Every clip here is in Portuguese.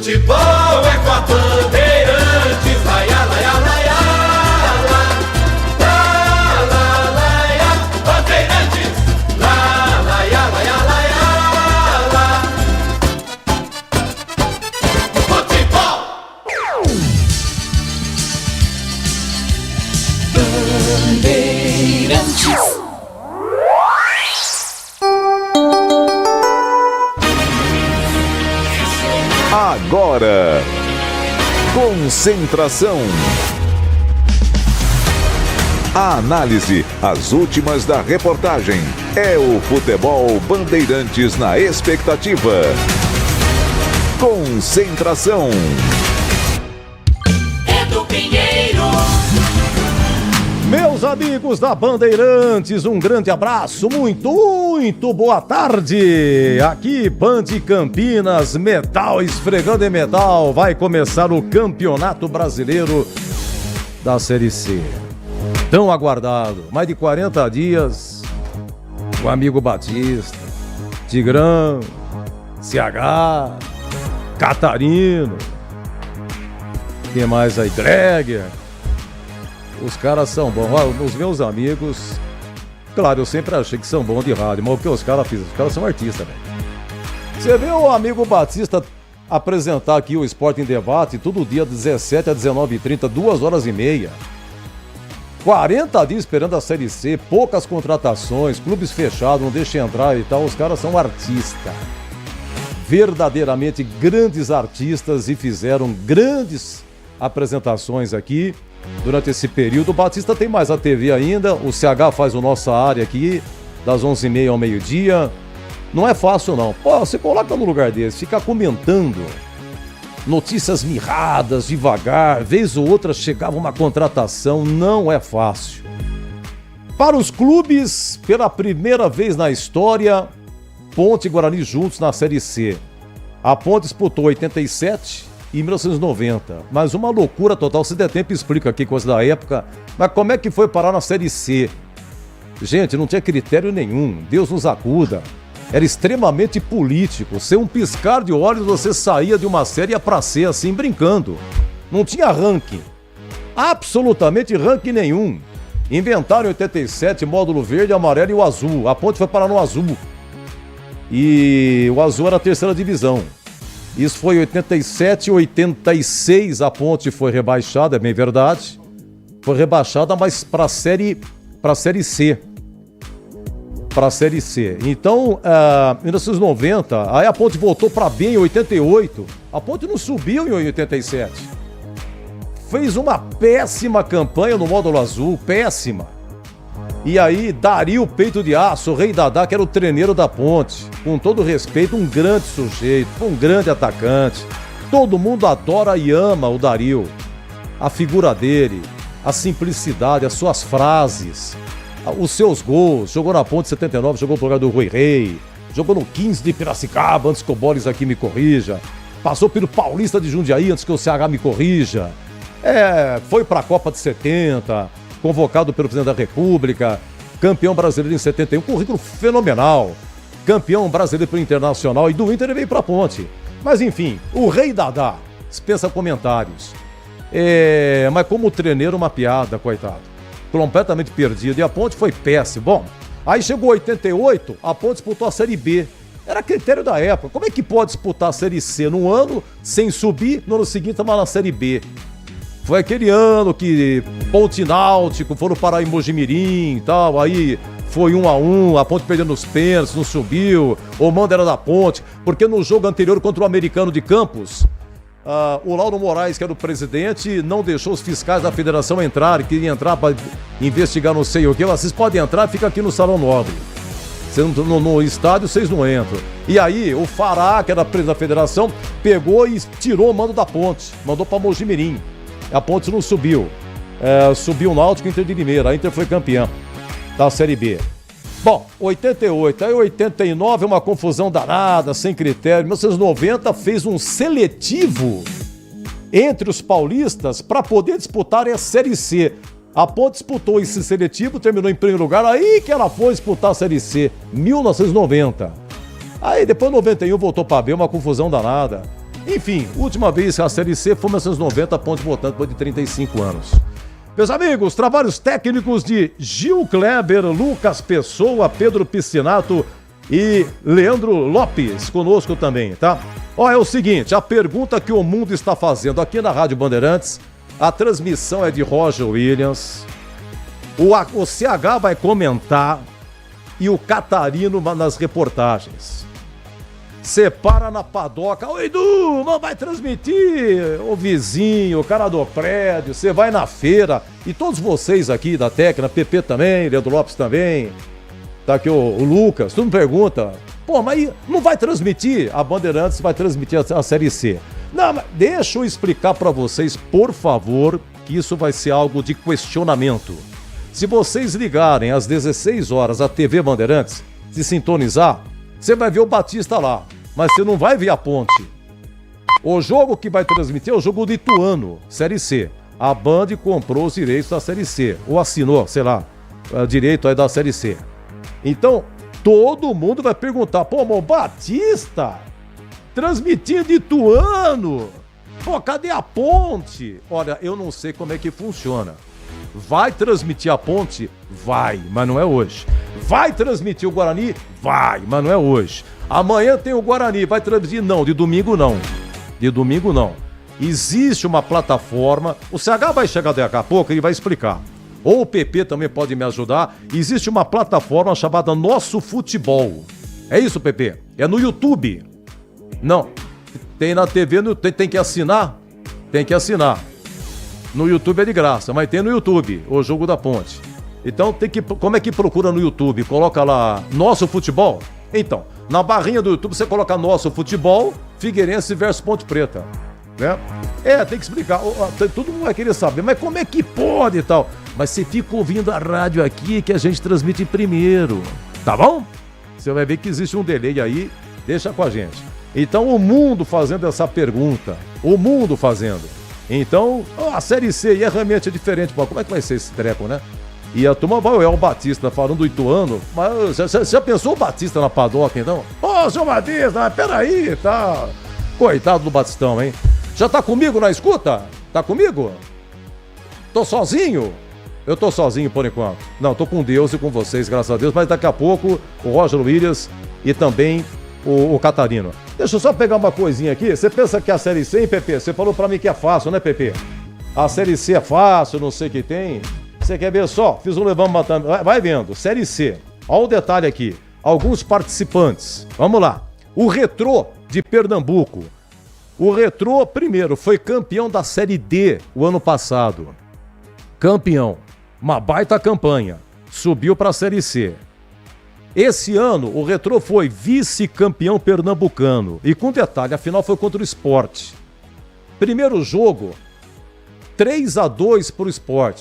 Futebol é com a Bandeirantes, laia, laia, laia, lá, lá, laia, Bandeirantes, lá, laia, laia, laia, lá. Futebol! Bandeirantes. Agora, concentração. A análise, as últimas da reportagem. É o Futebol Bandeirantes na expectativa. Concentração. Edu Pinheiro. Meus amigos da Bandeirantes, um grande abraço, muito boa tarde. Aqui, Band Campinas, metal esfregando em metal. Vai começar o Campeonato Brasileiro da Série C. Tão aguardado, mais de 40 dias, o amigo Batista, Tigrão, CH, Catarino, quem mais aí? Greger. Os caras são bons. Os meus amigos, claro, eu sempre achei que são bons de rádio, mas o que os caras fizeram? Os caras são artistas, velho. Você vê o amigo Batista apresentar aqui o Esporte em Debate todo dia, 17 a 19h30, 2h30. 40 dias esperando a Série C, poucas contratações, clubes fechados, não deixa entrar e tal. Os caras são artistas. Verdadeiramente grandes artistas e fizeram grandes apresentações aqui. Durante esse período, o Batista tem mais a TV ainda, o CH faz o Nossa Área aqui, das 11h30 ao meio-dia. Não é fácil não. Pô, você coloca no lugar desse, fica comentando notícias mirradas, devagar, vez ou outra chegava uma contratação, não é fácil. Para os clubes, pela primeira vez na história, Ponte e Guarani juntos na Série C. A Ponte disputou 87 em 1990, mas uma loucura total. Se der tempo, explica aqui coisa da época. Mas como é que foi parar na Série C? Gente, não tinha critério nenhum, Deus nos acuda. Era extremamente político. Sem um piscar de olhos, você saía de uma série pra C, assim, brincando. Não tinha ranking. Absolutamente ranking nenhum. Inventaram em 87 módulo verde, amarelo e o azul. A Ponte foi parar no azul. E o azul era a terceira divisão. Isso foi em 87, 86 a Ponte foi rebaixada, é bem verdade. Foi rebaixada, mas para a Série C. Para a Série C. Então, em 1990, aí a Ponte voltou para B em 88. A Ponte não subiu em 87. Fez uma péssima campanha no módulo azul, péssima. E aí, Dario Peito de Aço, o Rei Dadá, que era o treneiro da Ponte. Com todo respeito, um grande sujeito, um grande atacante. Todo mundo adora e ama o Dario. A figura dele, a simplicidade, as suas frases, os seus gols. Jogou na Ponte 79, jogou no lugar do Rui Rei. Jogou no 15 de Piracicaba, antes que o Boris aqui me corrija. Passou pelo Paulista de Jundiaí, antes que o CH me corrija. Foi para a Copa de 70... convocado pelo presidente da República, campeão brasileiro em 71, currículo fenomenal, campeão brasileiro pelo Internacional e do Inter ele veio pra Ponte. Mas enfim, o Rei Dadá, dispensa comentários. Mas como treneiro, uma piada, coitado. Completamente perdido, e a Ponte foi péssimo. Bom, aí chegou 88, a Ponte disputou a Série B. Era critério da época. Como é que pode disputar a Série C num ano sem subir, no ano seguinte estava na Série B? Foi aquele ano que Ponte e Náutico foram parar em Mojimirim e tal, aí foi 1-1, a Ponte perdendo os pênaltis, não subiu, o mando era da Ponte, porque no jogo anterior contra o Americano de Campos, o Lauro Moraes, que era o presidente, não deixou os fiscais da federação entrarem, queriam entrar para investigar não sei o que, vocês podem entrar, fica aqui no Salão Nobre. No estádio vocês não entram. E aí o Fará, que era presidente da federação, pegou e tirou o mando da Ponte, mandou para Mojimirim. A Ponte não subiu. Subiu o Náutico e o Inter de Limeira. A Inter foi campeã da Série B. Bom, 88. Aí 89 é uma confusão danada, sem critério. 1990 fez um seletivo entre os paulistas para poder disputar a Série C. A Ponte disputou esse seletivo, terminou em primeiro lugar. Aí que ela foi disputar a Série C. 1990. Aí depois 91 voltou para B, uma confusão danada. Enfim, última vez que a Série C foi em 1990, pontos voltando depois de 35 anos. Meus amigos, trabalhos técnicos de Gil Kleber, Lucas Pessoa, Pedro Piscinato e Leandro Lopes conosco também, tá? Ó, é o seguinte, a pergunta que o mundo está fazendo aqui na Rádio Bandeirantes, a transmissão é de Roger Williams, o CH vai comentar e o Catarino nas reportagens. Separa na padoca, oi Edu, não vai transmitir, o vizinho, o cara do prédio, você vai na feira, e todos vocês aqui da técnica, PP também, Leandro Lopes também, tá aqui o Lucas, tu me pergunta, pô, mas não vai transmitir? A Bandeirantes vai transmitir a Série C. Não, mas deixa eu explicar pra vocês, por favor, que isso vai ser algo de questionamento. Se vocês ligarem às 16 horas a TV Bandeirantes, se sintonizar, você vai ver o Batista lá, mas você não vai ver a Ponte. O jogo que vai transmitir é o jogo do Ituano, Série C. A Band comprou os direitos da Série C, ou assinou, sei lá, direito aí da Série C. Então, todo mundo vai perguntar, pô, mas o Batista transmitindo Ituano, pô, cadê a Ponte? Olha, eu não sei como é que funciona. Vai transmitir a Ponte? Vai, mas não é hoje. Vai transmitir o Guarani? Vai, mas não é hoje. Amanhã tem o Guarani, vai transmitir? Não, de domingo não. De domingo não. Existe uma plataforma, o CH vai chegar daqui a pouco e ele vai explicar. Ou o PP também pode me ajudar. Existe uma plataforma chamada Nosso Futebol. É isso, PP? É no YouTube. Não, tem na TV, tem que assinar? Tem que assinar. No YouTube é de graça, mas tem no YouTube, o Jogo da Ponte. Então, como é que procura no YouTube? Coloca lá, Nosso Futebol? Então, na barrinha do YouTube você coloca Nosso Futebol, Figueirense versus Ponte Preta, né? Tem que explicar, todo mundo vai querer saber, mas como é que pode e tal? Mas você fica ouvindo a rádio aqui que a gente transmite primeiro, tá bom? Você vai ver que existe um delay aí, deixa com a gente. Então, o mundo fazendo essa pergunta, o mundo fazendo. Então, a Série C é realmente diferente. Pô, como é que vai ser esse treco, né? E a turma vai olhar o Batista falando do Ituano. Mas já pensou o Batista na padoca, então? Ô, seu Batista, mas peraí, tá... Coitado do Batistão, hein? Já tá comigo na escuta? Tá comigo? Tô sozinho? Eu tô sozinho por enquanto. Não, tô com Deus e com vocês, graças a Deus. Mas daqui a pouco, o Roger Williams e também o Catarino. Deixa eu só pegar uma coisinha aqui. Você pensa que a Série C, hein, PP? Você falou pra mim que é fácil, né, PP? A Série C é fácil, não sei o que tem. Você quer ver só? Fiz um levando matando. Vai vendo. Série C. Olha o detalhe aqui. Alguns participantes. Vamos lá. O Retrô de Pernambuco. O Retrô, primeiro, foi campeão da Série D o ano passado. Campeão. Uma baita campanha. Subiu pra Série C. Esse ano, o Retrô foi vice-campeão pernambucano. E com detalhe, a final foi contra o Sport. Primeiro jogo, 3-2 pro Sport.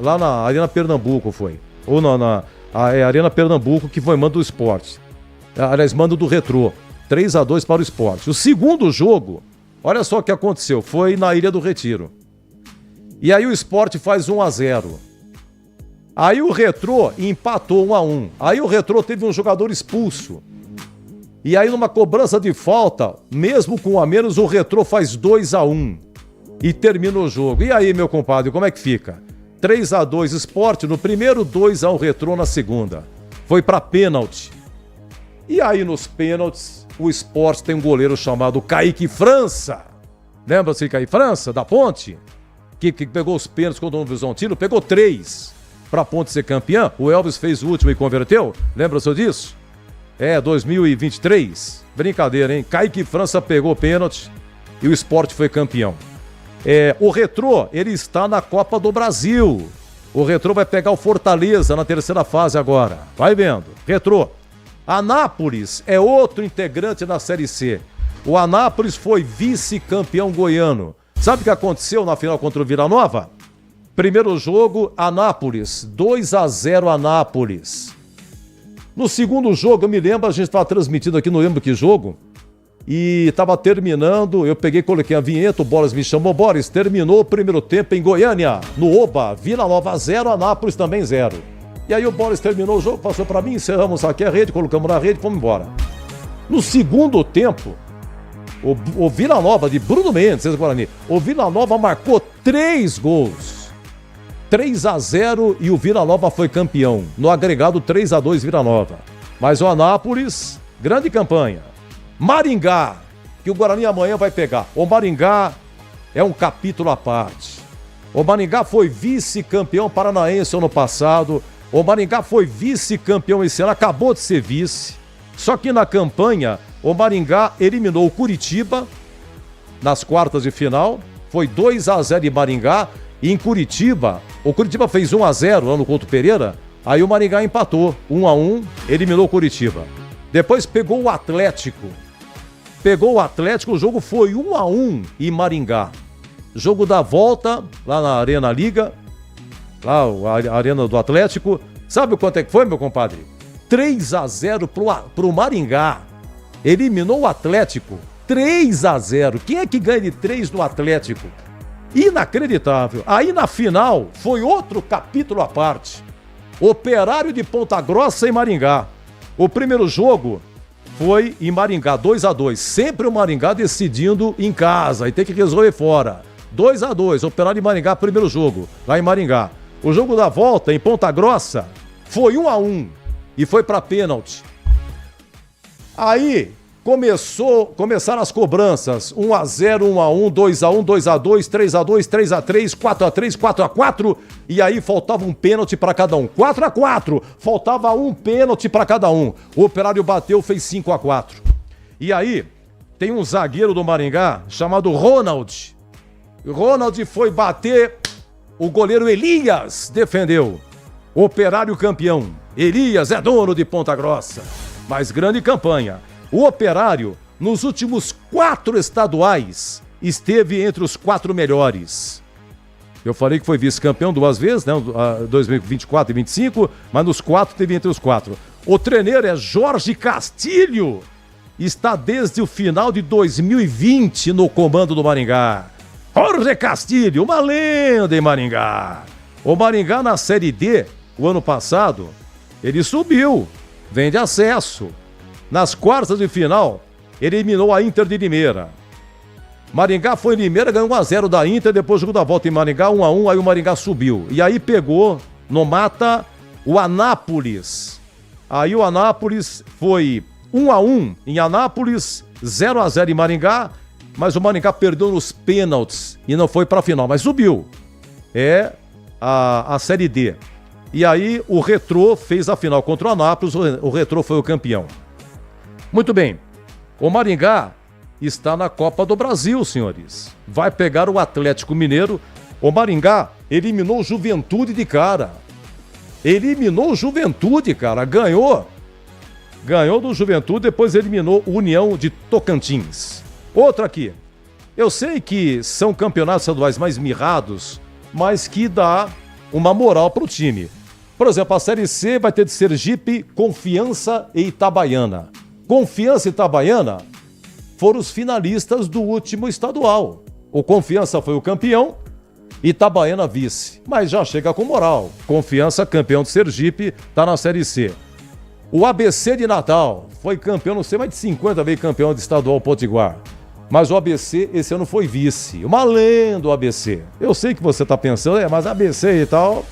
Lá na Arena Pernambuco foi. Ou na Arena Pernambuco, que foi mando do Sport. Aliás, mando do Retrô. 3-2 para o Sport. O segundo jogo, olha só o que aconteceu. Foi na Ilha do Retiro. E aí o Sport faz 1-0. Aí o Retrô empatou 1-1. Aí o Retrô teve um jogador expulso. E aí numa cobrança de falta, mesmo com 1 a menos, o Retrô faz 2-1. E termina o jogo. E aí, meu compadre, como é que fica? 3-2 Sport no primeiro, 2-1 Retrô na segunda. Foi pra pênalti. E aí nos pênaltis, o Sport tem um goleiro chamado Kaique França. Lembra-se de Kaique França, da Ponte? Que pegou os pênaltis contra o Novo Horizontino, pegou 3 pra Ponte ser campeã. O Elvis fez o último e converteu. Lembra-se disso? 2023. Brincadeira, hein? Kaique França pegou pênalti e o Sport foi campeão. O Retrô, ele está na Copa do Brasil. O Retrô vai pegar o Fortaleza na terceira fase agora. Vai vendo. Retrô. Anápolis é outro integrante na Série C. O Anápolis foi vice-campeão goiano. Sabe o que aconteceu na final contra o Vila Nova? Primeiro jogo, Anápolis. 2-0 Anápolis. No segundo jogo, eu me lembro, a gente estava transmitindo aqui, não lembro que jogo. E estava terminando, eu peguei, coloquei a vinheta, o Boris me chamou. Boris, terminou o primeiro tempo em Goiânia, no Oba, Vila Nova 0, Anápolis também 0. E aí o Boris terminou o jogo, passou para mim, encerramos aqui a rede, colocamos na rede e fomos embora. No segundo tempo, O Vila Nova, de Bruno Mendes, Guarani. O Vila Nova marcou 3 gols. 3-0 e o Vila Nova foi campeão. No agregado 3-2 Vila Nova. Mas o Anápolis, grande campanha. Maringá, que o Guarani amanhã vai pegar. O Maringá é um capítulo à parte. O Maringá foi vice-campeão paranaense ano passado. O Maringá foi vice-campeão esse ano, acabou de ser vice. Só que na campanha, o Maringá eliminou o Curitiba nas quartas de final. Foi 2-0 em Maringá. E em Curitiba, o Curitiba fez 1-0 lá no Couto Pereira. Aí o Maringá empatou 1-1, eliminou o Curitiba. Depois pegou o Atlético. O jogo foi 1-1 em Maringá. Jogo da volta, lá na Arena Liga, lá a Arena do Atlético. Sabe quanto é que foi, meu compadre? 3-0 pro Maringá. Eliminou o Atlético. 3-0. Quem é que ganha de 3 do Atlético? Inacreditável. Aí na final, foi outro capítulo à parte. Operário de Ponta Grossa e Maringá. O primeiro jogo foi em Maringá, 2-2. Sempre o Maringá decidindo em casa e tem que resolver fora. 2-2, Operário de Maringá, primeiro jogo, lá em Maringá. O jogo da volta em Ponta Grossa foi 1-1 e foi para pênalti. Aí começaram as cobranças: 1-0, 1-1, 2-1, 2-2, 3-2, 3-3, 4-3, 4-4, e aí faltava um pênalti para cada um. 4-4, faltava um pênalti para cada um. O Operário bateu, fez 5-4. E aí tem um zagueiro do Maringá chamado Ronald. Ronald foi bater, o goleiro Elias defendeu. Operário campeão. Elias é dono de Ponta Grossa. Mas grande campanha. O Operário, nos últimos 4 estaduais, esteve entre os 4 melhores. Eu falei que foi vice-campeão 2 vezes, né? 2024 e 2025, mas nos 4 teve entre os 4. O treneiro é Jorge Castilho. Está desde o final de 2020 no comando do Maringá. Jorge Castilho, uma lenda em Maringá. O Maringá na Série D, o ano passado, ele subiu, vem de acesso. Nas quartas de final, ele eliminou a Inter de Limeira. Maringá foi em Limeira, ganhou 1-0 da Inter, depois jogou da volta em Maringá, 1-1, aí o Maringá subiu. E aí pegou no mata o Anápolis. Aí o Anápolis foi 1-1 em Anápolis, 0-0 em Maringá, mas o Maringá perdeu nos pênaltis e não foi para a final, mas subiu. É a Série D. E aí o Retrô fez a final contra o Anápolis, o Retrô foi o campeão. Muito bem, o Maringá está na Copa do Brasil, senhores. Vai pegar o Atlético Mineiro. O Maringá eliminou o Juventude de cara. Ganhou do Juventude, depois eliminou o União de Tocantins. Outra aqui. Eu sei que são campeonatos estaduais mais mirrados, mas que dá uma moral pro time. Por exemplo, a Série C vai ter de Sergipe, Confiança e Itabaiana. Confiança e Itabaiana foram os finalistas do último estadual. O Confiança foi o campeão, Itabaiana vice. Mas já chega com moral. Confiança, campeão de Sergipe, tá na Série C. O ABC de Natal foi campeão, não sei, mais de 50 vezes campeão de estadual Potiguar. Mas o ABC esse ano foi vice. Uma lenda o ABC. Eu sei que você tá pensando, mas ABC e tal,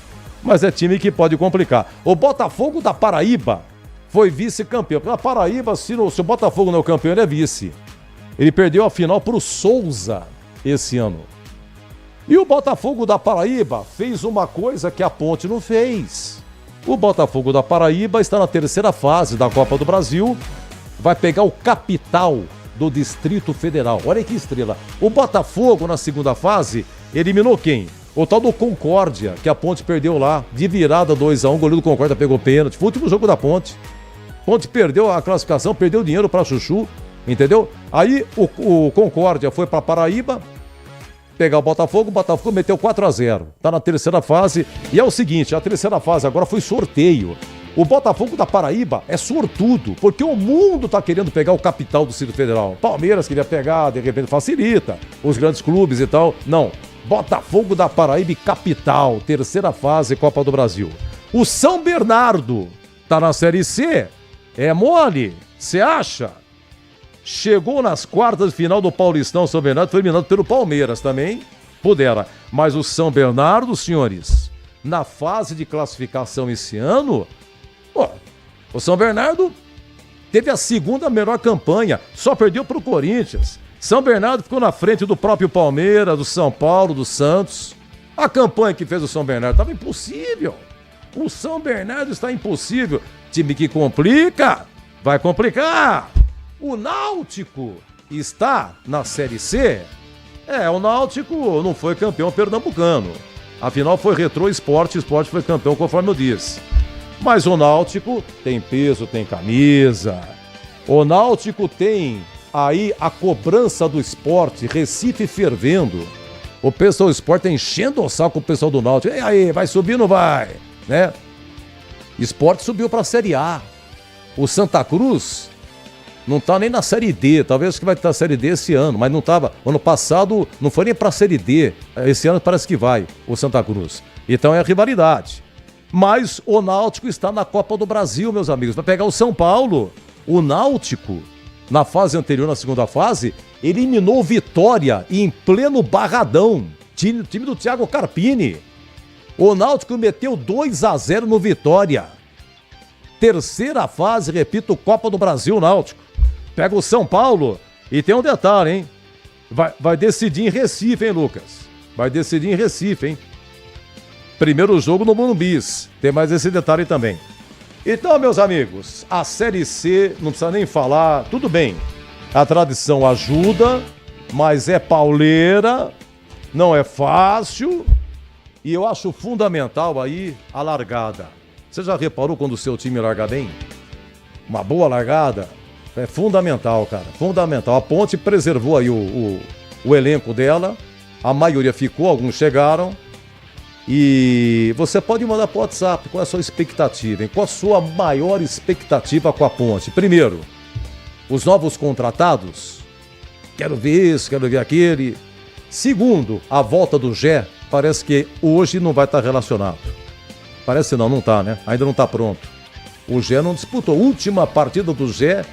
mas é time que pode complicar. O Botafogo da Paraíba foi vice-campeão. Na Paraíba, se o Botafogo não é o campeão, ele é vice. Ele perdeu a final pro Souza esse ano. E o Botafogo da Paraíba fez uma coisa que a Ponte não fez. O Botafogo da Paraíba está na terceira fase da Copa do Brasil. Vai pegar o Capital do Distrito Federal. Olha que estrela. O Botafogo, na segunda fase, eliminou quem? O tal do Concórdia, que a Ponte perdeu lá, de virada 2-1, o goleiro do Concórdia pegou pênalti. Foi o último jogo da Ponte. Ponte perdeu a classificação, perdeu dinheiro para Chuchu, entendeu? Aí o Concórdia foi para Paraíba pegar o Botafogo meteu 4-0. Tá na terceira fase. E é o seguinte, a terceira fase agora foi sorteio. O Botafogo da Paraíba é sortudo, porque o mundo tá querendo pegar o Capital do Distrito Federal. Palmeiras queria pegar, de repente facilita, os grandes clubes e tal. Não, Botafogo da Paraíba e Capital, terceira fase, Copa do Brasil. O São Bernardo tá na Série C, é mole, você acha? chegou nas quartas de final do Paulistão. São Bernardo foi eliminado pelo Palmeiras também. Pudera. Mas o São Bernardo, senhores, na fase de classificação esse ano, o São Bernardo teve a segunda melhor campanha. Só perdeu para o Corinthians. São Bernardo ficou na frente do próprio Palmeiras, do São Paulo, do Santos. A campanha que fez o São Bernardo estava impossível. O São Bernardo está impossível. Time que complica, vai complicar. O Náutico está na Série C. O Náutico não foi campeão pernambucano. Afinal, foi Retrô Esporte foi campeão, conforme eu disse. Mas o Náutico tem peso, tem camisa. O Náutico tem aí a cobrança do esporte, Recife fervendo. O pessoal do esporte tá enchendo o saco com o pessoal do Náutico. E aí, vai subir ou não vai? Né? Esporte subiu para a Série A. O Santa Cruz não tá nem na Série D. Talvez que vai estar na Série D esse ano, mas não tava. Ano passado não foi nem para a Série D. Esse ano parece que vai, o Santa Cruz. Então é a rivalidade. Mas o Náutico está na Copa do Brasil, meus amigos. Vai pegar o São Paulo. O Náutico, na fase anterior, na segunda fase, eliminou o Vitória em pleno Barradão. Time do Thiago Carpini. O Náutico meteu 2-0 no Vitória. Terceira fase, repito, Copa do Brasil, Náutico. Pega o São Paulo e tem um detalhe, hein? Vai decidir em Recife, hein, Lucas? Vai decidir em Recife, hein? Primeiro jogo no Morumbis. Tem mais esse detalhe também. Então, meus amigos, a Série C, não precisa nem falar, tudo bem. A tradição ajuda, mas é pauleira, não é fácil. E eu acho fundamental aí a largada. Você já reparou quando o seu time larga bem? Uma boa largada é fundamental, cara. Fundamental. A Ponte preservou aí o elenco dela. A maioria ficou, alguns chegaram. E você pode mandar para o WhatsApp qual é a sua expectativa, hein? Qual a sua maior expectativa com a Ponte? Primeiro, os novos contratados. Quero ver isso, quero ver aquele. Segundo, a volta do Gé. Parece que hoje não vai estar relacionado. Parece não está, né? Ainda não está pronto. O Gé não disputou. A última partida do Gé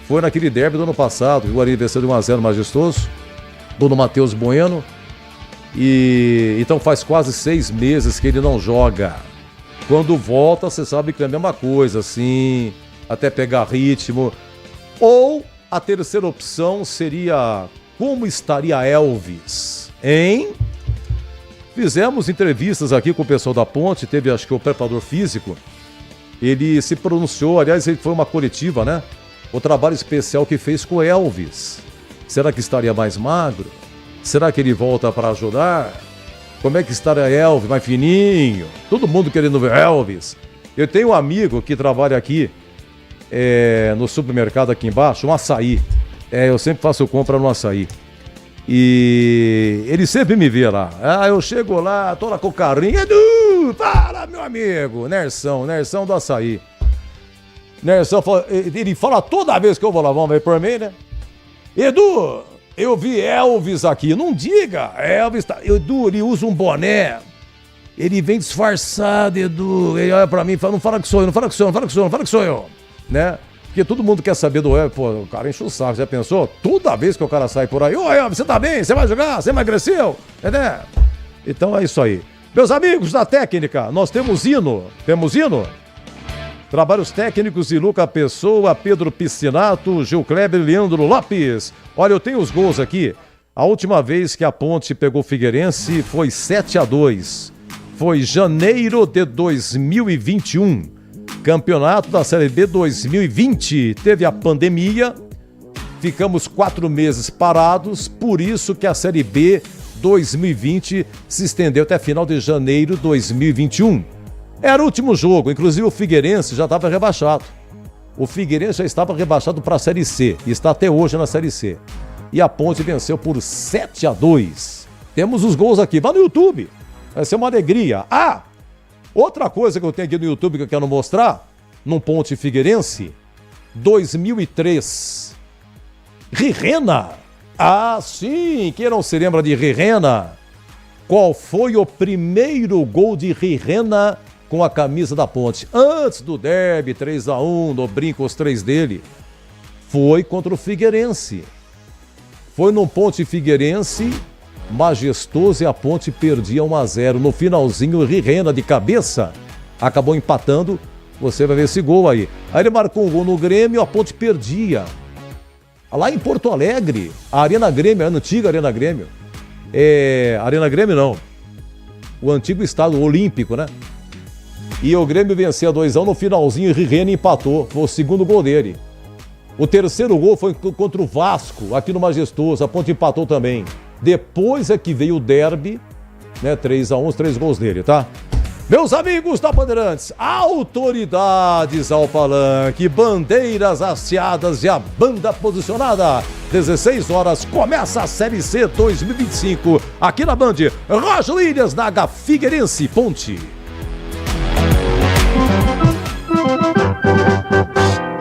foi naquele derby do ano passado. O Guarani venceu de 1-0 majestoso. Bruno Matheus Bueno. E então faz quase 6 meses que ele não joga. Quando volta, você sabe que é a mesma coisa, assim, até pegar ritmo. Ou a terceira opção seria como estaria Elvis, hein? Fizemos entrevistas aqui com o pessoal da Ponte, teve acho que o preparador físico, ele se pronunciou, aliás, ele foi uma coletiva, né? O trabalho especial que fez com o Elvis. Será que estaria mais magro? Será que ele volta para ajudar? Como é que estaria Elvis, mais fininho? Todo mundo querendo ver Elvis. Eu tenho um amigo que trabalha aqui, no supermercado aqui embaixo, um açaí. Eu sempre faço compra no açaí. E ele sempre me vê lá. Eu chego lá, tô lá com o carrinho. Edu, para, meu amigo. Nersão do açaí. Nersão, ele fala toda vez que eu vou lá, vamos ver por mim, né? Edu, eu vi Elvis aqui. Não diga, Elvis tá... Edu, ele usa um boné. Ele vem disfarçado, Edu. Ele olha pra mim e fala, não fala que sou eu, não fala que sou eu, não fala que sou eu, não fala que sou eu. Né? Porque todo mundo quer saber do Elvis. Pô, o cara enche o saco, já pensou? Toda vez que o cara sai por aí, ô Elvis, você tá bem? Você vai jogar? Você emagreceu? Entendeu? Então é isso aí. Meus amigos da técnica, nós temos hino. Temos hino? Trabalhos técnicos de Luca Pessoa, Pedro Piscinato, Gil Kleber e Leandro Lopes. Olha, eu tenho os gols aqui. A última vez que a Ponte pegou o Figueirense foi 7-2. Foi janeiro de 2021. Campeonato da Série B 2020, teve a pandemia, ficamos 4 meses parados, por isso que a Série B 2020 se estendeu até final de janeiro de 2021. Era o último jogo, inclusive o Figueirense já estava rebaixado. O Figueirense já estava rebaixado para a Série C, e está até hoje na Série C. E a Ponte venceu por 7-2. Temos os gols aqui, vá no YouTube, vai ser uma alegria. Outra coisa que eu tenho aqui no YouTube que eu quero mostrar, num Ponte Figueirense, 2003. Rirena. Sim, quem não se lembra de Rirena? Qual foi o primeiro gol de Rirena com a camisa da Ponte? Antes do derby 3-1, no brinco os 3 dele. foi contra o Figueirense. Foi no Ponte Figueirense, majestoso, e a Ponte perdia 1-0. No finalzinho, o Rirena de cabeça acabou empatando. Você vai ver esse gol aí. Aí ele marcou um gol no Grêmio, a Ponte perdia. Lá em Porto Alegre, a Arena Grêmio, a antiga Arena Grêmio. Arena Grêmio não. O antigo estádio olímpico, né? E o Grêmio venceu 2-1 no finalzinho, e Rirena empatou. Foi o segundo gol dele. O terceiro gol foi contra o Vasco, aqui no Majestoso. A Ponte empatou também. Depois é que veio o derby, né? 3-1, os 3 gols dele, tá? Meus amigos da Bandeirantes, autoridades ao palanque, bandeiras hasteadas e a banda posicionada. 16 horas, começa a Série C 2025, aqui na Band. Roger Williams, Naga, Figueirense, Ponte.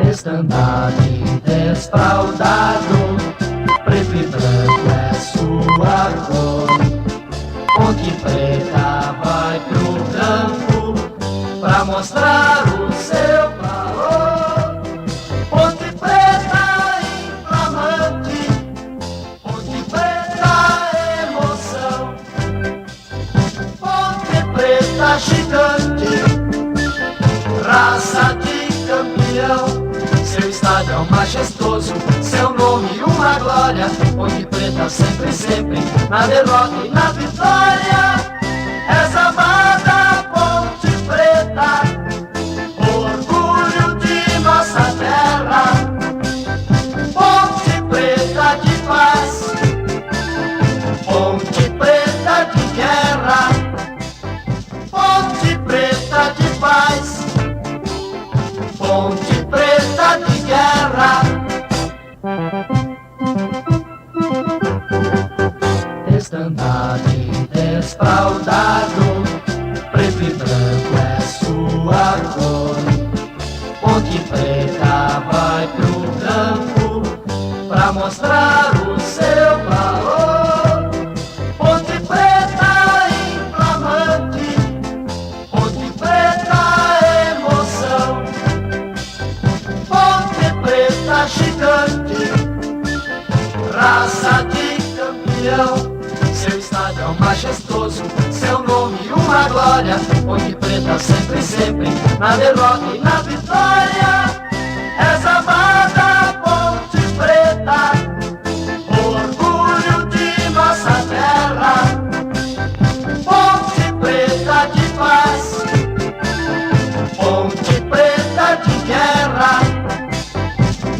Estandarte desfraldado, preto e branco é sua cor. Ponte Preta vai pro campo pra mostrar o seu valor. Ponte Preta inflamante, Ponte Preta emoção. Ponte Preta gigante, raça de campeão. Seu estádio é majestoso, seu nome uma glória. Ponte Preta sempre, sempre, na derrota e na vitória. És amada Ponte Preta, orgulho de nossa terra. Ponte Preta de paz, Ponte Preta de guerra. Ponte Preta de paz, Ponte Preta de guerra. Estandarte desfraldado, preto e branco é sua cor. Ponte Preta vai pro campo pra mostrar o seu valor. Ponte Preta inflamante, Ponte Preta emoção. Ponte Preta gigante, raça de campeão. Seu estádio é majestoso, seu nome uma glória. Ponte Preta sempre, sempre, na derrota e na vitória. És amada Ponte Preta, orgulho de nossa terra. Ponte Preta de paz, Ponte Preta de guerra.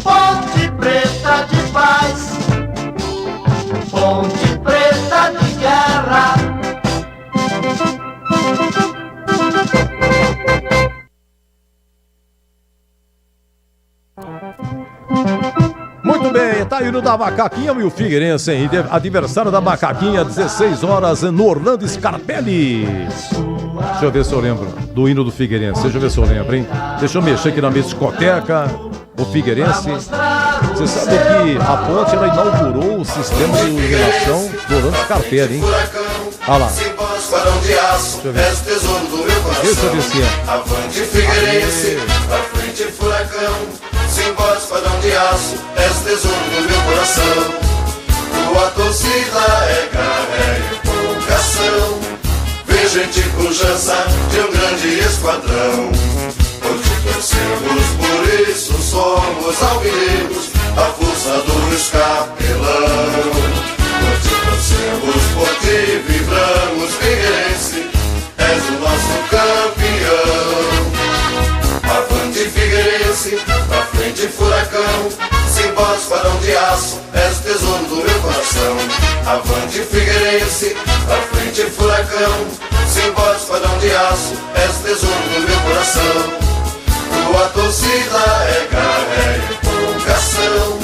Ponte Preta de paz, Ponte Preta de guerra. Muito bem, tá indo da Macaquinha e o Figueirense, hein? Adversário da Macaquinha, 16 horas no Orlando Scarpelli. Deixa eu ver se eu lembro do hino do Figueirense. Deixa eu ver se eu lembro, hein? Deixa eu mexer aqui na minha discoteca. O Figueirense. Você sabe que a Ponte, ela inaugurou o sistema de iluminação do Orlando Scarpelli, hein? Olha lá. Deixa eu ver. Deixa eu ver se é. Avante Figueirense, pra frente furacão. Simbora, esquadrão de aço, és tesouro do meu coração. Tua torcida é garra, é empolgação. Vem gente pujança de um grande esquadrão. Hoje torcemos, por isso somos alvinegros, a força do escapelão. Hoje torcemos, por ti vibramos, Figueirense, és o nosso campeão. Avante Figueirense, pra frente furacão. Simbora, esquadrão de aço, és o tesouro do meu coração. Avante Figueirense, pra frente furacão. Simbora, esquadrão de aço, és o tesouro do meu coração. Tua torcida é garra, é empolgação.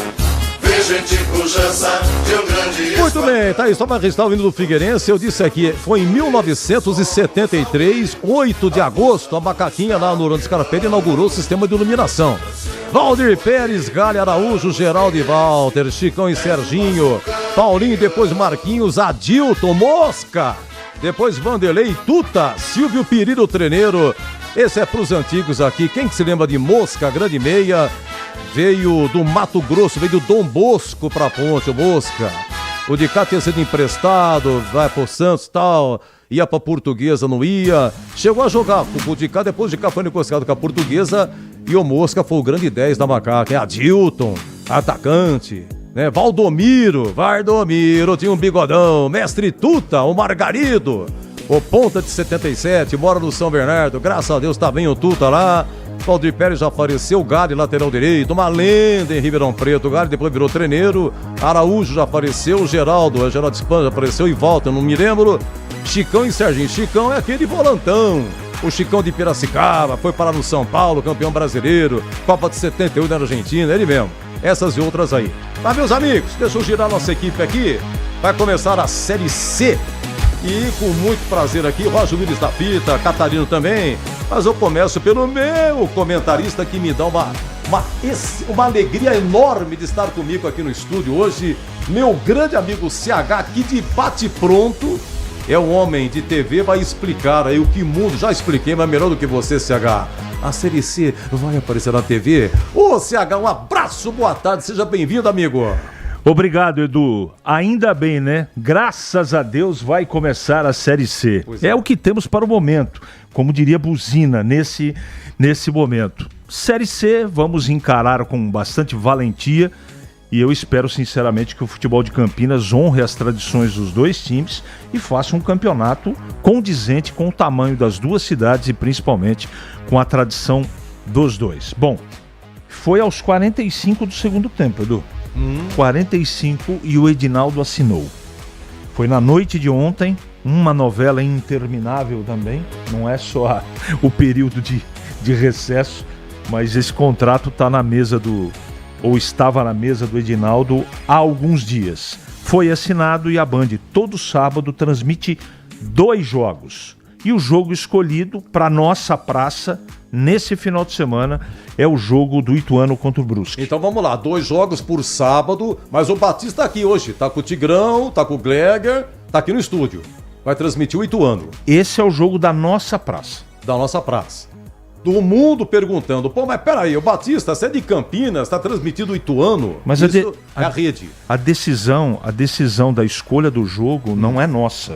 Vem gente pujança de um grande... Muito bem, tá aí, só para registrar o hino do Figueirense, eu disse aqui, foi em 1973, 8 de agosto, a Macaquinha lá no Orlando Scarpelli inaugurou o sistema de iluminação. Valdir Pérez, Gali Araújo, Geraldo e Walter, Chicão e Serginho, Paulinho, depois Marquinhos, Adilton, Mosca, depois Vanderlei, Tuta, Silvio Piriro, Treneiro. Esse é pros antigos aqui, quem que se lembra de Mosca, grande meia, veio do Mato Grosso, veio do Dom Bosco pra Ponte, o Mosca. O de cá tinha sido emprestado, vai pro Santos e tal, ia pra Portuguesa, não ia. Chegou a jogar o de cá, depois de cá foi negociado com a Portuguesa e o Mosca foi o grande 10 da Macaca. É Adilton, atacante, né? Valdomiro tinha um bigodão. Mestre Tuta, o Margarido, o ponta de 77, mora no São Bernardo, graças a Deus tá bem o Tuta lá. Valdir Pérez já apareceu, o Gale, lateral direito, uma lenda em Ribeirão Preto, o Gale depois virou treineiro, Araújo já apareceu, o Geraldo Espan já apareceu e volta, não me lembro, Chicão e Serginho. Chicão é aquele volantão, o Chicão de Piracicaba, foi parar no São Paulo, campeão brasileiro, Copa de 78 na Argentina, ele mesmo, essas e outras aí. Mas meus amigos, deixa eu girar nossa equipe aqui, vai começar a Série C. E com muito prazer aqui, Roger Willis da Fita, Catarino também. Mas eu começo pelo meu comentarista que me dá uma alegria enorme de estar comigo aqui no estúdio hoje. Meu grande amigo CH, aqui de bate-pronto, é um homem de TV, vai explicar aí o que mundo, já expliquei, mas melhor do que você, CH. A Série C vai aparecer na TV. Ô, CH, um abraço, boa tarde, seja bem-vindo, amigo. Obrigado, Edu. Ainda bem, né? Graças a Deus vai começar a Série C. É o que temos para o momento, como diria Buzina, nesse momento. Série C, vamos encarar com bastante valentia e eu espero sinceramente que o futebol de Campinas honre as tradições dos dois times e faça um campeonato condizente com o tamanho das duas cidades e principalmente com a tradição dos dois. Bom, foi aos 45 do segundo tempo, Edu. 45 e o Edinaldo assinou. Foi na noite de ontem, uma novela interminável também, não é só o período de recesso, mas esse contrato está na mesa ou estava na mesa do Edinaldo há alguns dias. Foi assinado e a Band todo sábado transmite 2 jogos. E o jogo escolhido para nossa praça nesse final de semana é o jogo do Ituano contra o Brusque. Então vamos lá, 2 jogos por sábado, mas o Batista tá aqui hoje, tá com o Tigrão, tá com o Gleger, tá aqui no estúdio. Vai transmitir o Ituano. Esse é o jogo da nossa praça. Da nossa praça. Do mundo perguntando, pô, mas peraí, o Batista, você é de Campinas, tá transmitindo o Ituano? Mas isso é a rede. A decisão da escolha do jogo não é nossa.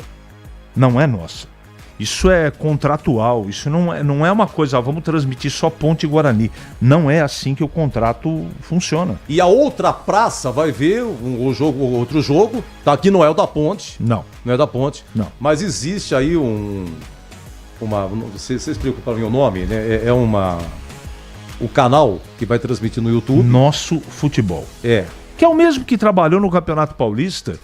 Não é nossa. Isso é contratual, isso não é uma coisa, vamos transmitir só Ponte e Guarani. Não é assim que o contrato funciona. E a outra praça vai ver outro jogo, tá aqui não é o da Ponte. Não. Não é da Ponte. Não. Mas existe aí você explica para mim o nome, né? O canal que vai transmitir no YouTube. Nosso Futebol. É. Que é o mesmo que trabalhou no Campeonato Paulista.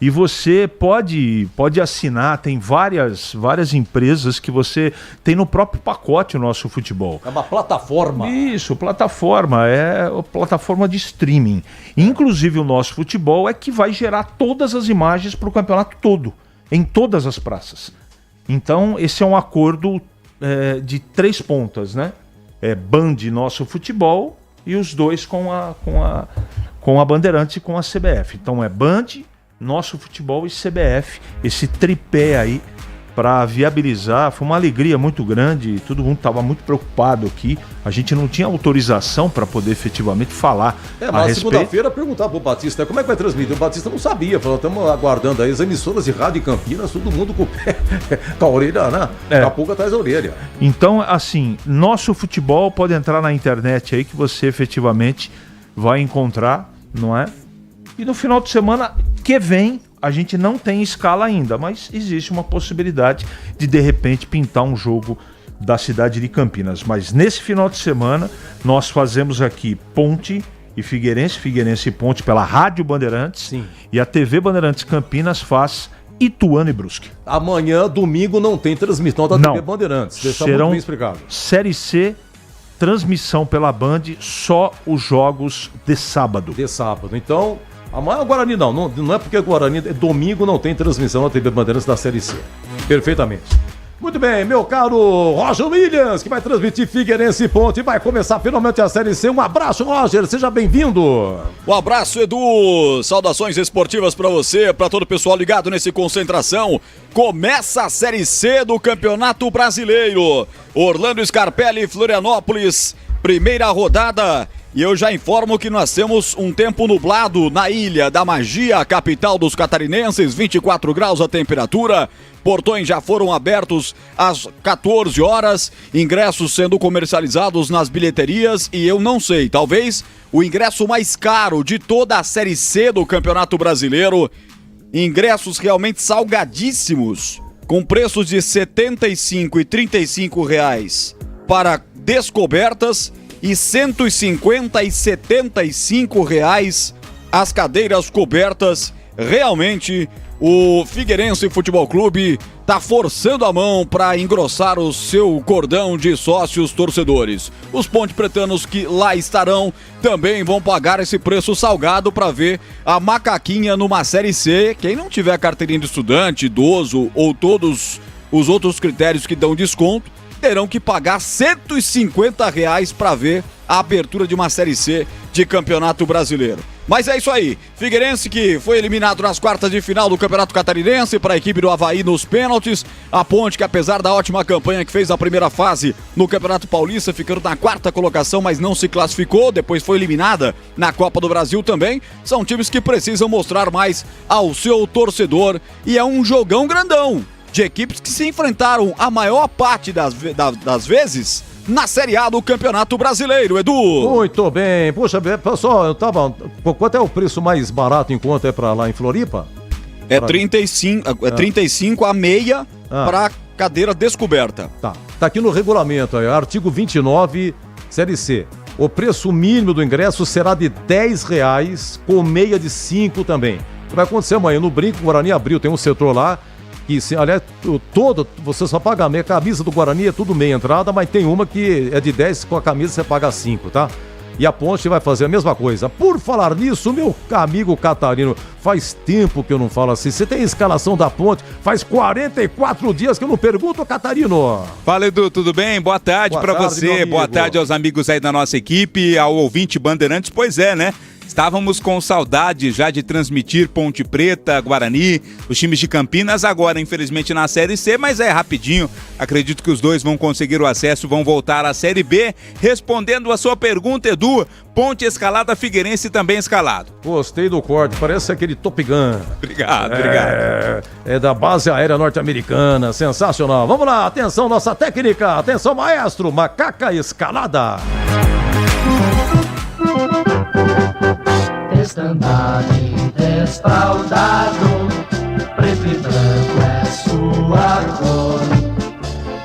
E você pode assinar, tem várias empresas que você tem no próprio pacote o Nosso Futebol. É uma plataforma. Isso, plataforma, é plataforma de streaming. Inclusive o Nosso Futebol é que vai gerar todas as imagens para o campeonato todo, em todas as praças. Então esse é um acordo de 3 pontas, né? É Band Nosso Futebol e os dois com a Bandeirantes e com a CBF. Então é Band, Nosso Futebol e CBF, esse tripé aí para viabilizar. Foi uma alegria muito grande, todo mundo estava muito preocupado aqui, a gente não tinha autorização para poder efetivamente falar mas a respeito. Segunda-feira perguntar pro Batista como é que vai transmitir. O Batista não sabia, falou, estamos aguardando aí as emissoras de rádio em Campinas, todo mundo com o pé, com a orelha, né? Com a pulga atrás da orelha. Então, assim, Nosso Futebol pode entrar na internet aí que você efetivamente vai encontrar, não é? E no final de semana que vem, a gente não tem escala ainda, mas existe uma possibilidade de repente pintar um jogo da cidade de Campinas. Mas nesse final de semana, nós fazemos aqui Ponte e Figueirense e Ponte pela Rádio Bandeirantes. Sim. E a TV Bandeirantes Campinas faz Ituano e Brusque. Amanhã, domingo, não tem transmissão da TV Bandeirantes. Deixa muito bem explicado. Série C, transmissão pela Band, só os jogos de sábado. Então, amanhã o Guarani não é porque o Guarani domingo não tem transmissão na TV Bandeirantes da Série C. Perfeitamente. Muito bem, meu caro Roger Williams, que vai transmitir Figueirense e Ponte, vai começar finalmente a Série C. Um abraço, Roger, seja bem-vindo. Um abraço, Edu. Saudações esportivas pra você, pra todo o pessoal ligado nesse Concentração. Começa a Série C do Campeonato Brasileiro. Orlando Scarpelli, Florianópolis, primeira rodada. E eu já informo que nós temos um tempo nublado na Ilha da Magia, capital dos catarinenses, 24 graus a temperatura. Portões já foram abertos às 14 horas, ingressos sendo comercializados nas bilheterias e eu não sei, talvez o ingresso mais caro de toda a Série C do Campeonato Brasileiro. Ingressos realmente salgadíssimos, com preços de R$ 75 e R$ 35 reais para descobertas e R$ 150 e R$ 75 reais as cadeiras cobertas. Realmente o Figueirense Futebol Clube está forçando a mão para engrossar o seu cordão de sócios torcedores. Os ponte-pretanos que lá estarão também vão pagar esse preço salgado para ver a macaquinha numa Série C. Quem não tiver carteirinha de estudante, idoso ou todos os outros critérios que dão desconto, terão que pagar R$ 150 reais para ver a abertura de uma Série C de Campeonato Brasileiro. Mas é isso aí, Figueirense que foi eliminado nas quartas de final do Campeonato Catarinense para a equipe do Avaí nos pênaltis. A Ponte que apesar da ótima campanha que fez na primeira fase no Campeonato Paulista, ficando na quarta colocação, mas não se classificou, depois foi eliminada na Copa do Brasil também. São times que precisam mostrar mais ao seu torcedor e é um jogão grandão de equipes que se enfrentaram a maior parte das vezes na Série A do Campeonato Brasileiro, Edu. Muito bem. Puxa, pessoal, eu tava... Quanto é o preço mais barato enquanto é pra lá em Floripa? É 35 a meia para cadeira descoberta. Tá aqui no regulamento, artigo 29, Série C. O preço mínimo do ingresso será de R$10, com meia de 5 também. O que vai acontecer amanhã no Brinco, o Guarani abriu, tem um setor lá, que, aliás, todo, você só paga meia. Camisa do Guarani é tudo meia entrada, mas tem uma que é de 10, com a camisa você paga 5, tá? E a Ponte vai fazer a mesma coisa. Por falar nisso, meu amigo Catarino, faz tempo que eu não falo assim. Você tem a escalação da Ponte? Faz 44 dias que eu não pergunto, Catarino. Fala, Edu, tudo bem? Boa tarde pra você, boa tarde aos amigos aí da nossa equipe, ao ouvinte Bandeirantes. Pois é, né? Estávamos com saudade já de transmitir Ponte Preta, Guarani, os times de Campinas, agora infelizmente na Série C, mas é rapidinho. Acredito que os dois vão conseguir o acesso, vão voltar à Série B. Respondendo a sua pergunta, Edu, Ponte escalada, Figueirense também escalado. Gostei do corte, parece aquele Top Gun. Obrigado. É da base aérea norte-americana, sensacional. Vamos lá, atenção nossa técnica, atenção maestro, macaca escalada. Estandarte desfraldado, preto e branco é sua cor.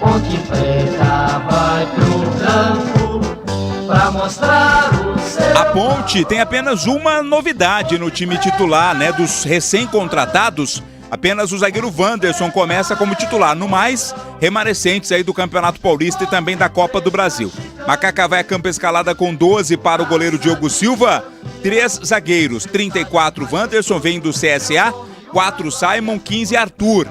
Ponte Preta vai pro campo pra mostrar o seu... A Ponte tem apenas uma novidade no time titular, né? Dos recém-contratados, apenas o zagueiro Wanderson começa como titular. No mais, remanescentes aí do Campeonato Paulista e também da Copa do Brasil. Macaca vai a campo escalada com 12 para o goleiro Diogo Silva, 3 zagueiros, 34 Wanderson, vem do CSA, 4 Simon, 15 Arthur.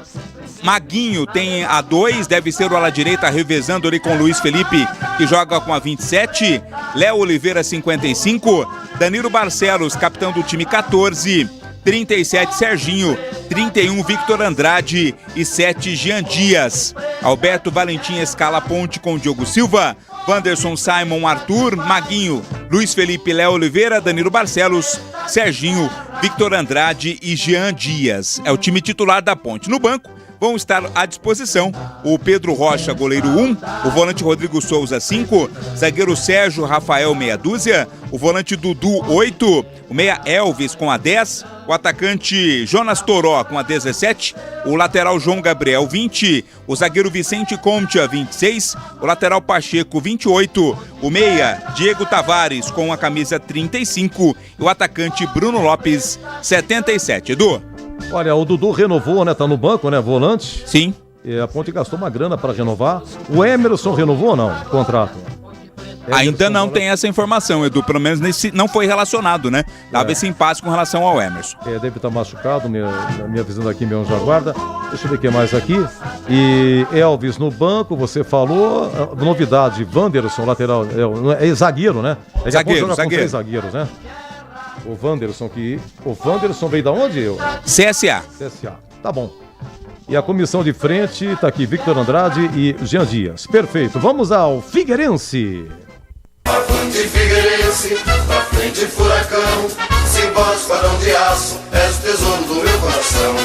Maguinho tem a 2, deve ser o ala direita, revezando ali com Luiz Felipe, que joga com a 27, Léo Oliveira 55, Danilo Barcelos, capitão do time 14, 37 Serginho, 31 Victor Andrade e 7 Jean Dias. Alberto Valentim escala Ponte com Diogo Silva, Wanderson, Simon, Arthur, Maguinho, Luiz Felipe, Léo Oliveira, Danilo Barcelos, Serginho, Victor Andrade e Jean Dias. É o time titular da Ponte. No banco vão estar à disposição o Pedro Rocha, goleiro 1, o volante Rodrigo Souza 5, zagueiro Sérgio Rafael meia dúzia, o volante Dudu 8, o meia Elvis com a 10, o atacante Jonas Toró com a 17, o lateral João Gabriel 20, o zagueiro Vicente Conte a 26, o lateral Pacheco 28, o meia Diego Tavares com a camisa 35 e o atacante Bruno Lopes 77. Edu? Olha, o Dudu renovou, né? Tá no banco, né? Volante. Sim. A Ponte gastou uma grana para renovar. O Emerson renovou ou não? O contrato? Ainda não tem essa informação, Edu. Pelo menos não foi relacionado, né? Dava esse impasse com relação ao Emerson. Deve estar machucado, me avisando aqui, meu anjo da guarda. Deixa eu ver o que mais aqui. E Elvis no banco, você falou. Novidade, Wanderson, lateral. É zagueiro, né? Zagueiro. Com 3 zagueiros, né? O Wanderson veio da onde? CSA. Tá bom. E a comissão de frente tá aqui, Victor Andrade e Jean Dias. Perfeito. Vamos ao Figueirense. Avante Figueirense, pra frente furacão, Simbora esquadrão de aço, és o tesouro do meu coração.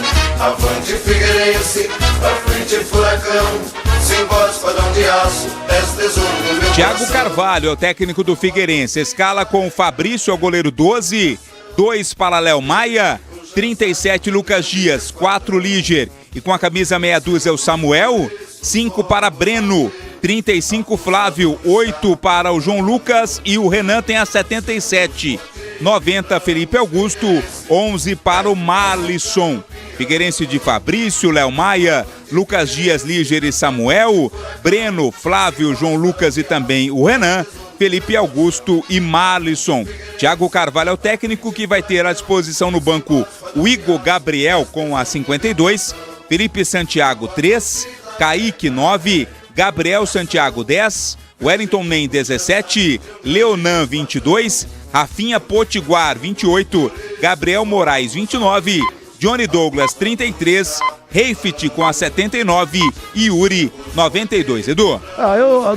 Avante Figueirense, pra frente furacão, Simbora esquadrão de aço, és o tesouro do meu coração. Thiago Carvalho é o técnico do Figueirense, escala com o Fabrício, é o goleiro 12, 2 para Léo Maia, 37 Lucas Dias, 4 Líger e com a camisa meia dúzia é o Samuel, 5 para Breno, 35 Flávio, 8 para o João Lucas e o Renan tem a 77. 90 Felipe Augusto, 11 para o Marlisson. Figueirense de Fabrício, Léo Maia, Lucas Dias, Líger e Samuel, Breno, Flávio, João Lucas e também o Renan, Felipe Augusto e Marlisson. Thiago Carvalho é o técnico que vai ter à disposição no banco o Igor Gabriel com a 52, Felipe Santiago 3, Kaique 9, Gabriel Santiago 10, Wellington Nem 17, Leonan 22, Rafinha Potiguar 28, Gabriel Moraes 29, Johnny Douglas 33, Reifit com a 79 e Yuri 92. Edu?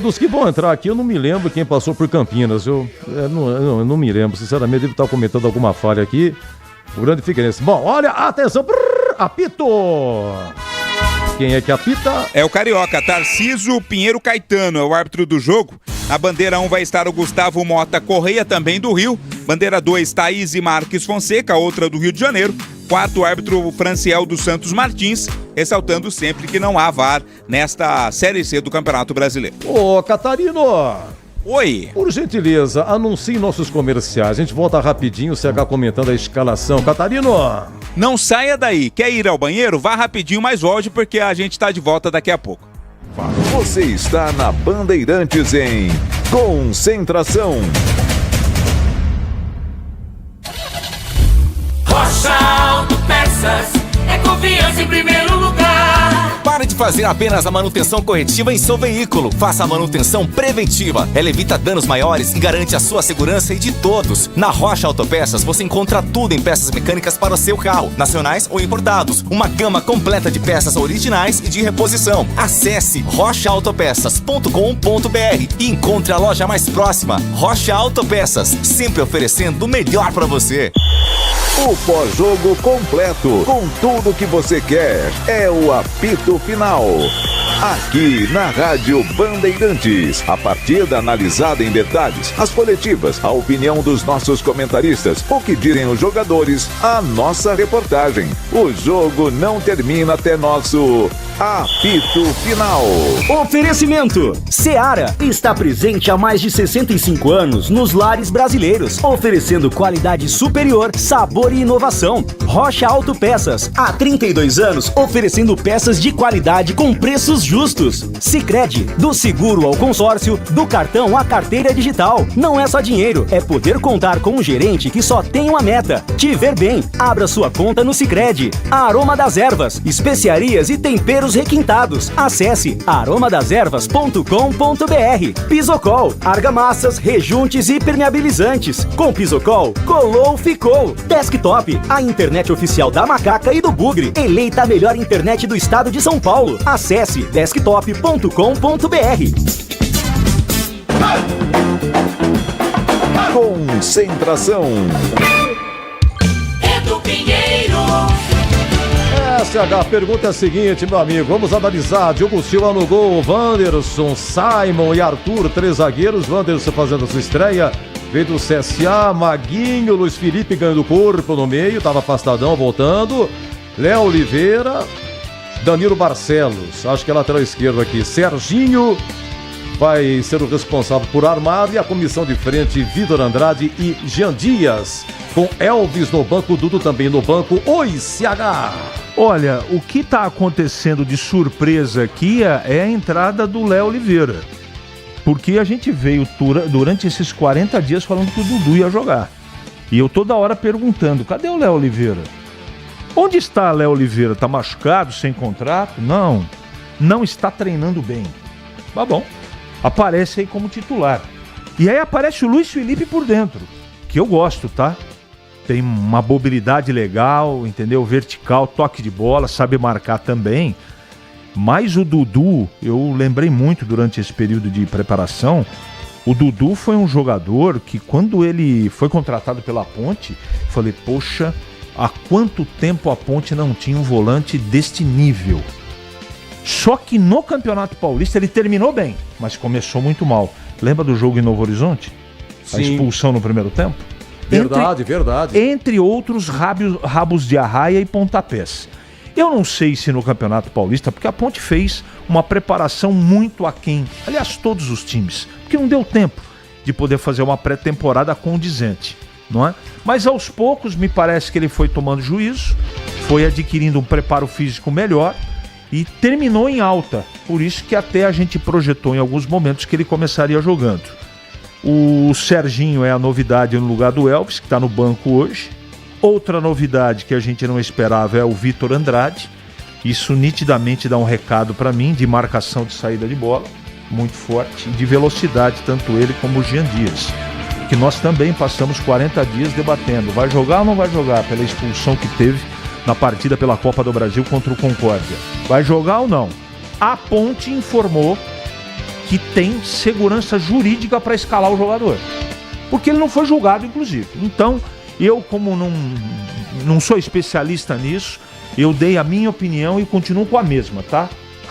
Dos que vão entrar aqui, eu não me lembro quem passou por Campinas. Eu não me lembro, sinceramente, devo estar comentando alguma falha aqui. O grande Figueirense. Bom, olha, atenção, apito! Quem é que apita? É o carioca, Tarcísio Pinheiro Caetano, é o árbitro do jogo. Na bandeira 1 vai estar o Gustavo Mota Correia, também do Rio. Bandeira 2, Thaís e Marques Fonseca, outra do Rio de Janeiro. Quarto árbitro, Franciel dos Santos Martins, ressaltando sempre que não há VAR nesta Série C do Campeonato Brasileiro. Ô, Catarino! Oi! Por gentileza, anuncie nossos comerciais. A gente volta rapidinho, o CH comentando a escalação. Catarino! Não saia daí. Quer ir ao banheiro? Vá rapidinho, mas volte, porque a gente está de volta daqui a pouco. Você está na Bandeirantes em Concentração. Rocha Autopeças é confiança em primeiro lugar. Pare de fazer apenas a manutenção corretiva em seu veículo. Faça a manutenção preventiva. Ela evita danos maiores e garante a sua segurança e de todos. Na Rocha Autopeças você encontra tudo em peças mecânicas para o seu carro, nacionais ou importados. Uma gama completa de peças originais e de reposição. Acesse rochaautopeças.com.br e encontre a loja mais próxima. Rocha Autopeças, sempre oferecendo o melhor para você. O pós-jogo completo, com tudo que você quer, é o apito final. Aqui na Rádio Bandeirantes, a partida analisada em detalhes, as coletivas, a opinião dos nossos comentaristas, o que dizem os jogadores, a nossa reportagem. O jogo não termina até nosso apito final. Oferecimento: Seara está presente há mais de 65 anos nos lares brasileiros, oferecendo qualidade superior, sabor e inovação. Rocha Autopeças, há 32 anos, oferecendo peças de qualidade com preços justos. Sicredi, do seguro ao consórcio, do cartão à carteira digital. Não é só dinheiro, é poder contar com um gerente que só tem uma meta: te ver bem. Abra sua conta no Sicredi. Aroma das Ervas, especiarias e temperos requintados. Acesse aromadeservas.com.br. Pisocol, argamassas, rejuntes e permeabilizantes. Com Pisocol, colou, ficou. Desktop, a internet oficial da Macaca e do Bugre, eleita a melhor internet do estado de São Paulo. Acesse desktop.com.br. Concentração. Edu Pinheiro. SH, a pergunta é a seguinte, meu amigo. Vamos analisar. Diogo Silva no gol, Wanderson, Simon e Arthur, 3 zagueiros. Wanderson fazendo a sua estreia. Veio do CSA, Maguinho, Luiz Felipe ganhando corpo no meio, tava afastadão, voltando. Léo Oliveira, Danilo Barcelos, acho que é lateral esquerdo aqui. Serginho vai ser o responsável por armar e a comissão de frente, Vitor Andrade e Jean Dias. Com Elvis no banco, Dudu também no banco. Oi, CH! Olha, o que está acontecendo de surpresa aqui é a entrada do Léo Oliveira. Porque a gente veio durante esses 40 dias falando que o Dudu ia jogar. E eu toda hora perguntando, cadê o Léo Oliveira? Onde está Léo Oliveira? Está machucado, sem contrato? Não está treinando bem. Tá bom, aparece aí como titular. E aí aparece o Luiz Felipe por dentro, que eu gosto, tá? Tem uma mobilidade legal, entendeu? Vertical, toque de bola, sabe marcar também. Mas o Dudu, eu lembrei muito durante esse período de preparação, O Dudu foi um jogador que, quando ele foi contratado pela Ponte, falei, poxa, há quanto tempo a Ponte não tinha um volante deste nível? Só que no Campeonato Paulista ele terminou bem, mas começou muito mal. Lembra do jogo em Novo Horizonte? Sim. A expulsão no primeiro tempo? Verdade. Entre outros rabos de arraia e pontapés. Eu não sei se no Campeonato Paulista, porque a Ponte fez uma preparação muito aquém. Aliás, todos os times. Porque não deu tempo de poder fazer uma pré-temporada condizente, não é? Mas aos poucos me parece que ele foi tomando juízo, foi adquirindo um preparo físico melhor e terminou em alta. Por isso que até a gente projetou em alguns momentos que ele começaria jogando. O Serginho é a novidade no lugar do Elvis, que está no banco hoje. Outra novidade que a gente não esperava é o Vitor Andrade. Isso nitidamente dá um recado para mim de marcação de saída de bola, muito forte, e de velocidade, tanto ele como o Jean Dias. Que nós também passamos 40 dias debatendo. Vai jogar ou não vai jogar pela expulsão que teve na partida pela Copa do Brasil contra o Concórdia? Vai jogar ou não? A Ponte informou que tem segurança jurídica para escalar o jogador. Porque ele não foi julgado, inclusive. Então, eu, como não sou especialista nisso, eu dei a minha opinião e continuo com a mesma, tá?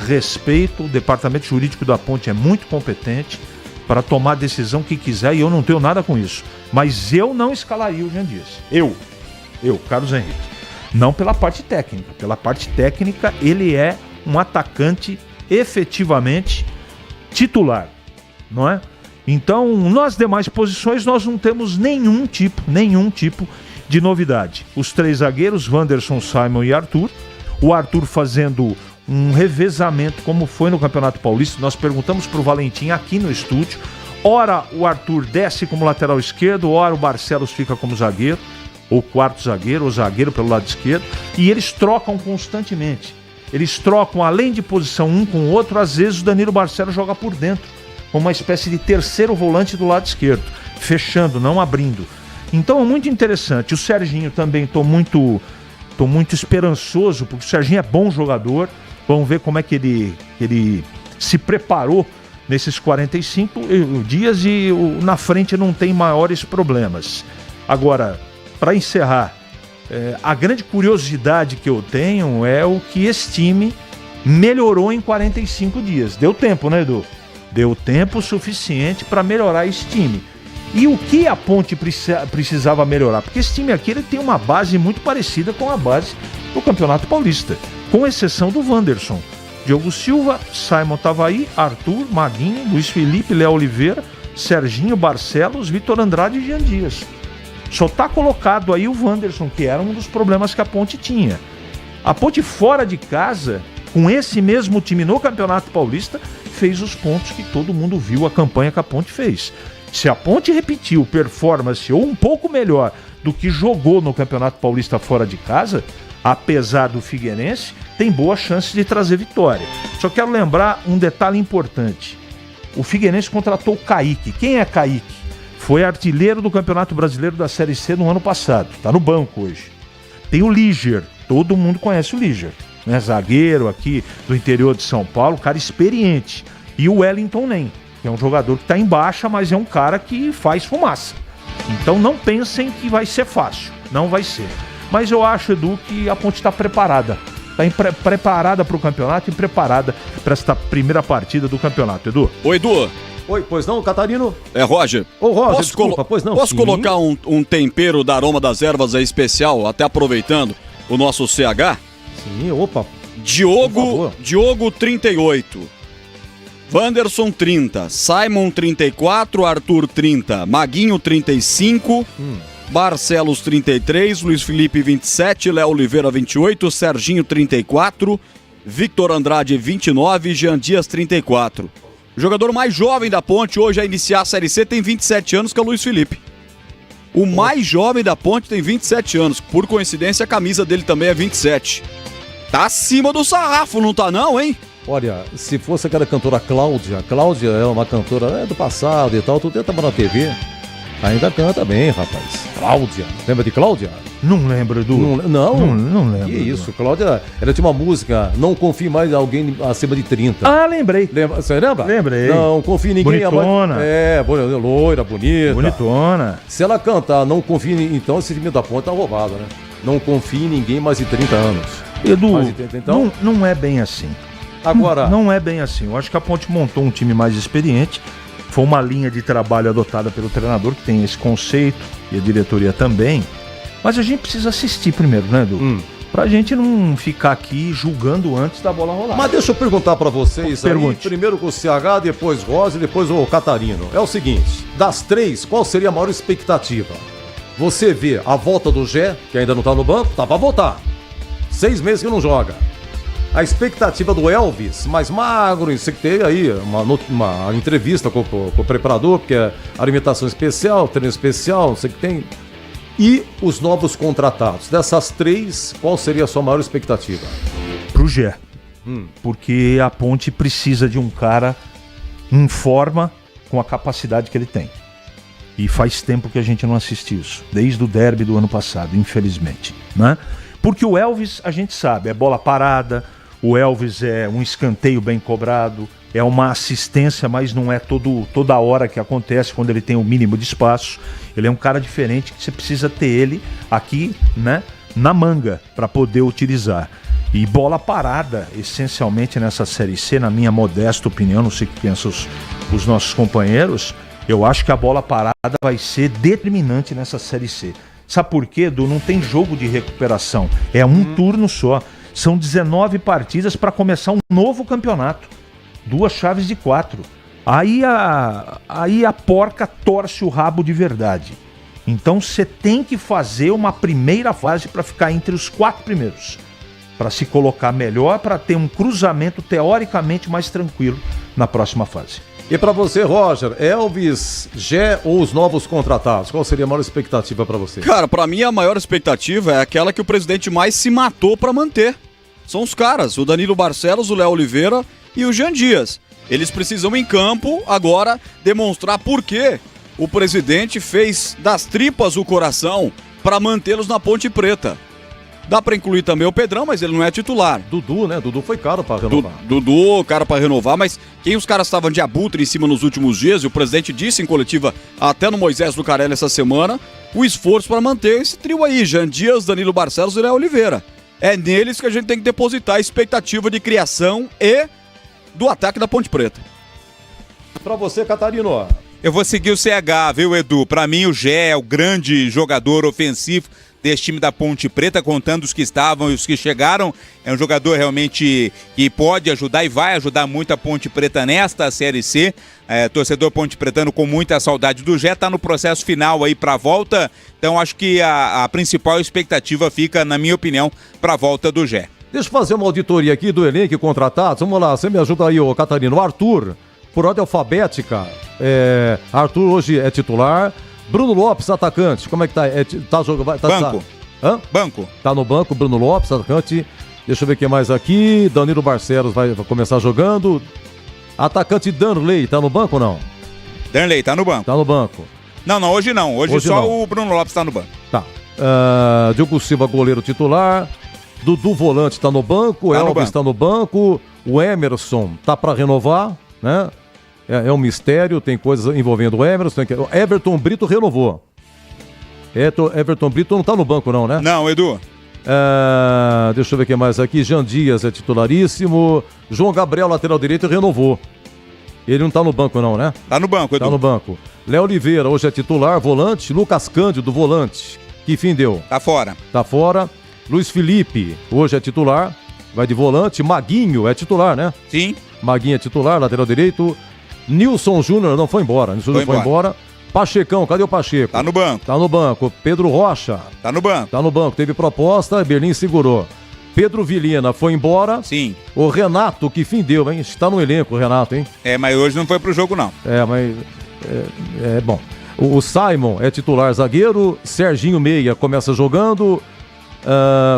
Respeito, o departamento jurídico da Ponte é muito competente para tomar a decisão que quiser e eu não tenho nada com isso. Mas eu não escalaria o Jean Dias. Eu, Carlos Henrique. Não pela parte técnica. Pela parte técnica, ele é um atacante efetivamente titular, não é? Então, nas demais posições, nós não temos nenhum tipo de novidade. Os três zagueiros, Wanderson, Simon e Arthur. O Arthur fazendo um revezamento, como foi no Campeonato Paulista. Nós perguntamos para o Valentim aqui no estúdio. Ora o Arthur desce como lateral esquerdo, ora o Barcelos fica como zagueiro, ou quarto zagueiro, ou zagueiro pelo lado esquerdo. E eles trocam constantemente. Eles trocam, além de posição um com o outro, às vezes o Danilo Barcelos joga por dentro, como uma espécie de terceiro volante do lado esquerdo, fechando, não abrindo. Então é muito interessante. O Serginho também estou muito esperançoso, porque o Serginho é bom jogador. Vamos ver como é que ele se preparou nesses 45 dias e na frente não tem maiores problemas. Agora, para encerrar, a grande curiosidade que eu tenho é o que esse time melhorou em 45 dias. Deu tempo, né, Edu? Deu tempo suficiente para melhorar esse time. E o que a Ponte precisava melhorar? Porque esse time aqui ele tem uma base muito parecida com a base do Campeonato Paulista, com exceção do Wanderson. Diogo Silva, Simon Tavaí, Arthur, Maguinho, Luiz Felipe, Léo Oliveira, Serginho, Barcelos, Vitor Andrade e Jean Dias. Só está colocado aí o Wanderson, que era um dos problemas que a Ponte tinha. A Ponte fora de casa, com esse mesmo time no Campeonato Paulista, fez os pontos que todo mundo viu a campanha que a Ponte fez. Se a Ponte repetiu performance ou um pouco melhor do que jogou no Campeonato Paulista fora de casa, apesar do Figueirense, tem boa chance de trazer vitória. Só quero lembrar um detalhe importante. O Figueirense contratou o Kaique. Quem é Kaique? Foi artilheiro do Campeonato Brasileiro da Série C no ano passado. Está no banco hoje. Tem o Liger. Todo mundo conhece o Liger, né? Zagueiro aqui do interior de São Paulo, cara experiente. E o Wellington Nem, que é um jogador que está em baixa, mas é um cara que faz fumaça. Então não pensem que vai ser fácil. Não vai ser. Mas eu acho, Edu, que a Ponte está preparada. Está preparada para o campeonato e preparada para esta primeira partida do campeonato. Edu. Oi, Edu. Oi, pois não, Catarino? É, Roger. Ô, Roger, desculpa, pois não. Posso colocar um tempero da Aroma das Ervas aí especial, até aproveitando o nosso CH? Sim, opa. Diogo 38. Wanderson 30. Simon 34. Arthur 30. Maguinho 35. Barcelos 33. Luiz Felipe 27. Léo Oliveira 28. Serginho 34. Victor Andrade 29. Jean Dias 34. O jogador mais jovem da Ponte hoje a iniciar a Série C tem 27 anos, que é o Luiz Felipe. O mais jovem da Ponte tem 27 anos. Por coincidência, a camisa dele também é 27. Tá acima do sarrafo, não tá não, hein? Olha, se fosse aquela cantora Cláudia é uma cantora do passado e tal, tu tenta na TV, ainda canta bem, rapaz. Cláudia, lembra de Cláudia? Não lembro, Edu. Não lembro. Que isso, Cláudia. Ela tinha uma música, Não Confie Mais em Alguém Acima de 30. Ah, lembrei. Você lembra? Lembrei. Não confie em ninguém. Bonitona. Loira, bonita. Bonitona. Se ela cantar Não Confie em... Então esse time da ponta tá roubado, né? Não confie em ninguém mais de 30 anos. Edu, mais de 30, então... não é bem assim. Agora... Não é bem assim. Eu acho que a Ponte montou um time mais experiente. Foi uma linha de trabalho adotada pelo treinador, que tem esse conceito, e a diretoria também. Mas a gente precisa assistir primeiro, né, Edu? Pra gente não ficar aqui julgando antes da bola rolar. Mas deixa eu perguntar pra vocês aí, primeiro com o CH, depois Rosa e depois o Catarino. É o seguinte, das três, qual seria a maior expectativa? Você vê a volta do Gé, que ainda não tá no banco, tá pra voltar. 6 meses que não joga. A expectativa do Elvis, mais magro, isso que teve aí uma entrevista com o preparador, porque é alimentação especial, treino especial, não sei o que tem. E os novos contratados. Dessas três, qual seria a sua maior expectativa? Pro Gé. Porque a Ponte precisa de um cara em forma com a capacidade que ele tem. E faz tempo que a gente não assiste isso. Desde o derby do ano passado, infelizmente. Né? Porque o Elvis, a gente sabe, é bola parada. O Elvis é um escanteio bem cobrado, é uma assistência, mas não é toda hora que acontece quando ele tem o mínimo de espaço. Ele é um cara diferente que você precisa ter ele aqui, né, na manga para poder utilizar. E bola parada, essencialmente nessa Série C, na minha modesta opinião, não sei o que pensam os nossos companheiros, eu acho que a bola parada vai ser determinante nessa Série C. Sabe por quê, Edu? Não tem jogo de recuperação, é um turno só. São 19 partidas para começar um novo campeonato. 2 chaves de 4. Aí a porca torce o rabo de verdade. Então você tem que fazer uma primeira fase para ficar entre os 4 primeiros. Para se colocar melhor, para ter um cruzamento teoricamente mais tranquilo na próxima fase. E para você, Roger, Elvis, Gé ou os novos contratados? Qual seria a maior expectativa para você? Cara, para mim a maior expectativa é aquela que o presidente mais se matou para manter. São os caras, o Danilo Barcelos, o Léo Oliveira e o Jean Dias. Eles precisam em campo agora demonstrar por que o presidente fez das tripas o coração para mantê-los na Ponte Preta. Dá para incluir também o Pedrão, mas ele não é titular. Dudu, né? Dudu foi caro para renovar. Dudu, caro para renovar, mas quem os caras estavam de abutre em cima nos últimos dias, e o presidente disse em coletiva até no Moisés Lucarelli essa semana, o esforço para manter esse trio aí, Jean Dias, Danilo Barcelos e Léo Oliveira. É neles que a gente tem que depositar a expectativa de criação e do ataque da Ponte Preta. Pra você, Catarino. Eu vou seguir o CH, viu, Edu? Pra mim, o Gé é o grande jogador ofensivo desse time da Ponte Preta, contando os que estavam e os que chegaram. É um jogador realmente que pode ajudar e vai ajudar muito a Ponte Preta nesta Série C. Torcedor ponte pretano com muita saudade do Gé, tá no processo final aí pra volta. Então acho que a principal expectativa fica, na minha opinião, pra volta do Gé. Deixa eu fazer uma auditoria aqui do elenco contratados. Vamos lá, você me ajuda aí, ô Catarino. O Arthur, por ordem alfabética, Arthur hoje é titular. Bruno Lopes, atacante, como é que tá? Tá jogando? Banco. Hã? Banco. Tá no banco, Bruno Lopes, atacante. Deixa eu ver quem mais aqui. Danilo Barcelos vai começar jogando. Atacante Danley, tá no banco ou não? Danley, tá no banco. Tá no banco. Não, hoje não. Hoje só não. O Bruno Lopes tá no banco. Tá. Diogo Silva, goleiro titular. Dudu Volante tá no banco. Tá Elvis tá no banco. O Emerson tá pra renovar, né? É um mistério, tem coisas envolvendo o Emerson. Everton Brito renovou. Everton Brito não tá no banco não, né? Não, Edu. Deixa eu ver quem mais aqui. Jean Dias é titularíssimo. João Gabriel, lateral direito, renovou. Ele não tá no banco não, né? Tá no banco, Edu. Tá no banco. Léo Oliveira, hoje é titular, volante. Lucas Cândido, volante. Que fim deu? Tá fora. Tá fora. Luiz Felipe, hoje é titular. Vai de volante. Maguinho é titular, né? Sim. Maguinho é titular, lateral direito. Nilson Júnior não foi embora. Nilson Júnior foi embora. Pachecão, cadê o Pacheco? Tá no banco. Tá no banco. Pedro Rocha. Tá no banco. Tá no banco. Teve proposta, Berlim segurou. Pedro Vilhena foi embora. Sim. O Renato, que fim deu, hein? Está no elenco, o Renato, hein? Mas hoje não foi pro jogo, não. Mas... bom. O Simon é titular zagueiro. Serginho Meia começa jogando.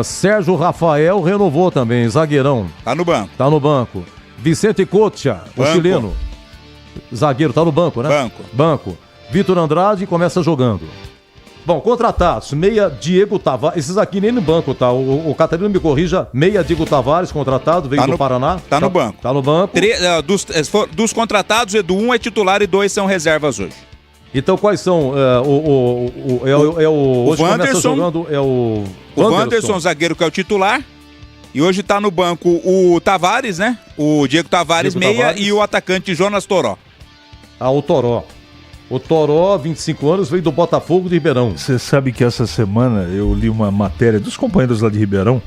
Sérgio Rafael renovou também, zagueirão. Tá no banco. Tá no banco. Vicente Cotia, o chileno. Zagueiro, tá no banco, né? Banco. Vitor Andrade começa jogando. Bom, contratados, meia Diego Tavares, esses aqui nem no banco, tá? O Catarino me corrija, meia Diego Tavares, contratado, veio do Paraná. Tá no banco. Tá no banco. Dos contratados, Edu, 1 é titular e 2 são reservas hoje. Então quais são? Hoje começa jogando, o Wanderson, zagueiro, que é o titular. E hoje tá no banco o Tavares, né? O Diego Tavares, meia, e o atacante Jonas Toró. O Toró. O Toró, 25 anos, veio do Botafogo de Ribeirão. Você sabe que essa semana eu li uma matéria dos companheiros lá de Ribeirão,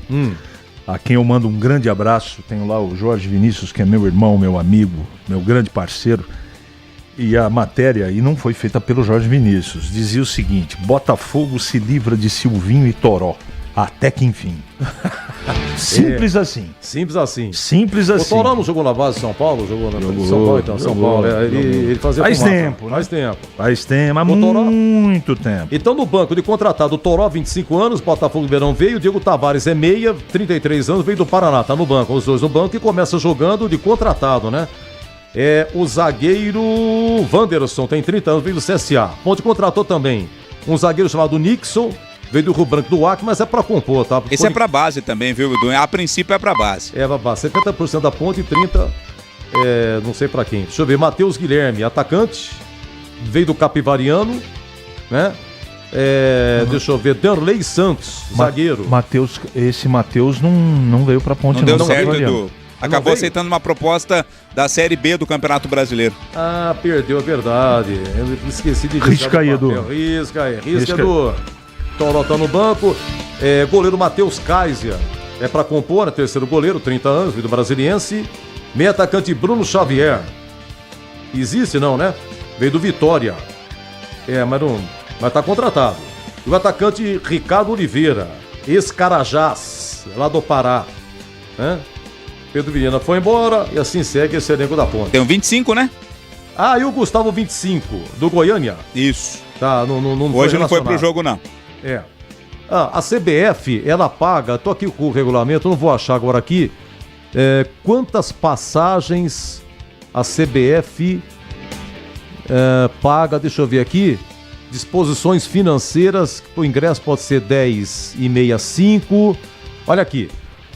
a quem eu mando um grande abraço. Tenho lá o Jorge Vinícius, que é meu irmão, meu amigo, meu grande parceiro. E a matéria, e não foi feita pelo Jorge Vinícius, dizia o seguinte: Botafogo se livra de Silvinho e Toró. Até que enfim. Simples assim. Simples assim. Simples assim. O Toró não jogou na base de São Paulo? Jogou na base de São Paulo, então. São Paulo. Ele fazia Faz fumaça. tempo, né? Faz tempo. Há muito tempo. Então, no banco de contratado, o Toró, 25 anos, Botafogo Ribeirão veio, o Diego Tavares é meia, 33 anos, veio do Paraná, tá no banco. Os dois no banco e começa jogando de contratado, né? O zagueiro Wanderson, tem 30 anos, veio do CSA. Onde contratou também um zagueiro chamado Nixon, veio do Rio Branco do Acre, mas é pra compor, tá? Esse é pra base também, viu, Edu? A princípio é pra base. É pra base. 70% da ponte e 30%, não sei pra quem. Deixa eu ver, Matheus Guilherme, atacante, veio do Capivariano, né? Deixa eu ver, Derlei Santos, zagueiro. Esse Matheus não veio pra ponte. Não deu certo, Edu. Acabou aceitando uma proposta da Série B do Campeonato Brasileiro. Perdeu, é verdade. Eu esqueci de risca aí, Edu. Risca, Edu. Toró tá no banco. Goleiro Matheus Kaiser. É pra compor, né? Terceiro goleiro, 30 anos, do Brasiliense. Meio atacante Bruno Xavier. Existe não, né? Veio do Vitória. Mas tá contratado. E o atacante Ricardo Oliveira, ex-Carajás, lá do Pará. Né? Pedro Viana foi embora e assim segue esse elenco da ponte. Tem um 25, né? E o Gustavo 25, do Goiânia. Isso. Tá, não hoje não foi pro jogo, não. A CBF, ela paga, tô aqui com o regulamento, não vou achar agora aqui, quantas passagens a CBF paga, deixa eu ver aqui, disposições financeiras, o ingresso pode ser 10,65, olha aqui,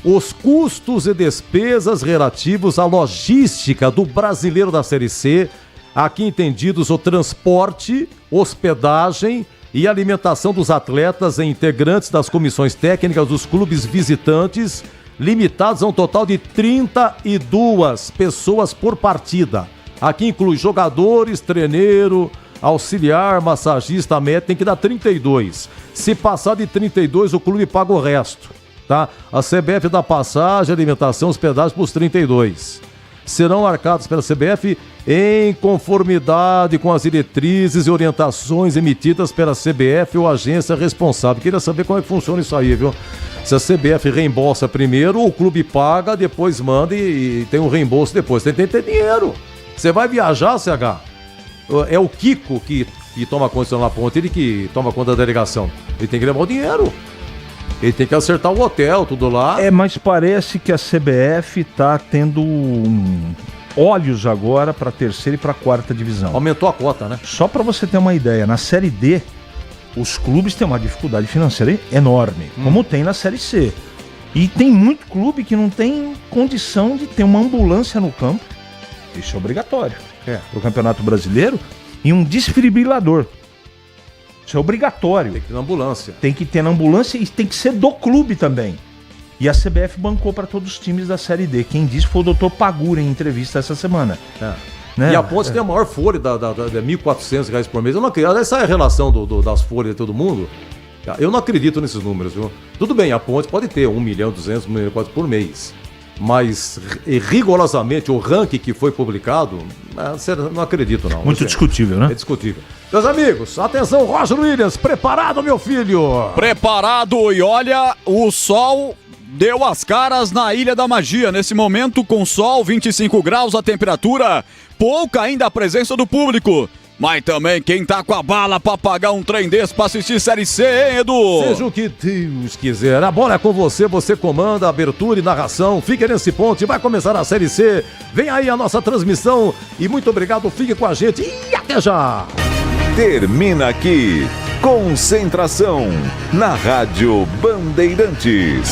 os custos e despesas relativos à logística do brasileiro da Série C, aqui entendidos o transporte, hospedagem e alimentação dos atletas e integrantes das comissões técnicas dos clubes visitantes, limitados a um total de 32 pessoas por partida. Aqui inclui jogadores, treneiro, auxiliar, massagista, médico, tem que dar 32. Se passar de 32, o clube paga o resto, tá? A CBF dá passagem, alimentação, hospedagem para os 32. Serão arcados pela CBF em conformidade com as diretrizes e orientações emitidas pela CBF ou agência responsável. Queria saber como é que funciona isso aí, viu? Se a CBF reembolsa primeiro, o clube paga, depois manda e tem um reembolso depois. Tem que ter dinheiro. Você vai viajar, CH? É o Kiko que toma conta na ponte, ele que toma conta da delegação. Ele tem que levar o dinheiro. Ele tem que acertar o hotel, tudo lá. Mas parece que a CBF tá tendo olhos agora para a terceira e para a quarta divisão. Aumentou a cota, né? Só para você ter uma ideia, na Série D, os clubes têm uma dificuldade financeira enorme, como tem na Série C. E tem muito clube que não tem condição de ter uma ambulância no campo. Isso é obrigatório. Pro Campeonato Brasileiro. E um desfibrilador. Isso é obrigatório. Tem que ter na ambulância. Tem que ter na ambulância e tem que ser do clube também. E a CBF bancou para todos os times da Série D. Quem disse foi o Dr. Pagura em entrevista essa semana. Né? E a Ponte tem a maior folha de R$1.400 por mês. Eu não acredito. Essa é a relação das folhas de todo mundo. Eu não acredito nesses números, viu? Tudo bem, a Ponte pode ter 1.200.000, 1.400.000 por mês. Mas rigorosamente o ranking que foi publicado, não acredito não. Muito discutível, né? É discutível. Meus amigos, atenção, Roger Williams, preparado, meu filho? Preparado, e olha, o sol deu as caras na Ilha da Magia. Nesse momento, com sol, 25 graus a temperatura, pouca ainda a presença do público. Mas também quem tá com a bala pra pagar um trem desse pra assistir Série C, hein, Edu? Seja o que Deus quiser. A bola é com você, você comanda, abertura e narração. Fique nesse ponto, vai começar a Série C. Vem aí a nossa transmissão e muito obrigado, fique com a gente e até já! Termina aqui Concentração, na Rádio Bandeirantes.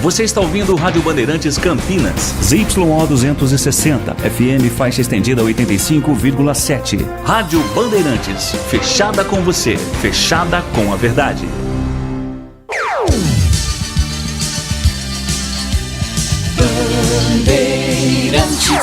Você está ouvindo o Rádio Bandeirantes Campinas, ZYO 260, FM faixa estendida 85,7. Rádio Bandeirantes, fechada com você, fechada com a verdade. Bandeirantes.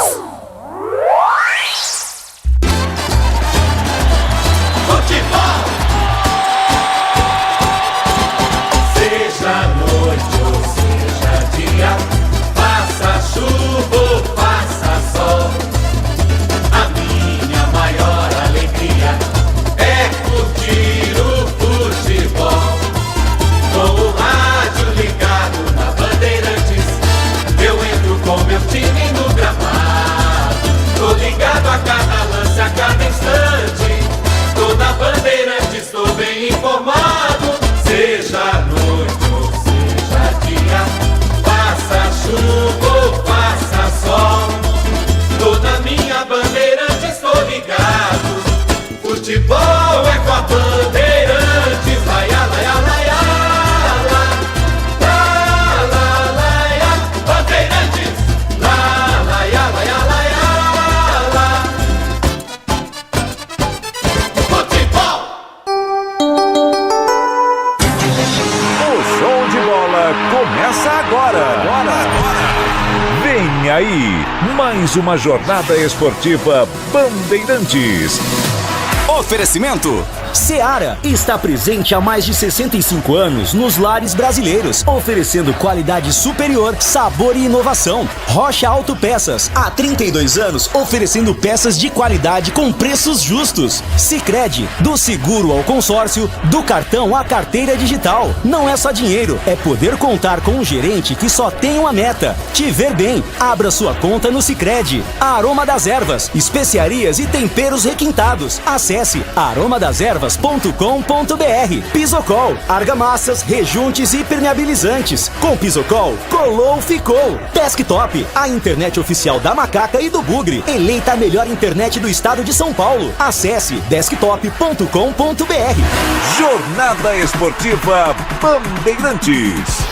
Informado, seja noite ou seja dia, faça chuva ou faça sol, toda minha Bandeirantes estou ligado. Futebol é com a Bandeirantes, laia, laia, laia, Bandeirantes, laia, laia, laia, Começa agora. Vem aí, mais uma jornada esportiva Bandeirantes. Oferecimento Seara está presente há mais de 65 anos nos lares brasileiros, oferecendo qualidade superior, sabor e inovação. Rocha Autopeças, há 32 anos, oferecendo peças de qualidade com preços justos. Sicredi, do seguro ao consórcio, do cartão à carteira digital. Não é só dinheiro, é poder contar com um gerente que só tem uma meta: te ver bem. Abra sua conta no Sicredi. Aroma das Ervas, especiarias e temperos requintados. Acesse aromadas-ervas.com.br. Pisocol, argamassas, rejuntes e permeabilizantes. Com Pisocol, colou, ficou. Desktop, a internet oficial da Macaca e do Bugre. Eleita a melhor internet do estado de São Paulo. Acesse desktop.com.br. Jornada Esportiva Bandeirantes.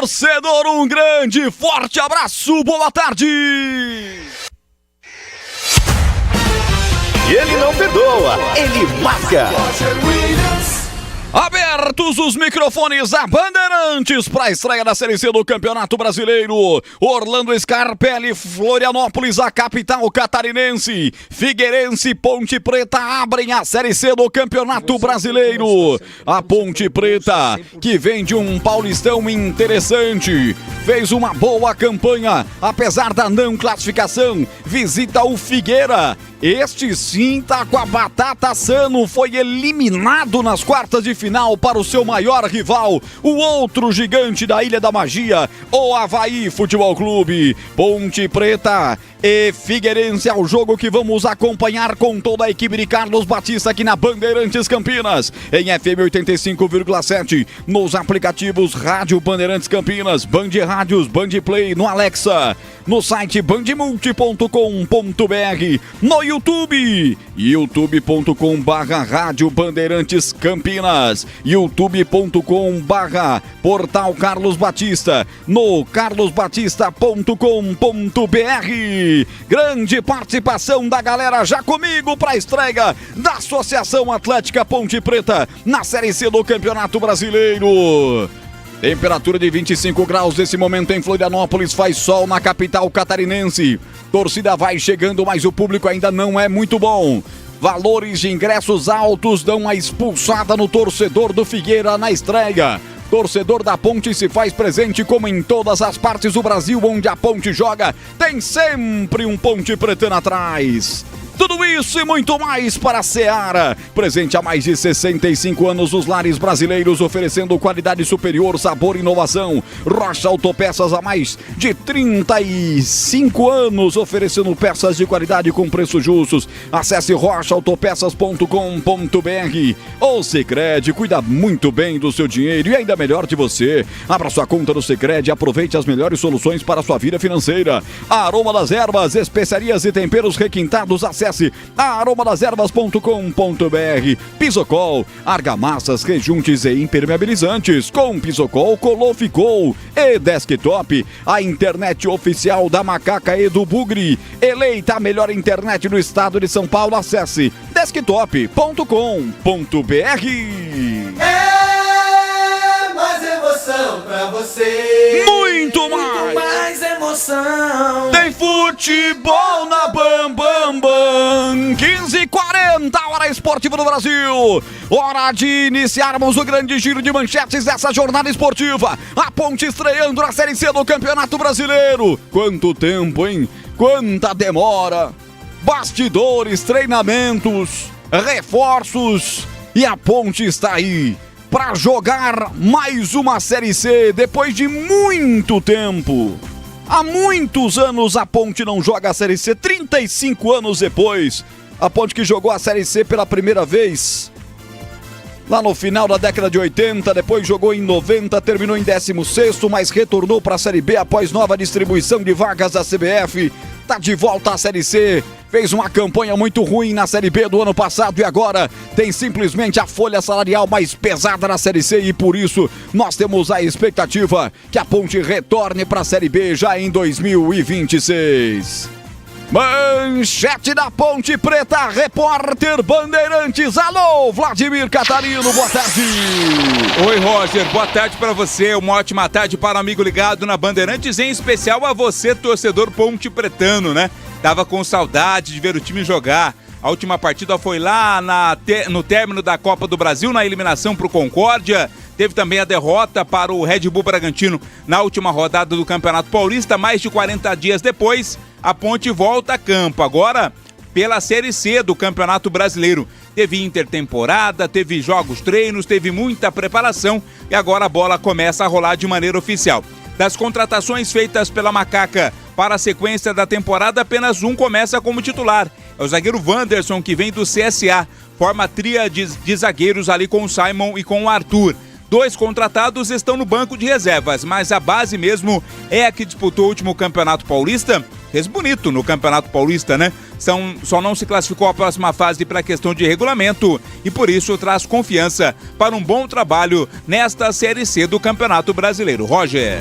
Torcedor, um grande, forte abraço, boa tarde! E ele não perdoa, ele marca! Abertos os microfones da Bandeirantes para a estreia da Série C do Campeonato Brasileiro. Orlando Scarpelli, Florianópolis, a capital catarinense. Figueirense e Ponte Preta abrem a Série C do Campeonato Brasileiro. A Ponte Preta, que vem de um paulistão interessante, fez uma boa campanha, apesar da não classificação, visita o Figueira. Este sim tá com a batata assando, foi eliminado nas quartas de final para o seu maior rival, o outro gigante da Ilha da Magia, o Avaí Futebol Clube. Ponte Preta e Figueirense é o jogo que vamos acompanhar com toda a equipe de Carlos Batista aqui na Bandeirantes Campinas, em FM 85,7, nos aplicativos Rádio Bandeirantes Campinas, Band Rádios, Band Play, no Alexa, no site bandmulti.com.br, no YouTube, youtube.com/Rádio Bandeirantes Campinas, youtube.com/Portal Carlos Batista, no carlosbatista.com.br. Grande participação da galera já comigo para a estreia da Associação Atlética Ponte Preta na Série C do Campeonato Brasileiro. Temperatura de 25 graus nesse momento em Florianópolis, faz sol na capital catarinense. Torcida vai chegando, mas o público ainda não é muito bom. Valores de ingressos altos dão uma expulsada no torcedor do Figueira na estreia. Torcedor da Ponte se faz presente como em todas as partes do Brasil onde a Ponte joga. Tem sempre um Ponte Pretano atrás. Tudo isso e muito mais para a Seara. Presente há mais de 65 anos nos lares brasileiros, oferecendo qualidade superior, sabor e inovação. Rocha Autopeças há mais de 35 anos, oferecendo peças de qualidade com preços justos. Acesse rochaautopeças.com.br. O Sicredi cuida muito bem do seu dinheiro e ainda melhor de você. Abra sua conta no Sicredi e aproveite as melhores soluções para a sua vida financeira. A Aroma das Ervas, especiarias e temperos requintados. Acesse aromadeservas.com.br. Pisocol, argamassas, rejuntes e impermeabilizantes. Com Pisocol, Coloficol e Desktop, a internet oficial da Macaca e do Bugre. Eleita a melhor internet do estado de São Paulo. Acesse desktop.com.br. Mais emoção pra você. Muito mais. Mais emoção. Tem futebol na Bam Bam Bam. 15h40, hora esportiva do Brasil. Hora de iniciarmos o grande giro de manchetes dessa jornada esportiva. A Ponte estreando na Série C do Campeonato Brasileiro. Quanto tempo, hein? Quanta demora. Bastidores, treinamentos, reforços. E a Ponte está aí para jogar mais uma Série C depois de muito tempo. Há muitos anos a Ponte não joga a Série C, 35 anos depois. A Ponte que jogou a Série C pela primeira vez lá no final da década de 80, depois jogou em 90, terminou em 16º, mas retornou para a Série B após nova distribuição de vagas da CBF. Tá de volta à Série C, fez uma campanha muito ruim na Série B do ano passado e agora tem simplesmente a folha salarial mais pesada na Série C e por isso nós temos a expectativa que a Ponte retorne para a Série B já em 2026. Manchete da Ponte Preta, repórter Bandeirantes. Alô, Vladimir Catarino, boa tarde. Oi, Roger, boa tarde para você. Uma ótima tarde para o amigo ligado na Bandeirantes, em especial a você, torcedor ponte pretano, né? Tava com saudade de ver o time jogar. A última partida foi lá no término da Copa do Brasil, na eliminação para o Concórdia. Teve também a derrota para o Red Bull Bragantino na última rodada do Campeonato Paulista. Mais de 40 dias depois, a Ponte volta a campo. Agora, pela Série C do Campeonato Brasileiro. Teve intertemporada, teve jogos, treinos, teve muita preparação e agora a bola começa a rolar de maneira oficial. Das contratações feitas pela Macaca para a sequência da temporada, apenas um começa como titular. É o zagueiro Wanderson, que vem do CSA. Forma tríade de zagueiros ali com o Simon e com o Arthur. 2 contratados estão no banco de reservas, mas a base mesmo é a que disputou o último Campeonato Paulista. Fez bonito no Campeonato Paulista, né? Só não se classificou a próxima fase para questão de regulamento e por isso traz confiança para um bom trabalho nesta Série C do Campeonato Brasileiro. Roger.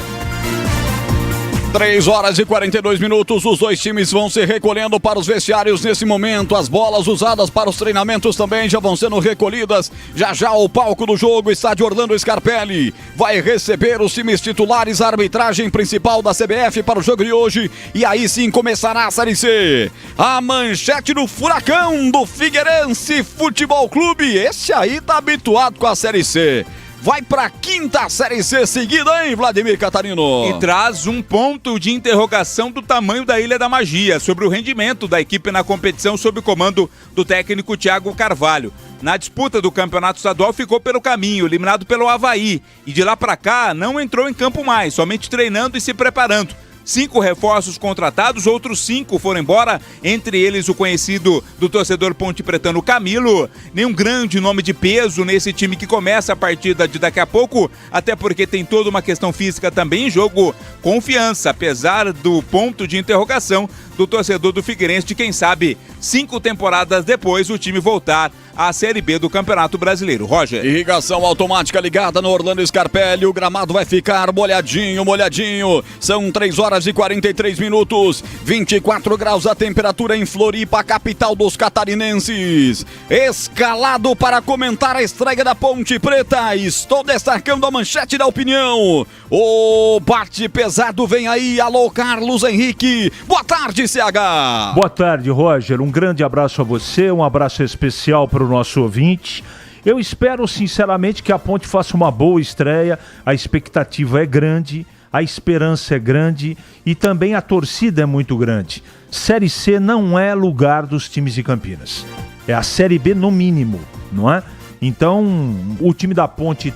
3h42, os dois times vão se recolhendo para os vestiários nesse momento. As bolas usadas para os treinamentos também já vão sendo recolhidas. Já o palco do jogo, estádio Orlando Scarpelli, vai receber os times titulares, a arbitragem principal da CBF para o jogo de hoje. E aí sim começará a Série C. A manchete do Furacão do Figueirense Futebol Clube. Esse aí tá habituado com a Série C. Vai para a 5ª Série C seguida, hein, Vladimir Catarino? E traz um ponto de interrogação do tamanho da Ilha da Magia, sobre o rendimento da equipe na competição sob o comando do técnico Thiago Carvalho. Na disputa do campeonato estadual ficou pelo caminho, eliminado pelo Avaí. E de lá para cá não entrou em campo mais, somente treinando e se preparando. 5 reforços contratados, outros 5 foram embora, entre eles o conhecido do torcedor pontepretano Camilo. Nenhum grande nome de peso nesse time que começa a partida de daqui a pouco, até porque tem toda uma questão física também em jogo. Confiança, apesar do ponto de interrogação do torcedor do Figueirense de, quem sabe, 5 temporadas depois o time voltar à Série B do Campeonato Brasileiro. Roger. Irrigação automática ligada no Orlando Scarpelli. O gramado vai ficar molhadinho. São 3 horas e 43 minutos. 24 graus a temperatura em Floripa, capital dos catarinenses. Escalado para comentar a estreia da Ponte Preta. Estou destacando a manchete da opinião. O bate pesado vem aí. Alô, Carlos Henrique. Boa tarde, CH. Boa tarde, Roger. Um grande abraço a você. Um abraço especial para o nosso ouvinte. Eu espero sinceramente que a Ponte faça uma boa estreia. A expectativa é grande, a esperança é grande e também a torcida é muito grande. Série C não é lugar dos times de Campinas. É a Série B no mínimo, não é? Então, o time da Ponte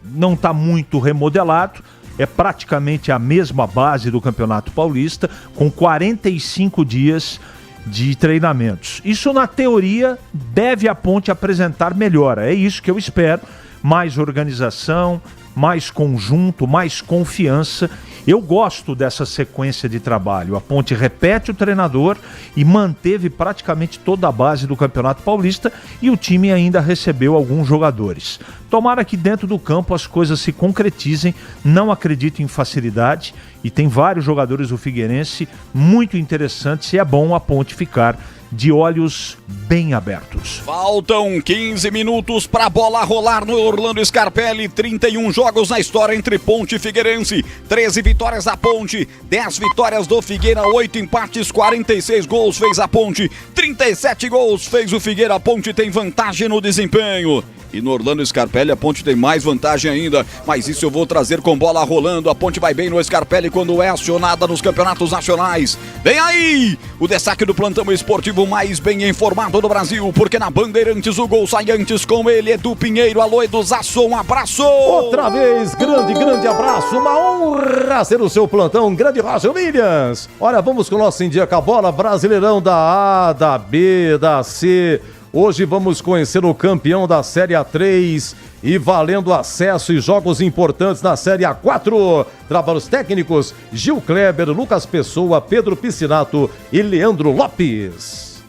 não está muito remodelado. É praticamente a mesma base do Campeonato Paulista, com 45 dias de treinamentos. Isso, na teoria, deve a Ponte apresentar melhora. É isso que eu espero. Mais organização, mais conjunto, mais confiança. Eu gosto dessa sequência de trabalho. A Ponte repete o treinador e manteve praticamente toda a base do Campeonato Paulista e o time ainda recebeu alguns jogadores. Tomara que dentro do campo as coisas se concretizem. Não acredito em facilidade e tem vários jogadores do Figueirense muito interessantes e é bom a Ponte ficar de olhos bem abertos. Faltam 15 minutos para a bola rolar no Orlando Scarpelli. 31 jogos na história entre Ponte e Figueirense. 13 vitórias da Ponte, 10 vitórias do Figueira, 8 empates, 46 gols fez a Ponte, 37 gols fez o Figueira. A Ponte tem vantagem no desempenho. E no Orlando Scarpelli a Ponte tem mais vantagem ainda, mas isso eu vou trazer com bola rolando. A Ponte vai bem no Scarpelli quando é acionada nos campeonatos nacionais. Vem aí o destaque do plantão esportivo mais bem informado do Brasil, porque na Bandeirantes o gol sai antes com ele, Edu Pinheiro. Alô, Edu Zasso, um abraço! Outra vez, grande abraço, uma honra ser o seu plantão, grande Roger Williams. Olha, vamos com o nosso Em Dia com a Bola, Brasileirão da A, da B, da C. Hoje vamos conhecer o campeão da Série A3 e valendo acesso e jogos importantes na Série A4. Trabalhos técnicos, Gil Kleber, Lucas Pessoa, Pedro Piscinato e Leandro Lopes.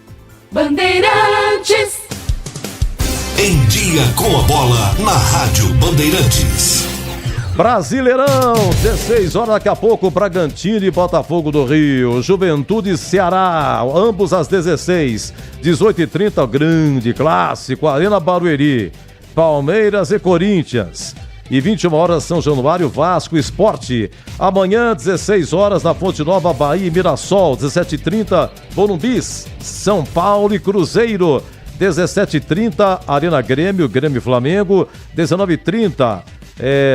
Bandeirantes. Em Dia com a Bola, na Rádio Bandeirantes. Brasileirão, 16 horas daqui a pouco, Bragantino e Botafogo do Rio, Juventude e Ceará, ambos às 16, 18h30, grande clássico, Arena Barueri, Palmeiras e Corinthians, e 21 horas São Januário, Vasco Esporte. Amanhã, 16 horas, na Fonte Nova, Bahia e Mirassol, 17h30, Morumbis, São Paulo e Cruzeiro, 17h30, Arena Grêmio, Grêmio Flamengo, 19h30,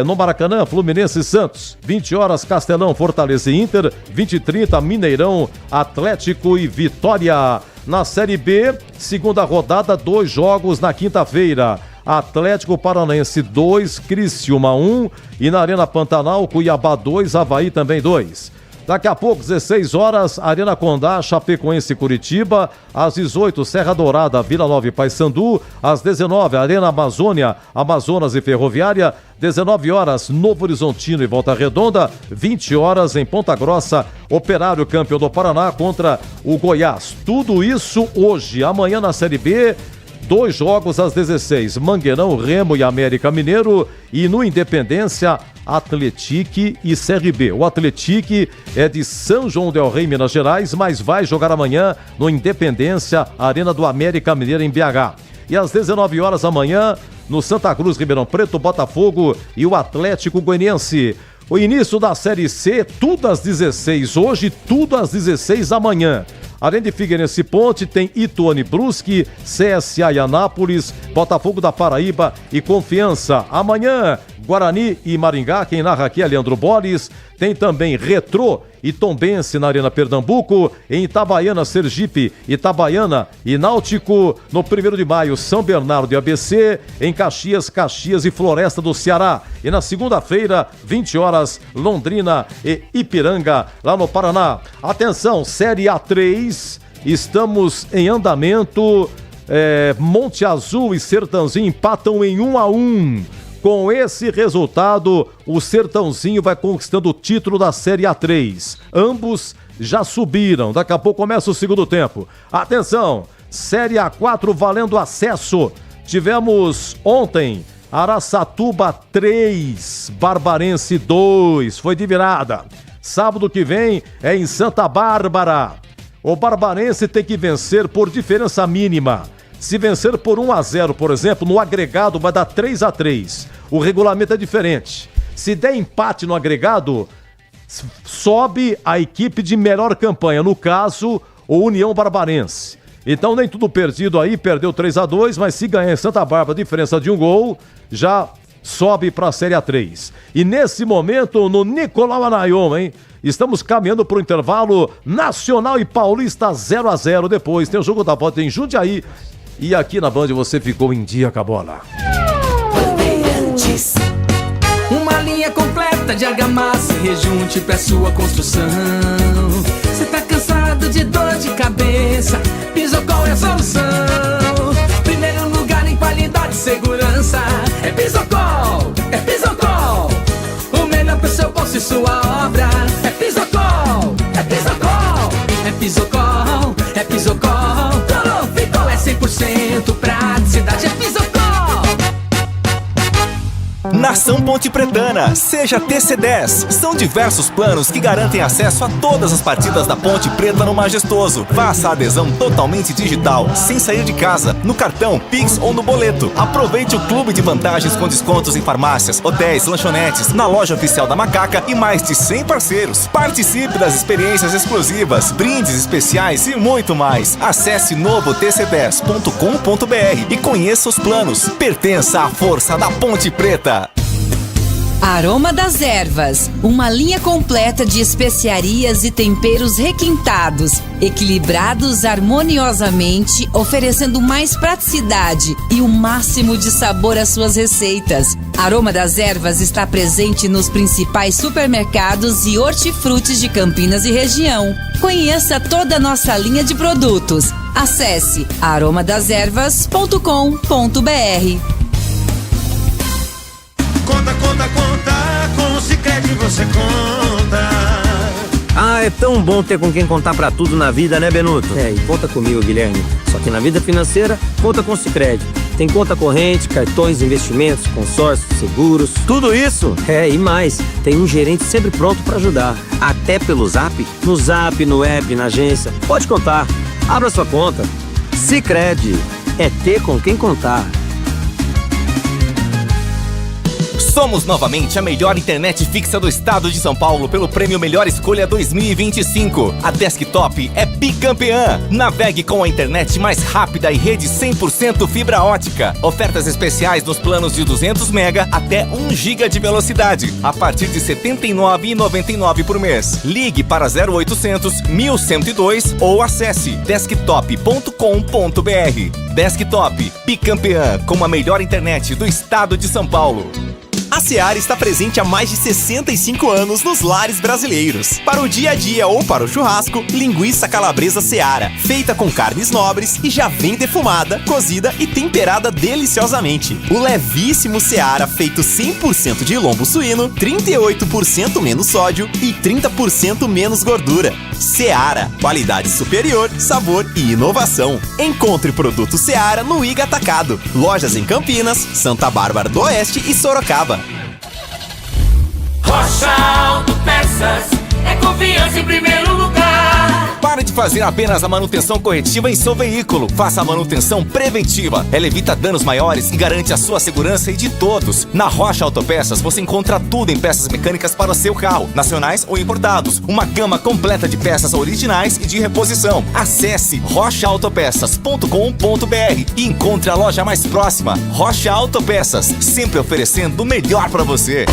no Maracanã, Fluminense e Santos, 20 horas, Castelão, Fortaleza e Inter, 20h30, Mineirão, Atlético e Vitória. Na Série B, segunda rodada, 2 jogos na quinta-feira. Atlético Paranaense 2, Criciúma 1 e na Arena Pantanal, Cuiabá 2, Avaí também 2. Daqui a pouco, 16 horas, Arena Condá, Chapecoense e Curitiba. Às 18, Serra Dourada, Vila Nova e Paysandu. Às 19, Arena Amazônia, Amazonas e Ferroviária. 19 horas, Novo Horizontino e Volta Redonda. 20 horas, em Ponta Grossa, Operário campeão do Paraná contra o Goiás. Tudo isso hoje. Amanhã na Série B, 2 jogos às 16, Mangueirão, Remo e América Mineiro. E no Independência, Atletique e CRB. O Atletique é de São João del Rei, Minas Gerais, mas vai jogar amanhã no Independência, Arena do América Mineiro em BH. E às 19 horas amanhã, no Santa Cruz, Ribeirão Preto, Botafogo e o Atlético Goianiense. O início da Série C, tudo às 16 hoje, tudo às 16 amanhã. Além de Figueirense e Ponte, tem Ituano e Brusque, CSA e Anápolis, Botafogo da Paraíba e Confiança. Amanhã, Guarani e Maringá, quem narra aqui é Leandro Boles. Tem também Retrô e Tombense na Arena Pernambuco. Em Itabaiana, Sergipe, Itabaiana e Náutico. No 1º de maio, São Bernardo e ABC. Em Caxias, Caxias e Floresta do Ceará. E na segunda-feira, 20 horas, Londrina e Ipiranga, lá no Paraná. Atenção, Série A3, estamos em andamento. Monte Azul e Sertãozinho empatam em 1-1. Com esse resultado, o Sertãozinho vai conquistando o título da Série A3. Ambos já subiram. Daqui a pouco começa o segundo tempo. Atenção, Série A4 valendo acesso. Tivemos ontem Araçatuba 3, Barbarense 2. Foi de virada. Sábado que vem é em Santa Bárbara. O Barbarense tem que vencer por diferença mínima. Se vencer por 1-0, por exemplo, no agregado vai dar 3-3. O regulamento é diferente. Se der empate no agregado, sobe a equipe de melhor campanha. No caso, o União Barbarense. Então nem tudo perdido aí, perdeu 3-2, mas se ganhar em Santa Bárbara, diferença de 1 gol, já sobe para a Série A3. E nesse momento, no Nicolau Anayon, hein? Estamos caminhando para o intervalo nacional e paulista 0-0. Depois tem o jogo da volta em Jundiaí. E aqui na Band você ficou em dia com a bola. Uma linha completa de argamassa e rejunte pra sua construção. Você tá cansado de dor de cabeça? Pisocol é a solução. Primeiro lugar em qualidade e segurança. É Pisocol, é Pisocol. O melhor pro seu bolso e sua obra. É Pisocol, é Pisocol. É Pisocol, é Pisocol. Ficou é 100% praticidade. É Pisocol. Nação Ponte Pretana, seja TC10. São diversos planos que garantem acesso a todas as partidas da Ponte Preta no Majestoso. Faça a adesão totalmente digital, sem sair de casa, no cartão, Pix ou no boleto. Aproveite o clube de vantagens com descontos em farmácias, hotéis, lanchonetes, na loja oficial da Macaca e mais de 100 parceiros. Participe das experiências exclusivas, brindes especiais e muito mais. Acesse novotc10.com.br e conheça os planos. Pertença à força da Ponte Preta. Aroma das Ervas, uma linha completa de especiarias e temperos requintados, equilibrados harmoniosamente, oferecendo mais praticidade e o máximo de sabor às suas receitas. Aroma das Ervas está presente nos principais supermercados e hortifrutis de Campinas e região. Conheça toda a nossa linha de produtos. Acesse aromadeservas.com.br. Conta, com o Sicredi você conta. Ah, é tão bom ter com quem contar pra tudo na vida, né, Benuto? E conta comigo, Guilherme. Só que na vida financeira, conta com o Sicredi. Tem conta corrente, cartões, investimentos, consórcios, seguros. Tudo isso? E mais. Tem um gerente sempre pronto pra ajudar. Até pelo Zap, no Zap, no app, na agência. Pode contar. Abra sua conta. Sicredi. É ter com quem contar. Somos novamente a melhor internet fixa do estado de São Paulo pelo Prêmio Melhor Escolha 2025. A Desktop é bicampeã. Navegue com a internet mais rápida e rede 100% fibra ótica. Ofertas especiais nos planos de 200 MB até 1 GB de velocidade, a partir de R$ 79,99 por mês. Ligue para 0800 1102 ou acesse desktop.com.br. Desktop, bicampeã com a melhor internet do estado de São Paulo. A Seara está presente há mais de 65 anos nos lares brasileiros. Para o dia a dia ou para o churrasco, linguiça calabresa Seara, feita com carnes nobres e já vem defumada, cozida e temperada deliciosamente. O levíssimo Seara, feito 100% de lombo suíno, 38% menos sódio e 30% menos gordura. Seara, qualidade superior, sabor e inovação. Encontre produto Seara no Iga Atacado. Lojas em Campinas, Santa Bárbara do Oeste e Sorocaba. Rocha Autopeças é confiança em primeiro lugar. Pare de fazer apenas a manutenção corretiva em seu veículo. Faça a manutenção preventiva. Ela evita danos maiores e garante a sua segurança e de todos. Na Rocha Autopeças você encontra tudo em peças mecânicas para o seu carro, nacionais ou importados. Uma gama completa de peças originais e de reposição. Acesse rochaautopeças.com.br e encontre a loja mais próxima. Rocha Autopeças, sempre oferecendo o melhor para você.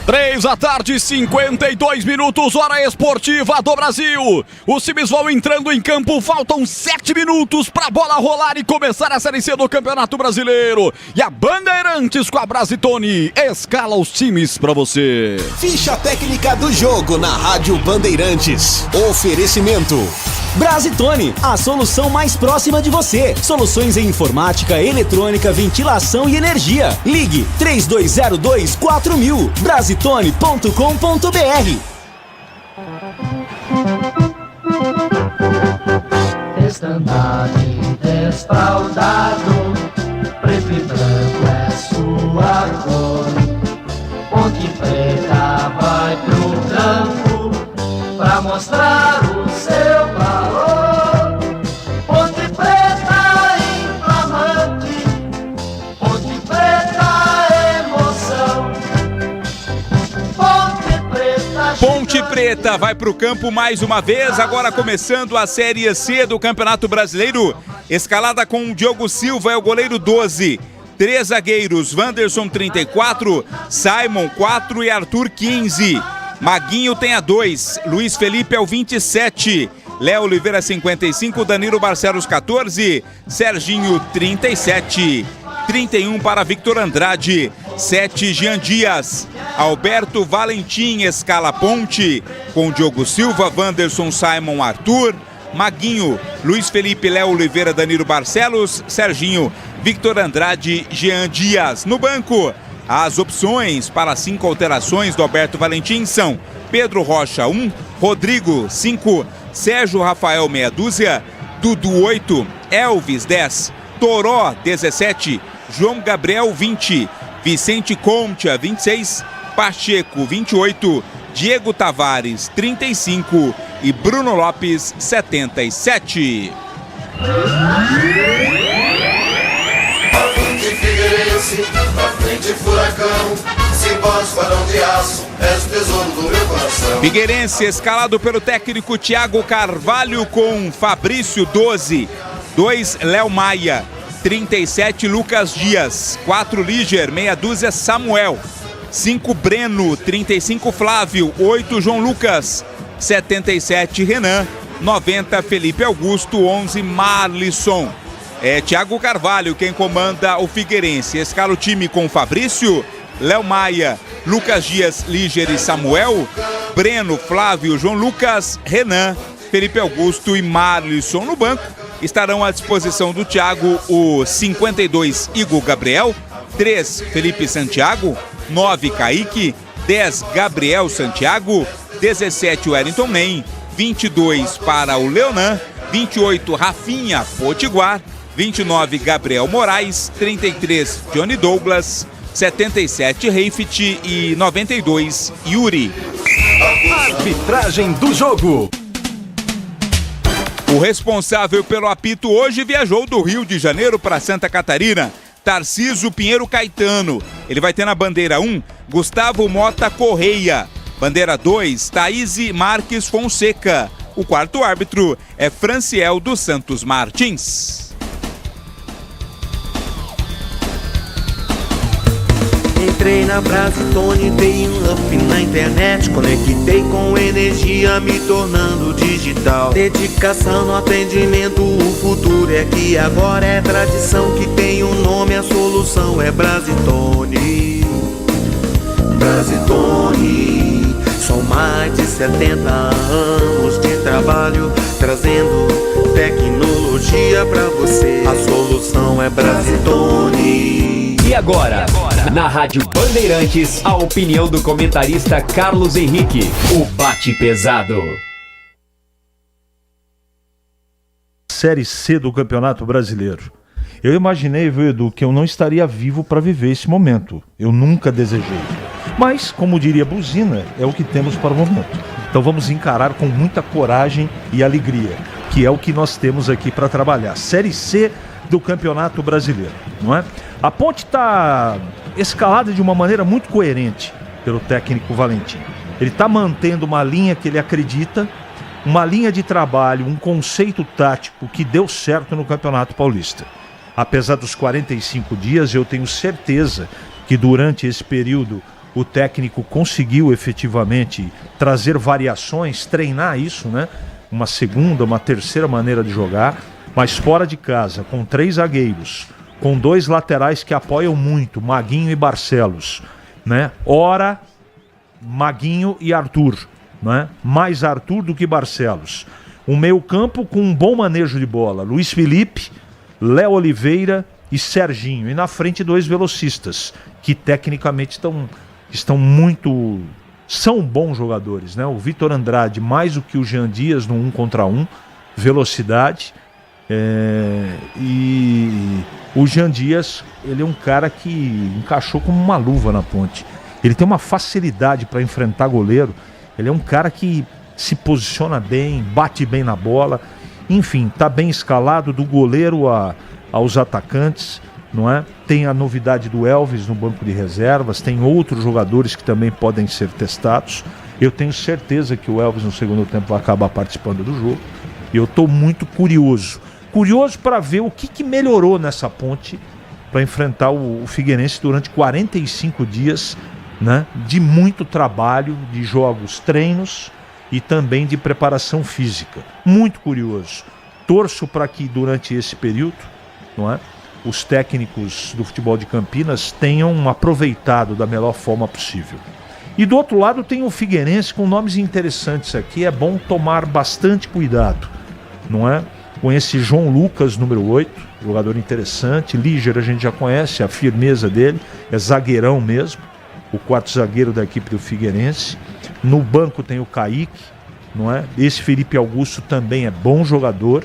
3 da tarde, 52 minutos, hora esportiva do Brasil. Os times vão entrando em campo, faltam 7 minutos pra bola rolar e começar a Série C do Campeonato Brasileiro. E a Bandeirantes com a Brasitone escala os times pra você. Ficha técnica do jogo na Rádio Bandeirantes. Oferecimento Brasitone, a solução mais próxima de você. Soluções em informática, eletrônica, ventilação e energia. Ligue 3202-4000. Brasitone.com.br. Estandarte desfraldado, preto e branco é sua cor. Ponte Preta vai pro campo pra mostrar o seu valor. Ponte Preta inflamante, Ponte Preta emoção. Ponte Preta vai pro campo mais uma vez, agora começando a Série C do Campeonato Brasileiro. Escalada com Diogo Silva, é o goleiro 12. 3 zagueiros, Wanderson 34, Simon 4 e Arthur 15. Maguinho tem a 2, Luiz Felipe é o 27, Léo Oliveira 55, Danilo Barcelos 14, Serginho 37, 31 para Victor Andrade, 7 Jean Dias, Alberto Valentim escala Ponte, com Diogo Silva, Wanderson, Simon, Arthur, Maguinho, Luiz Felipe, Léo Oliveira, Danilo Barcelos, Serginho, Victor Andrade, Jean Dias. No banco, as opções para 5 alterações do Alberto Valentim são Pedro Rocha 1, Rodrigo 5, Sérgio Rafael meia dúzia, Dudu 8, Elvis 10, Toró 17, João Gabriel 20, Vicente Concha 26, Pacheco 28, Diego Tavares 35 e Bruno Lopes 77. Pra frente furacão, Simbóis farão de aço, és o tesouro do meu coração. Figueirense escalado pelo técnico Thiago Carvalho com Fabrício 12, 2 Léo Maia, 37 Lucas Dias, 4 Líger, meia dúzia Samuel, 5 Breno, 35 Flávio, 8 João Lucas, 77 Renan, 90 Felipe Augusto, 11 Marlisson. É Thiago Carvalho quem comanda o Figueirense. Escala o time com Fabrício, Léo Maia, Lucas Dias, Líger e Samuel, Breno, Flávio, João Lucas, Renan, Felipe Augusto e Marlisson. No banco estarão à disposição do Thiago o 52 Igor Gabriel, 3 Felipe Santiago, 9 Kaique, 10 Gabriel Santiago, 17 Wellington Nem, 22 para o Leonan, 28 Rafinha Potiguar, 29 Gabriel Moraes, 33 Johnny Douglas, 77 Reifit e 92 Yuri. Arbitragem do jogo. O responsável pelo apito hoje viajou do Rio de Janeiro para Santa Catarina, Tarcísio Pinheiro Caetano. Ele vai ter na bandeira 1, Gustavo Mota Correia. Bandeira 2, Thaís Marques Fonseca. O quarto árbitro é Franciel dos Santos Martins. Entrei na Brasitone, dei um up na internet, conectei com energia, me tornando digital. Dedicação no atendimento, o futuro é aqui agora, é tradição que tem um nome, a solução é Brasitone. Brasitone, são mais de 70 anos de trabalho, trazendo tecnologia pra você. A solução é Brasitone. E agora, na Rádio Bandeirantes, a opinião do comentarista Carlos Henrique, o Bate Pesado. Série C do Campeonato Brasileiro. Eu imaginei, viu, Edu, que eu não estaria vivo para viver esse momento. Eu nunca desejei. Mas, como diria Buzina, é o que temos para o momento. Então vamos encarar com muita coragem e alegria, que é o que nós temos aqui para trabalhar. Série C do Campeonato Brasileiro, não é? A Ponte está escalada de uma maneira muito coerente pelo técnico Valentim. Ele está mantendo uma linha que ele acredita, uma linha de trabalho, um conceito tático que deu certo no Campeonato Paulista. Apesar dos 45 dias, eu tenho certeza que durante esse período o técnico conseguiu efetivamente trazer variações, treinar isso, né? Uma segunda, uma terceira maneira de jogar, mas fora de casa, com 3 zagueiros, com 2 laterais que apoiam muito, Maguinho e Barcelos, né? Ora, Maguinho e Arthur, né? Mais Arthur do que Barcelos. Um meio-campo com um bom manejo de bola, Luiz Felipe, Léo Oliveira e Serginho. E na frente 2 velocistas, que tecnicamente são bons jogadores, né? O Vitor Andrade, mais do que o Jean Dias no 1 contra 1, velocidade. E o Jean Dias, ele é um cara que encaixou como uma luva na Ponte. Ele tem uma facilidade para enfrentar goleiro. Ele é um cara que se posiciona bem, bate bem na bola. Enfim, está bem escalado do goleiro aos atacantes, não é? Tem a novidade do Elvis no banco de reservas, tem outros jogadores que também podem ser testados. Eu tenho certeza que o Elvis no segundo tempo vai acabar participando do jogo. E eu estou muito curioso para ver o que melhorou nessa Ponte para enfrentar o Figueirense durante 45 dias, né, de muito trabalho, de jogos, treinos e também de preparação física. Muito curioso. Torço para que durante esse período, não é, os técnicos do futebol de Campinas tenham aproveitado da melhor forma possível. E do outro lado tem o Figueirense com nomes interessantes aqui. É bom tomar bastante cuidado, não é? Com esse João Lucas, número 8, jogador interessante. Líger a gente já conhece, a firmeza dele, é zagueirão mesmo, o quarto zagueiro da equipe do Figueirense. No banco tem o Kaique, não é? Esse Felipe Augusto também é bom jogador.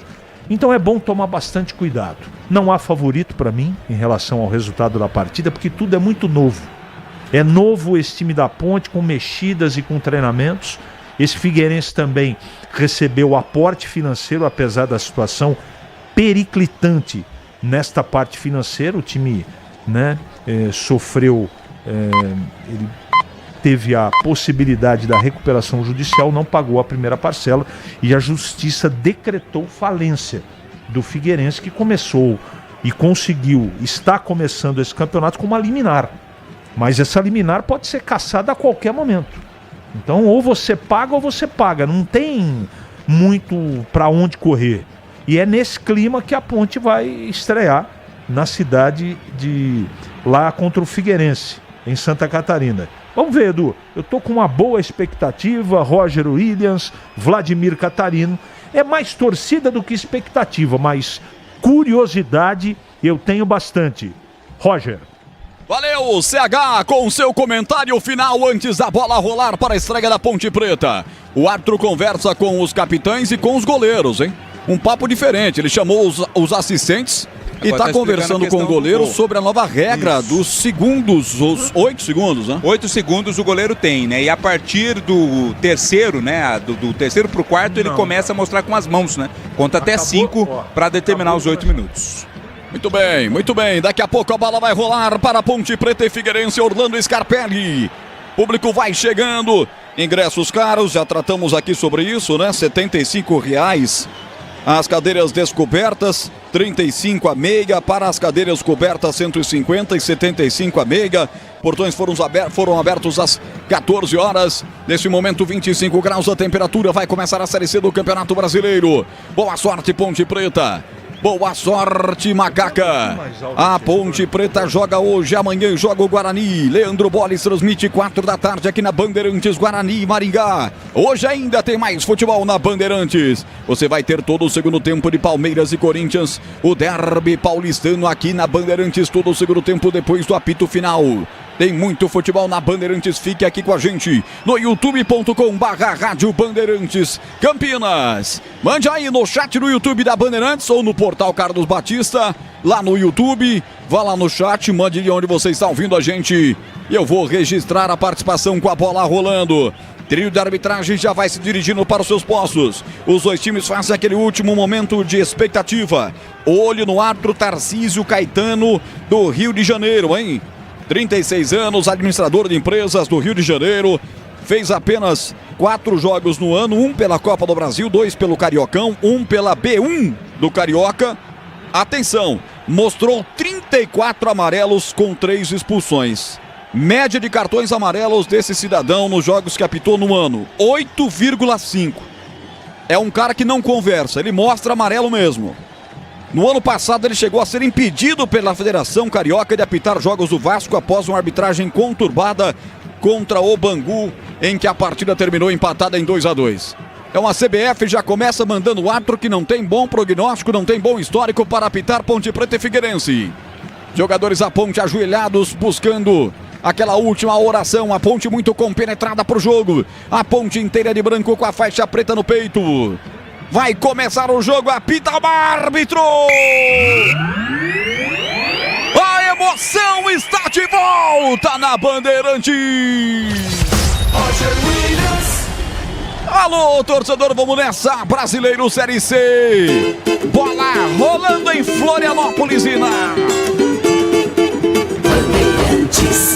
Então é bom tomar bastante cuidado. Não há favorito para mim em relação ao resultado da partida, porque tudo é muito novo. É novo esse time da Ponte, com mexidas e com treinamentos. Esse Figueirense também recebeu aporte financeiro, apesar da situação periclitante nesta parte financeira. O time, né, sofreu, ele teve a possibilidade da recuperação judicial, não pagou a primeira parcela e a justiça decretou falência do Figueirense, que começou e está começando esse campeonato com uma liminar. Mas essa liminar pode ser cassada a qualquer momento. Então, ou você paga ou você paga. Não tem muito para onde correr. E é nesse clima que a Ponte vai estrear na cidade de lá contra o Figueirense, em Santa Catarina. Vamos ver, Edu. Eu tô com uma boa expectativa. Roger Williams, Vladimir Catarino. É mais torcida do que expectativa, mas curiosidade eu tenho bastante. Roger. Valeu, CH, com seu comentário final antes da bola rolar para a estreia da Ponte Preta. O árbitro conversa com os capitães e com os goleiros, hein? Um papo diferente, ele chamou os assistentes e está conversando com o goleiro sobre a nova regra dos segundos, os 8 segundos, né? 8 segundos o goleiro tem, né? E a partir do terceiro, né? Do terceiro pro quarto, ele começa a mostrar com as mãos, né? Conta até 5 para determinar os 8 minutos. Muito bem, muito bem. Daqui a pouco a bola vai rolar para a Ponte Preta e Figueirense, Orlando Scarpelli. Público vai chegando. Ingressos caros, já tratamos aqui sobre isso, né? R$ 75,00 as cadeiras descobertas, 35 a meia. Para as cadeiras cobertas, 150 e 75 a meia. Portões foram abertos às 14 horas. Nesse momento, 25 graus a temperatura. Vai começar a Série C do Campeonato Brasileiro. Boa sorte, Ponte Preta. Boa sorte, Macaca. A Ponte Preta joga hoje, amanhã joga o Guarani. Leandro Boles transmite 4 da tarde aqui na Bandeirantes, Guarani e Maringá. Hoje ainda tem mais futebol na Bandeirantes. Você vai ter todo o segundo tempo de Palmeiras e Corinthians. O derby paulistano aqui na Bandeirantes, todo o segundo tempo depois do apito final. Tem muito futebol na Bandeirantes, fique aqui com a gente no youtube.com/Rádio Bandeirantes Campinas. Mande aí no chat do YouTube da Bandeirantes ou no portal Carlos Batista, lá no YouTube. Vá lá no chat, mande de onde você está ouvindo a gente. Eu vou registrar a participação com a bola rolando. Trio de arbitragem já vai se dirigindo para os seus postos. Os dois times fazem aquele último momento de expectativa. Olho no árbitro Tarcísio Caetano do Rio de Janeiro, hein? 36 anos, administrador de empresas do Rio de Janeiro. Fez apenas 4 jogos no ano, 1 pela Copa do Brasil, 2 pelo Cariocão, 1 pela B1 do Carioca. Atenção, mostrou 34 amarelos com 3 expulsões. Média de cartões amarelos desse cidadão nos jogos que apitou no ano, 8,5. É um cara que não conversa, ele mostra amarelo mesmo. No ano passado ele chegou a ser impedido pela Federação Carioca de apitar jogos do Vasco após uma arbitragem conturbada contra o Bangu, em que a partida terminou empatada em 2-2. Então a CBF já começa mandando o árbitro que não tem bom prognóstico, não tem bom histórico para apitar Ponte Preta e Figueirense. Jogadores da Ponte ajoelhados buscando aquela última oração, a Ponte muito compenetrada para o jogo. A Ponte inteira de branco com a faixa preta no peito. Vai começar o jogo, apita o árbitro! A emoção está de volta na Bandeirantes! Alô, torcedor, vamos nessa! Brasileiro Série C! Bola rolando em Florianópolis e na...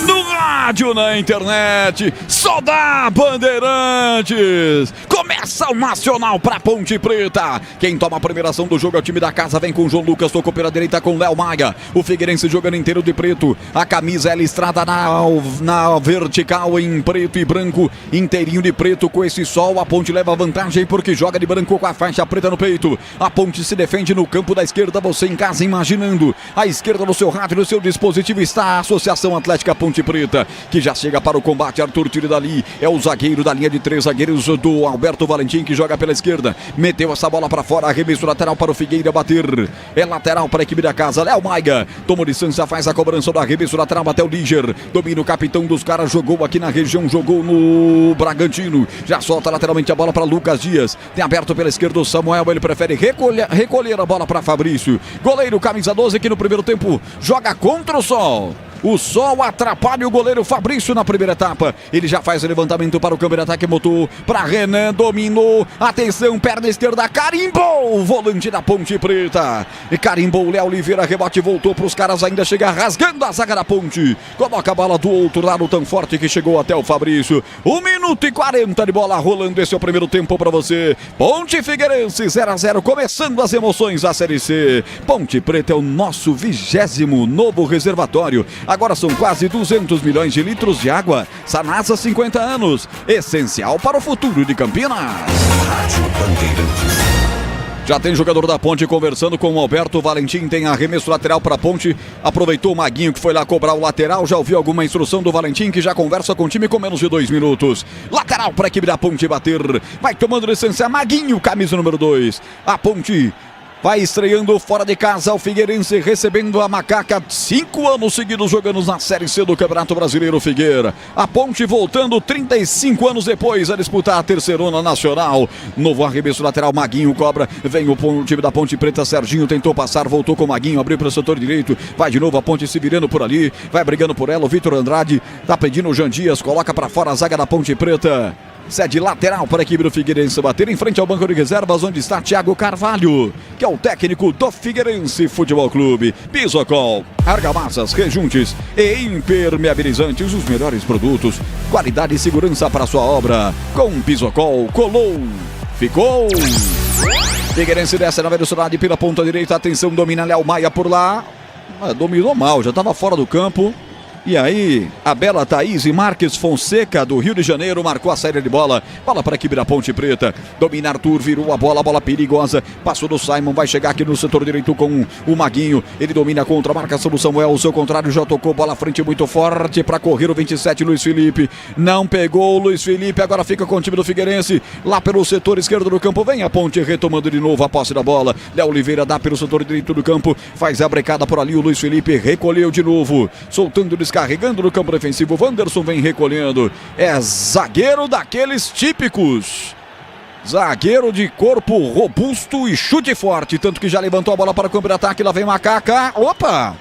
No rádio, na internet, só dá Bandeirantes. Começa o Nacional pra Ponte Preta. Quem toma a primeira ação do jogo é o time da casa. Vem com o João Lucas, tocou pela direita com Léo Maia. O Figueirense jogando inteiro de preto. A camisa é listrada na vertical em preto e branco. Inteirinho de preto com esse sol. A Ponte leva vantagem porque joga de branco com a faixa preta no peito. A Ponte se defende no campo da esquerda. Você em casa imaginando. À esquerda do seu rádio, no seu dispositivo está a Associação Atlética Ponte Preta, que já chega para o combate. Arthur tira dali, é o zagueiro da linha de 3 zagueiros do Alberto Valentim, que joga pela esquerda, meteu essa bola para fora, arremesso lateral para o Figueira bater, é lateral para a equipe da casa. Léo Maia, toma distância, faz a cobrança do arremesso lateral até o Líger, domina o capitão dos caras, jogou aqui na região, jogou no Bragantino, já solta lateralmente a bola para Lucas Dias, tem aberto pela esquerda o Samuel, ele prefere recolher a bola para Fabrício, goleiro camisa 12 que no primeiro tempo joga contra o sol. O sol atrapalha o goleiro Fabrício na primeira etapa. Ele já faz o levantamento para o câmbio de ataque, motor para Renan, dominou. Atenção, perna esquerda, carimbou o volante da Ponte Preta. E carimbou o Léo Oliveira, rebote, voltou para os caras, ainda chega rasgando a zaga da Ponte. Coloca a bola do outro lado tão forte que chegou até o Fabrício. 1 minuto e 40 de bola rolando. Esse é o primeiro tempo para você. Ponte Figueirense 0-0, começando as emoções da Série C. Ponte Preta é o nosso 20º novo reservatório. Agora são quase 200 milhões de litros de água. Sanasa 50 anos. Essencial para o futuro de Campinas. Já tem jogador da Ponte conversando com o Alberto Valentim. Tem arremesso lateral para a Ponte. Aproveitou o Maguinho que foi lá cobrar o lateral. Já ouviu alguma instrução do Valentim, que já conversa com o time com menos de 2 minutos. Lateral para a equipe da Ponte bater. Vai tomando licença Maguinho, camisa número 2. A Ponte vai estreando fora de casa, o Figueirense recebendo a Macaca, 5 anos seguidos jogando na Série C do Campeonato Brasileiro Figueira. A Ponte voltando 35 anos depois a disputar a terceirona nacional. Novo arremesso lateral, Maguinho cobra, vem o time da Ponte Preta, Serginho tentou passar, voltou com o Maguinho, abriu para o setor direito, vai de novo a Ponte se virando por ali, vai brigando por ela, o Vitor Andrade tá pedindo o Jean Dias, coloca para fora a zaga da Ponte Preta. Cede lateral para a equipe do Figueirense bater em frente ao banco de reservas, onde está Thiago Carvalho, que é o técnico do Figueirense Futebol Clube. Pisocol, argamassas, rejuntes e impermeabilizantes, os melhores produtos, qualidade e segurança para a sua obra. Com Pisocol, colou, ficou. Figueirense desce na velocidade pela ponta direita, atenção, domina Léo Maia por lá. Dominou mal, já estava fora do campo. E aí, a bela Thaís Marques Fonseca, do Rio de Janeiro, marcou a saída de bola. Bola para a equipe da Ponte Preta. Domina Arthur, virou a bola perigosa. Passou do Simon, vai chegar aqui no setor direito com o Maguinho. Ele domina contra a marcação do Samuel. O seu contrário já tocou, bola à frente muito forte para correr o 27, Luiz Felipe. Não pegou o Luiz Felipe, agora fica com o time do Figueirense. Lá pelo setor esquerdo do campo, vem a Ponte retomando de novo a posse da bola. Léo Oliveira dá pelo setor direito do campo, faz a brecada por ali. O Luiz Felipe recolheu de novo, soltando o descarga. carregando no campo defensivo. Wanderson vem recolhendo. É zagueiro daqueles típicos. Zagueiro de corpo robusto e chute forte. Tanto que já levantou a bola para o campo de ataque. Lá vem Macaca. Opa!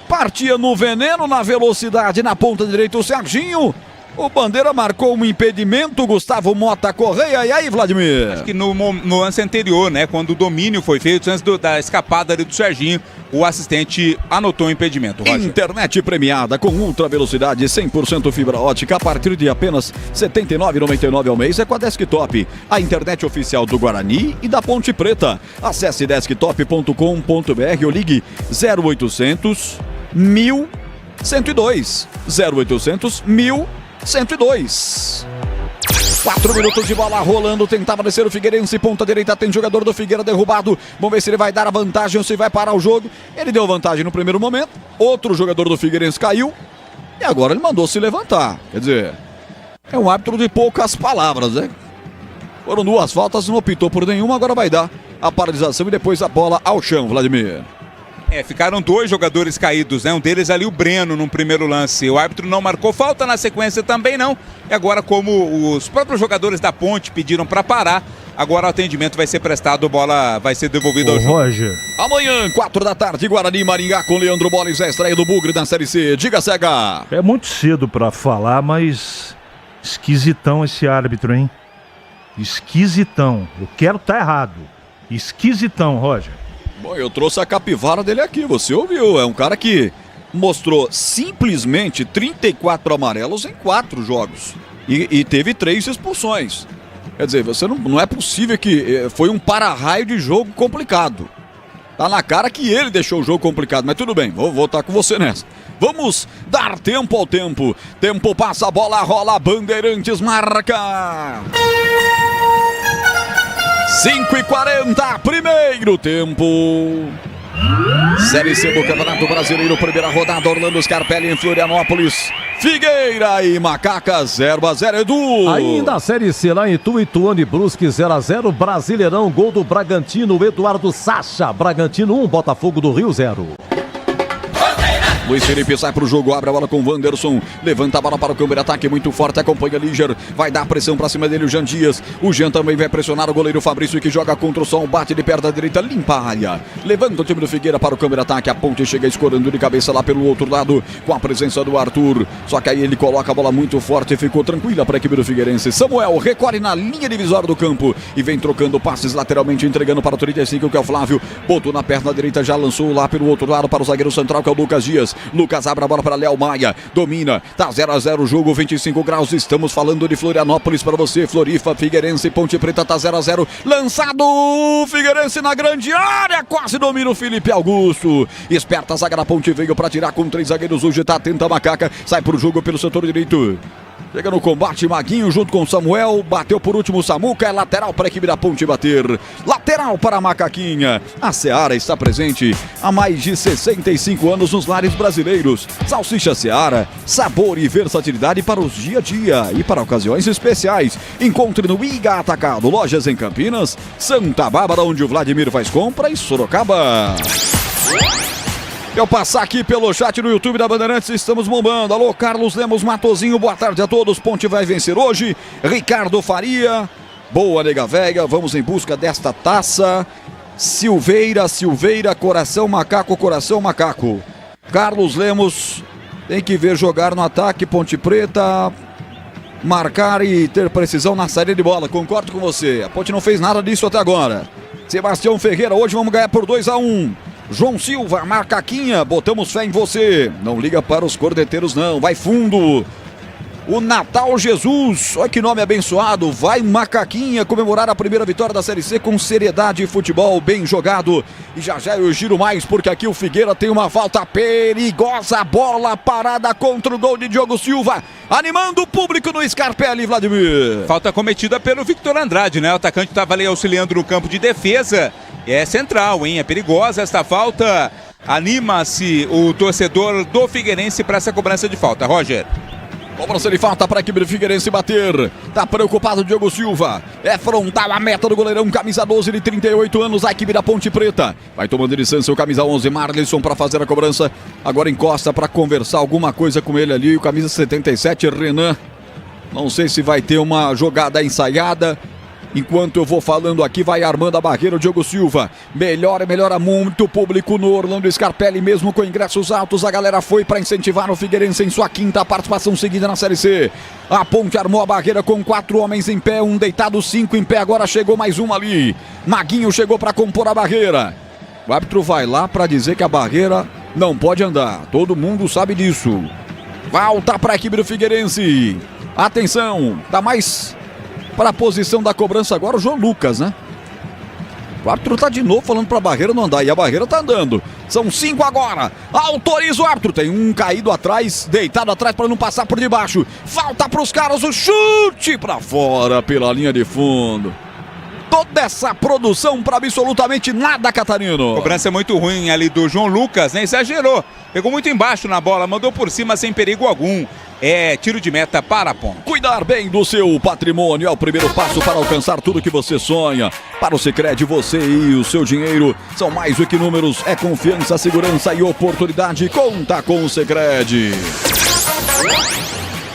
Partia no veneno, na velocidade, na ponta direita o Serginho. O Bandeira marcou um impedimento, Gustavo Mota Correia. E aí, Vladimir? Acho que no lance anterior, né? Quando o domínio foi feito, antes da escapada ali do Serginho, o assistente anotou o impedimento. Roger. Internet premiada com ultra velocidade 100% fibra ótica a partir de apenas R$ 79,99 ao mês é com a Desktop, a internet oficial do Guarani e da Ponte Preta. Acesse desktop.com.br ou ligue 0800 1102 0800 1102. 4 minutos de bola rolando, tentava descer o Figueirense, ponta direita, tem jogador do Figueira derrubado, vamos ver se ele vai dar a vantagem ou se vai parar o jogo. Ele deu vantagem no primeiro momento, outro jogador do Figueirense caiu e agora ele mandou se levantar. Quer dizer, é um árbitro de poucas palavras, né? Foram 2 faltas, não optou por nenhuma, agora vai dar a paralisação e depois a bola ao chão, Vladimir. Ficaram 2 jogadores caídos, né? Um deles ali, o Breno, no primeiro lance. O árbitro não marcou falta, na sequência também não. E agora, como os próprios jogadores da Ponte pediram para parar, agora o atendimento vai ser prestado, a bola vai ser devolvida ao jogo. Roger. Amanhã, 4 da tarde, Guarani e Maringá com Leandro Boles, a estreia do Bugre na Série C. Diga, Cega. É muito cedo para falar, mas esquisitão esse árbitro, hein? Esquisitão. Eu quero estar errado. Esquisitão, Roger. Bom, eu trouxe a capivara dele aqui, você ouviu? É um cara que mostrou simplesmente 34 amarelos em 4 jogos. E teve 3 expulsões. Quer dizer, você não é possível que foi um para-raio de jogo complicado. Tá na cara que ele deixou o jogo complicado, mas tudo bem, vou voltar com você nessa. Vamos dar tempo ao tempo. Tempo passa, a bola rola, Bandeirantes marca. 5h40, primeiro tempo. Série C do Campeonato Brasileiro, primeira rodada, Orlando Scarpelli em Florianópolis. Figueira e Macaca 0-0, Edu. Ainda a Série C lá em Itu, Ituano e Brusque 0-0, Brasileirão, gol do Bragantino, Eduardo Sacha, Bragantino 1, Botafogo do Rio 0. Luiz Felipe sai pro jogo, abre a bola com o Wanderson, levanta a bola para o campo de ataque, muito forte, acompanha Líger, vai dar pressão pra cima dele o Jean Dias, o Jean também vai pressionar o goleiro Fabrício que joga contra o som, bate de perna direita, limpa a área, levanta o time do Figueira para o campo de ataque, a Ponte chega escorando de cabeça lá pelo outro lado, com a presença do Arthur, só que aí ele coloca a bola muito forte e ficou tranquila para a equipe do Figueirense. Samuel recolhe na linha divisória do campo e vem trocando passes lateralmente, entregando para o 35 que é o Flávio, botou na perna direita, já lançou lá pelo outro lado para o zagueiro central que é o Lucas Dias. Lucas abre a bola para Léo Maia, domina, tá 0-0 o jogo, 25 graus, estamos falando de Florianópolis para você, Florifa, Figueirense, Ponte Preta tá 0-0, lançado, Figueirense na grande área, quase domina o Felipe Augusto, esperta a zaga da Ponte, veio para tirar com 3 zagueiros, hoje tá atenta a Macaca, sai pro jogo pelo setor direito. Chega no combate, Maguinho junto com Samuel, bateu por último Samuca, é lateral para a equipe da Ponte bater, lateral para a Macaquinha. A Seara está presente há mais de 65 anos nos lares brasileiros. Salsicha Seara, sabor e versatilidade para os dia a dia e para ocasiões especiais. Encontre no Iga Atacado, lojas em Campinas, Santa Bárbara, onde o Vladimir faz compra, e Sorocaba. Eu passar aqui pelo chat no YouTube da Bandeirantes, estamos bombando. Alô, Carlos Lemos Matozinho, boa tarde a todos. Ponte vai vencer hoje. Ricardo Faria, boa nega velha, vamos em busca desta taça. Silveira, coração macaco. Carlos Lemos tem que ver jogar no ataque, Ponte Preta, marcar e ter precisão na saída de bola. Concordo com você, a Ponte não fez nada disso até agora. Sebastião Ferreira, hoje vamos ganhar por 2-1. João Silva, Macaquinha, botamos fé em você. Não liga para os cordeteiros não, vai fundo. O Natal Jesus, olha que nome abençoado, vai Macaquinha comemorar a primeira vitória da Série C com seriedade e futebol bem jogado. E já eu giro mais porque aqui o Figueira tem uma falta perigosa, bola parada contra o gol de Diogo Silva, animando o público no Scarpelli, Vladimir. Falta cometida pelo Victor Andrade, né? O atacante estava ali auxiliando no campo de defesa. É central, hein? É perigosa esta falta. Anima-se o torcedor do Figueirense para essa cobrança de falta, Roger. Cobrança de falta para a equipe do Figueirense bater. Tá preocupado o Diogo Silva. É frontal a meta do goleirão, camisa 12 de 38 anos, a equipe da Ponte Preta. Vai tomando distância o camisa 11, Marlisson, para fazer a cobrança. Agora encosta para conversar alguma coisa com ele ali. O camisa 77, Renan. Não sei se vai ter uma jogada ensaiada. Enquanto eu vou falando aqui, vai armando a barreira o Diogo Silva. Melhora muito o público no Orlando Scarpelli, mesmo com ingressos altos. A galera foi para incentivar o Figueirense em sua quinta participação seguida na Série C. A Ponte armou a barreira com 4 homens em pé, um deitado, 5 em pé. Agora chegou mais um ali. Maguinho chegou para compor a barreira. O árbitro vai lá para dizer que a barreira não pode andar. Todo mundo sabe disso. Volta para a equipe do Figueirense. Atenção, tá mais para a posição da cobrança agora o João Lucas, né? O árbitro tá de novo falando para a barreira não andar, e a barreira tá andando. São 5 agora. Autoriza o árbitro. Tem um caído atrás, deitado atrás para não passar por debaixo. Falta para os caras, o chute para fora pela linha de fundo. Toda essa produção para absolutamente nada, Catarino. Cobrança muito ruim ali do João Lucas, né? Exagerou. Pegou muito embaixo na bola, mandou por cima sem perigo algum. É tiro de meta para a Ponte. Cuidar bem do seu patrimônio é o primeiro passo para alcançar tudo que você sonha. Para o Sicredi, você e o seu dinheiro são mais do que números, é confiança, segurança e oportunidade. Conta com o Sicredi.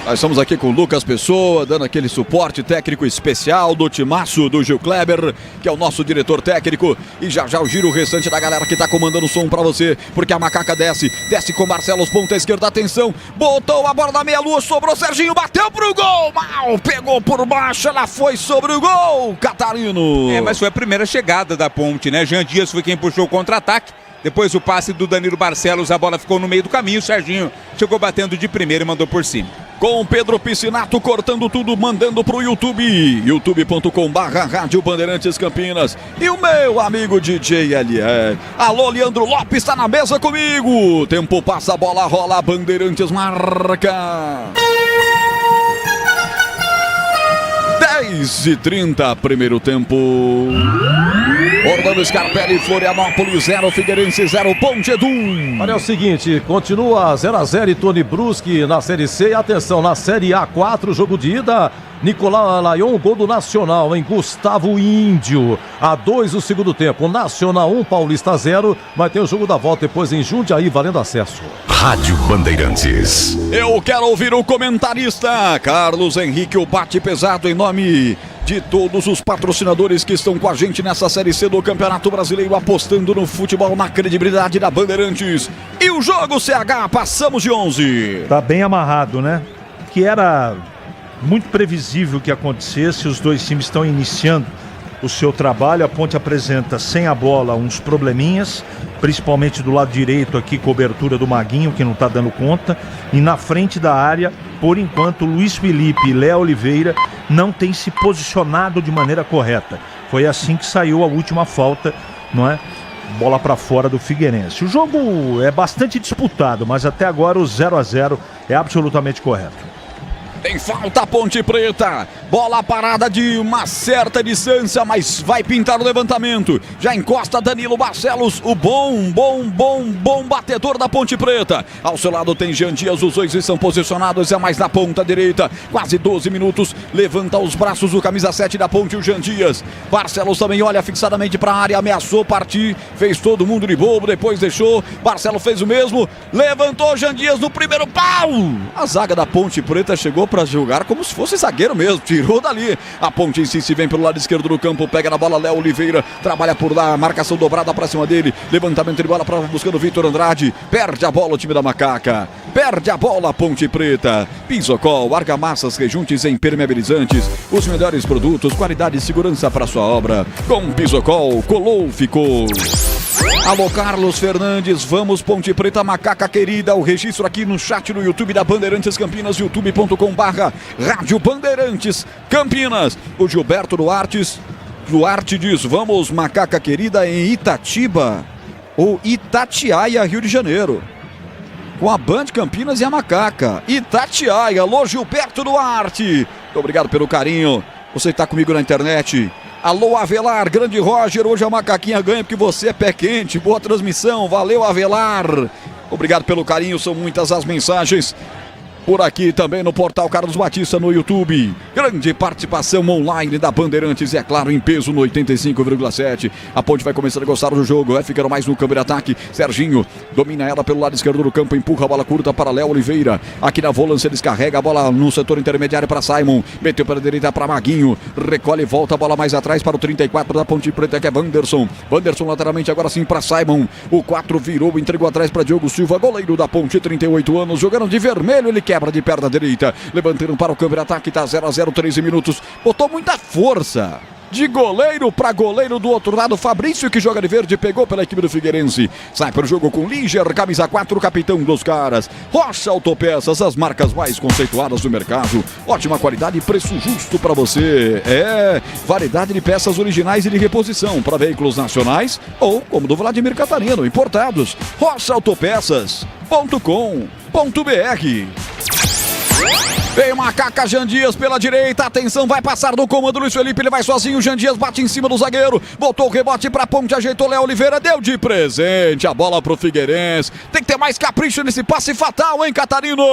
Nós estamos aqui com o Lucas Pessoa, dando aquele suporte técnico especial do timaço do Gil Kleber, que é o nosso diretor técnico. E já já eu giro o restante da galera que tá comandando o som pra você, porque a macaca desce com Marcelos, ponta esquerda, atenção, botou a bola na meia-lua, sobrou Serginho, bateu pro gol, mal, pegou por baixo, ela foi sobre o gol, Catarino. Mas foi a primeira chegada da Ponte, né? Jean Dias foi quem puxou o contra-ataque. Depois o passe do Danilo Barcelos, a bola ficou no meio do caminho, o Serginho chegou batendo de primeira e mandou por cima. Com Pedro Piscinato cortando tudo, mandando pro YouTube, youtube.com/Rádio Bandeirantes Campinas. E o meu amigo DJ LR. Alô, Leandro Lopes está na mesa comigo. Tempo passa, a bola rola, Bandeirantes marca. 10h30, primeiro tempo. Orlando Scarpelli, Florianópolis 0, Figueirense 0, Ponte Edu. Olha, é o seguinte, continua 0x0 e Tony Bruschi na Série C. E atenção, na Série A4, jogo de ida, Nicolau Layon, gol do Nacional, em Gustavo Índio. A 2 o segundo tempo, Nacional 1, Paulista 0. Vai ter o jogo da volta depois em Jundiaí, valendo acesso. Rádio Bandeirantes. Eu quero ouvir o comentarista Carlos Henrique, o bate pesado, em nome de todos os patrocinadores que estão com a gente nessa Série C do Campeonato Brasileiro, apostando no futebol, na credibilidade da Bandeirantes. E o jogo, CH, passamos de 11. Tá bem amarrado, né? Que era muito previsível que acontecesse, os dois times estão iniciando o seu trabalho. A Ponte apresenta sem a bola uns probleminhas, principalmente do lado direito aqui, cobertura do Maguinho, que não está dando conta, e na frente da área, por enquanto, Luiz Felipe e Léo Oliveira não têm se posicionado de maneira correta. Foi assim que saiu a última falta, não é? Bola para fora do Figueirense. O jogo é bastante disputado, mas até agora o 0x0 é absolutamente correto. Tem falta, Ponte Preta. Bola parada de uma certa distância, mas vai pintar o levantamento. Já encosta Danilo Barcelos, o bom batedor da Ponte Preta. Ao seu lado tem Jean Dias, os dois estão posicionados, é mais na ponta direita. Quase 12 minutos, levanta os braços o camisa 7 da Ponte, o Jean Dias. Barcelos também olha fixadamente para a área, ameaçou partir, fez todo mundo de bobo, depois deixou. Barcelos fez o mesmo, levantou Jean Dias no primeiro pau. A zaga da Ponte Preta chegou para jogar como se fosse zagueiro mesmo, tirou dali. A Ponte insiste, vem pelo lado esquerdo do campo, pega na bola Léo Oliveira, trabalha por lá, marcação dobrada pra cima dele, levantamento de bola buscando Vitor Andrade, perde a bola o time da Macaca, perde a bola a Ponte Preta. Pisocol, argamassas, rejuntes e impermeabilizantes, os melhores produtos, qualidade e segurança para sua obra. Com Pisocol, colou, ficou. Alô, Carlos Fernandes, vamos Ponte Preta, Macaca querida, o registro aqui no chat no YouTube da Bandeirantes Campinas, youtube.com/Rádio Bandeirantes Campinas. O Gilberto Duarte diz, vamos Macaca querida em Itatiba ou Itatiaia, Rio de Janeiro, com a Band Campinas e a Macaca. Itatiaia, alô Gilberto Duarte, muito obrigado pelo carinho, você está comigo na internet. Alô, Avelar, grande Roger, hoje a Macaquinha ganha porque você é pé quente, boa transmissão, valeu, Avelar. Obrigado pelo carinho, são muitas as mensagens. por aqui também no portal Carlos Batista no YouTube. Grande participação online da Bandeirantes e, é claro, em peso no 85,7. A Ponte vai começar a gostar do jogo. Ficando mais no câmbio de ataque. Serginho domina ela pelo lado esquerdo do campo, empurra a bola curta para Léo Oliveira. Aqui na volância descarrega a bola no setor intermediário para Simon. Meteu para a direita para Maguinho. Recolhe e volta a bola mais atrás para o 34 da Ponte Preta, que é Wanderson. Wanderson lateralmente agora sim para Simon. O 4 virou, entregou atrás para Diogo Silva, goleiro da Ponte, 38 anos, jogando de vermelho. Ele quebra de perna direita, levantando para o câmbio de ataque, tá 0-0, 13 minutos, botou muita força. De goleiro para goleiro do outro lado, Fabrício, que joga de verde, pegou pela equipe do Figueirense. Sai para o jogo com Liger, camisa 4, capitão dos caras. Rocha Autopeças, as marcas mais conceituadas do mercado. Ótima qualidade e preço justo para você. Variedade de peças originais e de reposição para veículos nacionais ou, como do Vladimir Catarino, importados. rochaautopeças.com.br. Vem Macaca, Jean Dias pela direita, atenção, vai passar do comando Luiz Felipe, ele vai sozinho, Jean Dias bate em cima do zagueiro, botou o rebote pra Ponte, ajeitou Léo Oliveira, deu de presente a bola pro Figueirense. Tem que ter mais capricho nesse passe fatal, hein, Catarino?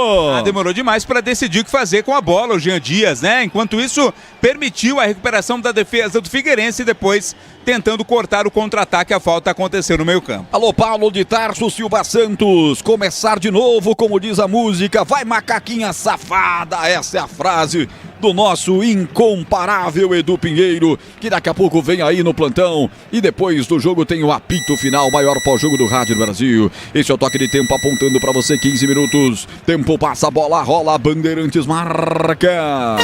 Demorou demais pra decidir o que fazer com a bola, o Jean Dias, né? Enquanto isso, permitiu a recuperação da defesa do Figueirense e depois tentando cortar o contra-ataque, a falta aconteceu no meio campo. Alô, Paulo de Tarso, Silva Santos, começar de novo, como diz a música, vai macaquinha safada, essa é a frase do nosso incomparável Edu Pinheiro, que daqui a pouco vem aí no plantão, e depois do jogo tem o apito final, maior pós-jogo do Rádio do Brasil. Esse é o toque de tempo apontando para você, 15 minutos, tempo passa, a bola rola, Bandeirantes marca.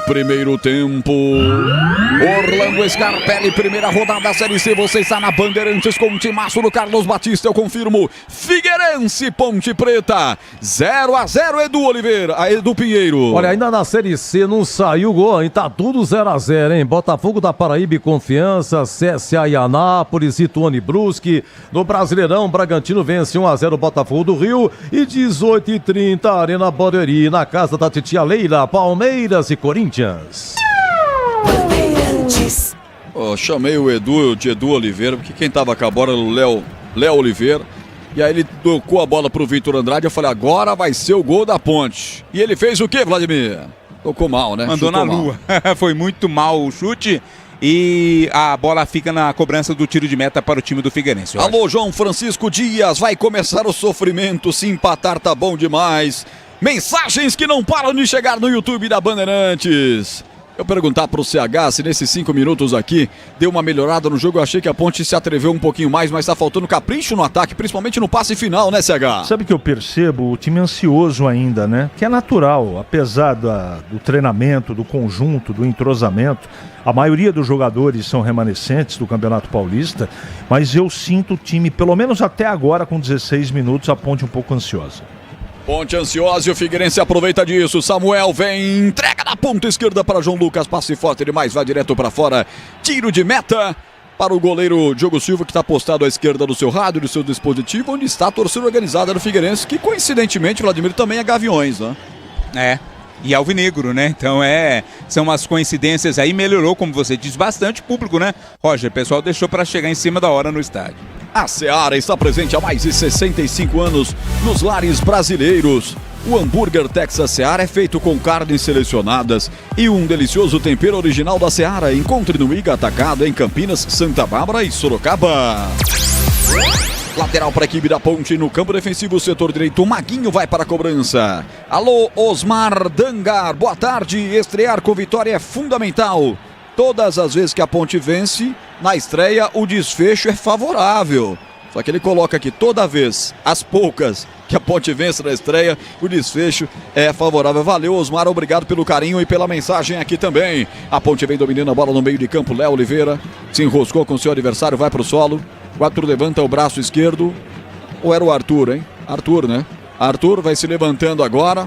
Primeiro tempo, Orlando Scarpelli, primeira rodada da Série C, você está na Bandeirantes com o timaço do Carlos Batista, eu confirmo, Figueirense, Ponte Preta, 0-0, Edu Oliveira, Edu Pinheiro. Olha, ainda na Série C não saiu gol, hein? Tá tudo 0-0, hein? Botafogo da Paraíba e Confiança, CSA e Anápolis, Ituano e Brusque. No Brasileirão, Bragantino vence 1-0 o Botafogo do Rio e 18h30, Arena Barueri, na casa da titia Leila, Palmeiras e Corinthians. Chamei o Edu de Edu Oliveira, porque quem tava com a bola era o Léo Oliveira. E aí ele tocou a bola pro Vitor Andrade, eu falei, agora vai ser o gol da Ponte. E ele fez o quê, Vladimir? Tocou mal, né? Mandou Chutou na lua. Foi muito mal o chute. E a bola fica na cobrança do tiro de meta para o time do Figueirense. Alô, João Francisco Dias, vai começar o sofrimento, se empatar tá bom demais. Mensagens que não param de chegar no YouTube da Bandeirantes. Eu perguntar pro CH se nesses 5 minutos aqui deu uma melhorada no jogo. Eu achei que a Ponte se atreveu um pouquinho mais, mas tá faltando capricho no ataque, principalmente no passe final, né, CH? Sabe que eu percebo? O time ansioso ainda, né? Que é natural, apesar do treinamento, do conjunto, do entrosamento. A maioria dos jogadores são remanescentes do Campeonato Paulista, mas eu sinto o time, pelo menos até agora, com 16 minutos, a Ponte um pouco ansiosa. Ponte ansiosa e o Figueirense aproveita disso. Samuel vem, entrega na ponta esquerda para João Lucas, passe forte demais, vai direto para fora. Tiro de meta para o goleiro Diogo Silva, que está postado à esquerda do seu rádio, do seu dispositivo, onde está a torcida organizada do Figueirense, que coincidentemente, Vladimir, também é Gaviões, né? E alvinegro, né? Então são umas coincidências aí, melhorou, como você diz, bastante o público, né? Roger, o pessoal deixou para chegar em cima da hora no estádio. A Seara está presente há mais de 65 anos nos lares brasileiros. O hambúrguer Texas Seara é feito com carnes selecionadas e um delicioso tempero original da Seara. Encontre no Iga Atacado em Campinas, Santa Bárbara e Sorocaba. Lateral para a equipe da Ponte no campo defensivo, setor direito, Maguinho vai para a cobrança. Alô, Osmar Dangar, boa tarde. Estrear com vitória é fundamental. Todas as vezes que a Ponte vence, na estreia o desfecho é favorável. Só que ele coloca aqui, toda vez, as poucas que a Ponte vence na estreia, o desfecho é favorável. Valeu, Osmar, obrigado pelo carinho e pela mensagem aqui também. A Ponte vem dominando a bola no meio de campo, Léo Oliveira se enroscou com seu adversário, vai para o solo. O Arthur levanta o braço esquerdo. Ou era o Arthur, hein? Arthur, né? Arthur vai se levantando agora.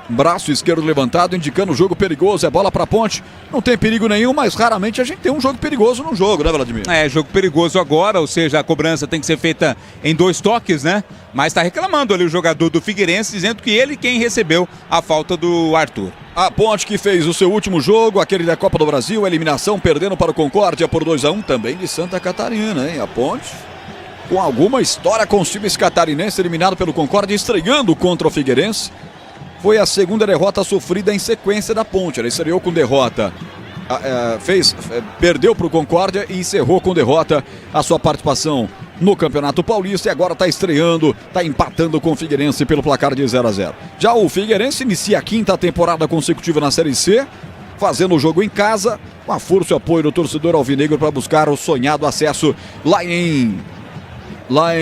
Braço esquerdo levantado, indicando o jogo perigoso. É bola pra Ponte. Não tem perigo nenhum, mas raramente a gente tem um jogo perigoso no jogo, né, Vladimir? Jogo perigoso agora, ou seja, a cobrança tem que ser feita em 2 toques, né? Mas tá reclamando ali o jogador do Figueirense, dizendo que ele quem recebeu a falta do Arthur. A Ponte que fez o seu último jogo, aquele da Copa do Brasil, eliminação, perdendo para o Concórdia por 2-1, também de Santa Catarina, hein? A Ponte com alguma história com os times catarinenses, eliminado pelo Concórdia, estreando contra o Figueirense. Foi a segunda derrota sofrida em sequência da Ponte. Ela estreou com derrota, perdeu para o Concórdia e encerrou com derrota a sua participação no Campeonato Paulista, e agora está estreando, está empatando com o Figueirense pelo placar de 0-0. Já o Figueirense inicia a 5ª temporada consecutiva na Série C, fazendo o jogo em casa, com a força e apoio do torcedor alvinegro para buscar o sonhado acesso lá em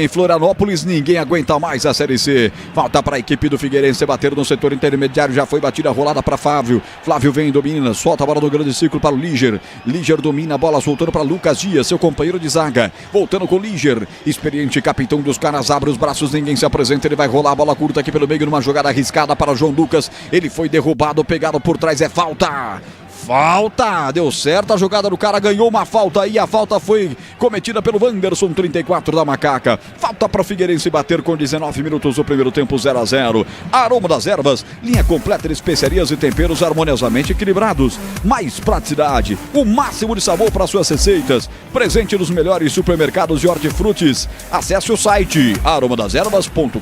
Florianópolis. Ninguém aguenta mais a Série C. Falta para a equipe do Figueirense bater no setor intermediário. Já foi batida a rolada para Flávio. Flávio vem, domina, solta a bola no grande círculo para o Líger. Líger domina a bola, soltando para Lucas Dias, seu companheiro de zaga. Voltando com o Líger. Experiente capitão dos caras, abre os braços, ninguém se apresenta. Ele vai rolar a bola curta aqui pelo meio numa jogada arriscada para João Lucas. Ele foi derrubado, pegado por trás, é falta. Falta, deu certo a jogada do cara, ganhou uma falta e a falta foi cometida pelo Wanderson, 34 da Macaca. Falta para o Figueirense bater com 19 minutos do primeiro tempo, 0-0. Aroma das Ervas, linha completa de especiarias e temperos harmoniosamente equilibrados. Mais praticidade, o máximo de sabor para suas receitas. Presente nos melhores supermercados de hortifrutis. Acesse o site aromadeservas.com.br.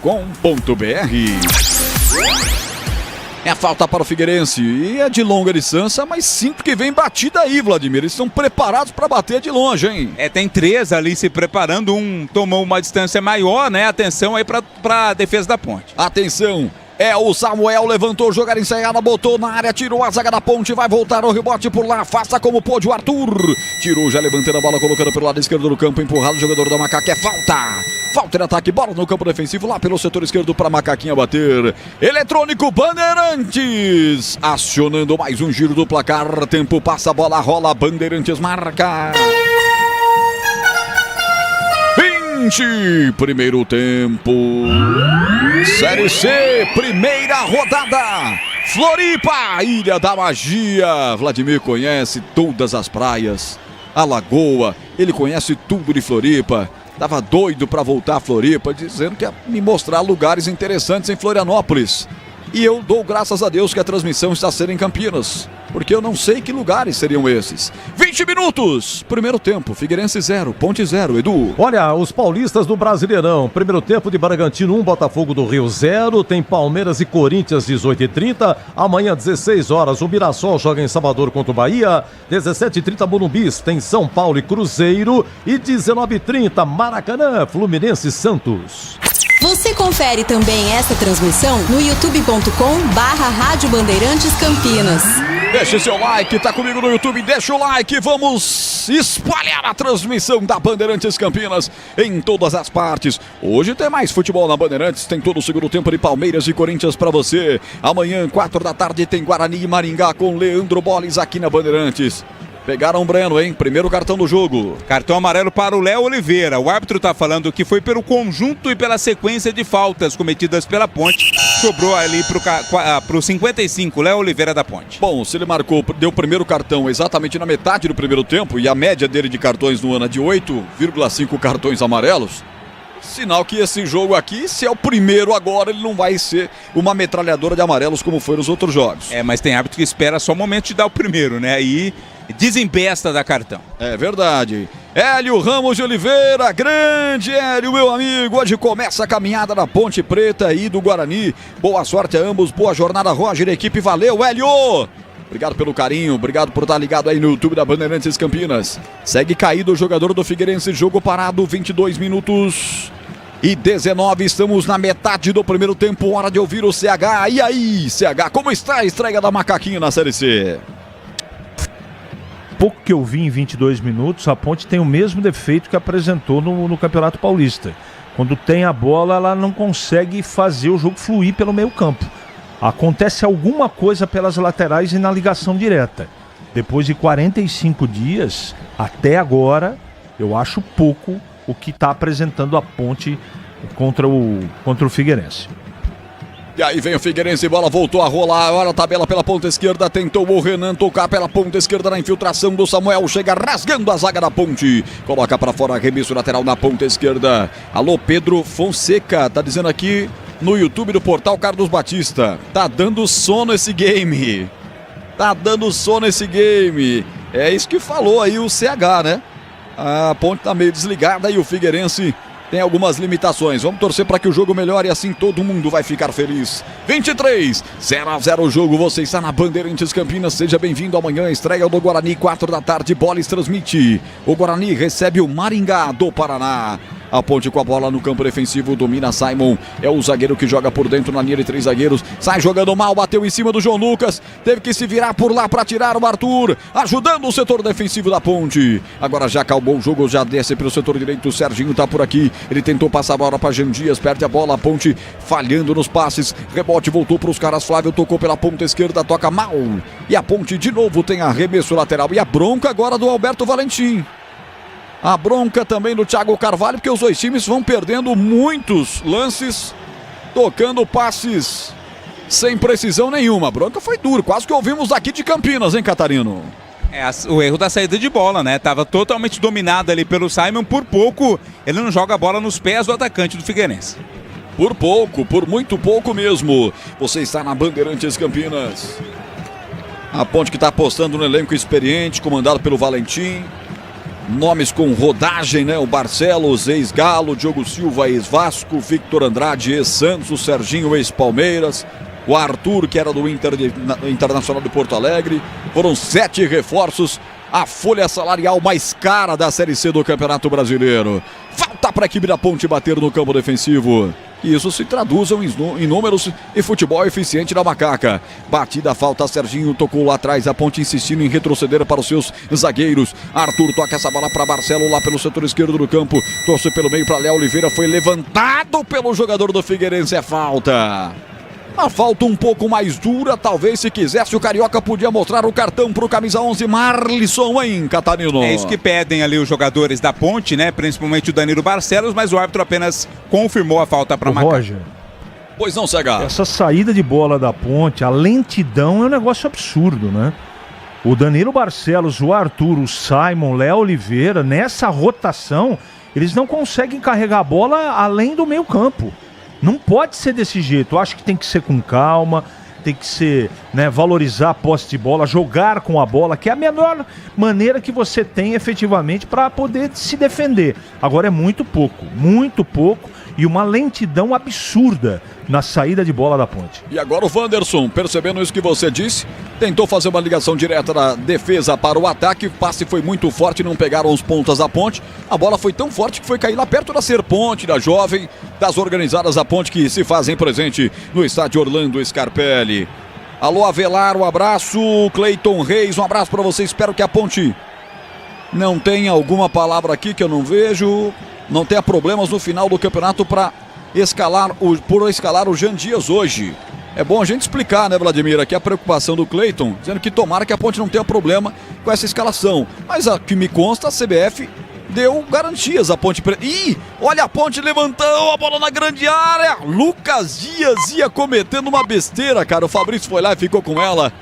É a falta para o Figueirense e é de longa distância, mas sinto que vem batida aí, Vladimir. Eles estão preparados para bater de longe, hein? Tem 3 ali se preparando, um tomou uma distância maior, né? Atenção aí para a defesa da Ponte. Atenção! É o Samuel, levantou, jogada ensaiada, botou na área, tirou a zaga da Ponte, vai voltar o rebote por lá, faça como pôde o Arthur. Tirou, já levantando a bola, colocando pelo lado esquerdo do campo, empurrado o jogador da Macaca, é falta. Falta de ataque, bola no campo defensivo, lá pelo setor esquerdo para a Macaquinha bater. Eletrônico Bandeirantes, acionando mais um giro do placar, tempo passa, a bola rola, Bandeirantes marca. Primeiro tempo, Série C, primeira rodada, Floripa, Ilha da Magia. Vladimir conhece todas as praias, a lagoa, ele conhece tudo de Floripa. Tava doido para voltar a Floripa, dizendo que ia me mostrar lugares interessantes em Florianópolis. E eu dou graças a Deus que a transmissão está sendo em Campinas, porque eu não sei que lugares seriam esses. 20 minutos, primeiro tempo, Figueirense 0, Ponte 0, Edu. Olha, os paulistas do Brasileirão, primeiro tempo de Bragantino 1, Botafogo do Rio 0, tem Palmeiras e Corinthians 18h30, amanhã 16 horas o Mirassol joga em Salvador contra o Bahia, 17h30 Morumbis tem São Paulo e Cruzeiro e 19h30 Maracanã, Fluminense e Santos. Você confere também essa transmissão no youtube.com/Rádio Bandeirantes Campinas. Deixe seu like, tá comigo no YouTube, deixa o like, vamos espalhar a transmissão da Bandeirantes Campinas em todas as partes. Hoje tem mais futebol na Bandeirantes, tem todo o segundo tempo de Palmeiras e Corinthians pra você. Amanhã, 4 da tarde, tem Guarani e Maringá com Leandro Boles aqui na Bandeirantes. Pegaram o Breno, hein? Primeiro cartão do jogo. Cartão amarelo para o Léo Oliveira. O árbitro tá falando que foi pelo conjunto e pela sequência de faltas cometidas pela Ponte. Sobrou ali pro 55, Léo Oliveira da Ponte. Bom, se ele marcou, deu o primeiro cartão exatamente na metade do primeiro tempo e a média dele de cartões no ano é de 8,5 cartões amarelos, sinal que esse jogo aqui, se é o primeiro agora, ele não vai ser uma metralhadora de amarelos como foi nos outros jogos. Mas tem árbitro que espera só o momento de dar o primeiro, né? Aí desembesta da cartão. É verdade. Hélio Ramos de Oliveira, grande Hélio, meu amigo. Hoje começa a caminhada da Ponte Preta e do Guarani. Boa sorte a ambos, boa jornada, Roger, equipe, valeu, Hélio! Obrigado pelo carinho, obrigado por estar ligado aí no YouTube da Bandeirantes Campinas. Segue caído o jogador do Figueirense, jogo parado, 22 minutos e 19, estamos na metade do primeiro tempo, hora de ouvir o CH. E aí, CH, como está a estreia da Macaquinha na Série C? Pouco que eu vi em 22 minutos, a Ponte tem o mesmo defeito que apresentou no Campeonato Paulista. Quando tem a bola, ela não consegue fazer o jogo fluir pelo meio campo. Acontece alguma coisa pelas laterais e na ligação direta. Depois de 45 dias, até agora, eu acho pouco o que está apresentando a Ponte contra o Figueirense. E aí vem o Figueirense, bola voltou a rolar, olha a tabela pela ponta esquerda, tentou o Renan tocar pela ponta esquerda na infiltração do Samuel, chega rasgando a zaga da Ponte, coloca para fora, arremesso lateral na ponta esquerda. Alô, Pedro Fonseca, tá dizendo aqui no YouTube do portal Carlos Batista, tá dando sono esse game, tá dando sono esse game, é isso que falou aí o CH, né? A Ponte tá meio desligada e o Figueirense tem algumas limitações. Vamos torcer para que o jogo melhore e assim todo mundo vai ficar feliz. 23, 0-0 o jogo. Você está na Bandeirantes Campinas. Seja bem-vindo amanhã. Estreia do Guarani, 4 da tarde. Bolis transmite. O Guarani recebe o Maringá do Paraná. A Ponte com a bola no campo defensivo, domina Simon, é o zagueiro que joga por dentro na linha de 3 zagueiros, sai jogando mal, bateu em cima do João Lucas, teve que se virar por lá para tirar o Arthur, ajudando o setor defensivo da Ponte. Agora já acalmou o jogo, já desce pelo setor direito, o Serginho tá por aqui, ele tentou passar a bola para Jean Dias, perde a bola, a Ponte falhando nos passes, rebote voltou para os caras, Flávio tocou pela ponta esquerda, toca mal, e a Ponte de novo tem arremesso lateral, e a bronca agora do Alberto Valentim. A bronca também do Thiago Carvalho, porque os dois times vão perdendo muitos lances, tocando passes sem precisão nenhuma. A bronca foi dura, quase que ouvimos daqui de Campinas, hein, Catarino? O erro da saída de bola, né? Tava totalmente dominado ali pelo Simon, por pouco ele não joga a bola nos pés do atacante do Figueirense. Por pouco, por muito pouco mesmo. Você está na Bandeirantes Campinas. A Ponte que está apostando no elenco experiente, comandado pelo Valentim. Nomes com rodagem, né? O Barcelos, ex-Galo, Diogo Silva, ex-Vasco, Victor Andrade, ex-Santos, o Serginho, ex-Palmeiras, o Arthur, que era do Internacional de Porto Alegre. Foram 7 reforços, a folha salarial mais cara da Série C do Campeonato Brasileiro. Falta para a equipe da Ponte bater no campo defensivo. E isso se traduzam em números e futebol eficiente da Macaca. Batida, falta, Serginho tocou lá atrás, a Ponte insistindo em retroceder para os seus zagueiros. Arthur toca essa bola para Marcelo lá pelo setor esquerdo do campo. Torce pelo meio para Léo Oliveira, foi levantado pelo jogador do Figueirense, é falta. Uma falta um pouco mais dura, talvez se quisesse o Carioca podia mostrar o cartão para o camisa 11 Marlisson, hein, Catarino? É isso que pedem ali os jogadores da Ponte, né? Principalmente o Danilo Barcelos, mas o árbitro apenas confirmou a falta para Macaca. Roger, pois não, Cega. Essa saída de bola da Ponte, a lentidão é um negócio absurdo, né? O Danilo Barcelos, o Arthur, o Simon, Léo Oliveira, nessa rotação, eles não conseguem carregar a bola além do meio campo. Não pode ser desse jeito. Eu acho que tem que ser com calma, tem que ser, né, valorizar a posse de bola, jogar com a bola, que é a melhor maneira que você tem efetivamente para poder se defender. Agora é muito pouco e uma lentidão absurda na saída de bola da Ponte. E agora o Wanderson, percebendo isso que você disse, tentou fazer uma ligação direta da defesa para o ataque, o passe foi muito forte, não pegaram os pontas da Ponte, a bola foi tão forte que foi cair lá perto da Serponte, da Jovem, das organizadas da Ponte que se fazem presente no estádio Orlando Scarpelli. Alô Avelar, um abraço, Cleiton Reis, um abraço para você, espero que a Ponte não tenha alguma palavra aqui que eu não vejo, não tenha problemas no final do campeonato para escalar o Jean Dias hoje. É bom a gente explicar, né, Vladimir, aqui a preocupação do Cleiton, dizendo que tomara que a Ponte não tenha problema com essa escalação. Mas a que me consta, a CBF deu garantias à Ponte Preta. Ih, olha a Ponte, levantou a bola na grande área. Lucas Dias ia cometendo uma besteira, cara. O Fabrício foi lá e ficou com ela.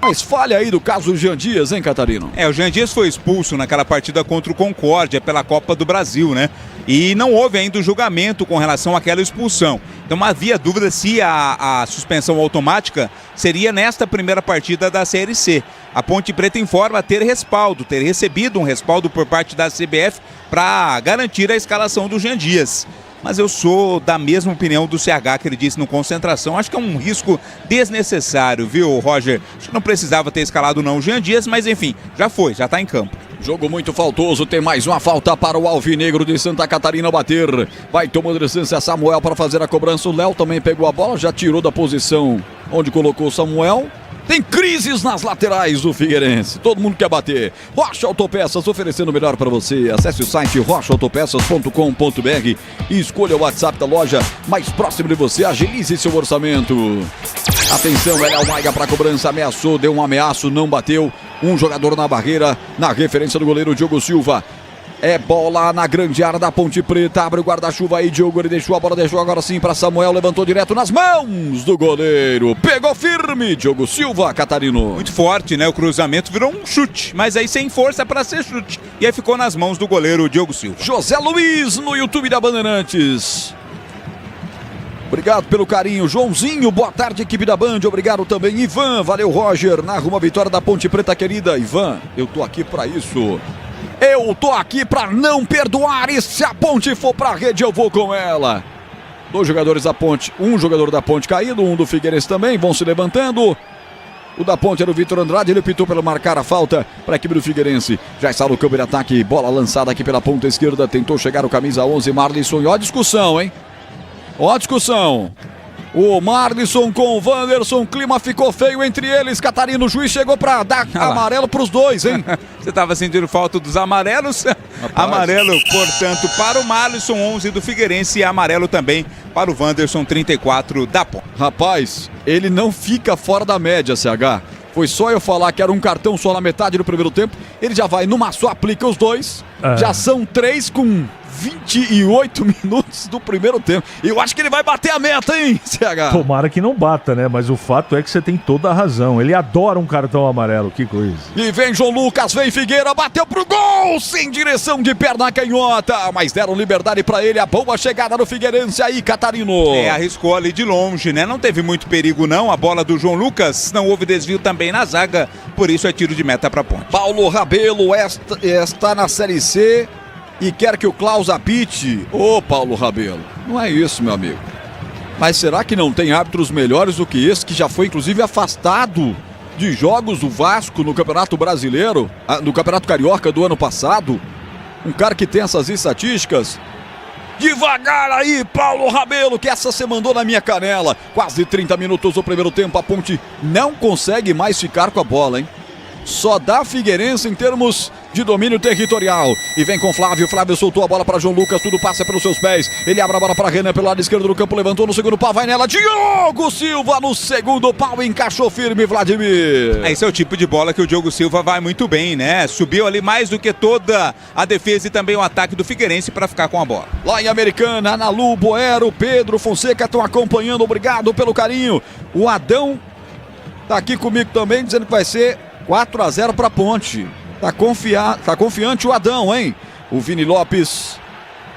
Mas falha aí do caso do Jean Dias, hein, Catarino? O Jean Dias foi expulso naquela partida contra o Concórdia pela Copa do Brasil, né? E não houve ainda o julgamento com relação àquela expulsão. Então havia dúvida se a suspensão automática seria nesta primeira partida da Série C. A Ponte Preta informa ter recebido um respaldo por parte da CBF para garantir a escalação do Jean Dias. Mas eu sou da mesma opinião do CH que ele disse no Concentração. Acho que é um risco desnecessário, viu, Roger? Acho que não precisava ter escalado não o Jean Dias, mas enfim, já está em campo. Jogo muito faltoso, tem mais uma falta para o Alvinegro de Santa Catarina bater. Vai tomando distância Samuel para fazer a cobrança. O Léo também pegou a bola, já tirou da posição onde colocou o Samuel. Tem crises nas laterais do Figueirense. Todo mundo quer bater. Rocha Autopeças, oferecendo o melhor para você. Acesse o site rochaautopeças.com.br e escolha o WhatsApp da loja mais próximo de você. Agilize seu orçamento. Atenção, Eliel Maiga para cobrança. Ameaçou, deu um ameaço, não bateu. Um jogador na barreira, na referência do goleiro Diogo Silva. É bola na grande área da Ponte Preta. Abre o guarda-chuva aí, Diogo. Ele deixou a bola, deixou agora sim para Samuel. Levantou direto nas mãos do goleiro. Pegou firme, Diogo Silva, Catarino. Muito forte, né? O cruzamento virou um chute, mas aí sem força para ser chute. E aí ficou nas mãos do goleiro Diogo Silva. José Luiz no YouTube da Bandeirantes. Obrigado pelo carinho, Joãozinho, boa tarde, equipe da Band, obrigado também, Ivan, valeu, Roger, narra uma vitória da Ponte Preta, querida, Ivan, eu tô aqui para isso. Eu tô aqui pra não perdoar e se a Ponte for pra rede eu vou com ela. 2 jogadores da Ponte, um jogador da Ponte caído, um do Figueirense também, vão se levantando. O da Ponte era o Vitor Andrade, ele optou pelo marcar a falta para a equipe do Figueirense. Já está no campo de ataque, bola lançada aqui pela ponta esquerda, tentou chegar o camisa 11, Marlisson. E ó a discussão, hein? Ó a discussão. O Marlisson com o Wanderson, clima ficou feio entre eles. Catarino, o juiz chegou para dar amarelo para os dois, hein? Você estava sentindo falta dos amarelos? Rapaz. Amarelo, portanto, para o Marlisson, 11 do Figueirense, e amarelo também para o Wanderson, 34 da Ponte. Rapaz, ele não fica fora da média, CH. Foi só eu falar que era um cartão só na metade do primeiro tempo. Ele já vai numa só, aplica os dois. Já são 3 com 28 minutos do primeiro tempo. Eu acho que ele vai bater a meta, hein, CH? Tomara que não bata, né? Mas o fato é que você tem toda a razão. Ele adora um cartão amarelo, que coisa. E vem João Lucas, vem Figueira, bateu pro gol, sem direção de perna canhota. Mas deram liberdade pra ele, a boa chegada do Figueirense aí, Catarino. Arriscou ali de longe, né? Não teve muito perigo, não. A bola do João Lucas, não houve desvio também na zaga. Por isso é tiro de meta pra Ponte. Paulo Rabelo está na Série C e quer que o Klaus apite. Ô, Paulo Rabelo, não é isso, meu amigo. Mas será que não tem árbitros melhores do que esse, que já foi inclusive afastado de jogos do Vasco no Campeonato Brasileiro, no Campeonato Carioca do ano passado? Um cara que tem essas estatísticas. Devagar aí, Paulo Rabelo, que essa você mandou na minha canela. Quase 30 minutos do primeiro tempo, a Ponte não consegue mais ficar com a bola, hein? Só dá Figueirense em termos de domínio territorial. E vem com Flávio. Flávio soltou a bola para João Lucas. Tudo passa pelos seus pés. Ele abre a bola para Renan pelo lado esquerdo do campo. Levantou no segundo pau. Vai nela. Diogo Silva no segundo pau. Encaixou firme, Vladimir. Esse é o tipo de bola que o Diogo Silva vai muito bem, né? Subiu ali mais do que toda a defesa e também o ataque do Figueirense para ficar com a bola. Lá em Americana, Analu, Boero, Pedro, Fonseca estão acompanhando. Obrigado pelo carinho. O Adão tá aqui comigo também, dizendo que vai ser 4-0 para Ponte. Tá confiante o Adão, hein? O Vini Lopes.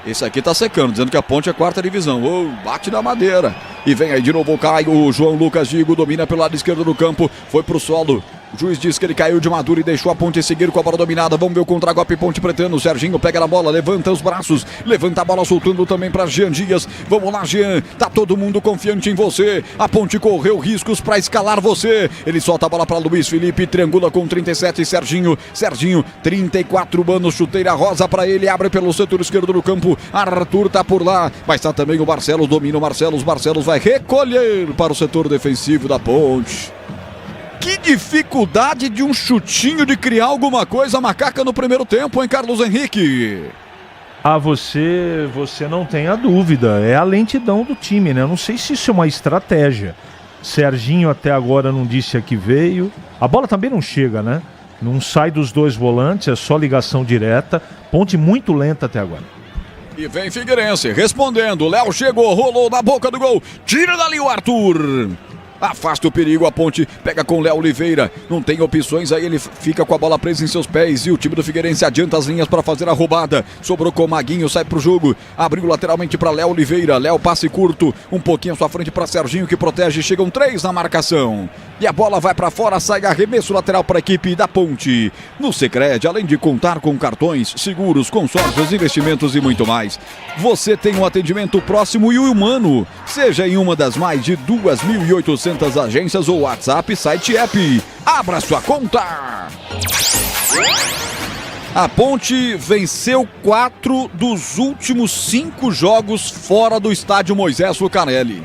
Esse aqui tá secando, dizendo que a Ponte é 4ª divisão. Bate na madeira. E vem aí de novo o Caio. O João Lucas Digo domina pelo lado esquerdo do campo. Foi pro solo. O juiz diz que ele caiu de maduro e deixou a Ponte seguir com a bola dominada. Vamos ver o contra-golpe Ponte Pretano. O Serginho pega na bola, levanta os braços. Levanta a bola, soltando também para Jean Dias. Vamos lá, Jean. Tá todo mundo confiante em você. A Ponte correu riscos para escalar você. Ele solta a bola para Luiz Felipe. Triangula com 37, Serginho. Serginho, 34 anos. Chuteira rosa para ele. Abre pelo setor esquerdo do campo. Arthur tá por lá. Mas tá também o Barcelos. Domina o Barcelos. Barcelos vai recolher para o setor defensivo da Ponte. Que dificuldade de um chutinho de criar alguma coisa, Macaca, no primeiro tempo, hein, Carlos Henrique? Você não tem a dúvida. É a lentidão do time, né? Eu não sei se isso é uma estratégia. Serginho até agora não disse a que veio. A bola também não chega, né? Não sai dos dois volantes, é só ligação direta. Ponte muito lenta até agora. E vem Figueirense respondendo. Léo chegou, rolou na boca do gol. Tira dali o Arthur. Afasta o perigo, a Ponte pega com Léo Oliveira, não tem opções, aí ele fica com a bola presa em seus pés e o time do Figueirense adianta as linhas para fazer a roubada. Sobrou com o Maguinho, sai pro jogo, abriu lateralmente para Léo Oliveira. Léo passe curto, um pouquinho à sua frente para Serginho que protege, chegam 3 na marcação. E a bola vai para fora, sai arremesso lateral para a equipe da Ponte. No Sicredi, além de contar com cartões, seguros, consórcios, investimentos e muito mais, você tem um atendimento próximo e humano, seja em uma das mais de 2.800 agências ou WhatsApp, site e app. Abra sua conta. A Ponte venceu 4 dos últimos 5 jogos fora do estádio Moisés Lucarelli.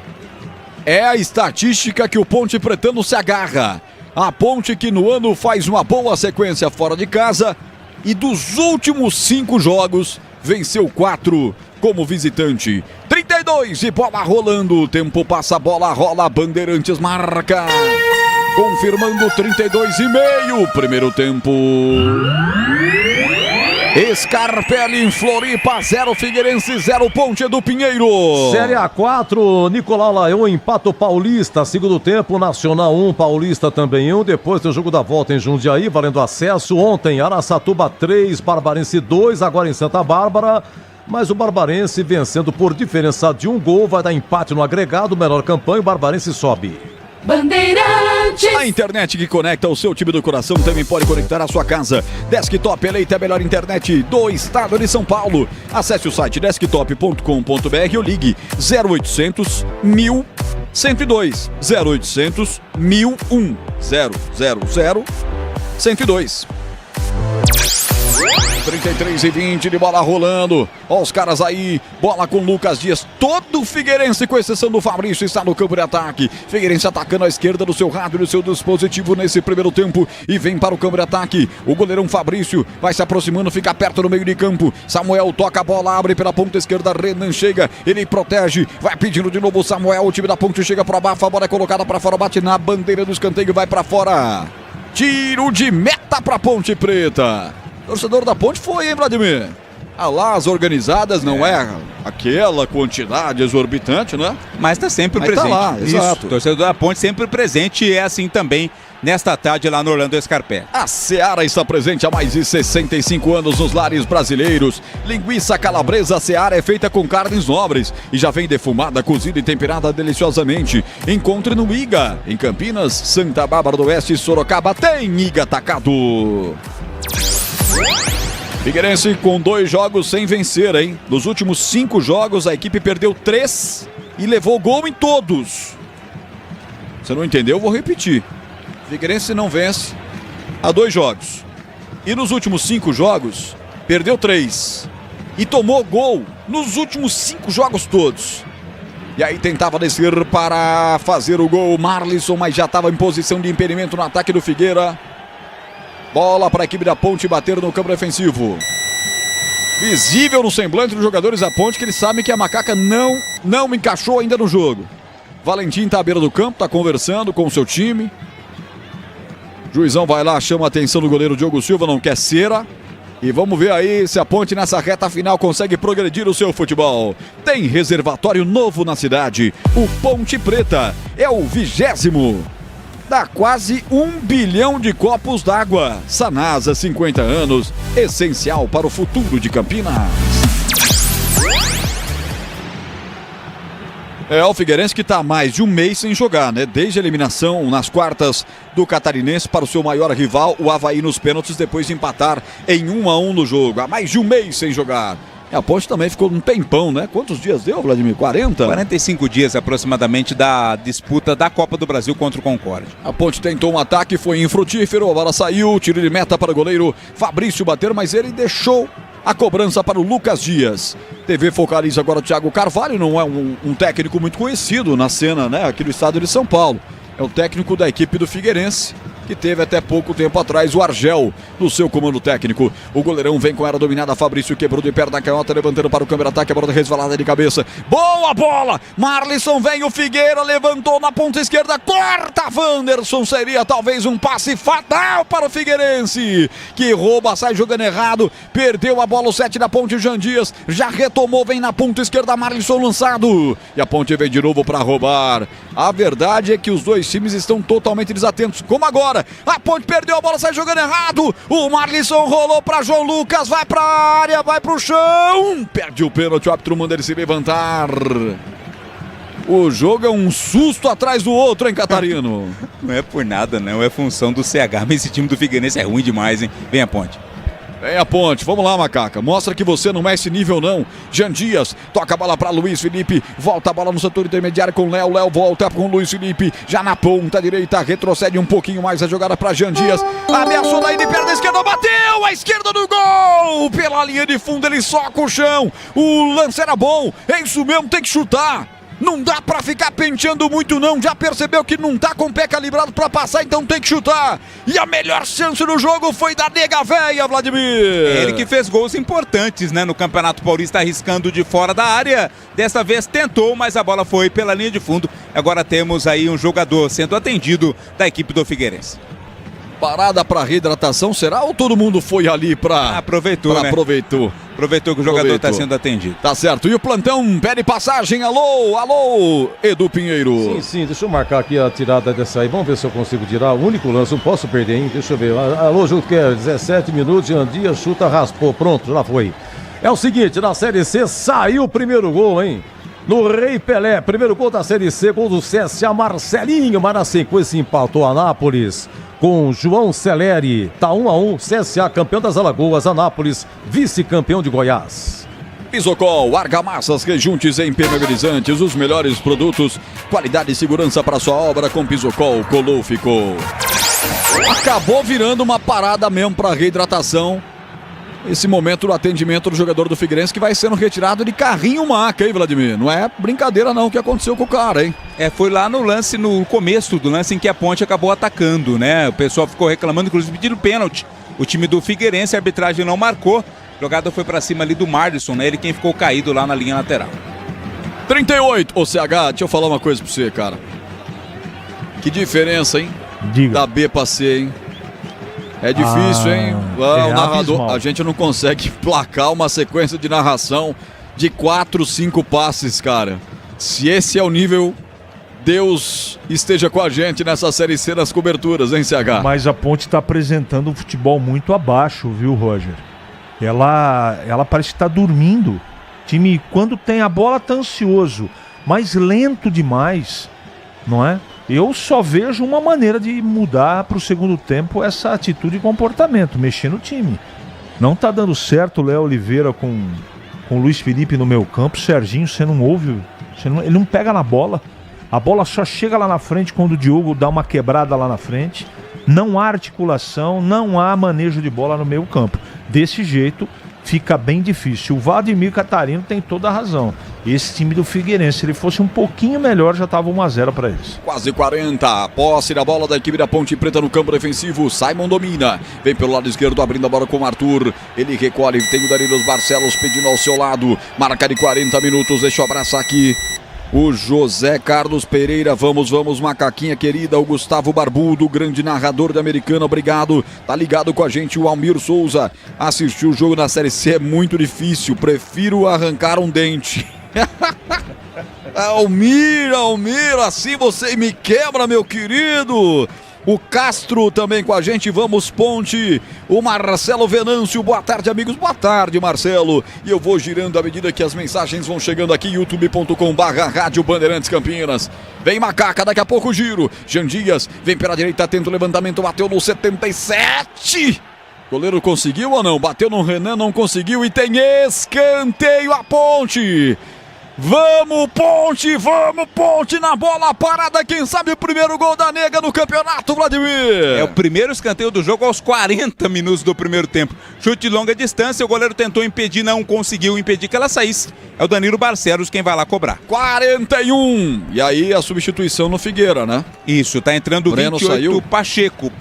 É a estatística que o Ponte Pretano se agarra. A Ponte que no ano faz uma boa sequência fora de casa e dos últimos 5 jogos venceu 4 como visitante. 32 e bola rolando. O tempo passa, a bola rola. Bandeirantes marca. Confirmando 32,5. Primeiro tempo. Scarpelli em Floripa, 0 Figueirense, 0 Ponte do Pinheiro. Série A4, Nicolau Laion empata o Paulista. Segundo tempo, Nacional 1, Paulista também 1. Depois tem o jogo da volta em Jundiaí, valendo acesso. Ontem, Araçatuba 3, Barbarense 2. Agora em Santa Bárbara. Mas o Barbarense vencendo por diferença de 1 gol. Vai dar empate no agregado, menor campanha. O Barbarense sobe. Bandeirantes. A internet que conecta o seu time do coração também pode conectar a sua casa. Desktop eleita a melhor internet do estado de São Paulo. Acesse o site desktop.com.br ou ligue 0800 1102 0800 1001 000 102. 33:20 de bola rolando. Ó os caras aí, bola com Lucas Dias. Todo Figueirense, com exceção do Fabrício, está no campo de ataque. Figueirense atacando à esquerda do seu rádio, do seu dispositivo nesse primeiro tempo. E vem para o campo de ataque. O goleirão Fabrício vai se aproximando, fica perto no meio de campo. Samuel toca a bola, abre pela ponta esquerda. Renan chega, ele protege. Vai pedindo de novo o Samuel. O time da ponte chega para abafa. A bola é colocada para fora, bate na bandeira do escanteio, vai para fora. Tiro de meta para Ponte Preta. Torcedor da Ponte foi, hein, Vladimir? Lá, as organizadas não é aquela quantidade exorbitante, né? Mas tá sempre Mas presente. Tá lá, exato. Torcedor da Ponte sempre presente e é assim também nesta tarde lá no Orlando Scarpelli. A Seara está presente há mais de 65 anos nos lares brasileiros. Linguiça calabresa Seara é feita com carnes nobres e já vem defumada, cozida e temperada deliciosamente. Encontre no IGA, em Campinas, Santa Bárbara do Oeste e Sorocaba tem IGA Atacado. Figueirense com 2 jogos sem vencer, hein? Nos últimos 5 jogos a equipe perdeu 3 e levou gol em todos. Você não entendeu? Eu vou repetir. Figueirense não vence há 2 jogos. E nos últimos 5 jogos perdeu 3 e tomou gol nos últimos 5 jogos todos. E aí tentava descer para fazer o gol Marlisson, mas já estava em posição de impedimento no ataque do Figueira. Bola para a equipe da Ponte bater no campo defensivo. Visível no semblante dos jogadores da Ponte que eles sabem que a macaca não encaixou ainda no jogo. Valentim está à beira do campo, está conversando com o seu time. Juizão vai lá, chama a atenção do goleiro Diogo Silva, não quer cera. E vamos ver aí se a Ponte nessa reta final consegue progredir o seu futebol. Tem reservatório novo na cidade. O Ponte Preta é o 20º. Dá quase 1 bilhão de copos d'água. Sanasa, 50 anos, essencial para o futuro de Campinas. O Figueirense que está há mais de um mês sem jogar, né? Desde a eliminação nas quartas do Catarinense para o seu maior rival, o Avaí, nos pênaltis, depois de empatar em 1-1 no jogo. Há mais de um mês sem jogar. A Ponte também ficou um tempão, né? Quantos dias deu, Vladimir? 40? 45 dias aproximadamente da disputa da Copa do Brasil contra o Concórdia. A Ponte tentou um ataque, foi infrutífero, a bola saiu, tiro de meta para o goleiro Fabrício bater, mas ele deixou a cobrança para o Lucas Dias. TV focaliza agora o Thiago Carvalho, não é um técnico muito conhecido na cena, né? Aqui do estado de São Paulo. É o técnico da equipe do Figueirense, que teve até pouco tempo atrás o Argel no seu comando técnico. O goleirão vem com a área dominada, Fabrício quebrou de perna da canhota, levantando para o câmera ataque, a bola resvalada de cabeça. Boa bola! Marlisson vem, o Figueira levantou na ponta esquerda, corta Wanderson, seria talvez um passe fatal para o Figueirense, que rouba, sai jogando errado, perdeu a bola, o 7 da Ponte, Jean Dias, já retomou, vem na ponta esquerda, Marlisson lançado, e a Ponte vem de novo para roubar. A verdade é que os dois times estão totalmente desatentos, como agora. A Ponte perdeu a bola, sai jogando errado. O Marlisson rolou para João Lucas, vai para a área, vai para o chão. Perde o pênalti, o árbitro manda ele se levantar. O jogo é um susto atrás do outro, hein, Catarino? Não é por nada, não. É função do CH. Mas esse time do Figueirense é ruim demais, hein? Vem a Ponte. Vem a Ponte, vamos lá, Macaca, mostra que você não é esse nível não. Jean Dias, toca a bola para Luiz Felipe, volta a bola no setor intermediário com Léo, volta com Luiz Felipe, já na ponta direita, retrocede um pouquinho mais a jogada para Jean Dias, ameaçou daí de perna esquerda, bateu, a esquerda do gol, pela linha de fundo ele soca o chão, o lance era bom, é isso mesmo, tem que chutar. Não dá pra ficar penteando muito não, já percebeu que não tá com o pé calibrado pra passar, então tem que chutar. E a melhor chance do jogo foi da Nega Véia, Vladimir. Ele que fez gols importantes, né, no Campeonato Paulista, arriscando de fora da área. Dessa vez tentou, mas a bola foi pela linha de fundo. Agora temos aí um jogador sendo atendido da equipe do Figueirense. Parada para reidratação, será? Ou todo mundo foi ali para... Aproveitou, né? Aproveitou que o jogador está sendo atendido. Tá certo. E o plantão pede passagem. Alô, Edu Pinheiro. Sim, deixa eu marcar aqui a tirada dessa aí. Vamos ver se eu consigo tirar. O único lance, não posso perder, hein? Deixa eu ver. Alô, junto que é 17 minutos, Jean Dias chuta, raspou. Pronto, já foi. É o seguinte, na Série C saiu o primeiro gol, hein? no Rei Pelé. Primeiro gol da Série C, gol do CSA, Marcelinho, mas na sequência empatou Anápolis com João Celeri. Tá 1-1, CSA campeão das Alagoas, Anápolis vice-campeão de Goiás. Pisocol, argamassas, rejuntes e impermeabilizantes, os melhores produtos, qualidade e segurança para sua obra com Pisocol, colou, ficou. Acabou virando uma parada mesmo para reidratação. Esse momento do atendimento do jogador do Figueirense que vai sendo retirado de carrinho maca, hein, Vladimir? Não é brincadeira não o que aconteceu com o cara, hein? Foi lá no lance, no começo do lance em que a Ponte acabou atacando, né? O pessoal ficou reclamando, inclusive pedindo pênalti. O time do Figueirense, a arbitragem não marcou. A jogada foi pra cima ali do Marlisson, né? Ele quem ficou caído lá na linha lateral. 38, ô CH, deixa eu falar uma coisa pra você, cara. Que diferença, hein? Diga. Da B pra C, hein? É difícil, hein? O narrador, abismal. A gente não consegue placar uma sequência de narração de 4, 5 passes, cara. Se esse é o nível, Deus esteja com a gente nessa Série C nas coberturas, hein, CH? Mas a Ponte tá apresentando um futebol muito abaixo, viu, Roger? Ela parece que tá dormindo. O time, quando tem a bola, tá ansioso, mas lento demais, não é? Eu só vejo uma maneira de mudar para o segundo tempo essa atitude e comportamento, mexer no time. Não tá dando certo o Léo Oliveira com o Luiz Felipe no meio campo. Serginho, você não ouve, ele não pega na bola. A bola só chega lá na frente quando o Diogo dá uma quebrada lá na frente. Não há articulação, não há manejo de bola no meio campo. Desse jeito fica bem difícil. O Vladimir Catarino tem toda a razão. Esse time do Figueirense, se ele fosse um pouquinho melhor, já estava 1-0 para eles. Quase 40, posse da bola da equipe da Ponte Preta no campo defensivo. Simon domina, vem pelo lado esquerdo, abrindo a bola com o Arthur. Ele recolhe, tem o Danilo Barcelos pedindo ao seu lado. Marca de 40 minutos, deixa eu abraçar aqui o José Carlos Pereira. Vamos, macaquinha querida. O Gustavo Barbudo, grande narrador da Americana, obrigado. Tá ligado com a gente o Almir Souza. Assistir o jogo na Série C é muito difícil, prefiro arrancar um dente. Almir, assim você me quebra, meu querido. O Castro também com a gente, vamos Ponte. O Marcelo Venâncio, boa tarde amigos, boa tarde Marcelo. E eu vou girando à medida que as mensagens vão chegando aqui, youtube.com/Rádio Bandeirantes Campinas. Vem Macaca, daqui a pouco o giro. Jean Dias, vem pela direita, tenta o levantamento, bateu no 77. Goleiro conseguiu ou não? Bateu no Renan, não conseguiu e tem escanteio a Ponte. Vamos Ponte na bola parada, quem sabe o primeiro gol da Nega no campeonato, Vladimir. É o primeiro escanteio do jogo aos 40 minutos do primeiro tempo. Chute de longa distância, o goleiro tentou impedir, não conseguiu impedir que ela saísse. É o Danilo Barcelos quem vai lá cobrar. 41, e aí a substituição no Figueira, né? Isso, tá entrando o 28, saiu. Pacheco.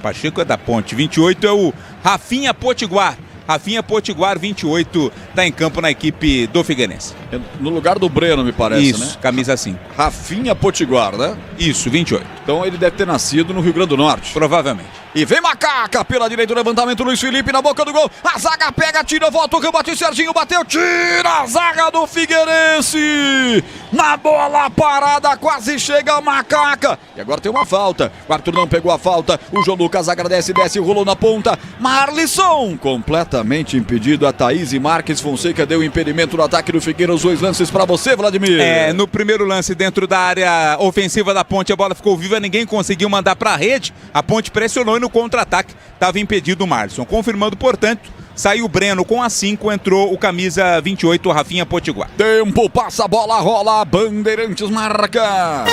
Pacheco é da Ponte, 28 é o Rafinha Potiguar. Rafinha Potiguar, 28, tá em campo na equipe do Figueirense. No lugar do Breno, me parece, isso, né? Isso, camisa 5. Rafinha Potiguar, né? Isso, 28. Então ele deve ter nascido no Rio Grande do Norte. Provavelmente. E vem Macaca pela direita, o levantamento, Luiz Felipe na boca do gol. A zaga pega, tira, volta o rebote, Serginho bateu, tira a zaga do Figueirense. Na bola parada, quase chega a Macaca. E agora tem uma falta. O Arthur não pegou a falta. O João Lucas agradece, desce, rolou na ponta. Marlisson, completamente impedido. A Thaís e Marques Fonseca deu impedimento no ataque do Figueira. Os dois lances pra você, Vladimir. No primeiro lance dentro da área ofensiva da Ponte, a bola ficou viva, ninguém conseguiu mandar pra rede. A Ponte pressionou e no contra-ataque estava impedido o Marlisson. Confirmando, portanto, saiu o Breno com a 5, entrou o camisa 28, o Rafinha Potiguar. Tempo, passa a bola, rola, Bandeirantes marca.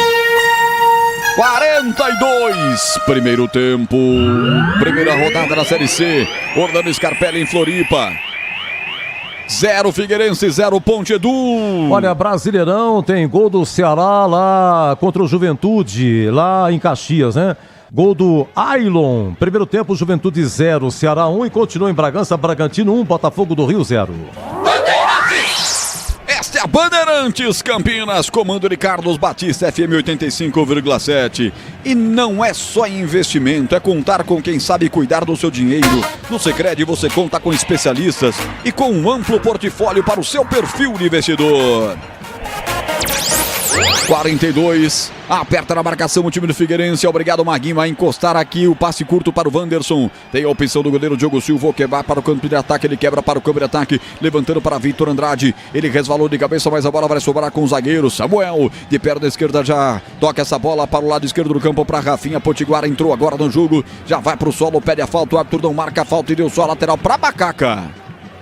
42, primeiro tempo, primeira rodada da Série C. Orlando Scarpelli em Floripa. 0 Figueirense, 0 Ponte, Edu. Olha, Brasileirão, tem gol do Ceará lá contra o Juventude, lá em Caxias, né? Gol do Ailon. Primeiro tempo, Juventude 0, Ceará 1 e continua em Bragança, Bragantino 1, Botafogo do Rio 0. Esta é a Bandeirantes Campinas, comando de Carlos Batista, FM 85,7. E não é só investimento, é contar com quem sabe cuidar do seu dinheiro. No Sicredi você conta com especialistas e com um amplo portfólio para o seu perfil de investidor. 42, aperta na marcação o time do Figueirense. Obrigado, Maguinho, a encostar aqui o passe curto para o Wanderson. Tem a opção do goleiro Diogo Silva, que vai para o campo de ataque. Ele quebra para o campo de ataque, levantando para Vitor Andrade. Ele resvalou de cabeça, mas a bola vai sobrar com o zagueiro Samuel. De perna esquerda já toca essa bola para o lado esquerdo do campo para Rafinha. Potiguar entrou agora no jogo, já vai para o solo, pede a falta. O árbitro não marca a falta e deu só a lateral para Macaca.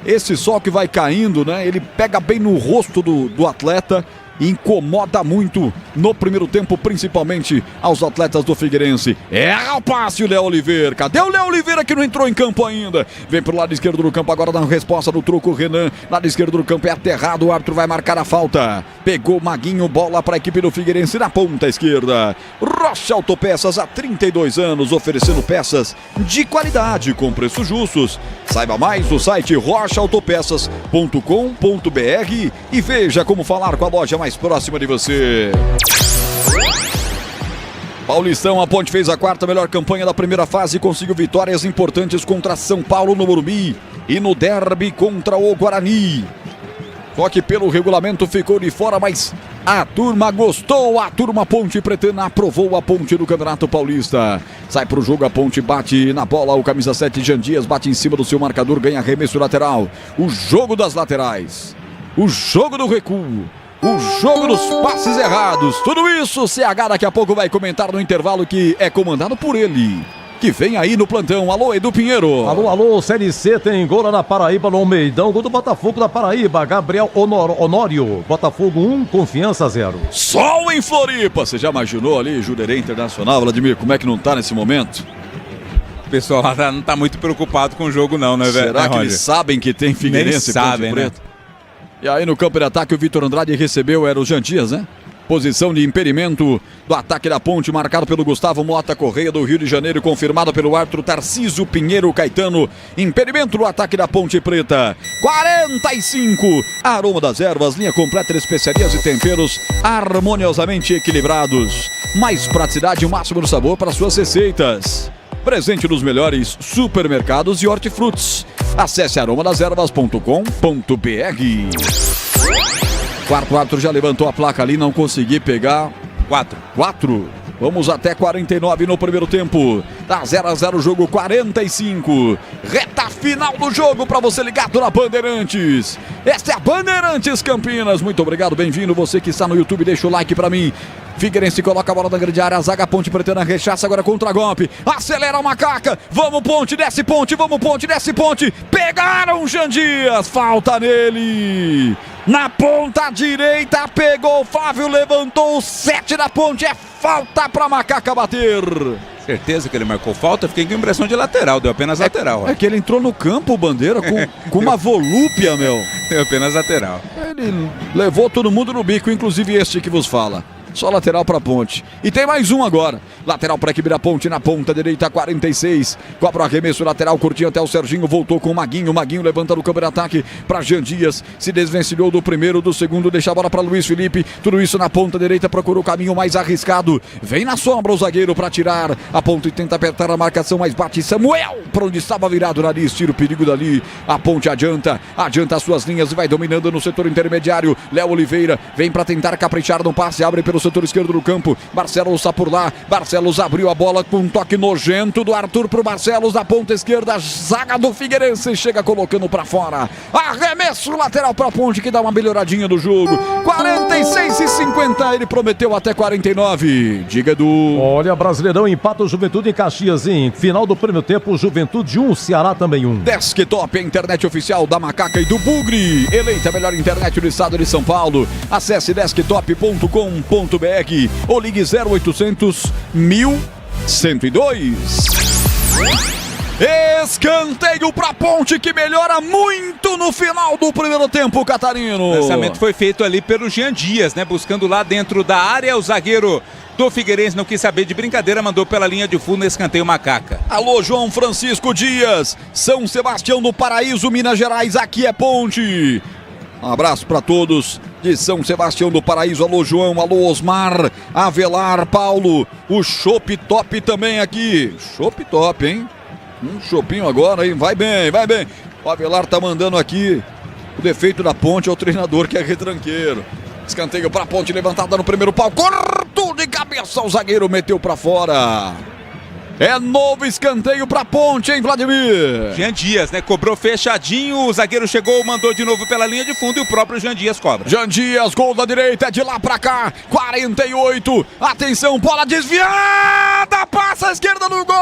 Esse sol que vai caindo, né? Ele pega bem no rosto do atleta. Incomoda muito no primeiro tempo, principalmente aos atletas do Figueirense. O passe o Léo Oliveira. Cadê o Léo Oliveira que não entrou em campo ainda? Vem pro lado esquerdo do campo agora, dá uma resposta do truco. Renan, lado esquerdo do campo é aterrado. O árbitro vai marcar a falta. Pegou Maguinho, bola para a equipe do Figueirense na ponta esquerda. Rocha Autopeças, há 32 anos, oferecendo peças de qualidade com preços justos. Saiba mais no site rochaautopeças.com.br e veja como falar com a loja mais próxima de você. Paulistão, a Ponte fez a quarta melhor campanha da primeira fase e conseguiu vitórias importantes contra São Paulo no Morumbi e no derby contra o Guarani. Só que pelo regulamento ficou de fora, mas a turma gostou, a turma Ponte Pretana aprovou a Ponte do Campeonato Paulista. Sai pro jogo, a Ponte bate na bola, o camisa 7 Jean Dias bate em cima do seu marcador, ganha arremesso lateral. O jogo das laterais, o jogo do recuo, o jogo dos passes errados, tudo isso o CH daqui a pouco vai comentar no intervalo, que é comandado por ele, que vem aí no plantão. Alô, Edu Pinheiro. Alô, Série C tem gol lá na Paraíba, no Almeidão, gol do Botafogo da Paraíba, Gabriel Honório, Botafogo 1, Confiança 0. Sol em Floripa, você já imaginou ali, Jurerê Internacional, Vladimir, como é que não tá nesse momento? O pessoal lá não tá muito preocupado com o jogo não, né, velho? Será que eles sabem que tem Figueirense e Ponte Preta? Né? E aí no campo de ataque o Vitor Andrade recebeu, era o Jean Dias, né? Posição de impedimento do ataque da Ponte, marcado pelo Gustavo Mota Correia do Rio de Janeiro, confirmado pelo árbitro Tarcísio Pinheiro Caetano. Impedimento do ataque da Ponte Preta. 45, Aroma das Ervas, linha completa de especiarias e temperos harmoniosamente equilibrados. Mais praticidade e o máximo do sabor para suas receitas. Presente nos melhores supermercados e hortifrutis. Acesse aromadeservas.com.br. Quarto árbitro já levantou a placa ali, não consegui pegar. 4. Vamos até 49 no primeiro tempo. Tá 0-0 o jogo, 45. Reta final do jogo para você ligado na Bandeirantes. Esta é a Bandeirantes Campinas. Muito obrigado, bem-vindo. Você que está no YouTube, deixa o like para mim. Figueirense coloca a bola na grande área, a zaga Ponte Pretana rechaça agora contra golpe, acelera o Macaca, vamos Ponte, desce Ponte, vamos Ponte, desce Ponte, pegaram Jean Dias, falta nele, na ponta direita, pegou o Flávio, levantou o 7 da Ponte, é falta pra Macaca bater. Certeza que ele marcou falta, fiquei com impressão de lateral, deu apenas lateral. É que ele entrou no campo, Bandeira, com uma volúpia, meu. Deu apenas lateral. Ele levou todo mundo no bico, inclusive este que vos fala. Só lateral para Ponte. E tem mais um agora. Lateral para a equipe da Ponte na ponta direita, 46. Cobra o arremesso lateral, curtinho até o Serginho. Voltou com o Maguinho. Maguinho levanta no campo de ataque para Jean Dias. Se desvencilhou do primeiro, do segundo. Deixa a bola para Luiz Felipe. Tudo isso na ponta direita. Procurou o caminho mais arriscado. Vem na sombra o zagueiro para tirar. A Ponte tenta apertar a marcação, mas bate Samuel para onde estava virado o nariz. Tira o perigo dali. A Ponte adianta as suas linhas e vai dominando no setor intermediário. Léo Oliveira vem para tentar caprichar no passe. Abre pelo setor esquerdo do campo, Barcelos está por lá, Barcelos abriu a bola com um toque nojento do Arthur pro Barcelos na ponta esquerda, zaga do Figueirense chega colocando para fora, arremesso lateral para Ponte que dá uma melhoradinha do jogo, 46-50, ele prometeu até 49, diga Edu. Olha, Brasileirão empata o Juventude em Caxias, hein? Final do primeiro tempo, Juventude 1, Ceará também 1. Desktop, a internet oficial da Macaca e do Bugre, eleita a melhor internet do estado de São Paulo, acesse desktop.com.br ou ligue 0800 1102. Escanteio pra Ponte que melhora muito no final do primeiro tempo, Catarino. O lançamento foi feito ali pelo Jean Dias, né? Buscando lá dentro da área, o zagueiro do Figueirense não quis saber de brincadeira, mandou pela linha de fundo, escanteio Macaca. Alô, João Francisco Dias, São Sebastião do Paraíso, Minas Gerais, aqui é Ponte. Um abraço para todos de São Sebastião do Paraíso. Alô, João, alô, Osmar, Avelar, Paulo, o Chopp Top também aqui. Chopp Top, hein? Um chopinho agora, hein? Vai bem, vai bem. O Avelar tá mandando aqui. O defeito da Ponte é o treinador que é retranqueiro. Escanteio para a Ponte, levantada no primeiro pau. Cortou de cabeça, o zagueiro meteu para fora. É novo escanteio pra Ponte, hein, Vladimir? Jean Dias, né? Cobrou fechadinho, o zagueiro chegou, mandou de novo pela linha de fundo e o próprio Jean Dias cobra. Jean Dias, gol da direita, é de lá pra cá, 48. Atenção, bola desviada, passa a esquerda no gol!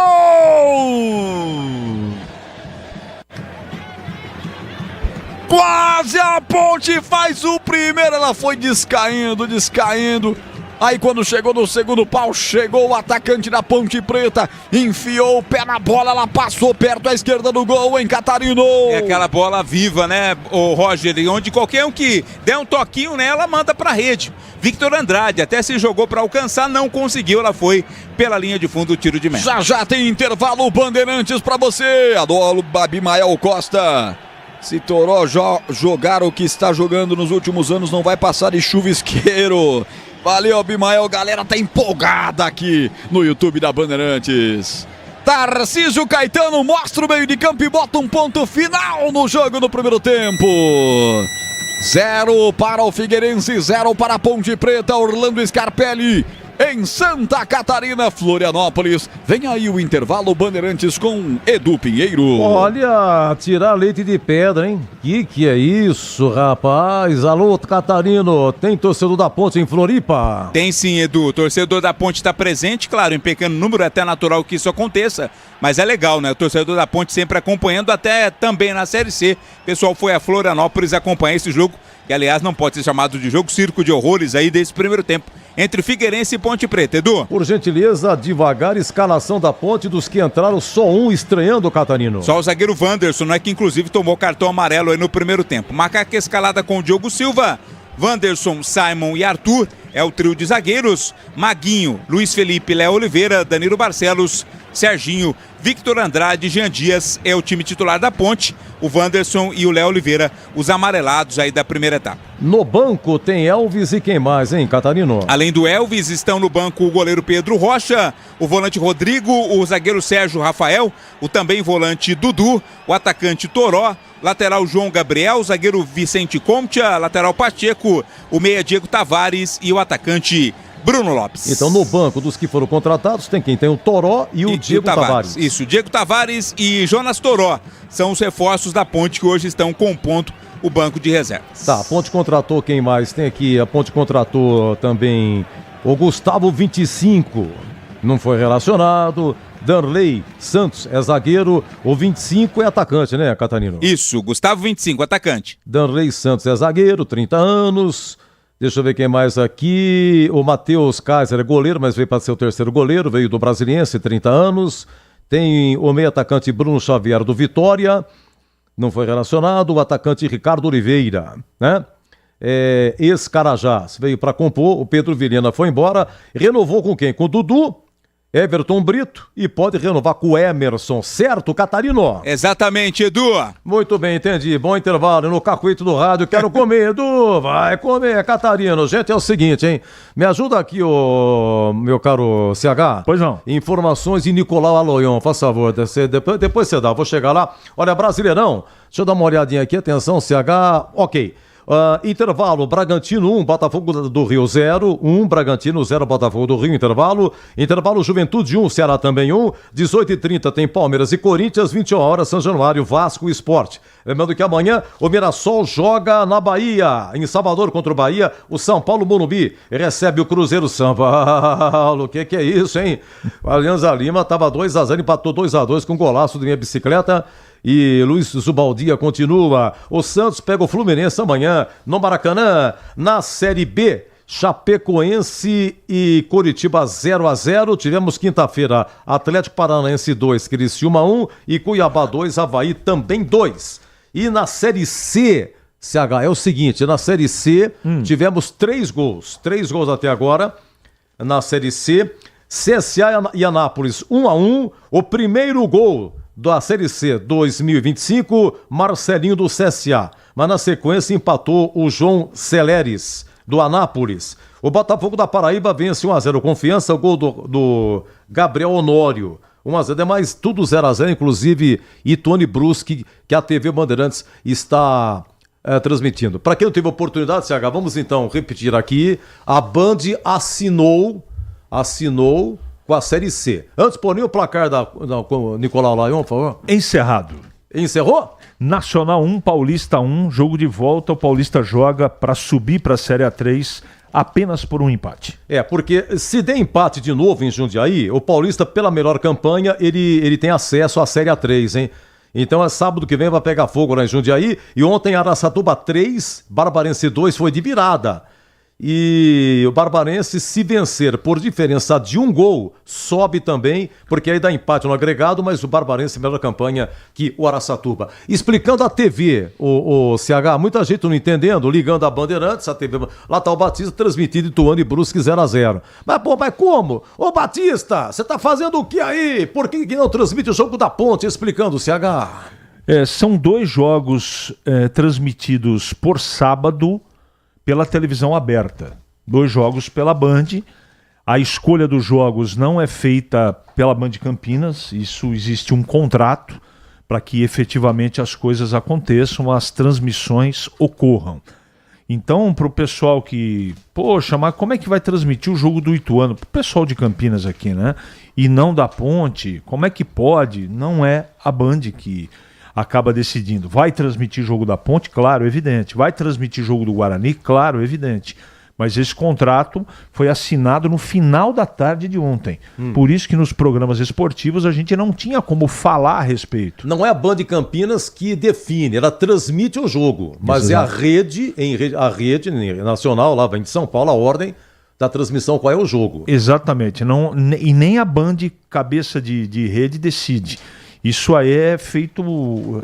Quase a Ponte faz o primeiro, ela foi descaindo. Aí quando chegou no segundo pau, chegou o atacante da Ponte Preta, enfiou o pé na bola, ela passou perto à esquerda do gol, hein, Catarino? É aquela bola viva, né, o Roger, onde qualquer um que der um toquinho nela, manda pra rede. Victor Andrade até se jogou pra alcançar, não conseguiu, ela foi pela linha de fundo, o tiro de meta. Já tem intervalo, Bandeirantes pra você, Adolo Abimael Costa. Se Toró jogar o que está jogando nos últimos anos, não vai passar de chuvisqueiro. Valeu, Abimael, galera tá empolgada aqui no YouTube da Bandeirantes. Tarcísio Caetano mostra o meio de campo e bota um ponto final no jogo no primeiro tempo. 0 para o Figueirense, 0 para a Ponte Preta. Orlando Scarpelli em Santa Catarina, Florianópolis. Vem aí o intervalo, Bandeirantes com Edu Pinheiro. Olha, tirar leite de pedra, hein? Que é isso, rapaz? Alô, Catarino, tem torcedor da Ponte em Floripa? Tem sim, Edu. O torcedor da Ponte está presente, claro, em pequeno número, é até natural que isso aconteça. Mas é legal, né? O torcedor da Ponte sempre acompanhando, até também na Série C. O pessoal foi a Florianópolis acompanhar esse jogo, que aliás não pode ser chamado de jogo, circo de horrores aí desse primeiro tempo entre Figueirense e Ponte Preta. Edu? Por gentileza, devagar, escalação da Ponte, dos que entraram, só um estreando, Catarino. Só o zagueiro Wanderson, né, que inclusive tomou cartão amarelo aí no primeiro tempo. Macaca escalada com o Diogo Silva, Wanderson, Simon e Arthur, é o trio de zagueiros. Maguinho, Luiz Felipe, Léo Oliveira, Danilo Barcelos, Serginho, Victor Andrade, Jean Dias é o time titular da Ponte. O Wanderson e o Léo Oliveira, os amarelados aí da primeira etapa. No banco tem Elvis e quem mais, hein, Catarino? Além do Elvis, estão no banco o goleiro Pedro Rocha, o volante Rodrigo, o zagueiro Sérgio Rafael, o também volante Dudu, o atacante Toró, lateral João Gabriel, o zagueiro Vicente Concha, lateral Pacheco, o meia Diego Tavares e o atacante Bruno Lopes. Então no banco dos que foram contratados tem quem? Tem o Toró e o Diego Tavares. Isso, Diego Tavares e Jonas Toró são os reforços da Ponte que hoje estão compondo o banco de reservas. Tá, a Ponte contratou quem mais? Tem aqui, a Ponte contratou também o Gustavo 25, não foi relacionado. Danley Santos é zagueiro, o 25 é atacante, né, Catarino? Isso, Gustavo 25, atacante. Danley Santos é zagueiro, 30 anos. Deixa eu ver quem mais aqui. O Matheus Kaiser é goleiro, mas veio para ser o terceiro goleiro, veio do Brasiliense, 30 anos. Tem o meio atacante Bruno Xavier do Vitória, não foi relacionado. O atacante Ricardo Oliveira, né? Ex-Carajás, veio para compor. O Pedro Vilhena foi embora. Renovou com quem? Com o Dudu, Everton Brito e pode renovar com o Emerson, certo, Catarino? Exatamente, Edu. Muito bem, entendi. Bom intervalo no cacuete do rádio. Quero comer, Edu. Vai comer, Catarino. Gente, é o seguinte, hein? Me ajuda aqui, meu caro CH. Pois não. Informações de Nicolau Aloion, faz favor. Depois você dá, vou chegar lá. Olha, Brasileirão, deixa eu dar uma olhadinha aqui. Atenção, CH. Ok. Intervalo, Bragantino 1, Botafogo do Rio 0, 1, Bragantino 0, Botafogo do Rio, intervalo Juventude 1, Ceará também 1, 18h30 tem Palmeiras e Corinthians, 21 horas São Januário, Vasco e Sport. Lembrando que amanhã o Mirassol joga na Bahia, em Salvador contra o Bahia, o São Paulo Morumbi recebe o Cruzeiro São Paulo. O que é isso, hein? O Alianza Lima tava 2-0, empatou 2-2 com golaço de minha bicicleta. E Luiz Zubaldia continua. O Santos pega o Fluminense amanhã no Maracanã. Na Série B, Chapecoense e Coritiba 0-0. Tivemos quinta-feira Atlético Paranaense 2, Criciúma 1 e Cuiabá 2, Avaí também 2. E na Série C, CH, é o seguinte, na Série C tivemos 3 gols até agora. Na Série C, CSA e Anápolis 1-1. O primeiro gol da Série C 2025, Marcelinho do CSA. Mas na sequência empatou o João Celeres, do Anápolis. O Botafogo da Paraíba vence 1-0 Confiança, o gol do Gabriel Honório. 1-0, demais tudo 0-0, inclusive Ituano e Brusque, que a TV Bandeirantes está transmitindo. Para quem não teve oportunidade, CH, vamos então repetir aqui. A Band assinou com a Série C. Antes, porém, o placar com o Nicolau Laion, por favor. Encerrado. Encerrou? Nacional 1, Paulista 1, jogo de volta. O Paulista joga para subir para a Série A3 apenas por um empate. Porque se der empate de novo em Jundiaí, o Paulista, pela melhor campanha, ele tem acesso à Série A3, hein? Então é sábado que vem, vai pegar fogo lá em Jundiaí. E ontem Araçatuba 3, Barbarense 2 foi de virada. E o Barbarense, se vencer por diferença de 1 gol, sobe também, porque aí dá empate no agregado, mas o Barbarense melhor campanha que o Araçatuba. Explicando a TV, o CH, muita gente não entendendo, ligando a Bandeirantes, a TV, lá tá o Batista transmitindo Ituano e Brusque 0-0. Mas como? Ô Batista, você tá fazendo o que aí? Por que não transmite o jogo da Ponte? Explicando, CH. São 2 jogos transmitidos por sábado pela televisão aberta. 2 jogos pela Band. A escolha dos jogos não é feita pela Band Campinas. Isso existe um contrato para que efetivamente as coisas aconteçam, as transmissões ocorram. Então, para o pessoal que... Poxa, mas como é que vai transmitir o jogo do Ituano? Para o pessoal de Campinas aqui, né? E não da Ponte, como é que pode? Não é a Band que acaba decidindo. Vai transmitir jogo da Ponte? Claro, evidente. Vai transmitir jogo do Guarani? Claro, evidente. Mas esse contrato foi assinado no final da tarde de ontem. Por isso que nos programas esportivos a gente não tinha como falar a respeito. Não é a Band Campinas que define, ela transmite o jogo. Mas exato. É a rede nacional, lá vem de São Paulo, a ordem da transmissão, qual é o jogo. Exatamente. E nem a Band cabeça de rede decide. Isso aí é feito...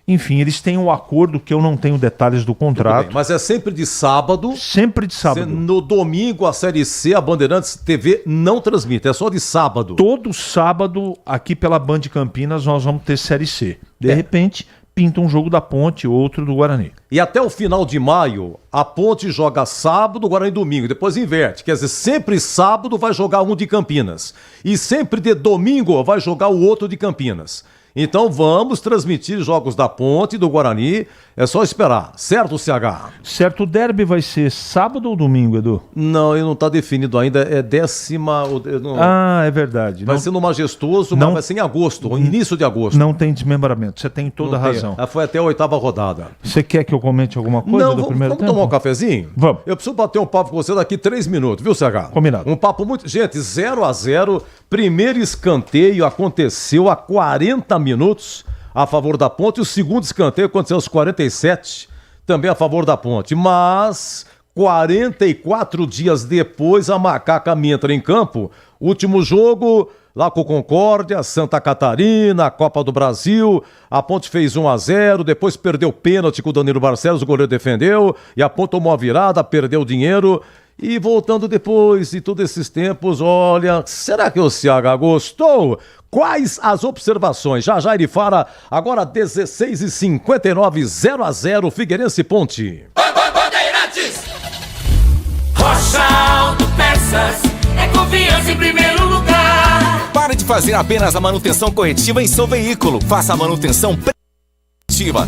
Enfim, eles têm um acordo que eu não tenho detalhes do contrato. Bem, mas é sempre de sábado. Sempre de sábado. No domingo, a Série C, a Bandeirantes TV não transmite, é só de sábado. Todo sábado, aqui pela Band Campinas, nós vamos ter Série C. De repente, pinta um jogo da Ponte, outro do Guarani. E até o final de maio, a Ponte joga sábado, o Guarani domingo, depois inverte. Quer dizer, sempre sábado vai jogar um de Campinas. E sempre de domingo vai jogar o outro de Campinas. Então vamos transmitir jogos da Ponte e do Guarani, é só esperar, certo, CH? Certo, o derby vai ser sábado ou domingo, Edu? Não, ele não está definido ainda, é 10ª... é verdade. Vai ser no Majestoso, mas vai ser em agosto, início de agosto. Não tem desmembramento, você tem toda a razão. Foi até a 8ª rodada. Você quer que eu comente alguma coisa do primeiro tempo? Vamos tomar um cafezinho? Vamos. Eu preciso bater um papo com você daqui 3 minutos, viu, CH? Combinado. Um papo muito... Gente, 0-0, primeiro escanteio aconteceu a 40 minutos a favor da Ponte, e o segundo escanteio aconteceu aos 47, também a favor da Ponte, mas 44 dias depois a Macaca me entra em campo, último jogo lá com o Concórdia, Santa Catarina, Copa do Brasil, a Ponte fez 1-0, depois perdeu o pênalti com o Danilo Barcelos, o goleiro defendeu, e a Ponte tomou a virada, perdeu o dinheiro. E voltando depois de todos esses tempos, olha, será que o CH gostou? Quais as observações? Já ele fala, agora 16h59, 0-0, Figueirense Ponte. Bandeirantes! Rocha Autopeças, é confiança em primeiro lugar. Pare de fazer apenas a manutenção corretiva em seu veículo. Faça a manutenção preventiva.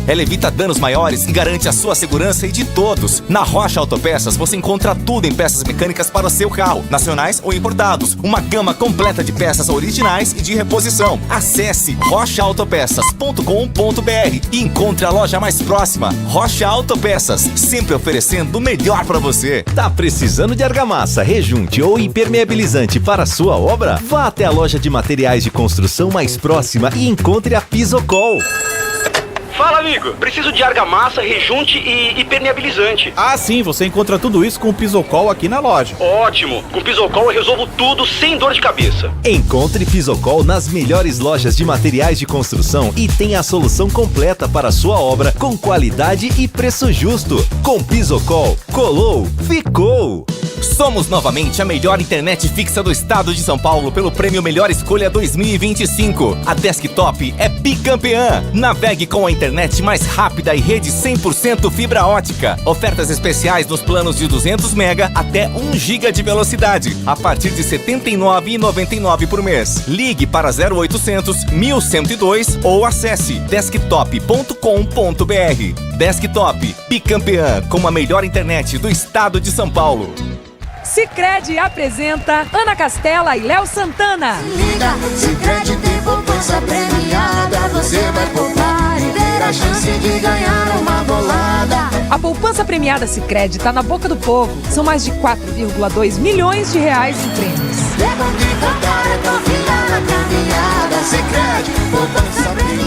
Ela evita danos maiores e garante a sua segurança e de todos. Na Rocha Autopeças você encontra tudo em peças mecânicas para o seu carro, nacionais ou importados. Uma gama completa de peças originais e de reposição. Acesse rochaautopeças.com.br e encontre a loja mais próxima. Rocha Autopeças, sempre oferecendo o melhor para você. Tá precisando de argamassa, rejunte ou impermeabilizante para a sua obra? Vá até a loja de materiais de construção mais próxima e encontre a Pisocol. Fala, amigo. Preciso de argamassa, rejunte e impermeabilizante. Ah, sim. Você encontra tudo isso com o Pisocol aqui na loja. Ótimo. Com o Pisocol eu resolvo tudo sem dor de cabeça. Encontre Pisocol nas melhores lojas de materiais de construção e tenha a solução completa para a sua obra com qualidade e preço justo. Com Pisocol, colou, ficou. Somos novamente a melhor internet fixa do estado de São Paulo pelo prêmio Melhor Escolha 2025. A Desktop é bicampeã. Navegue com a internet mais rápida e rede 100% fibra ótica. Ofertas especiais nos planos de 200 MB até 1 GB de velocidade, a partir de R$ 79,99 por mês. Ligue para 0800 1102 ou acesse desktop.com.br. Desktop, bicampeã com a melhor internet do estado de São Paulo. Sicredi apresenta Ana Castela e Léo Santana. Liga, Sicredi tem poupança premiada. Você vai poupar e ter a chance de ganhar uma bolada. A poupança premiada Sicredi tá na boca do povo. São mais de 4,2 milhões de reais em prêmios. Lembra de contar, é confiar na caminhada. Sicredi, poupança premiada.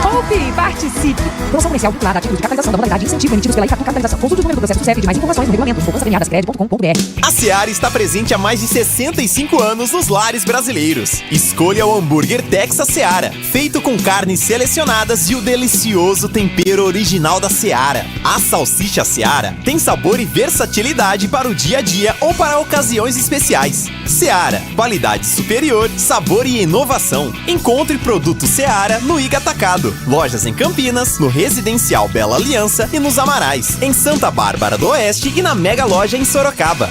Poupe e participe. Promoção comercial vinculada a título de capitalização da modalidade incentivo emitidos pela Icatu Capitalização. Consulte o número do processo do CEP e mais informações no regulamento de poupançapremiadascred.com.br. A Seara está presente há mais de 65 anos nos lares brasileiros. Escolha o hambúrguer Texas Seara, feito com carnes selecionadas e o delicioso tempero original da Seara. A salsicha Seara tem sabor e versatilidade para o dia a dia ou para ocasiões especiais. Seara, qualidade superior, sabor e inovação. Encontre produto Seara no Iga Atacado. Lojas em Campinas, no Residencial Bela Aliança e nos Amarais, em Santa Bárbara do Oeste e na Mega Loja em Sorocaba.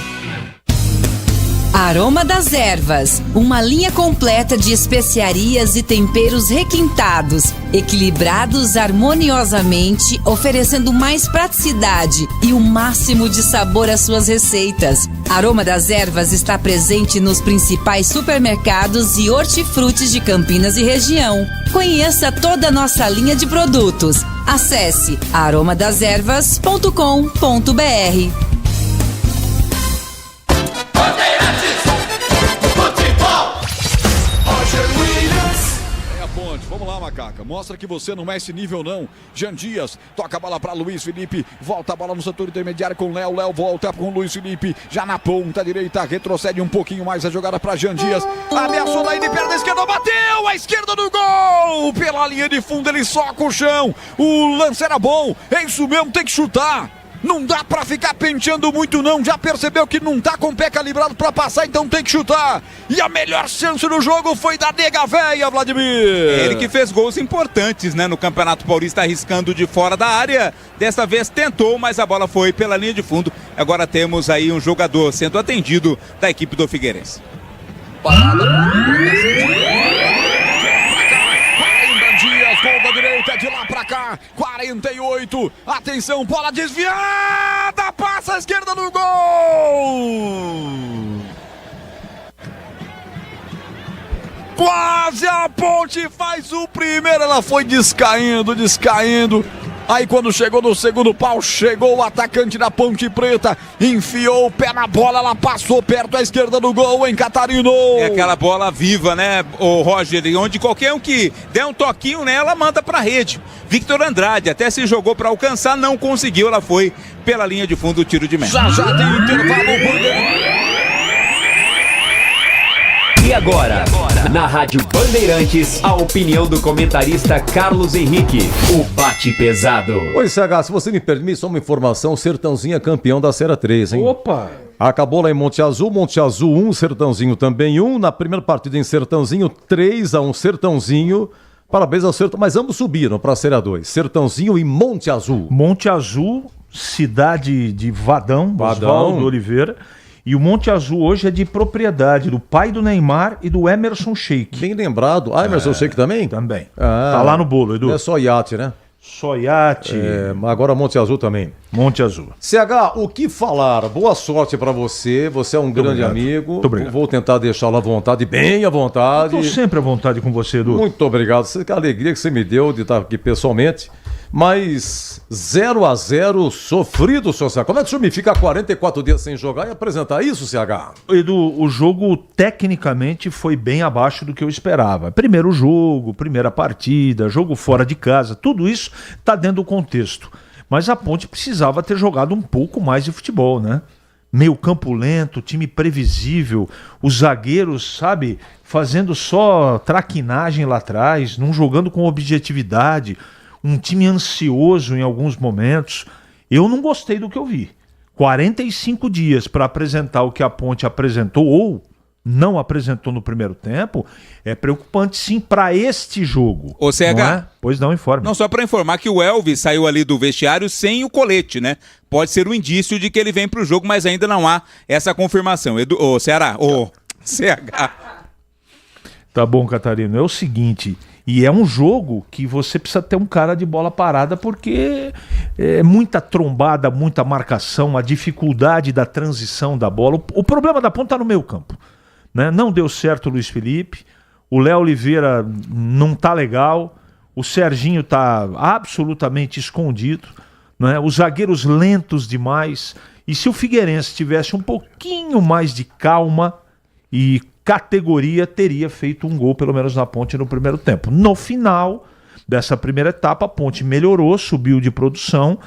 Aroma das Ervas, uma linha completa de especiarias e temperos requintados, equilibrados harmoniosamente, oferecendo mais praticidade e o máximo de sabor às suas receitas. Aroma das Ervas está presente nos principais supermercados e hortifrutis de Campinas e região. Conheça toda a nossa linha de produtos. Acesse aromadeservas.com.br. Vamos lá, Macaca. Mostra que você não é esse nível, não. Jean Dias toca a bola para Luiz Felipe. Volta a bola no setor intermediário com Léo. Léo volta com Luiz Felipe. Já na ponta direita. Retrocede um pouquinho mais a jogada para Jean Dias. Ameaçou daí de perna esquerda. Bateu a esquerda do gol. Pela linha de fundo ele soca o chão. O lance era bom. É isso mesmo, tem que chutar. Não dá pra ficar penteando muito não, já percebeu que não tá com o pé calibrado pra passar, então tem que chutar. E a melhor chance do jogo foi da Nega Véia, Vladimir. Ele que fez gols importantes, né, no Campeonato Paulista, arriscando de fora da área. Dessa vez tentou, mas a bola foi pela linha de fundo. Agora temos aí um jogador sendo atendido da equipe do Figueirense. Gol da direita, de lá pra cá, 48, atenção, bola desviada, passa a esquerda no gol! Quase a Ponte faz o primeiro, ela foi descaindo, aí quando chegou no segundo pau, chegou o atacante da Ponte Preta, enfiou o pé na bola, ela passou perto à esquerda do gol, hein, Catarino? É aquela bola viva, né, o Roger, onde qualquer um que der um toquinho nela, manda pra rede. Victor Andrade até se jogou pra alcançar, não conseguiu, ela foi pela linha de fundo do tiro de meta. Já tem intervalo, E agora, na Rádio Bandeirantes, a opinião do comentarista Carlos Henrique, o bate pesado. Oi, CH, se você me permite, só uma informação, Sertãozinho é campeão da Série 3, hein? Opa! Acabou lá em Monte Azul 1, Sertãozinho também 1, na primeira partida em Sertãozinho, 3-1 Sertãozinho. Parabéns ao Sertão, mas ambos subiram para a Série 2, Sertãozinho e Monte Azul. Monte Azul, cidade de Vadão. Oswaldo Oliveira. E o Monte Azul hoje é de propriedade do pai do Neymar e do Emerson Sheik. Bem lembrado. Ah, Emerson Sheik também? Também. Ah, tá lá no bolo, Edu. Não é só iate, né? Só iate. Agora Monte Azul também. Monte Azul. CH, o que falar? Boa sorte pra você. Você é um grande amigo. Muito obrigado. Vou tentar deixá-lo à vontade, bem à vontade. Estou sempre à vontade com você, Edu. Muito obrigado. Que alegria que você me deu de estar aqui pessoalmente. Mas 0-0 sofrido, senhor CH. Como é que o senhor me fica 44 dias sem jogar e apresentar isso, CH? Edu, o jogo tecnicamente foi bem abaixo do que eu esperava. Primeiro jogo, primeira partida, jogo fora de casa, tudo isso está dentro do contexto. Mas a Ponte precisava ter jogado um pouco mais de futebol, né? Meio campo lento, time previsível, os zagueiros, sabe, fazendo só traquinagem lá atrás, não jogando com objetividade. Um time ansioso em alguns momentos. Eu não gostei do que eu vi. 45 dias para apresentar o que a Ponte apresentou ou não apresentou no primeiro tempo, é preocupante sim para este jogo. Ô, CH, não é? Pois não, informe. Não, só para informar que o Elvis saiu ali do vestiário sem o colete, né? Pode ser um indício de que ele vem pro jogo, mas ainda não há essa confirmação. Ô, Ceará, ô, CH. Tá bom, Catarino. É o seguinte, e é um jogo que você precisa ter um cara de bola parada, porque é muita trombada, muita marcação, a dificuldade da transição da bola. O problema da Ponte tá no meio campo. Né? Não deu certo o Luiz Felipe, o Léo Oliveira não tá legal, o Serginho tá absolutamente escondido, né? Os zagueiros lentos demais, e se o Figueirense tivesse um pouquinho mais de calma e categoria, teria feito um gol pelo menos na Ponte no primeiro tempo. No final dessa primeira etapa, a Ponte melhorou, subiu de produção,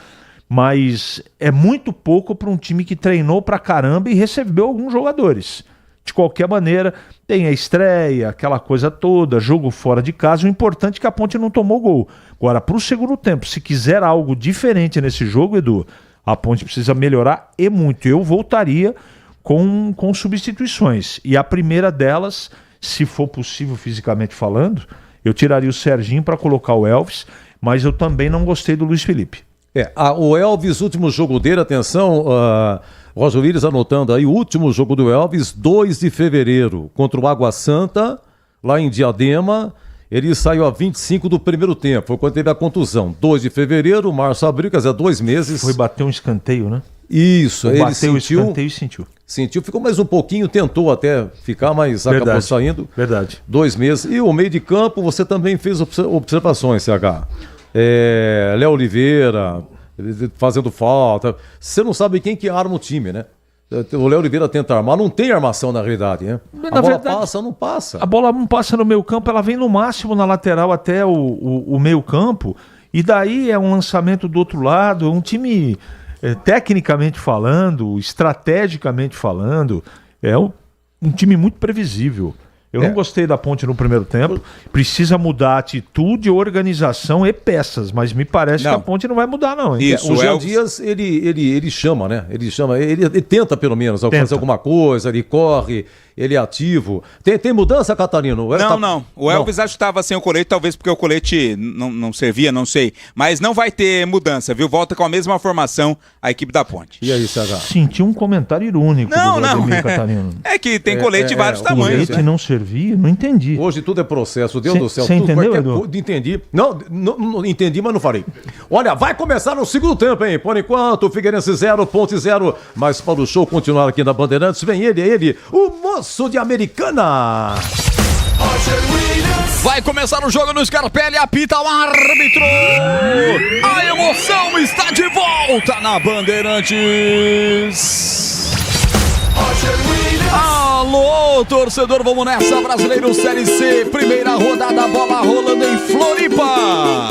mas é muito pouco para um time que treinou pra caramba e recebeu alguns jogadores. De qualquer maneira, tem a estreia, aquela coisa toda, jogo fora de casa. O importante é que a Ponte não tomou gol. Agora, para o segundo tempo, se quiser algo diferente nesse jogo, Edu, a Ponte precisa melhorar e muito. Eu voltaria com substituições. E a primeira delas, se for possível fisicamente falando, eu tiraria o Serginho para colocar o Elvis, mas eu também não gostei do Luiz Felipe. O Elvis, último jogo dele, atenção, Roger Willis anotando aí, o último jogo do Elvis, 2 de fevereiro, contra o Água Santa, lá em Diadema. Ele saiu a 25 do primeiro tempo, foi quando teve a contusão. 2 de fevereiro, março, abril, quer dizer, 2 meses. Foi bater um escanteio, né? Isso, ele bateu o escanteio e sentiu. Sentiu, ficou mais um pouquinho, tentou até ficar, mas acabou saindo. Verdade. 2 meses. E o meio de campo, você também fez observações, CH. Léo Oliveira fazendo falta. Você não sabe quem que arma o time, né? O Léo Oliveira tenta armar, não tem armação na realidade, né? A bola passa, não passa. A bola não passa no meio campo, ela vem no máximo na lateral até o meio campo, e daí é um lançamento do outro lado, é um time, tecnicamente falando, estrategicamente falando, é um time muito previsível. Eu não gostei da Ponte no primeiro tempo. Precisa mudar a atitude, organização e peças. Mas me parece que a Ponte não vai mudar, não. Hein? Isso, o Gé Dias, ele chama, né? Ele tenta pelo menos fazer alguma coisa, ele corre, ele é ativo. Tem mudança, Catarino? Não. O Elvis acho que estava sem o colete, talvez porque o colete não servia, não sei. Mas não vai ter mudança, viu? Volta com a mesma formação a equipe da Ponte. E aí, CH? Senti um comentário irônico do Vladimir Catarino. É que tem colete de vários tamanhos. Colete não servia? Não entendi. Hoje tudo é processo, Deus do céu. Você entendeu, Edu? Entendi. Não entendi, mas não falei. Olha, vai começar no segundo tempo, hein? Por enquanto, Figueirense 0, Ponte 0. Mas para o show continuar aqui na Bandeirantes, vem ele, o moço de Americana. Vai começar o jogo no Scarpelli, apita o árbitro. A emoção está de volta na Bandeirantes. Alô, torcedor, vamos nessa, Brasileiro Série C, primeira rodada, bola rolando em Floripa.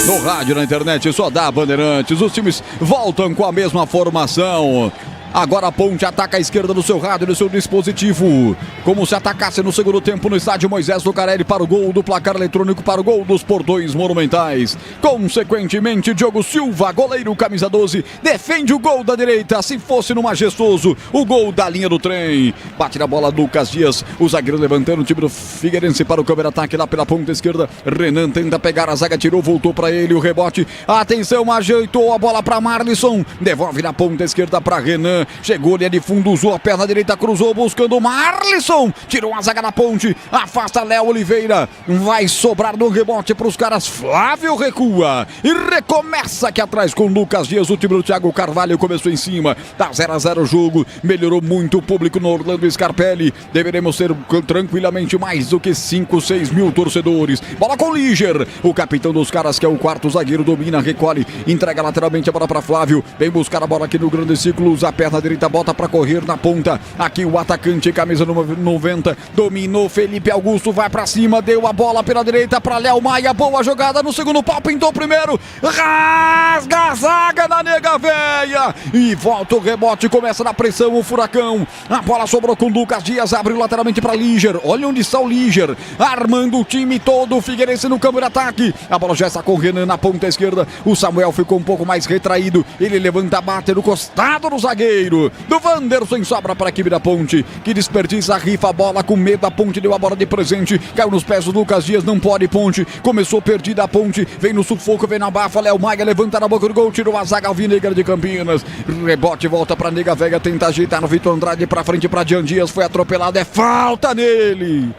No rádio, na internet, só dá Bandeirantes, os times voltam com a mesma formação. Agora a Ponte ataca a esquerda no seu rádio, no seu dispositivo. Como se atacasse no segundo tempo no estádio Moisés Lucarelli para o gol do placar eletrônico, para o gol dos Portões Monumentais. Consequentemente, Diogo Silva, goleiro camisa 12, defende o gol da direita. Se fosse no Majestoso, o gol da linha do trem. Bate na bola Lucas Dias, o zagueiro levantando o time do Figueirense para o câmera-ataque lá pela ponta esquerda. Renan tenta pegar, a zaga tirou, voltou para ele, o rebote. Atenção, ajeitou a bola para Marlisson. Devolve na ponta esquerda para Renan. Chegou linha de fundo, usou a perna direita, cruzou buscando o Marlisson. Tirou a zaga da Ponte, afasta Léo Oliveira. Vai sobrar no rebote para os caras. Flávio recua e recomeça aqui atrás com Lucas Dias. O time do Thiago Carvalho começou em cima. Tá 0-0 o jogo. Melhorou muito o público no Orlando Scarpelli. Deveremos ter tranquilamente mais do que 5, 6 mil torcedores. Bola com Líger. O capitão dos caras, que é o quarto zagueiro, domina, recolhe, entrega lateralmente a bola para Flávio. Vem buscar a bola aqui no grande círculo, usa a perna perna direita, bota pra correr na ponta. Aqui o atacante, camisa número 90, dominou Felipe Augusto, vai pra cima, deu a bola pela direita pra Léo Maia, boa jogada no segundo pau, pintou o primeiro, rasga a zaga da nega véia e volta o rebote, começa na pressão o Furacão. A bola sobrou com Lucas Dias, abriu lateralmente pra Líger, olha onde está o Líger, armando o time todo, o Figueirense no campo de ataque. A bola já está com o Renan na ponta esquerda, o Samuel ficou um pouco mais retraído, ele levanta, bate no costado do zagueiro, do Wanderson, sobra para a equipe da Ponte, que desperdiça, rifa a bola com medo, a Ponte deu a bola de presente, caiu nos pés do Lucas Dias, não pode Ponte, começou perdida a Ponte, vem no sufoco, vem na bafa, Léo Maia levanta na boca do gol, tirou a zaga alvinegra de Campinas, rebote, volta para Nega Vega, tenta ajeitar no Vitor Andrade, para frente para Jean Dias, foi atropelado, é falta nele.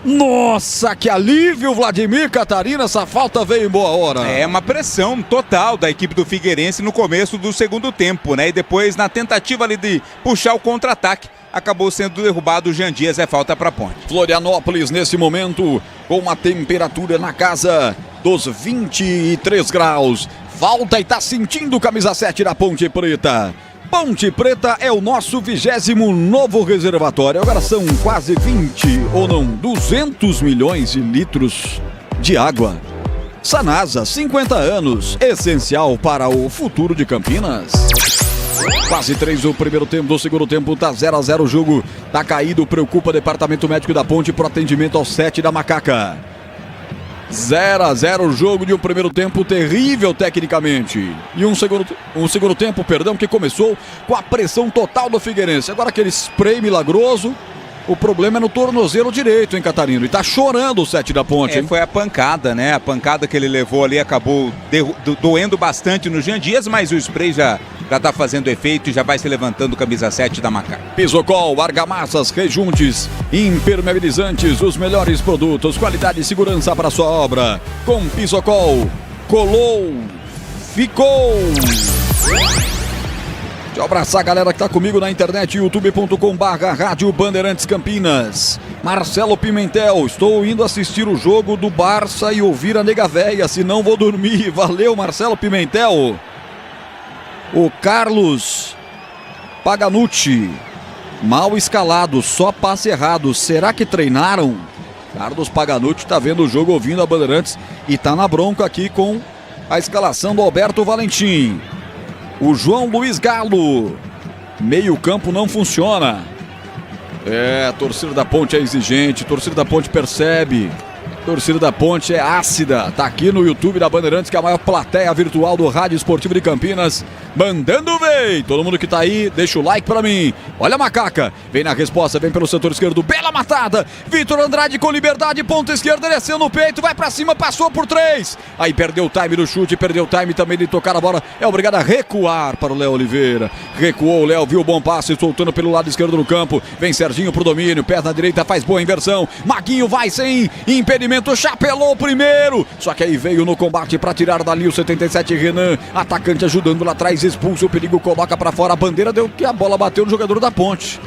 Nossa, que alívio, Vladimir Catarina, essa falta veio em boa hora. É uma pressão total da equipe do Figueirense no começo do segundo tempo, né? E depois, na tentativa ali de puxar o contra-ataque, acabou sendo derrubado o Jean Dias, é falta para Ponte. Florianópolis, nesse momento, com uma temperatura na casa dos 23 graus. Falta e tá sentindo camisa 7 da Ponte Preta. Ponte Preta é o nosso 20º novo reservatório. Agora são quase 200 milhões de litros de água. Sanasa, 50 anos, essencial para o futuro de Campinas. Quase 3 do primeiro tempo, do segundo tempo, tá 0-0 o jogo. Tá caído, preocupa o departamento médico da Ponte pro atendimento ao 7 da Macaca. 0-0 o jogo de um primeiro tempo terrível tecnicamente. E um segundo tempo, que começou com a pressão total do Figueirense. Agora aquele spray milagroso. O problema é no tornozelo direito, hein, Catarino? E tá chorando o 7 da Ponte, hein? Foi a pancada, né? A pancada que ele levou ali acabou doendo bastante no Jean Dias, mas o spray já tá fazendo efeito e já vai se levantando camisa 7 da Macaca. Pisocol, argamassas, rejuntes, impermeabilizantes, os melhores produtos, qualidade e segurança para sua obra. Com Pisocol, colou, ficou. Deixa eu abraçar a galera que tá comigo na internet, youtube.com/Rádio Bandeirantes Campinas. Marcelo Pimentel, estou indo assistir o jogo do Barça e ouvir a nega véia, senão vou dormir. Valeu, Marcelo Pimentel. O Carlos Paganucci, mal escalado, só passe errado. Será que treinaram? Carlos Paganucci tá vendo o jogo, ouvindo a Bandeirantes e tá na bronca aqui com a escalação do Alberto Valentim. O João Luiz Galo, meio campo não funciona. A torcida da Ponte é exigente, a torcida da Ponte percebe. A torcida da Ponte é ácida. Tá aqui no YouTube da Bandeirantes, que é a maior plateia virtual do Rádio Esportivo de Campinas. Mandando ver. Todo mundo que tá aí, deixa o like pra mim. Olha a Macaca. Vem na resposta, vem pelo setor esquerdo. Bela matada. Vitor Andrade com liberdade. Ponta esquerda, desceu no peito. Vai pra cima, passou por 3. Aí perdeu o time do chute, perdeu o time também de tocar a bola. É obrigado a recuar para o Léo Oliveira. Recuou o Léo, viu o bom passe, soltando pelo lado esquerdo do campo. Vem Serginho pro domínio. Perna direita, faz boa inversão. Maguinho vai sem impedimento. Chapelou primeiro. Só que aí veio no combate pra tirar dali o 77 Renan. Atacante ajudando lá atrás. Expulsa o perigo, coloca pra fora a bandeira, deu que a bola bateu no jogador da Ponte.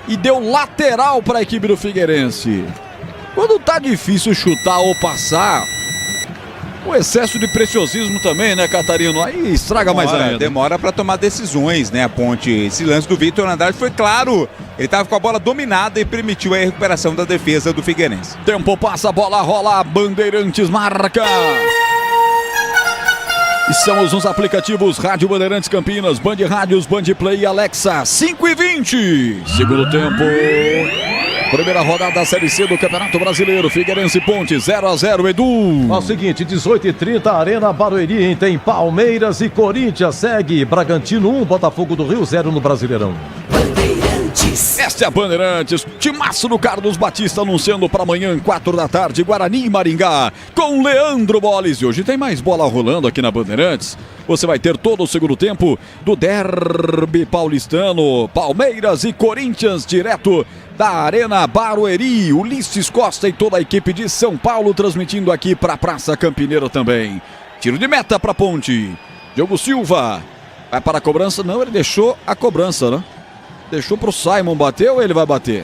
E deu lateral para a equipe do Figueirense. Quando tá difícil chutar ou passar, o excesso de preciosismo também, né, Catarino? Aí estraga mais ainda. Demora para tomar decisões, né, a Ponte. Esse lance do Vitor Andrade foi claro. Ele tava com a bola dominada e permitiu a recuperação da defesa do Figueirense. Tempo passa, a bola rola, Bandeirantes marca. Estamos nos aplicativos Rádio Bandeirantes Campinas, Band Rádios, Band Play e Alexa. 5h20. Segundo tempo. Primeira rodada da Série C do Campeonato Brasileiro. Figueirense Ponte 0-0, Edu. É o seguinte, 18h30, Arena Barueri, hein? Tem Palmeiras e Corinthians. Segue Bragantino 1, Botafogo do Rio 0 no Brasileirão. Esta é a Bandeirantes, timaço do Carlos Batista anunciando para amanhã, 4 da tarde, Guarani e Maringá, com Leandro Boles. E hoje tem mais bola rolando aqui na Bandeirantes. Você vai ter todo o segundo tempo do derby paulistano, Palmeiras e Corinthians, direto da Arena Barueri. Ulisses Costa e toda a equipe de São Paulo transmitindo aqui para a Praça Campineira também. Tiro de meta para Ponte. Diogo Silva vai para a cobrança. Não, ele deixou a cobrança, né? Deixou pro Simon bater ou ele vai bater?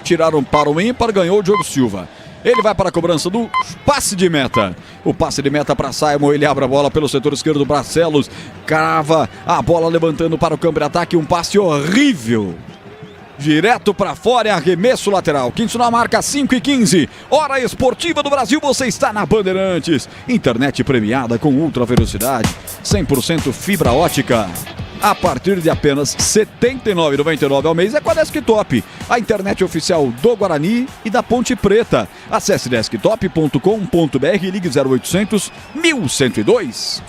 Tiraram para o ímpar, ganhou o Diogo Silva. Ele vai para a cobrança do passe de meta. O passe de meta para Simon. Ele abre a bola pelo setor esquerdo. Barcelos crava a bola levantando para o campo de ataque. Um passe horrível. Direto para fora, é arremesso lateral. Quinto na marca, 5:15. Hora esportiva do Brasil, você está na Bandeirantes. Internet premiada com ultra velocidade, 100% fibra ótica. A partir de apenas R$ 79,99 ao mês é com a Desktop, a internet oficial do Guarani e da Ponte Preta. Acesse desktop.com.br e ligue 0800 1102.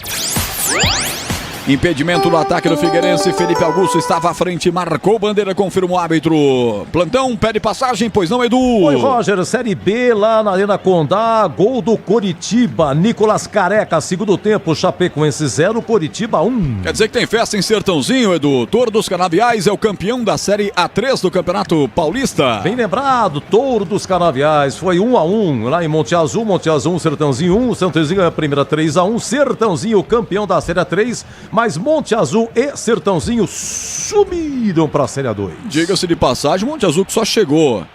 Impedimento no ataque do Figueirense. Felipe Augusto estava à frente, marcou bandeira, confirma o árbitro. Plantão, pede passagem, pois não, Edu? Oi, Roger, Série B lá na Arena Condá, gol do Coritiba, Nicolas Careca, segundo tempo, Chapecoense 0, Coritiba 1. Quer dizer que tem festa em Sertãozinho, Edu. Touro dos Canaviais é o campeão da Série A3 do Campeonato Paulista. Bem lembrado, Touro dos Canaviais, foi 1-1 lá em Monte Azul 1, Sertãozinho 1, Sertãozinho é a primeira 3-1, Sertãozinho campeão da Série A3, mas Monte Azul e Sertãozinho sumiram para a Série A2. Diga-se de passagem, Monte Azul que só chegou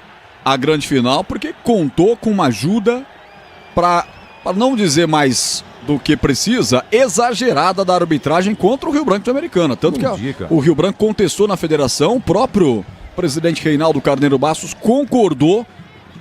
à grande final porque contou com uma ajuda, para não dizer mais do que precisa, exagerada da arbitragem contra o Rio Branco de Americana. Tanto que o Rio Branco contestou na federação, o próprio presidente Reinaldo Carneiro Bastos concordou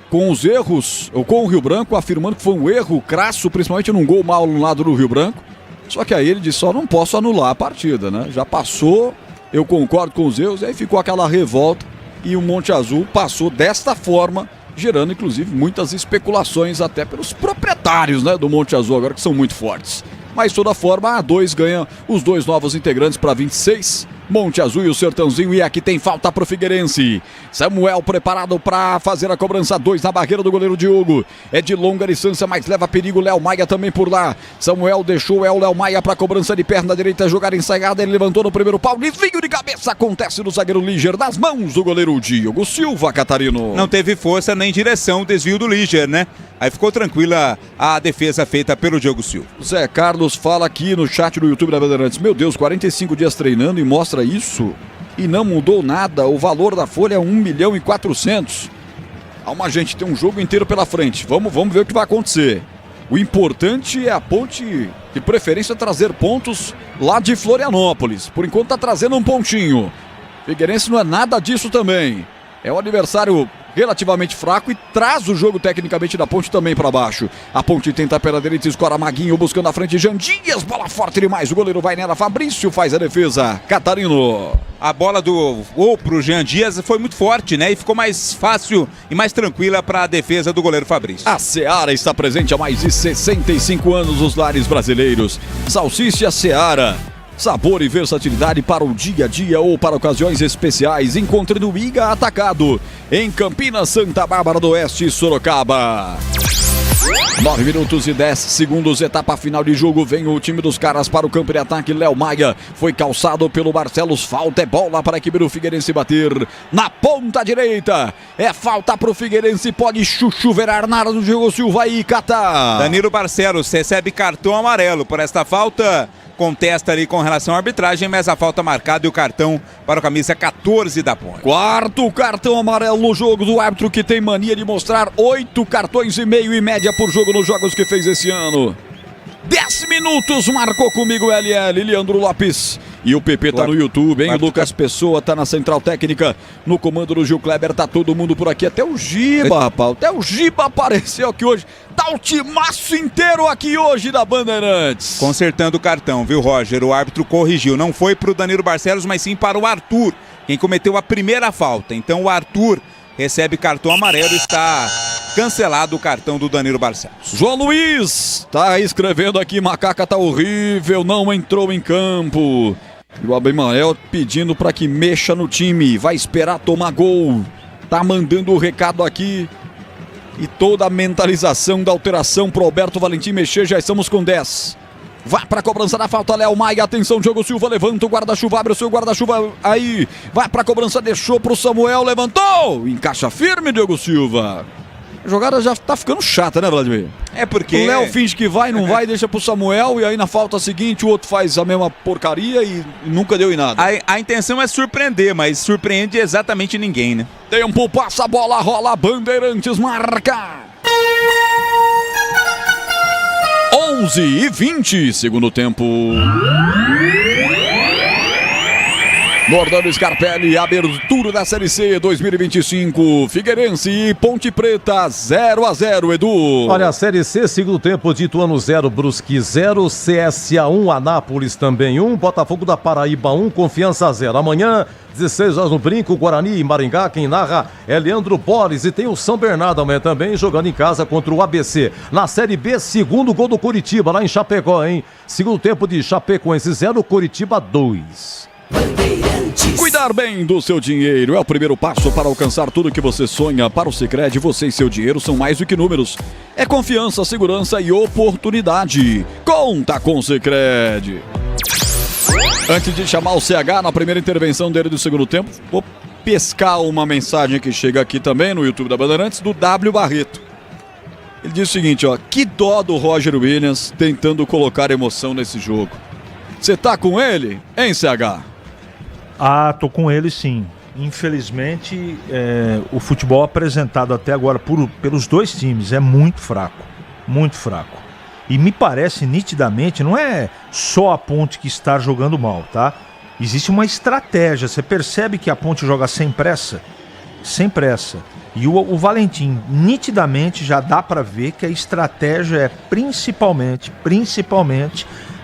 com os erros, ou com o Rio Branco, afirmando que foi um erro crasso, principalmente num gol mal anulado do Rio Branco. Só que aí ele disse, só não posso anular a partida, né? Já passou, eu concordo com os erros, e aí ficou aquela revolta e o Monte Azul passou desta forma, gerando inclusive muitas especulações até pelos proprietários, né, do Monte Azul agora, que são muito fortes. Mas de toda forma, a A2 ganha os dois novos integrantes para 26. Monte Azul e o Sertãozinho, e aqui tem falta pro Figueirense. Samuel preparado para fazer a cobrança, 2 na barreira do goleiro Diogo. É de longa distância, mas leva perigo. Léo Maia também por lá. Samuel deixou o Léo Maia para cobrança de perna direita, jogar ensaiada. Ele levantou no primeiro pau, desvio de cabeça, acontece no zagueiro Líger, nas mãos do goleiro Diogo Silva, Catarino. Não teve força nem direção, o desvio do Líger, né? Aí ficou tranquila a defesa feita pelo Diogo Silva. Zé Carlos fala aqui no chat do YouTube da Bandeirantes, meu Deus, 45 dias treinando e mostra isso e não mudou nada. O valor da folha é 1.400.000. Calma, gente, tem um jogo inteiro pela frente. Vamos ver o que vai acontecer. O importante é a Ponte, de preferência, trazer pontos lá de Florianópolis. Por enquanto tá trazendo um pontinho. Figueirense não é nada disso também. É um adversário relativamente fraco e traz o jogo tecnicamente da Ponte também para baixo. A Ponte tenta pela direita, escora Maguinho buscando a frente, Jean Dias, bola forte demais, o goleiro vai nela, Fabrício faz a defesa, Catarino. A bola do gol pro Jean Dias foi muito forte, né? E ficou mais fácil e mais tranquila para a defesa do goleiro Fabrício. A Seara está presente há mais de 65 anos nos lares brasileiros. Salsicha Seara. Sabor e versatilidade para o dia a dia ou para ocasiões especiais. Encontre no Iga Atacado, em Campinas, Santa Bárbara do Oeste, Sorocaba. 9 minutos e 10 segundos, etapa final de jogo. Vem o time dos caras para o campo de ataque. Léo Maia foi calçado pelo Barcelos. Falta, é bola para a equipe do Figueirense bater na ponta direita. É falta para o Figueirense. Pode chuchuverar na área do Diogo Silva e Catar. Danilo Barcelos recebe cartão amarelo por esta falta. Contesta ali com relação à arbitragem, mas a falta marcada e o cartão para o camisa 14 da Ponte. Quarto cartão amarelo no jogo do árbitro, que tem mania de mostrar 8 cartões e meio em média por jogo nos jogos que fez esse ano. 10 minutos, marcou comigo LL, Leandro Lopes. E o PP tá no YouTube, hein? O Lucas Pessoa tá na central técnica, no comando do Gil Kleber, tá todo mundo por aqui, até o Giba, rapaz. Até o Giba apareceu aqui hoje. Tá o timaço inteiro aqui hoje da Bandeirantes. Consertando o cartão, viu, Roger? O árbitro corrigiu. Não foi pro Danilo Barcelos, mas sim para o Arthur, quem cometeu a primeira falta. Então o Arthur recebe cartão amarelo e está cancelado o cartão do Danilo Barcelos. João Luiz tá escrevendo aqui, Macaca tá horrível, não entrou em campo. E o Abimael pedindo para que mexa no time, vai esperar tomar gol. Tá mandando o recado aqui. E toda a mentalização da alteração pro Alberto Valentim mexer, já estamos com 10. Vai pra cobrança da falta, Léo Maia, atenção, Diogo Silva, levanta o guarda-chuva, abre o seu guarda-chuva aí, vai pra cobrança, deixou pro Samuel, levantou, encaixa firme, Diogo Silva. A jogada já tá ficando chata, né, Vladimir? É porque o Léo finge que vai, não vai, deixa pro Samuel, e aí na falta seguinte o outro faz a mesma porcaria e nunca deu em nada. A intenção é surpreender, mas surpreende exatamente ninguém, né? Tempo, passa a bola, rola, Bandeirantes, marca! 11h20, segundo tempo. Nordano Scarpelli, abertura da Série C 2025. Figueirense e Ponte Preta 0-0, Edu. Olha, a Série C, segundo tempo de Ituano 0, Brusque 0, CSA 1, Anápolis também 1, Botafogo da Paraíba 1, Confiança 0. Amanhã, 16 horas no Brinco, Guarani e Maringá, quem narra é Leandro Borges e tem o São Bernardo amanhã também, jogando em casa contra o ABC. Na Série B, segundo gol do Coritiba, lá em Chapecó, hein? Segundo tempo de Chapecoense 0, Coritiba 2. Cuidar bem do seu dinheiro é o primeiro passo para alcançar tudo que você sonha. Para o Sicredi, você e seu dinheiro são mais do que números. É confiança, segurança e oportunidade. Conta com o Sicredi. Antes de chamar o CH na primeira intervenção dele do segundo tempo, vou pescar uma mensagem que chega aqui também no YouTube da Bandeirantes, do W Barreto. Ele diz o seguinte, ó: que dó do Roger Williams tentando colocar emoção nesse jogo. Você tá com ele, hein, CH? Ah, tô com ele sim. Infelizmente, o futebol apresentado até agora pelos dois times é muito fraco. Muito fraco. E me parece nitidamente, não é só a Ponte que está jogando mal, tá? Existe uma estratégia. Você percebe que a Ponte joga sem pressa? Sem pressa. E o Valentim, nitidamente, já dá para ver que a estratégia é principalmente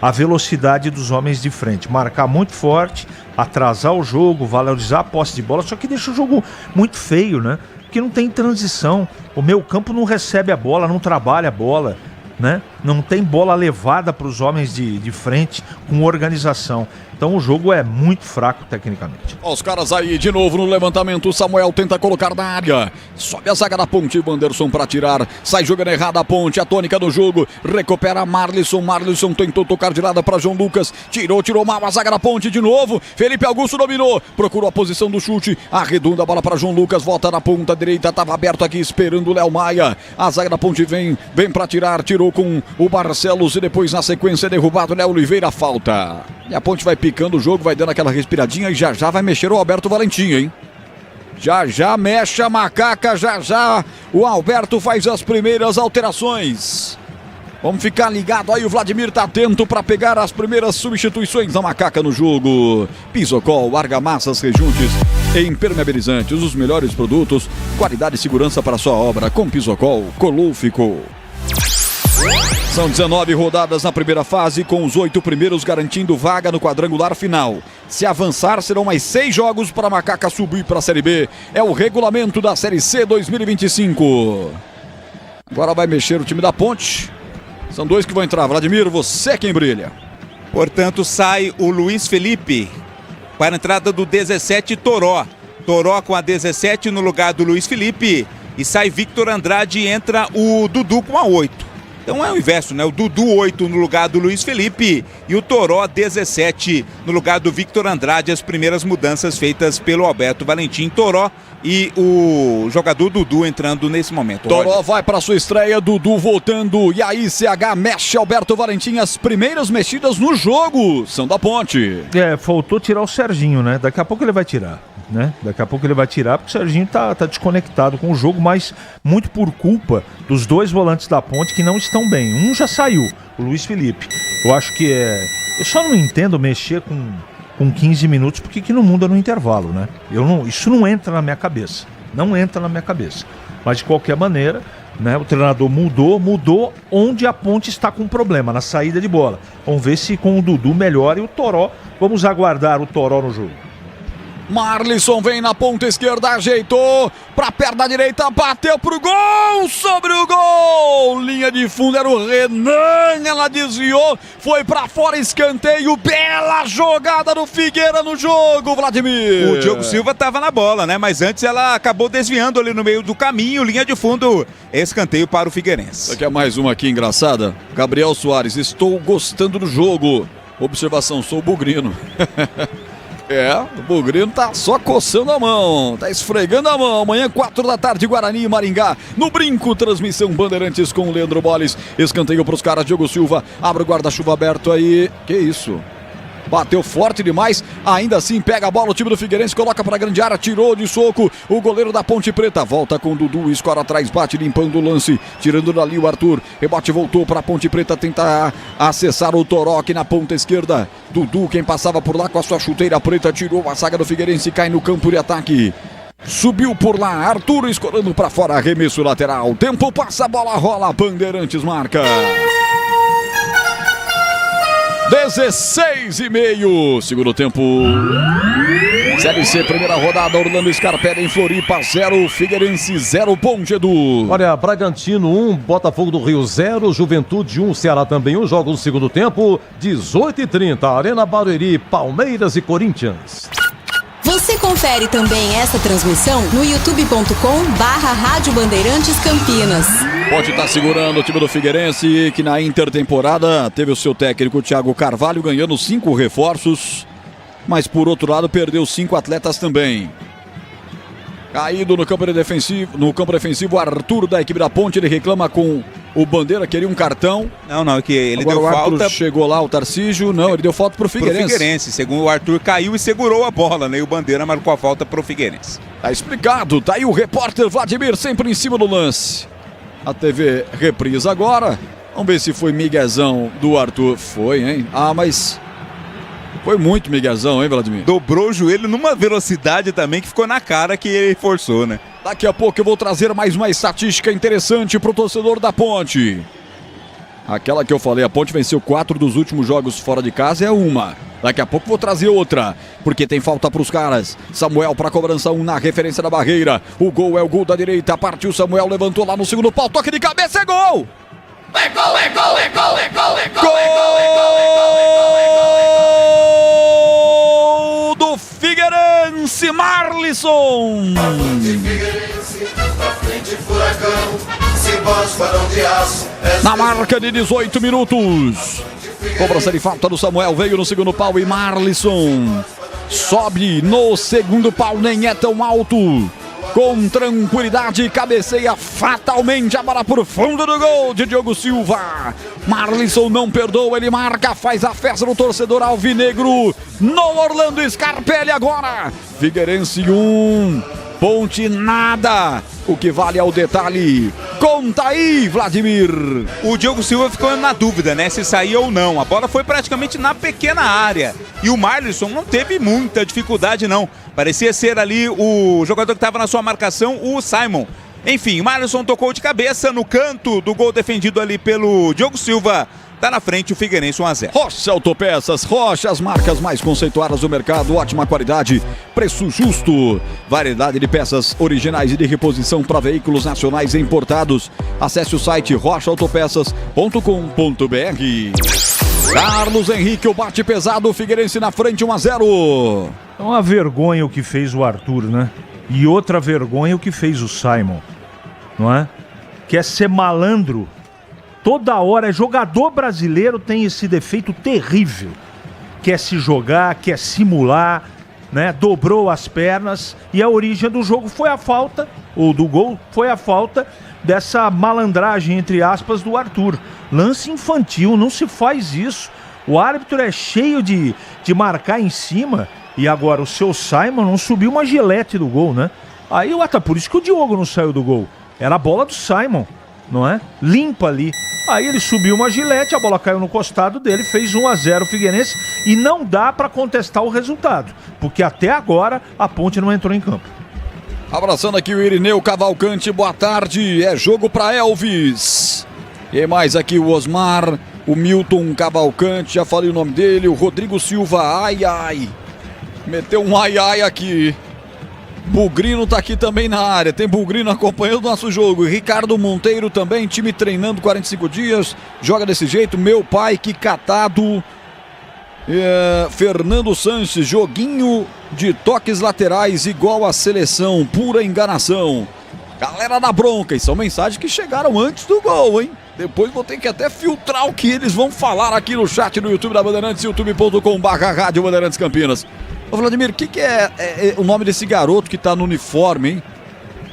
a velocidade dos homens de frente. Marcar muito forte, atrasar o jogo, valorizar a posse de bola, só que deixa o jogo muito feio, né? Porque não tem transição. O meio-campo não recebe a bola, não trabalha a bola, né? Não tem bola levada para os homens de frente com organização. Então o jogo é muito fraco tecnicamente. Ó, os caras aí de novo no levantamento. O Samuel tenta colocar na área. Sobe a zaga da Ponte. Wanderson para tirar. Sai jogando errado a Ponte. A tônica do jogo. Recupera Marlisson. Marlisson tentou tocar de lado para João Lucas. Tirou mal a zaga da Ponte de novo. Felipe Augusto dominou. Procurou a posição do chute. Arredonda a bola para João Lucas. Volta na ponta direita. Estava aberto aqui esperando o Léo Maia. A zaga da Ponte vem para tirar. Tirou com o Barcelos e depois na sequência derrubado Léo Oliveira. Falta. E a Ponte vai picando o jogo, vai dando aquela respiradinha e já vai mexer o Alberto Valentim, hein? Já mexe a macaca, já o Alberto faz as primeiras alterações. Vamos ficar ligado aí, o Vladimir tá atento para pegar as primeiras substituições da macaca no jogo. Pisocol, argamassas, rejuntes e impermeabilizantes, os melhores produtos, qualidade e segurança para a sua obra. Com Pisocol, colou, ficou. São 19 rodadas na primeira fase, com os 8 primeiros garantindo vaga no quadrangular final. Se avançar, serão mais 6 jogos para a Macaca subir para a Série B. É o regulamento da Série C 2025. Agora vai mexer o time da Ponte. São 2 que vão entrar. Vladimir, você é quem brilha. Portanto, sai o Luiz Felipe para a entrada do 17, Toró. Toró com a 17 no lugar do Luiz Felipe. E sai Victor Andrade e entra o Dudu com a 8. Então é o inverso, né? O Dudu 8 no lugar do Luiz Felipe e o Toró 17 no lugar do Victor Andrade. As primeiras mudanças feitas pelo Alberto Valentim. Toró e o jogador Dudu entrando nesse momento. Toró vai para sua estreia, Dudu voltando. E aí CH mexe Alberto Valentim. As primeiras mexidas no jogo são da Ponte. Faltou tirar o Serginho, né? Daqui a pouco ele vai tirar. Né? Daqui a pouco ele vai tirar porque o Serginho tá desconectado com o jogo, mas muito por culpa dos 2 volantes da Ponte que não estão bem. Um já saiu, o Luiz Felipe. Eu acho que eu só não entendo mexer com 15 minutos porque que não muda no intervalo, né? Isso não entra na minha cabeça. Não entra na minha cabeça. Mas de qualquer maneira, né, o treinador mudou onde a Ponte está com problema, na saída de bola. Vamos ver se com o Dudu melhora e o Toró. Vamos aguardar o Toró no jogo. Marlisson vem na ponta esquerda, ajeitou pra perna direita, bateu pro gol, sobre o gol, linha de fundo, era o Renan, ela desviou, foi pra fora, escanteio, bela jogada do Figueira no jogo, Vladimir. O Diogo Silva tava na bola, né, mas antes ela acabou desviando ali no meio do caminho, linha de fundo, escanteio para o Figueirense. Aqui é mais uma aqui engraçada, Gabriel Soares, estou gostando do jogo, observação, sou o Bugrino. O Bugrino tá só coçando a mão, tá esfregando a mão. Amanhã, 4 da tarde, Guarani e Maringá. No Brinco, transmissão Bandeirantes com o Leandro Bolles. Escanteio pros caras, Diogo Silva. Abre o guarda-chuva aberto aí. Que isso? Bateu forte demais, ainda assim pega a bola o time do Figueirense, coloca para a grande área, tirou de soco o goleiro da Ponte Preta, volta com o Dudu, escora atrás, bate limpando o lance, tirando dali o Arthur, rebote voltou para a Ponte Preta tentar acessar o Toró aqui na ponta esquerda, Dudu quem passava por lá com a sua chuteira preta, tirou a zaga do Figueirense e cai no campo de ataque. Subiu por lá, Arthur escorando para fora, arremesso lateral, tempo passa, a bola rola, Bandeirantes marca. 16:30, segundo tempo. Série C, primeira rodada, Orlando Scarpelli em Floripa, 0, Figueirense 0, Ponte Edu. Olha, Bragantino 1, Botafogo do Rio 0, Juventude 1, Ceará também 1, jogos do segundo tempo, 18:30, Arena Barueri, Palmeiras e Corinthians. Você confere também essa transmissão no youtube.com/Rádio Bandeirantes Campinas. Pode estar segurando o time do Figueirense, que na intertemporada teve o seu técnico Thiago Carvalho ganhando 5 reforços, mas por outro lado perdeu 5 atletas também. Caído no campo defensivo, Arthur da equipe da Ponte, ele reclama com o Bandeira, queria um cartão. Não, é que ele agora deu falta. Arthur chegou lá, o Tarcísio, não, ele deu falta pro Figueirense. Segundo o Arthur, caiu e segurou a bola, né? E o Bandeira marcou a falta pro Figueirense. Tá explicado, tá aí o repórter Vladimir sempre em cima do lance. A TV reprisa agora, vamos ver se foi miguezão do Arthur. Foi, hein? Mas... foi muito miguezão, hein, Vladimir? Dobrou o joelho numa velocidade também que ficou na cara que ele forçou, né? Daqui a pouco eu vou trazer mais uma estatística interessante pro torcedor da Ponte. Aquela que eu falei, a Ponte venceu 4 dos últimos jogos fora de casa, é uma. Daqui a pouco vou trazer outra, porque tem falta pros caras. Samuel pra cobrança 1 na referência da barreira. O gol é o gol da direita, partiu Samuel, levantou lá no segundo pau, toque de cabeça, é gol! É gol, é gol, é gol, é gol, é gol, gol! É gol, é gol, é gol, é gol, é gol, do Figueirense, Marlisson! Na marca de 18 minutos. Cobrança de falta do Samuel, veio no segundo pau e Marlisson sobe no segundo pau, nem é tão alto. Com tranquilidade, cabeceia fatalmente a bola por fundo do gol de Diogo Silva. Marlisson não perdoa, ele marca, faz a festa no torcedor alvinegro no Orlando Scarpelli agora. Figueirense 1, Ponte nada. O que vale é o detalhe. Conta aí, Vladimir. O Diogo Silva ficou na dúvida, né? Se saía ou não. A bola foi praticamente na pequena área. E o Marlisson não teve muita dificuldade, não. Parecia ser ali o jogador que estava na sua marcação, o Simon. Enfim, o Marlisson tocou de cabeça no canto do gol defendido ali pelo Diogo Silva. Tá na frente o Figueirense 1-0. Rocha Autopeças, Rocha, as marcas mais conceituadas do mercado, ótima qualidade, preço justo, variedade de peças originais e de reposição para veículos nacionais e importados. Acesse o site rochaautopeças.com.br. Carlos Henrique, o bate pesado, o Figueirense na frente 1-0. É uma vergonha o que fez o Arthur, né? E outra vergonha o que fez o Simon, não é? Quer ser malandro. Toda hora, jogador brasileiro tem esse defeito terrível. Quer se jogar, quer simular, né? Dobrou as pernas e a origem do jogo foi a falta, ou do gol, foi a falta dessa malandragem, entre aspas, do Arthur. Lance infantil, não se faz isso. O árbitro é cheio de marcar em cima e agora o seu Simon não subiu uma gilete do gol, né? Aí, por isso que o Diogo não saiu do gol. Era a bola do Simon, não é? Limpa ali. Aí ele subiu uma gilete, a bola caiu no costado dele, fez 1-0 o Figueirense e não dá para contestar o resultado, porque até agora a Ponte não entrou em campo. Abraçando aqui o Irineu Cavalcante, boa tarde, é jogo para Elvis. E mais aqui o Osmar, o Milton Cavalcante, já falei o nome dele, o Rodrigo Silva, ai ai, meteu um ai ai aqui. Bugrino tá aqui também na área, tem Bugrino acompanhando o nosso jogo, Ricardo Monteiro também, time treinando 45 dias, joga desse jeito, meu pai, que catado. Fernando Sanches, joguinho de toques laterais igual a seleção, pura enganação. Galera da bronca, e são mensagens que chegaram antes do gol, hein? Depois vou ter que até filtrar o que eles vão falar aqui no chat do YouTube da Bandeirantes, youtube.com/Rádio Bandeirantes Campinas. Ô Vladimir, o que é o nome desse garoto que tá no uniforme, hein?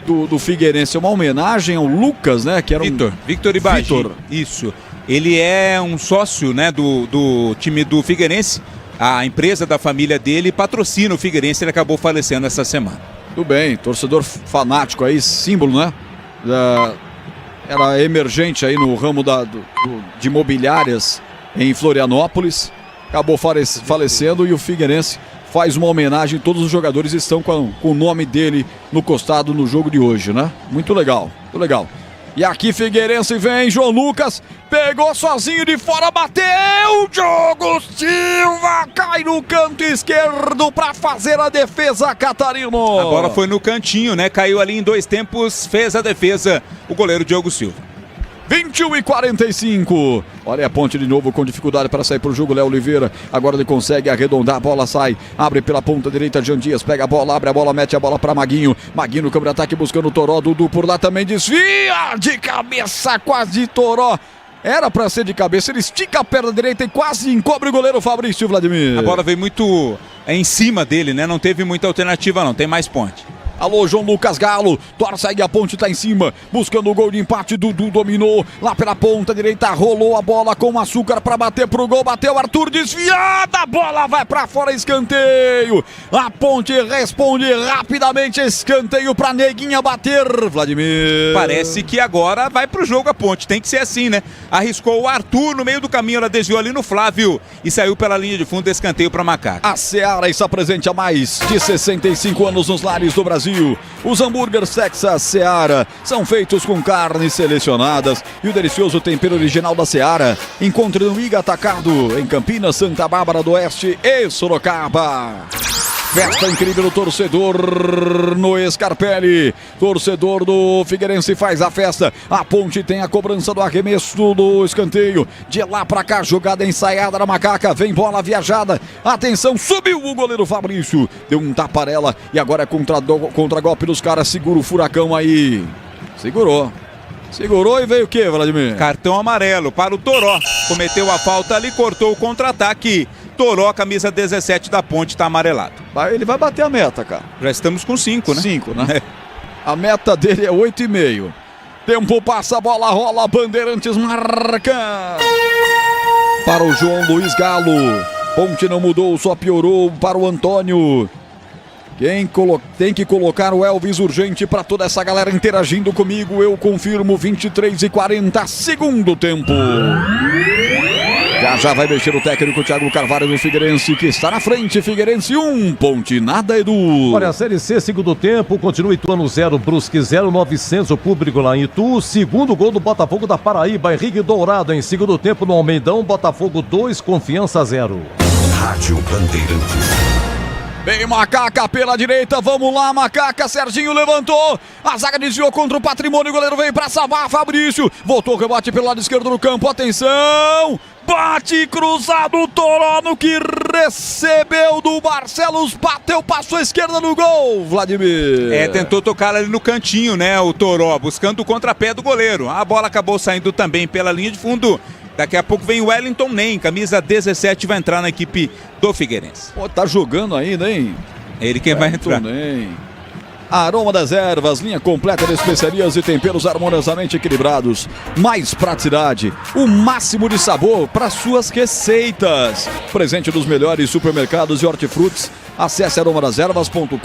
Do Figueirense? É uma homenagem ao Lucas, né? Que era Victor Ibagi. Isso. Ele é um sócio, né, do time do Figueirense. a empresa da família dele patrocina o Figueirense, ele acabou falecendo essa semana. Tudo bem, torcedor fanático aí, símbolo, né? Era emergente aí no ramo de imobiliárias em Florianópolis, acabou falecendo e o Figueirense faz uma homenagem, todos os jogadores estão com o nome dele no costado no jogo de hoje, né? Muito legal, muito legal. E aqui Figueirense vem, João Lucas, pegou sozinho de fora, bateu, Diogo Silva cai no canto esquerdo para fazer a defesa, Catarino. A bola foi no cantinho, né? Caiu ali em 2 tempos, fez a defesa o goleiro Diogo Silva. 21:45. Olha a ponte de novo com dificuldade para sair para o jogo. Léo Oliveira. Agora ele consegue arredondar. A bola sai. Abre pela ponta direita. Jean Dias pega a bola, abre a bola, mete a bola para Maguinho. Maguinho no campo de ataque buscando o Toró. Dudu por lá também desvia. De cabeça, quase Toró. Era para ser de cabeça. Ele estica a perna direita e quase encobre o goleiro Fabrício Vladimir. A bola veio muito em cima dele, né? Não teve muita alternativa, não. Tem mais ponte. Alô, João Lucas Galo, segue a ponte, tá em cima, buscando o gol de empate, Dudu dominou, lá pela ponta direita, rolou a bola com açúcar pra bater pro gol, bateu Arthur, desviada, a bola vai pra fora, escanteio, a ponte responde rapidamente, escanteio pra Neguinha bater, Vladimir. Parece que agora vai pro jogo a ponte, tem que ser assim, né? Arriscou o Arthur no meio do caminho, ela desviou ali no Flávio e saiu pela linha de fundo, escanteio pra Macaca. A Seara está presente há mais de 65 anos nos lares do Brasil. Os hambúrgueres Texas Seara são feitos com carnes selecionadas e o delicioso tempero original da Seara. Encontre no Iga Atacado, em Campinas, Santa Bárbara do Oeste e Sorocaba. Festa incrível do torcedor no Scarpelli. Torcedor do Figueirense faz a festa. A ponte tem a cobrança do arremesso do escanteio. De lá pra cá, jogada ensaiada na Macaca. Vem bola viajada. Atenção, subiu o goleiro Fabrício. Deu um taparela e agora é contra-golpe dos caras. Segura o furacão aí. Segurou e veio o que, Vladimir? Cartão amarelo para o Toró. Cometeu a falta ali, cortou o contra-ataque. Toró, camisa 17 da ponte, tá amarelado. Ele vai bater a meta, cara. Já estamos com 5, né? 5, né? A meta dele é 8,5. Tempo passa, a bola rola, Bandeirantes marca. Para o João Luiz Galo. Ponte não mudou, só piorou para o Antônio. Tem que colocar o Elvis urgente para toda essa galera interagindo comigo. Eu confirmo, 23:40, segundo tempo. Já vai mexer o técnico Thiago Carvalho do Figueirense, que está na frente. Figueirense 1, Ponte nada, Edu. Olha, a Série C, segundo tempo, continua Ituano 0, Brusque 0, 900 o público lá em Itu. Segundo gol do Botafogo da Paraíba, Henrique Dourado em segundo tempo no Almeidão. Botafogo 2, Confiança 0. Rádio Bandeirantes. Vem Macaca pela direita, vamos lá Macaca, Serginho levantou, a zaga desviou contra o Patrimônio, o goleiro veio pra salvar, Fabrício, voltou o rebate pelo lado esquerdo do campo, atenção, bate cruzado, Toró no que recebeu do Barcelos, bateu, passou a esquerda no gol, Vladimir. Tentou tocar ali no cantinho, né, o Toró, buscando o contrapé do goleiro, a bola acabou saindo também pela linha de fundo. Daqui a pouco vem o Wellington Nem, camisa 17, vai entrar na equipe do Figueirense. Pô, tá jogando ainda, hein? Ele quem vai entrar. Nem. Aroma das ervas, linha completa de especiarias e temperos harmoniosamente equilibrados. Mais praticidade, o máximo de sabor para suas receitas. Presente nos melhores supermercados e hortifrutis. Acesse aromadasерvas.com.br.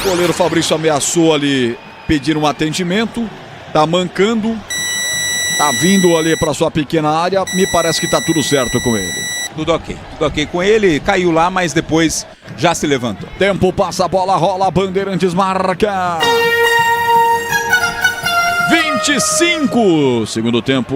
O goleiro Fabrício ameaçou ali pedir um atendimento. Tá mancando. Tá vindo ali para sua pequena área, me parece que tá tudo certo com ele. Tudo ok com ele, caiu lá, mas depois já se levantou. Tempo passa, a bola rola, Bandeirantes marca. 25, segundo tempo.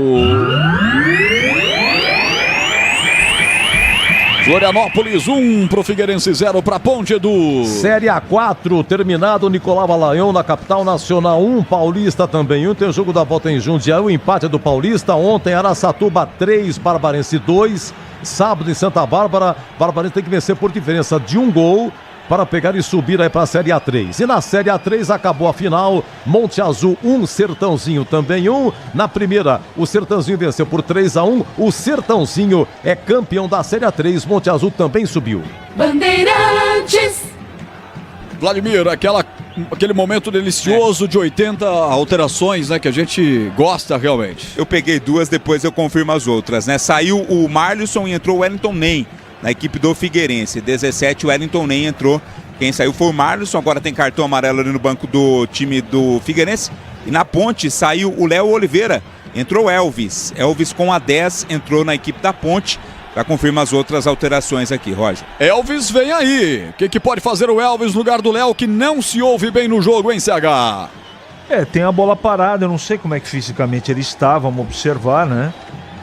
Florianópolis 1 pro Figueirense 0 pra Ponte, Edu. Série A4, terminado, Nicolau Balaião na capital nacional 1, Paulista também 1, tem o jogo da volta em Jundiaí, o empate é do Paulista, ontem Araçatuba 3, Barbarense 2, sábado em Santa Bárbara, Barbarense tem que vencer por diferença de 1 gol, para pegar e subir aí para a Série A3. E na Série A3 acabou a final, Monte Azul 1, Sertãozinho também 1. Na primeira, o Sertãozinho venceu por 3-1. O Sertãozinho é campeão da Série A3, Monte Azul também subiu. Bandeirantes. Vladimir, aquela aquele momento delicioso de 80 alterações, né, que a gente gosta realmente. Eu peguei 2, depois eu confirmo as outras, né? Saiu o Marlisson e entrou o Wellington Ney na equipe do Figueirense. 17, o Wellington Ney entrou. Quem saiu foi o Marlisson, agora tem cartão amarelo ali no banco do time do Figueirense. E na Ponte saiu o Léo Oliveira, entrou o Elvis. Elvis com a 10 entrou na equipe da Ponte. Já confirma as outras alterações aqui, Roger. Elvis vem aí. O que pode fazer o Elvis no lugar do Léo, que não se ouve bem no jogo, hein, CH? Tem a bola parada, eu não sei como é que fisicamente ele está, vamos observar, né?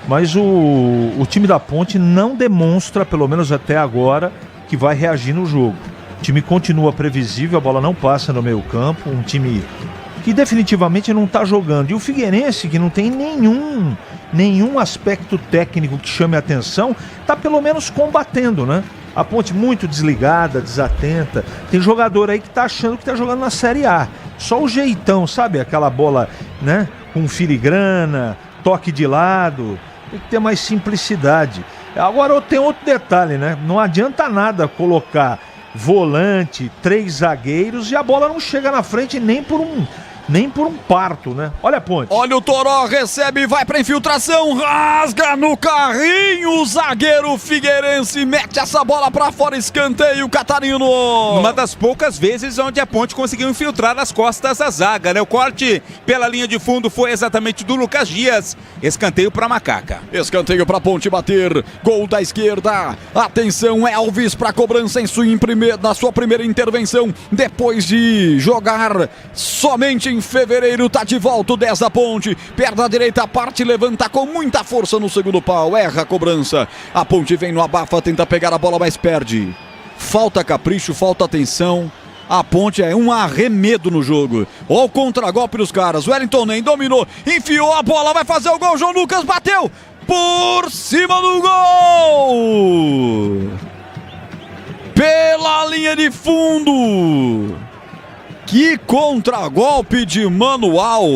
Mas o time da Ponte não demonstra, pelo menos até agora, que vai reagir no jogo. O time continua previsível, a bola não passa no meio campo, um time que definitivamente não está jogando. E o Figueirense, que não tem nenhum aspecto técnico que chame a atenção, está pelo menos combatendo, né? A Ponte muito desligada, desatenta. Tem jogador aí que está achando que está jogando na Série A. Só o jeitão, sabe? Aquela bola, né? Com filigrana, toque de lado. Tem que ter mais simplicidade. Agora tem outro detalhe, né? Não adianta nada colocar volante, 3 zagueiros e a bola não chega na frente nem por um parto, né? Olha a Ponte. Olha o Toró, recebe, vai pra infiltração, rasga no carrinho, o zagueiro Figueirense mete essa bola pra fora, escanteio catarino. Uma das poucas vezes onde a Ponte conseguiu infiltrar as costas da zaga, né? O corte pela linha de fundo foi exatamente do Lucas Dias. Escanteio pra Macaca. Escanteio pra Ponte bater, gol da esquerda. Atenção, Elvis pra cobrança na sua primeira intervenção, depois de jogar somente em fevereiro, tá de volta o 10 da Ponte, perna direita, parte, levanta com muita força no segundo pau, erra a cobrança, a Ponte vem no abafa, tenta pegar a bola, mas perde. Falta capricho, falta atenção, a Ponte é um arremedo no jogo. Olha o contragolpe dos caras, Wellington Ney dominou, enfiou a bola, vai fazer o gol, João Lucas bateu por cima do gol, pela linha de fundo. Que contragolpe de manual.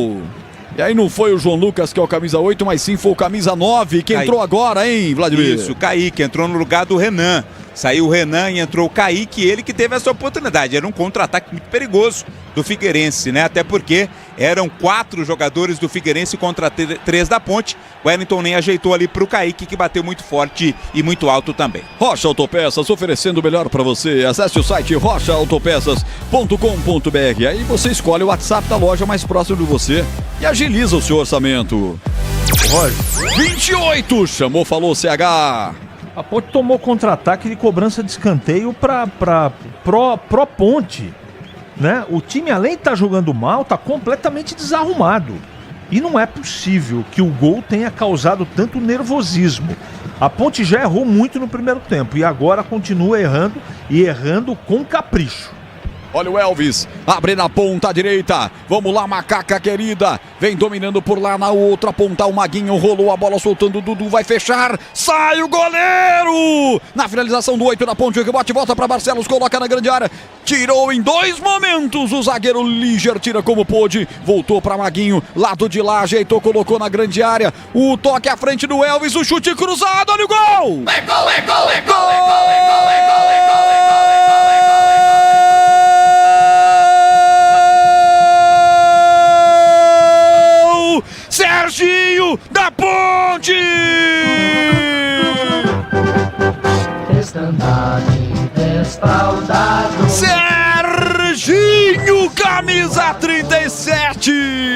E aí não foi o João Lucas, que é o camisa 8, mas sim foi o camisa 9, que entrou agora, hein, Vladimir? Isso, Kaique entrou no lugar do Renan. Saiu o Renan e entrou o Kaique, ele que teve essa oportunidade. Era um contra-ataque muito perigoso do Figueirense, né? Até porque eram 4 jogadores do Figueirense contra 3 da Ponte. O Wellington nem ajeitou ali pro Kaique, que bateu muito forte e muito alto também. Rocha Autopeças, oferecendo o melhor para você. Acesse o site rochaautopeças.com.br. Aí você escolhe o WhatsApp da loja mais próximo de você e agiliza o seu orçamento. 28, chamou, falou CH. A Ponte tomou contra-ataque de cobrança de escanteio pro Ponte, né? O time, além de estar jogando mal, está completamente desarrumado. E não é possível que o gol tenha causado tanto nervosismo. A Ponte já errou muito no primeiro tempo e agora continua errando e errando com capricho. Olha o Elvis, abre na ponta direita, vamos lá, Macaca querida, vem dominando por lá na outra ponta, o Maguinho rolou a bola soltando, o Dudu vai fechar, sai o goleiro, na finalização do 8 da Ponte, o rebote volta para Barcelos, coloca na grande área, tirou em 2 momentos, o zagueiro Liger tira como pôde, voltou para Maguinho, lado de lá, ajeitou, colocou na grande área, o toque à frente do Elvis, o chute cruzado, olha o gol! É gol, é gol, é gol, é gol, é gol, é gol, é gol, é gol, é gol, é gol, é gol. Serginho da Ponte! Estandarte desfraldado. Serginho, camisa 37! Ele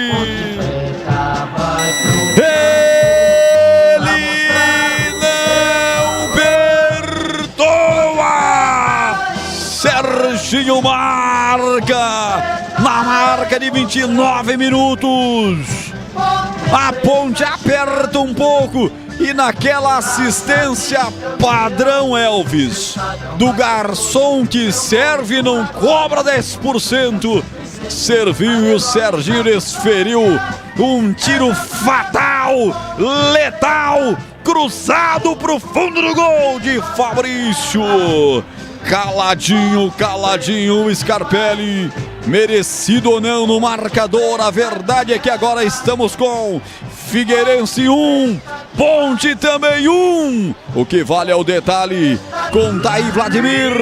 não perdoa! Serginho marca! Na marca de 29 minutos! A Ponte aperta um pouco e naquela assistência padrão Elvis, do garçom que serve e não cobra 10%, serviu e o Serginho desferiu um tiro fatal, letal, cruzado pro fundo do gol de Fabrício. Caladinho, caladinho o Scarpelli, merecido ou não no marcador, a verdade é que agora estamos com Figueirense 1, Ponte também 1, o que vale é o detalhe, conta aí Vladimir.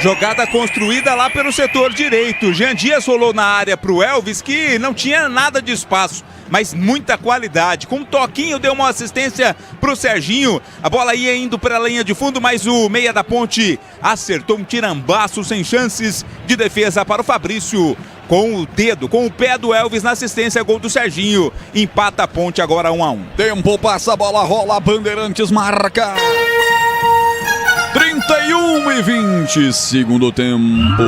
Jogada construída lá pelo setor direito. Jean Dias rolou na área pro Elvis, que não tinha nada de espaço, mas muita qualidade. Com um toquinho deu uma assistência pro Serginho. A bola ia indo para a linha de fundo, mas o meia da Ponte acertou um tirambaço sem chances de defesa para o Fabrício. Com o dedo, com o pé do Elvis na assistência, gol do Serginho. Empata a Ponte agora 1-1. Tempo passa, a bola rola, Bandeirantes marca. 31:20, segundo tempo.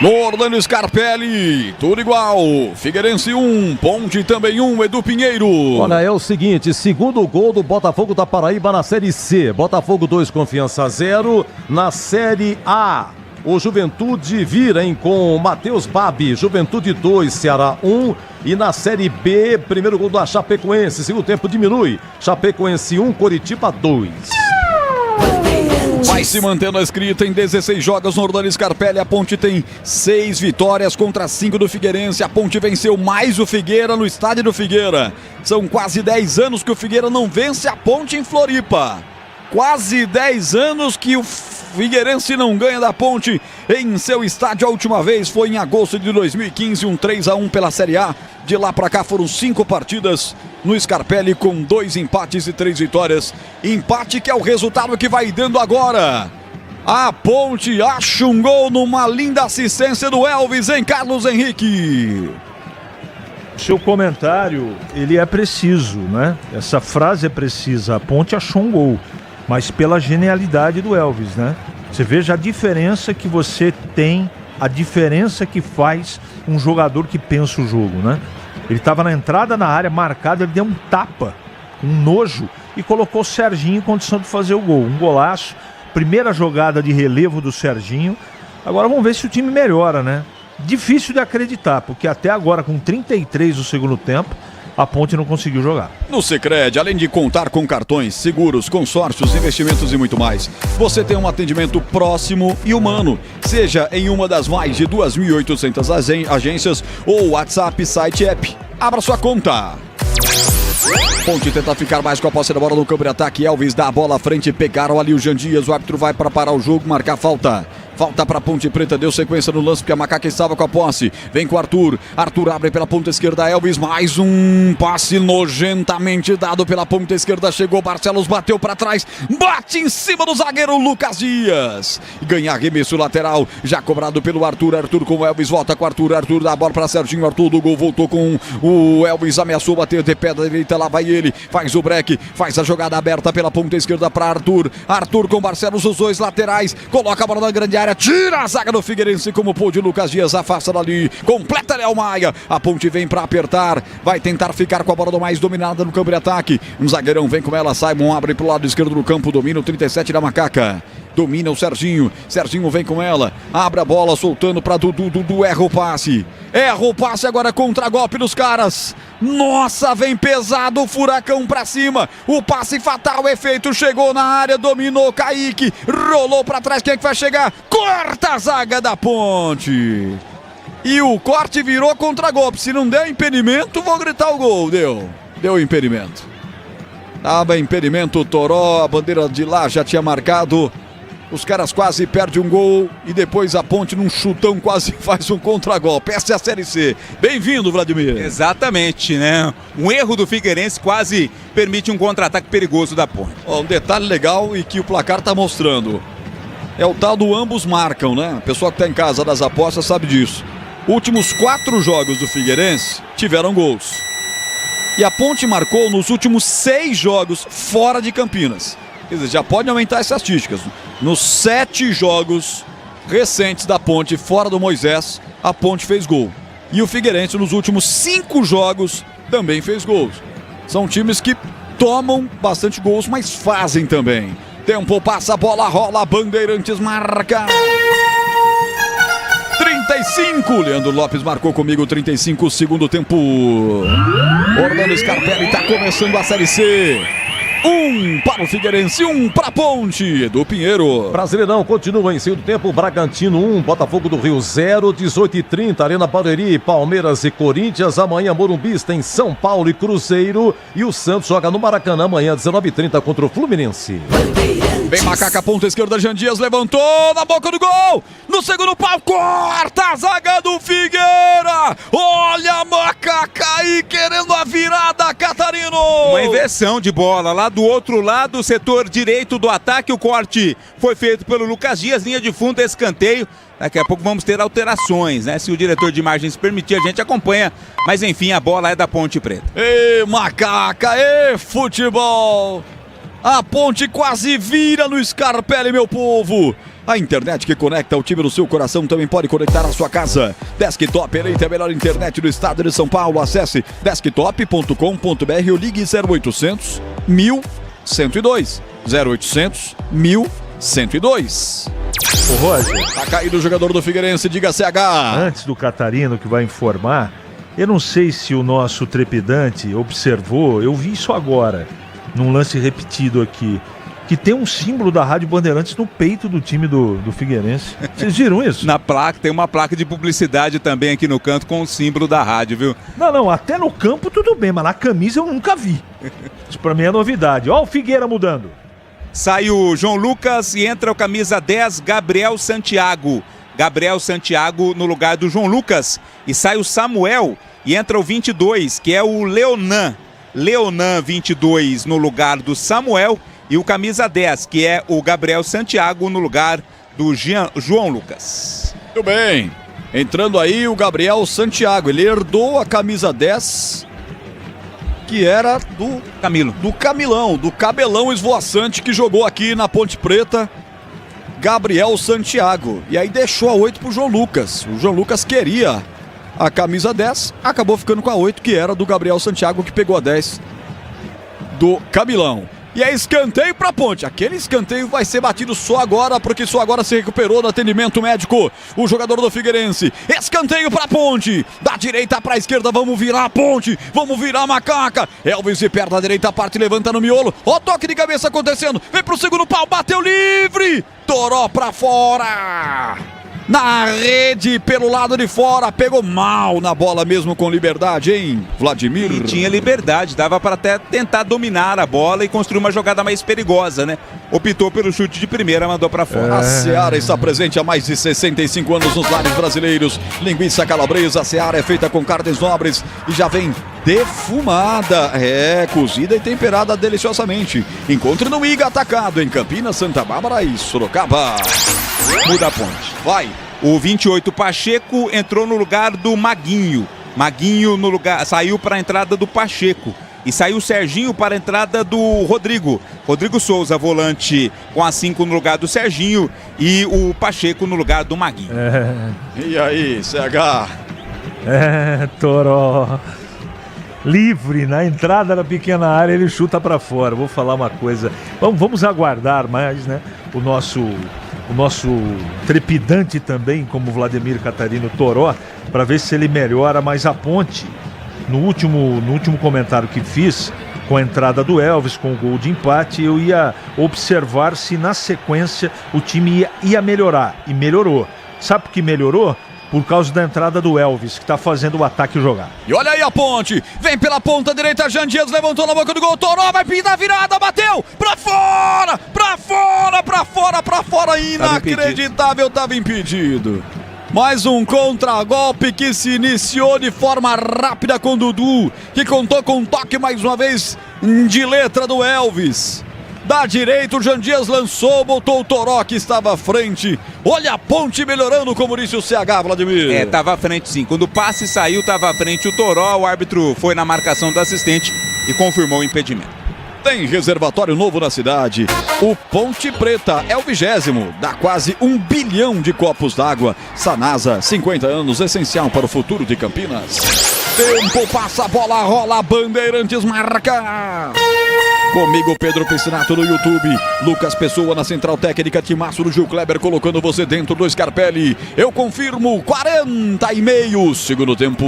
No Orlando Scarpelli, tudo igual. Figueirense 1, Ponte também 1, Edu Pinheiro. Olha, é o seguinte, segundo gol do Botafogo da Paraíba na Série C. Botafogo 2, Confiança 0. Na Série A, o Juventude vira, hein, com Matheus Babi. Juventude 2, Ceará 1. E na Série B, primeiro gol da Chapecoense. Segundo tempo diminui. Chapecoense 1, Coritiba 2. Vai se mantendo a escrita em 16 jogos no Orlando Scarpelli. A Ponte tem 6 vitórias contra 5 do Figueirense. A Ponte venceu mais o Figueira no estádio do Figueira. São quase 10 anos que o Figueira não vence a Ponte em Floripa. Quase 10 anos que o Figueirense não ganha da Ponte em seu estádio. A última vez foi em agosto de 2015, um 3-1 pela Série A. De lá pra cá foram 5 partidas no Scarpelli, com 2 empates e 3 vitórias. Empate que é o resultado que vai dando agora. A Ponte acha um gol numa linda assistência do Elvis, em Carlos Henrique. Seu comentário, ele é preciso, né? Essa frase é precisa. A Ponte achou um gol, mas pela genialidade do Elvis, né? Você veja a diferença que você tem, a diferença que faz um jogador que pensa o jogo, né? Ele estava na entrada na área, marcado, ele deu um tapa, um nojo, e colocou o Serginho em condição de fazer o gol. Um golaço, primeira jogada de relevo do Serginho. Agora vamos ver se o time melhora, né? Difícil de acreditar, porque até agora, com 33 do segundo tempo, a Ponte não conseguiu jogar. No Sicredi, além de contar com cartões, seguros, consórcios, investimentos e muito mais, você tem um atendimento próximo e humano. Seja em uma das mais de 2.800 agências ou WhatsApp, site e app. Abra sua conta. Ponte tenta ficar mais com a posse da bola no campo de ataque. Elvis dá a bola à frente, pegaram ali o Jean Dias. O árbitro vai para parar o jogo, marcar falta. Falta para Ponte Preta, deu sequência no lance porque a Macaca estava com a posse. Vem com o Arthur. Arthur abre pela ponta esquerda. Elvis, mais um passe nojentamente dado pela ponta esquerda. Chegou Barcelos, bateu para trás. Bate em cima do zagueiro Lucas Dias. Ganha arremesso lateral, já cobrado pelo Arthur. Arthur com o Elvis, volta com o Arthur. Arthur dá a bola para Serginho. Arthur do gol, voltou com o Elvis. Ameaçou bater de pé da direita, lá vai ele. Faz o break, faz a jogada aberta pela ponta esquerda para Arthur. Arthur com Barcelos, os dois laterais. Coloca a bola na grande área. Tira a zaga do Figueirense como pôde. Lucas Dias afasta dali, completa Léo Maia. A Ponte vem para apertar, vai tentar ficar com a bola do mais dominada no campo de ataque. Um zagueirão vem com ela, Simon abre pro lado esquerdo do campo, domina o 37 da Macaca. Domina o Serginho, Serginho vem com ela, abre a bola, soltando para Dudu, erra o passe agora, contra-golpe dos caras. Nossa, vem pesado o Furacão pra cima, o passe fatal é feito, chegou na área, dominou Kaique, rolou pra trás, quem é que vai chegar? Corta a zaga da Ponte. E o corte virou contra-golpe, se não der impedimento, vou gritar o gol, deu impedimento. Tava impedimento, o Toró, a bandeira de lá já tinha marcado. Os caras quase perdem um gol e depois a Ponte num chutão quase faz um contra-golpe. Essa é a Série C. Bem-vindo, Vladimir. Exatamente, né? Um erro do Figueirense quase permite um contra-ataque perigoso da Ponte. Um detalhe legal e que o placar tá mostrando. É o tal do ambos marcam, né? O pessoal que tá em casa das apostas sabe disso. Últimos 4 jogos do Figueirense tiveram gols. E a Ponte marcou nos últimos 6 jogos fora de Campinas. Quer dizer, já pode aumentar as estatísticas. Nos 7 jogos recentes da Ponte, fora do Moisés, a Ponte fez gol. E o Figueirense, nos últimos 5 jogos, também fez gols. São times que tomam bastante gols, mas fazem também. Tempo passa, a bola rola, Bandeirantes marca. 35, Leandro Lopes marcou comigo, 35, segundo tempo. Orlando Scarpelli está começando a Série C. 1 para o Figueirense, 1 para a Ponte do Pinheiro. Brasileirão continua em segundo tempo. Bragantino 1, Botafogo do Rio 0, 18h30, Arena Barueri, Palmeiras e Corinthians. Amanhã Morumbi tem São Paulo e Cruzeiro. E o Santos joga no Maracanã amanhã, 19h30, contra o Fluminense. Vem Macaca, ponta esquerda, Jean Dias levantou na boca do gol. No segundo pau, corta a zaga do Figueira. Olha a Macaca aí querendo a virada, Catarino. Uma inversão de bola lá do outro lado, setor direito do ataque. O corte foi feito pelo Lucas Dias, linha de fundo, escanteio. Daqui a pouco vamos ter alterações, né? Se o diretor de imagens permitir, a gente acompanha. Mas enfim, a bola é da Ponte Preta. Ê, Macaca, ê, futebol. A Ponte quase vira no Scarpelli, meu povo. A internet que conecta o time no seu coração também pode conectar a sua casa. Desktop, eleita a melhor internet do estado de São Paulo. Acesse desktop.com.br ou ligue 0800 1102. 0800 1102. Ô Roger, tá caído o jogador do Figueirense, diga CH. Antes do Catarino que vai informar, eu não sei se o nosso trepidante observou, eu vi isso agora, num lance repetido aqui, que tem um símbolo da Rádio Bandeirantes no peito do time do Figueirense. Vocês viram isso? Na placa, tem uma placa de publicidade também aqui no canto com o símbolo da rádio, viu? Não, até no campo tudo bem, mas na camisa eu nunca vi. Isso pra mim é novidade. Ó o Figueira mudando. Sai o João Lucas e entra o camisa 10, Gabriel Santiago. Gabriel Santiago no lugar do João Lucas. E sai o Samuel e entra o 22, que é o Leonan. Leonan 22 no lugar do Samuel. E o camisa 10, que é o Gabriel Santiago no lugar do João Lucas. Muito bem. Entrando aí o Gabriel Santiago. Ele herdou a camisa 10, que era do Camilo. Do Camilão, do cabelão esvoaçante que jogou aqui na Ponte Preta. Gabriel Santiago. E aí deixou a 8 pro João Lucas. O João Lucas queria a camisa 10, acabou ficando com a 8, que era do Gabriel Santiago, que pegou a 10 do Camilão. E é escanteio pra Ponte. Aquele escanteio vai ser batido só agora, porque só agora se recuperou no atendimento médico o jogador do Figueirense. Escanteio pra Ponte. Da direita pra esquerda, vamos virar a Ponte. Vamos virar a Macaca. Elvis de perto da direita, parte, levanta no miolo. Ó, toque de cabeça acontecendo. Vem pro segundo pau, bateu livre. Toró pra fora. Na rede, pelo lado de fora, pegou mal na bola mesmo com liberdade, hein, Vladimir? E tinha liberdade, dava para até tentar dominar a bola e construir uma jogada mais perigosa, né? Optou pelo chute de primeira, mandou para fora. A Seara está presente há mais de 65 anos nos lares brasileiros. Linguiça calabresa, a Seara é feita com carnes nobres e já vem defumada, cozida e temperada deliciosamente. Encontre no Iga Atacado, em Campinas, Santa Bárbara e Sorocaba. Muda a Ponte. Vai. O 28 Pacheco entrou no lugar do Maguinho. Maguinho no lugar, saiu para a entrada do Pacheco. E saiu o Serginho para a entrada do Rodrigo. Rodrigo Souza, volante com a 5 no lugar do Serginho. E o Pacheco no lugar do Maguinho. E aí, CH? Toró. Livre na entrada da pequena área, ele chuta para fora. Vou falar uma coisa. Vamos aguardar mais, né? O nosso trepidante também, como Vladimir Catarino Toró, para ver se ele melhora mais a Ponte. No último comentário que fiz, com a entrada do Elvis, com o gol de empate, eu ia observar se na sequência o time ia melhorar. E melhorou. Sabe por que melhorou? Por causa da entrada do Elvis, que está fazendo o ataque jogar. E olha aí a Ponte, vem pela ponta direita, Jean Dias levantou na boca do gol, Toró vai pintar a virada, bateu, pra fora, inacreditável, estava impedido. Mais um contragolpe que se iniciou de forma rápida com o Dudu, que contou com um toque mais uma vez de letra do Elvis. Da direita, o Jean Dias lançou, botou o Toró que estava à frente. Olha a Ponte melhorando, como disse o CH, Vladimir. Estava à frente sim. Quando o passe saiu, estava à frente o Toró. O árbitro foi na marcação do assistente e confirmou o impedimento. Tem reservatório novo na cidade. O Ponte Preta é o 20º, dá quase 1 bilhão de copos d'água. Sanasa, 50 anos, essencial para o futuro de Campinas. Tempo passa, a bola rola, Bandeirantes marca. Comigo, Pedro Piscinato no YouTube, Lucas Pessoa na Central Técnica, Timaço do Gil Kleber colocando você dentro do Scarpelli. Eu confirmo, 40,5, segundo tempo.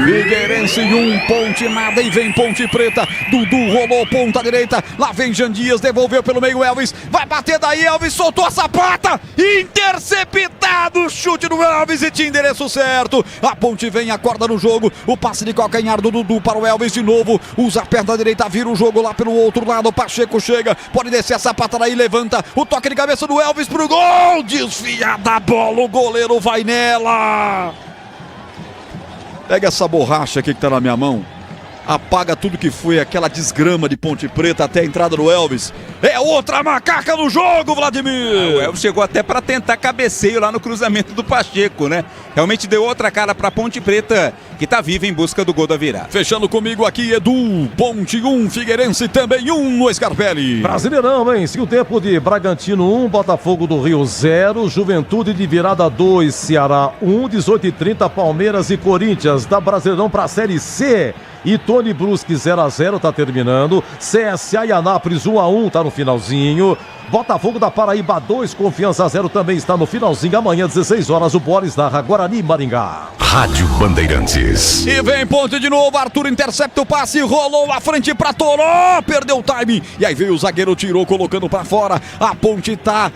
Figueirense 1, Ponte nada e vem Ponte Preta. Dudu rolou ponta direita, lá vem Jean Dias, devolveu pelo meio Elvis, vai bater daí, Elvis soltou a sapata, interceptado, chute do Elvis e tinha endereço certo. A Ponte vem, acorda no jogo, o passe de calcanhar do Dudu para o Elvis de novo, usa a perna direita, vira o jogo lá pelo outro lado, Pacheco chega, pode descer a sapata daí, levanta, o toque de cabeça do Elvis pro gol, desfiada a bola, o goleiro vai nela. Pega essa borracha aqui que tá na minha mão, apaga tudo que foi aquela desgrama de Ponte Preta até a entrada do Elvis. É outra macaca no jogo, Vladimir! O Elvis chegou até para tentar cabeceio lá no cruzamento do Pacheco, né? Realmente deu outra cara para Ponte Preta, que tá viva em busca do gol da virada. Fechando comigo aqui, Edu, Ponte 1, Figueirense também 1 no Scarpelli. Brasileirão, hein? Segundo tempo de Bragantino 1, Botafogo do Rio 0, Juventude de virada 2, Ceará 1, 18h30, Palmeiras e Corinthians. Da Brasileirão para a Série C. E Tony Brusque 0-0, tá terminando. CSA e Anápolis 1-1, tá no finalzinho. Botafogo da Paraíba 2, Confiança 0 também está no finalzinho. Amanhã, 16 horas, o Boris narra Guarani Maringá. Rádio Bandeirantes. E vem Ponte de novo, Arthur intercepta o passe, rolou à frente pra Toró, perdeu o time. E aí veio o zagueiro, tirou, colocando pra fora. A Ponte tá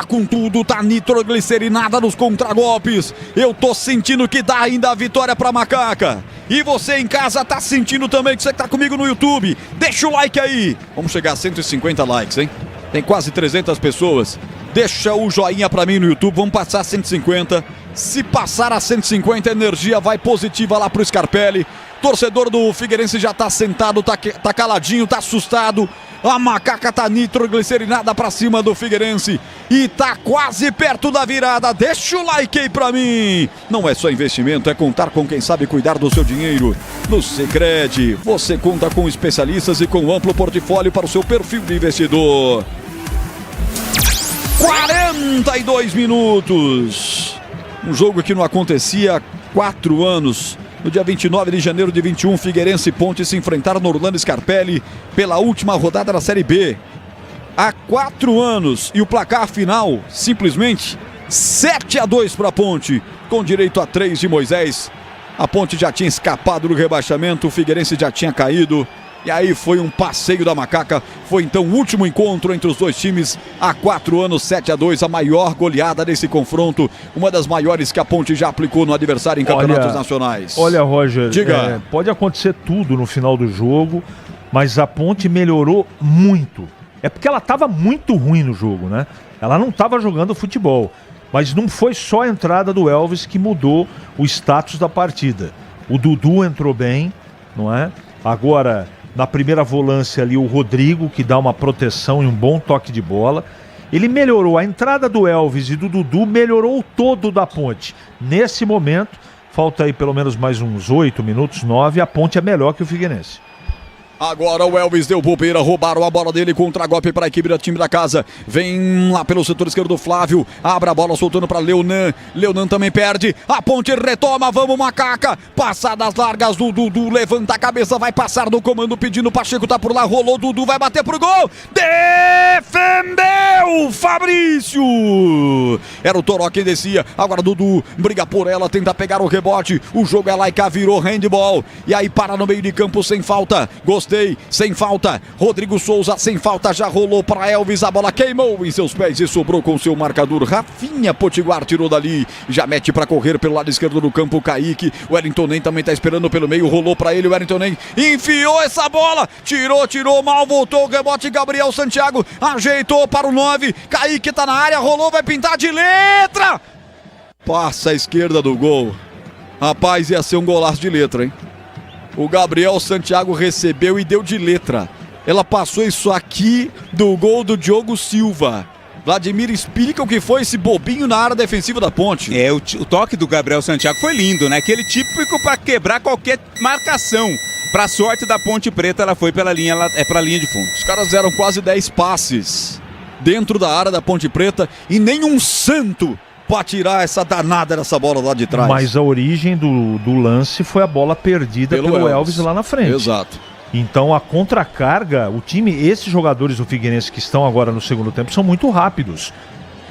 com tudo, tá nitroglicerinada nos contragolpes. Eu tô sentindo que dá ainda a vitória pra Macaca. E você em casa tá sentindo também, que você que tá comigo no YouTube. Deixa o like aí. Vamos chegar a 150 likes, hein? Tem quase 300 pessoas. Deixa o joinha pra mim no YouTube, vamos passar a 150. Se passar a 150, a energia vai positiva lá pro Scarpelli. Torcedor do Figueirense já tá sentado, tá caladinho, tá assustado. A Macaca tá nitroglicerinada pra cima do Figueirense e tá quase perto da virada. Deixa o like aí pra mim. Não é só investimento, é contar com quem sabe cuidar do seu dinheiro. No Sicredi, você conta com especialistas e com amplo portfólio para o seu perfil de investidor. 42 minutos. Um jogo que não acontecia há 4 anos. No dia 29 de janeiro de 21, Figueirense e Ponte se enfrentaram no Orlando Scarpelli pela última rodada da Série B. Há 4 anos e o placar final, simplesmente 7-2 para a Ponte, com direito a 3 de Moisés. A Ponte já tinha escapado do rebaixamento, o Figueirense já tinha caído. E aí foi um passeio da Macaca. Foi então o último encontro entre os dois times há 4 anos, 7-2, a maior goleada desse confronto, uma das maiores que a Ponte já aplicou no adversário em campeonatos nacionais. Olha, Roger, diga. Pode acontecer tudo no final do jogo, mas a Ponte melhorou muito. É porque ela estava muito ruim no jogo, né? Ela não estava jogando futebol. Mas não foi só a entrada do Elvis que mudou o status da partida. O Dudu entrou bem, não é? Agora, na primeira volância ali, o Rodrigo, que dá uma proteção e um bom toque de bola. Ele melhorou. A entrada do Elvis e do Dudu melhorou o todo da Ponte. Nesse momento, falta aí pelo menos mais uns 8 minutos, 9, a Ponte é melhor que o Figueirense. Agora o Elvis deu bobeira, roubaram a bola dele, contra-golpe para a equipe do time da casa. Vem lá pelo setor esquerdo Flávio, abre a bola soltando para Leonan. Leonan também perde, a Ponte retoma, vamos Macaca. Passadas largas do Dudu, levanta a cabeça, vai passar no comando pedindo, Pacheco tá por lá, rolou, Dudu vai bater pro gol. Defendeu Fabrício. Era o Toró quem descia, agora Dudu briga por ela, tenta pegar o rebote. O jogo é lá e cá, virou handball. E aí para no meio de campo sem falta. Gostei, sem falta. Rodrigo Souza sem falta, já rolou para Elvis, a bola queimou em seus pés e sobrou com seu marcador. Rafinha Potiguar tirou dali, já mete para correr pelo lado esquerdo do campo o Kaique. O Wellington Nem também tá esperando pelo meio, rolou para ele, o Wellington Nem enfiou essa bola, tirou mal, voltou o rebote, Gabriel Santiago ajeitou para o 9, Kaique tá na área, rolou, vai pintar de letra. Passa a esquerda do gol. Rapaz, ia ser um golaço de letra, hein? O Gabriel Santiago recebeu e deu de letra. Ela passou isso aqui do gol do Diogo Silva. Vladimir, explica o que foi esse bobinho na área defensiva da Ponte. O toque do Gabriel Santiago foi lindo, né? Aquele típico para quebrar qualquer marcação. Pra sorte da Ponte Preta, ela foi pela linha de fundo. Os caras deram quase 10 passes dentro da área da Ponte Preta e nenhum santo para tirar essa danada dessa bola lá de trás. Mas a origem do lance foi a bola perdida pelo Elvis lá na frente. Exato. Então a contracarga, esses jogadores do Figueirense que estão agora no segundo tempo são muito rápidos.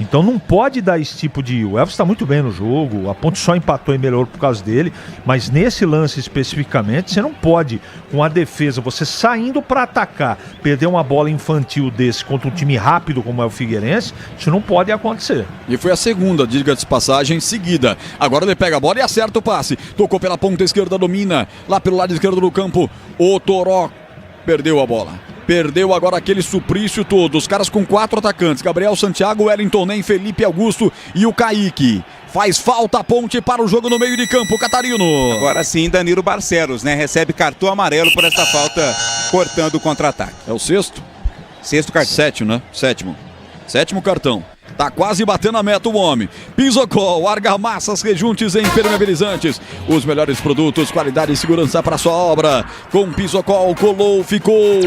Então não pode dar esse tipo de... O Elvis está muito bem no jogo, a Ponte só empatou e melhorou por causa dele, mas nesse lance especificamente, você não pode, com a defesa, você saindo para atacar, perder uma bola infantil desse contra um time rápido como é o Figueirense, isso não pode acontecer. E foi a segunda, diga-se de passagem, seguida. Agora ele pega a bola e acerta o passe. Tocou pela ponta esquerda, domina. Lá pelo lado esquerdo do campo, o Toró perdeu a bola. Perdeu agora aquele suprício todo. Os caras com 4 atacantes. Gabriel Santiago, Wellington Nem, Felipe Augusto e o Kaique. Faz falta a Ponte para o jogo no meio de campo, Catarino. Agora sim, Danilo Barcelos, né? Recebe cartão amarelo por essa falta cortando o contra-ataque. É o sexto? Sexto cartão. Sétimo cartão. Tá quase batendo a meta o homem. Pisocol, argamassas, rejuntes e impermeabilizantes. Os melhores produtos, qualidade e segurança para sua obra. Com Pisocol, colou, ficou.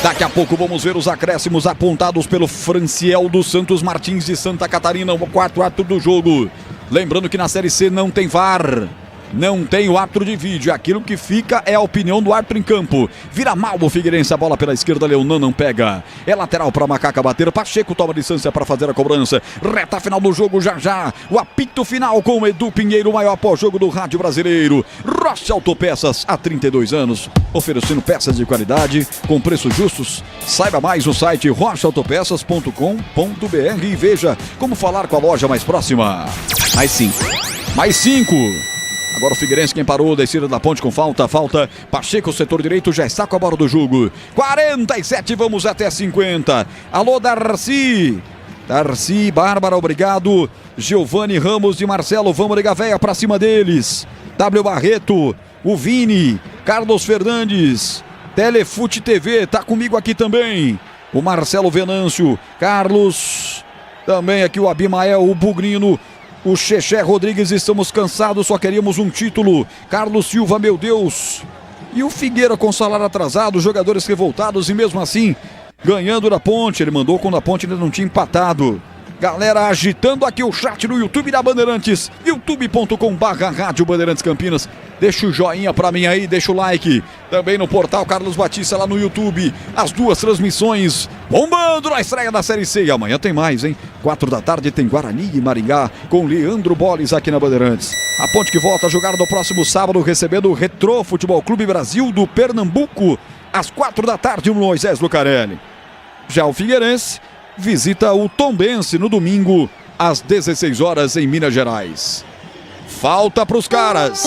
Daqui a pouco vamos ver os acréscimos apontados pelo Franciel dos Santos Martins de Santa Catarina, o quarto árbitro do jogo. Lembrando que na Série C não tem VAR. Não tem o árbitro de vídeo, aquilo que fica é a opinião do árbitro em campo. Vira mal o Figueirense, a bola pela esquerda, Leonan não pega. É lateral para Macaca bater, Pacheco toma distância para fazer a cobrança. Reta final do jogo já. O apito final com o Edu Pinheiro, o maior pós-jogo do rádio brasileiro. Rocha Autopeças, há 32 anos, oferecendo peças de qualidade com preços justos. Saiba mais no site rochaautopeças.com.br e veja como falar com a loja mais próxima. Mais 5. Agora o Figueirense quem parou, descida da Ponte com falta. Pacheco, setor direito, já está com a bola do jogo. 47, vamos até 50. Alô, Darcy, Bárbara, obrigado. Giovanni Ramos de Marcelo, vamos ligar véia pra cima deles. W Barreto, o Vini, Carlos Fernandes, Telefute TV, tá comigo aqui também. O Marcelo Venâncio, Carlos, também aqui o Abimael, o Bugrino. O Xexé Rodrigues, estamos cansados, só queríamos um título. Carlos Silva, meu Deus. E o Figueira com salário atrasado, jogadores revoltados e mesmo assim ganhando da Ponte. Ele mandou quando a Ponte ainda não tinha empatado. Galera agitando aqui o chat no YouTube da Bandeirantes, youtube.com/Rádio Bandeirantes Campinas. Deixa o joinha pra mim aí, deixa o like. Também no portal Carlos Batista lá no YouTube. As duas transmissões bombando na estreia da Série C. E amanhã tem mais, hein? 4 da tarde tem Guarani e Maringá com Leandro Boles aqui na Bandeirantes. A Ponte que volta a jogar no próximo sábado recebendo o Retrô Futebol Clube Brasil do Pernambuco às 4 da tarde no Moisés Lucarelli. Já o Figueirense visita o Tombense no domingo às 16 horas em Minas Gerais. Falta para os caras.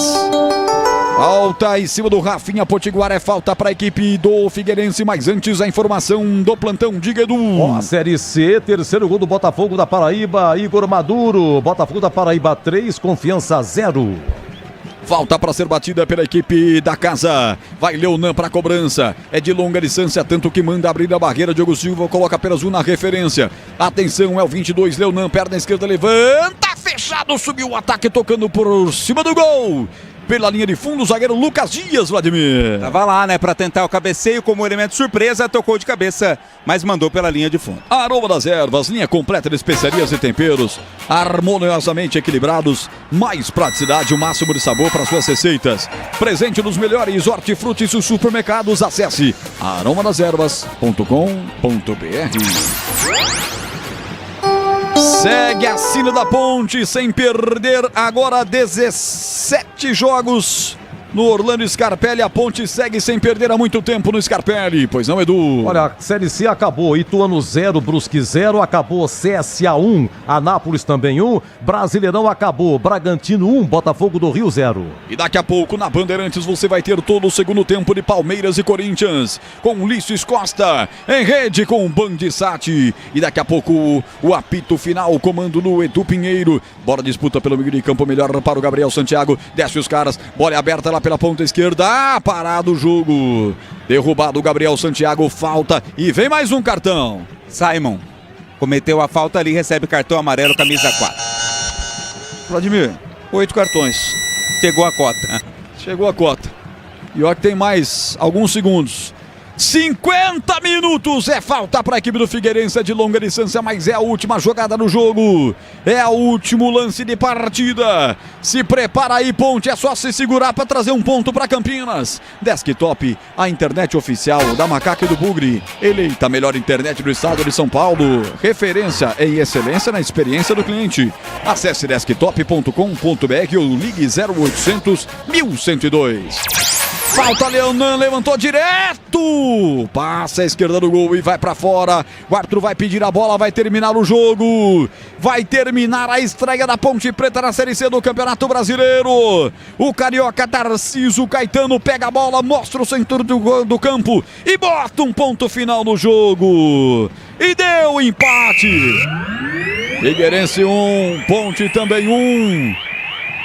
Falta em cima do Rafinha Potiguar, é falta para a equipe do Figueirense, mas antes a informação do plantão, diga Edu. Ó, Série C, terceiro gol do Botafogo da Paraíba, Igor Maduro. Botafogo da Paraíba 3, Confiança 0. Falta para ser batida pela equipe da casa. Vai Leonan para a cobrança. É de longa distância, tanto que manda abrir a barreira. Diogo Silva coloca apenas um na referência. Atenção, é o 22. Leonan, perna esquerda, levanta. Fechado, subiu o ataque, tocando por cima do gol. Pela linha de fundo, o zagueiro Lucas Dias, Vladimir. Tava lá, né, pra tentar o cabeceio como elemento surpresa, tocou de cabeça, mas mandou pela linha de fundo. Aroma das Ervas, linha completa de especiarias e temperos, harmoniosamente equilibrados, mais praticidade, o máximo de sabor para suas receitas. Presente nos melhores hortifrutis e supermercados, acesse aromadeservas.com.br. Segue a sina da Ponte sem perder agora 17 jogos no Orlando Scarpelli. A Ponte segue sem perder há muito tempo no Scarpelli, pois não, Edu? Olha, a Série C acabou, Ituano 0, Brusque 0, acabou CSA 1, Anápolis também 1, Brasileirão acabou, Bragantino 1, Botafogo do Rio 0. E daqui a pouco na Bandeirantes você vai ter todo o segundo tempo de Palmeiras e Corinthians, com Ulisses Costa em rede com o Bandisat. E daqui a pouco o apito final, o comando do Edu Pinheiro. Bora disputa pelo meio de campo, melhor para o Gabriel Santiago, desce os caras, bola aberta lá pela ponta esquerda, parado o jogo, derrubado o Gabriel Santiago, falta e vem mais um cartão. Simon cometeu a falta ali, recebe cartão amarelo, camisa 4. Vladimir, 8 cartões. Chegou a cota. Chegou a cota. E olha que tem mais alguns segundos. 50 minutos é falta para a equipe do Figueirense, de longa distância, mas é a última jogada no jogo, é o último lance de partida. Se prepara aí, Ponte, é só se segurar para trazer um ponto para Campinas. Desktop, a internet oficial da Macaca e do Bugre, eleita a melhor internet do estado de São Paulo, referência em excelência na experiência do cliente. Acesse desktop.com.br ou ligue 0800 1102. Falta, Leonan, levantou direto, passa à esquerda do gol e vai pra fora. O árbitro vai pedir a bola, vai terminar o jogo, vai terminar a estreia da Ponte Preta na Série C do Campeonato Brasileiro. O carioca Tarcísio Caetano pega a bola, mostra o centro do campo e bota um ponto final no jogo. E deu empate. Figueirense 1, Ponte também 1.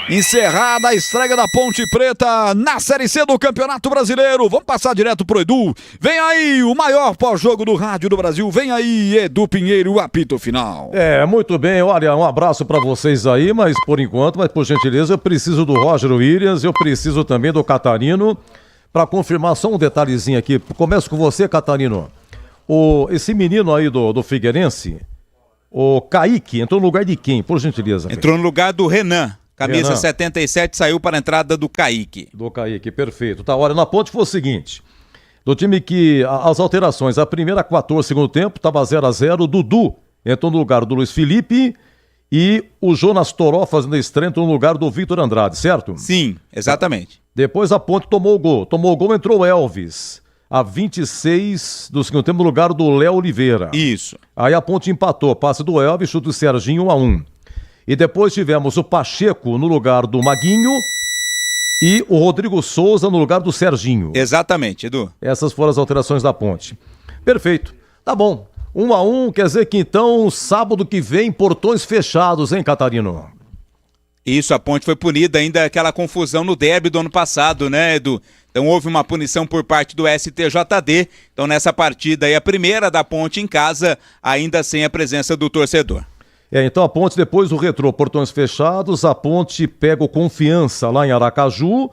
Encerrada a estreia da Ponte Preta na Série C do Campeonato Brasileiro. Vamos passar direto pro Edu. Vem aí o maior pós-jogo do rádio do Brasil. Vem aí, Edu Pinheiro, o apito final. Muito bem. Olha, um abraço pra vocês aí, mas por gentileza, eu preciso do Roger Williams, eu preciso também do Catarino, pra confirmar só um detalhezinho aqui. Começo com você, Catarino. Esse menino aí do Figueirense, o Kaique, entrou no lugar de quem, por gentileza? Entrou no lugar do Renan. Camisa 77 saiu para a entrada do Kaique. Do Kaique, perfeito. Tá, olha, na Ponte foi o seguinte, do time que as alterações, a primeira 14, segundo tempo, estava 0-0, o Dudu entrou no lugar do Luiz Felipe e o Jonas Toró fazendo a estreia entrou no lugar do Vitor Andrade, certo? Sim, exatamente. Depois a Ponte tomou o gol, entrou o Elvis, a 26 do segundo tempo no lugar do Léo Oliveira. Isso. Aí a Ponte empatou, passe do Elvis, chute do Serginho 1-1. E depois tivemos o Pacheco no lugar do Maguinho e o Rodrigo Souza no lugar do Serginho. Exatamente, Edu. Essas foram as alterações da Ponte. Perfeito. Tá bom. 1-1, quer dizer que então sábado que vem portões fechados, hein, Catarino? Isso, a Ponte foi punida, ainda aquela confusão no derby do ano passado, né, Edu? Então houve uma punição por parte do STJD. Então nessa partida aí, a primeira da Ponte em casa, ainda sem a presença do torcedor. Então a Ponte, depois do Retrô, portões fechados, a Ponte pega o Confiança lá em Aracaju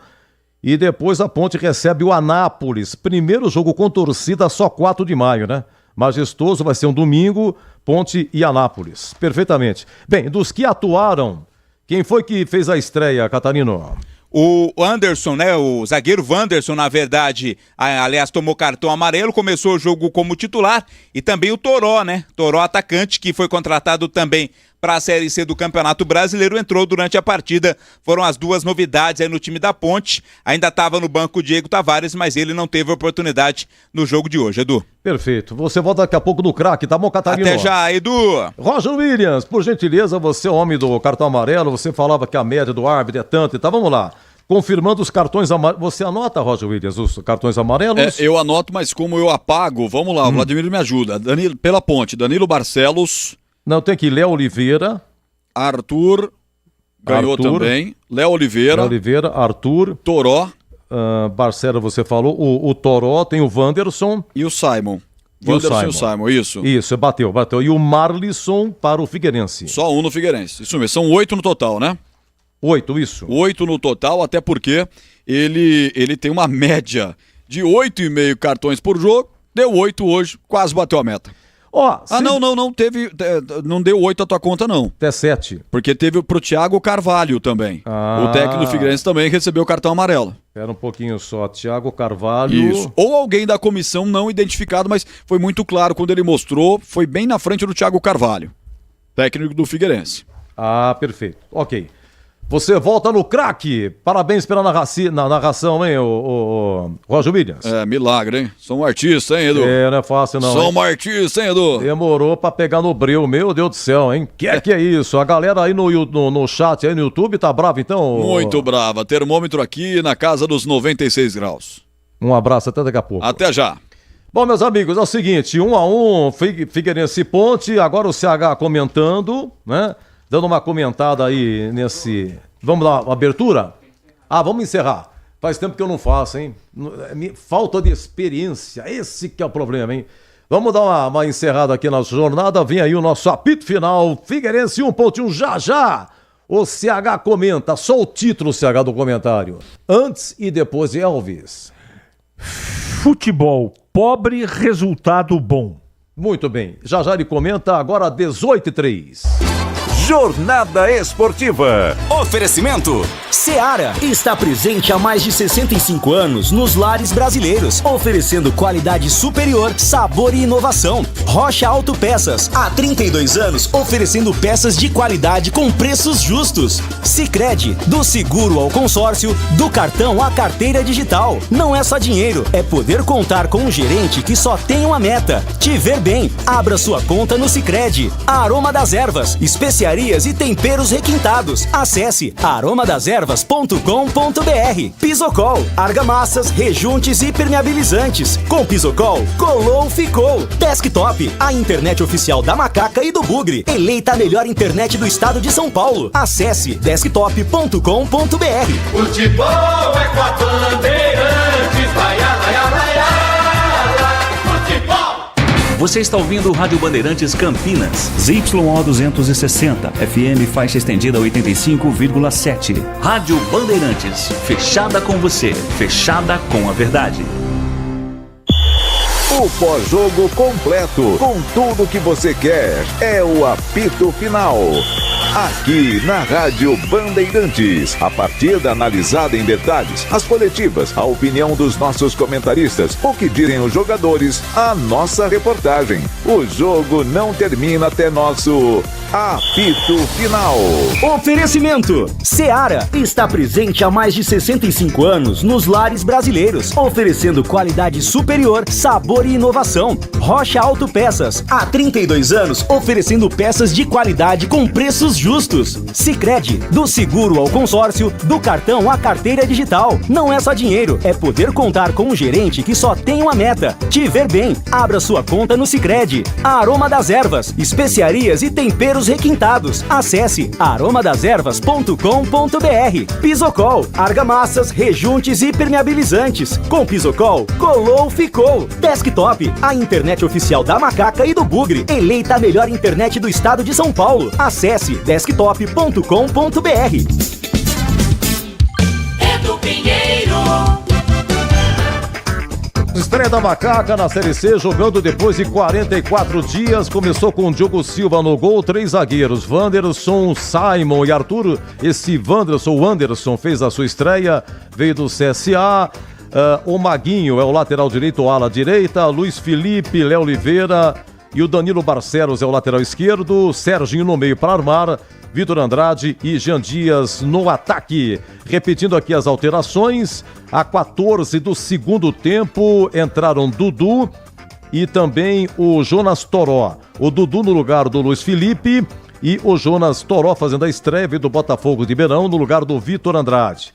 e depois a Ponte recebe o Anápolis. Primeiro jogo com torcida, só 4 de maio, né? Majestoso, vai ser um domingo, Ponte e Anápolis. Perfeitamente. Bem, dos que atuaram, quem foi que fez a estreia, Catarino? O Anderson, né, o zagueiro Wanderson, na verdade, aliás, tomou cartão amarelo, começou o jogo como titular, e também o Toró, né, Toró atacante, que foi contratado também para a Série C do Campeonato Brasileiro, entrou durante a partida. Foram as duas novidades aí no time da Ponte. Ainda estava no banco o Diego Tavares, mas ele não teve oportunidade no jogo de hoje, Edu. Perfeito. Você volta daqui a pouco do craque, tá bom, Catarino? Até já, Edu. Roger Williams, por gentileza, você é o homem do cartão amarelo, você falava que a média do árbitro é tanto, então vamos lá. Confirmando os cartões amarelos. Você anota, Roger Williams, os cartões amarelos? Eu anoto, mas como eu apago, vamos lá, o Vladimir me ajuda. Pela Ponte, Danilo Barcelos. Não, tem aqui Léo Oliveira. Arthur ganhou também. Léo Oliveira, Arthur. Toró. Barcelos, você falou. O Toró, tem o Wanderson. E o Simon. Wanderson e o Simon, isso. Isso, bateu. E o Marlisson para o Figueirense. Só um no Figueirense. Isso mesmo, são 8 no total, né? 8, isso. 8 no total, até porque ele tem uma média de 8,5 cartões por jogo. Deu 8 hoje, quase bateu a meta. Não deu 8 a tua conta, não. Até 7. Porque teve pro Thiago Carvalho também. O técnico do Figueirense também recebeu o cartão amarelo. Espera um pouquinho só, Thiago Carvalho. Isso. Ou alguém da comissão não identificado, mas foi muito claro quando ele mostrou, foi bem na frente do Thiago Carvalho, técnico do Figueirense. Perfeito. Ok. Você volta no craque. Parabéns pela narração, hein, o Roger Williams. Milagre, hein? Sou um artista, hein, Edu? Não é fácil, não. Sou um artista, hein, Edu? Demorou pra pegar no breu, meu Deus do céu, hein? Que é isso? A galera aí no chat, aí no YouTube, tá brava, então? Muito brava. Termômetro aqui na casa dos 96 graus. Um abraço, até daqui a pouco. Até já. Bom, meus amigos, é o seguinte, 1-1, Figueirense e Ponte, agora o CH comentando, né? Dando uma comentada aí nesse... Vamos lá, abertura? Vamos encerrar. Faz tempo que eu não faço, hein? Falta de experiência, esse que é o problema, hein? Vamos dar uma encerrada aqui na jornada. Vem aí o nosso apito final. Figueirense 1.1, já. O CH comenta, só o título, CH, do comentário. Antes e depois de Elvis. Futebol pobre, resultado bom. Muito bem. Já ele comenta agora 18h03. Jornada Esportiva. Oferecimento. Seara está presente há mais de 65 anos nos lares brasileiros, oferecendo qualidade superior, sabor e inovação. Rocha Autopeças, há 32 anos, oferecendo peças de qualidade com preços justos. Sicredi, do seguro ao consórcio, do cartão à carteira digital. Não é só dinheiro, é poder contar com um gerente que só tem uma meta: te ver bem. Abra sua conta no Sicredi. Aroma das Ervas, especiarias e temperos requintados. Acesse aromadeservas.com.br. Pisocol, argamassas, rejuntes e permeabilizantes. Com Pisocol, colou, ficou. Desktop, a internet oficial da Macaca e do Bugre. Eleita a melhor internet do estado de São Paulo. Acesse desktop.com.br. Futebol é com a Bandeirantes, vai, vai, vai. Você está ouvindo o Rádio Bandeirantes Campinas, ZYO 260, FM faixa estendida 85,7. Rádio Bandeirantes, fechada com você, fechada com a verdade. O pós-jogo completo, com tudo que você quer, é o apito final. Aqui na Rádio Bandeirantes, a partida analisada em detalhes, as coletivas, a opinião dos nossos comentaristas, o que dizem os jogadores, a nossa reportagem. O jogo não termina até nosso apito final. Oferecimento. Seara está presente há mais de 65 anos nos lares brasileiros, oferecendo qualidade superior, sabor e inovação. Rocha Autopeças, há 32 anos, oferecendo peças de qualidade com preços justos. Sicredi, do seguro ao consórcio, do cartão à carteira digital. Não é só dinheiro, é poder contar com um gerente que só tem uma meta: te ver bem. Abra sua conta no Sicredi. Aroma das Ervas, especiarias e temperos requintados. Acesse aromadeservas.com.br. Pisocol, argamassas, rejuntes e permeabilizantes. Com Pisocol, colou, ficou. Desktop, a internet oficial da Macaca e do Bugre. Eleita a melhor internet do estado de São Paulo. Acesse desktop.com.br. Edu Pinheiro. Estreia da Macaca na Série C, jogando depois de 44 dias. Começou com Diogo Silva no gol, 3 zagueiros: Wanderson, Simon e Arthur. Esse Wanderson, o Anderson, fez a sua estreia, veio do CSA. O Maguinho é o lateral direito, o ala direita. Luiz Felipe, Léo Oliveira e o Danilo Barcelos é o lateral esquerdo. Serginho no meio para armar. Vitor Andrade e Jean Dias no ataque. Repetindo aqui as alterações, a 14 do segundo tempo entraram Dudu e também o Jonas Toró. O Dudu no lugar do Luiz Felipe e o Jonas Toró fazendo a estreia do Botafogo de Ribeirão no lugar do Vitor Andrade.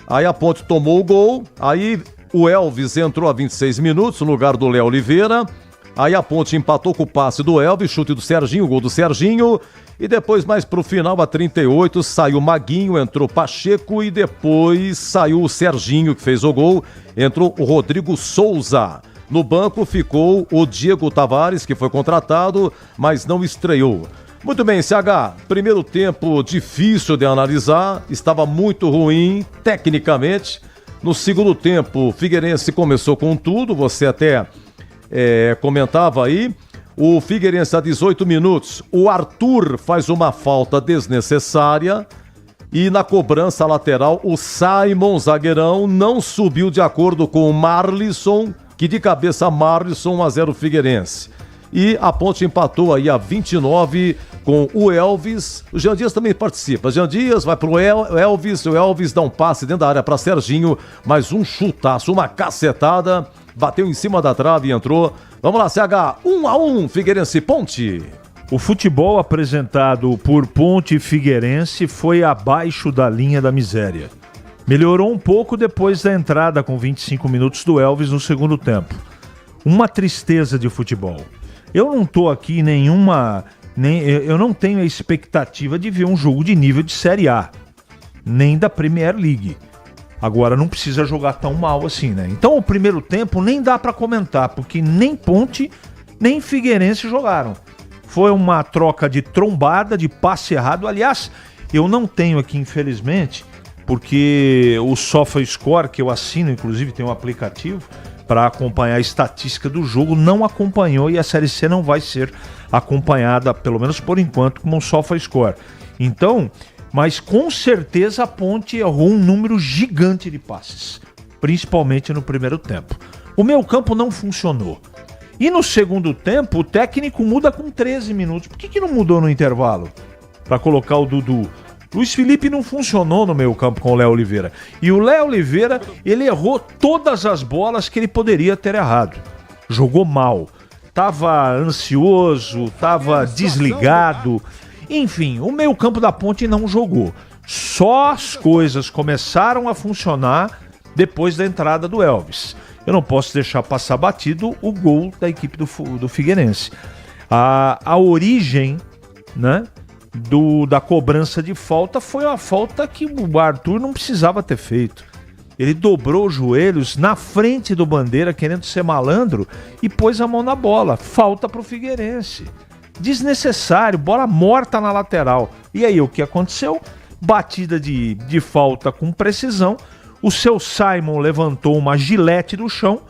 Aí a Ponte tomou o gol, aí o Elvis entrou a 26 minutos no lugar do Léo Oliveira. Aí a Ponte empatou com o passe do Elvis, chute do Serginho, gol do Serginho. E depois, mais pro final, a 38, saiu o Maguinho, entrou Pacheco e depois saiu o Serginho, que fez o gol. Entrou o Rodrigo Souza. No banco ficou o Diego Tavares, que foi contratado, mas não estreou. Muito bem, CH, primeiro tempo difícil de analisar, estava muito ruim tecnicamente. No segundo tempo, o Figueirense começou com tudo, você até comentava aí. O Figueirense a 18 minutos, o Arthur faz uma falta desnecessária e na cobrança lateral o Simon, zagueirão, não subiu de acordo com o Marlisson, que de cabeça Marlisson 1-0 Figueirense. E a Ponte empatou aí a 29 com o Elvis. O Jean Dias também participa. Jean Dias vai pro Elvis, o Elvis dá um passe dentro da área para Serginho, mais um chutaço, uma cacetada, bateu em cima da trave e entrou. Vamos lá, CH, 1-1, Figueirense e Ponte. O futebol apresentado por Ponte e Figueirense foi abaixo da linha da miséria. Melhorou um pouco depois da entrada com 25 minutos do Elvis no segundo tempo. Uma tristeza de futebol. Eu não tô aqui eu não tenho a expectativa de ver um jogo de nível de Série A, nem da Premier League. Agora não precisa jogar tão mal assim, né? Então o primeiro tempo nem dá pra comentar, porque nem Ponte, nem Figueirense jogaram. Foi uma troca de trombada, de passe errado. Aliás, eu não tenho aqui, infelizmente, porque o SofaScore, que eu assino, inclusive tem um aplicativo, para acompanhar a estatística do jogo, não acompanhou e a Série C não vai ser acompanhada, pelo menos por enquanto, como um SofaScore. Então, mas com certeza a Ponte errou um número gigante de passes, principalmente no primeiro tempo. O meio-campo não funcionou. E no segundo tempo, o técnico muda com 13 minutos. Por que não mudou no intervalo? Para colocar o Dudu. Luiz Felipe não funcionou no meio-campo com o Léo Oliveira. E o Léo Oliveira, ele errou todas as bolas que ele poderia ter errado. Jogou mal. Tava ansioso, tava desligado. Enfim, o meio-campo da Ponte não jogou. Só as coisas começaram a funcionar depois da entrada do Elvis. Eu não posso deixar passar batido o gol da equipe do Figueirense. A origem, né, da cobrança de falta foi uma falta que o Arthur não precisava ter feito. Ele dobrou os joelhos na frente do Bandeira, querendo ser malandro, e pôs a mão na bola. Falta pro Figueirense. Desnecessário, bola morta na lateral. E aí, o que aconteceu? Batida de falta com precisão. O seu Simon levantou uma gilete do chão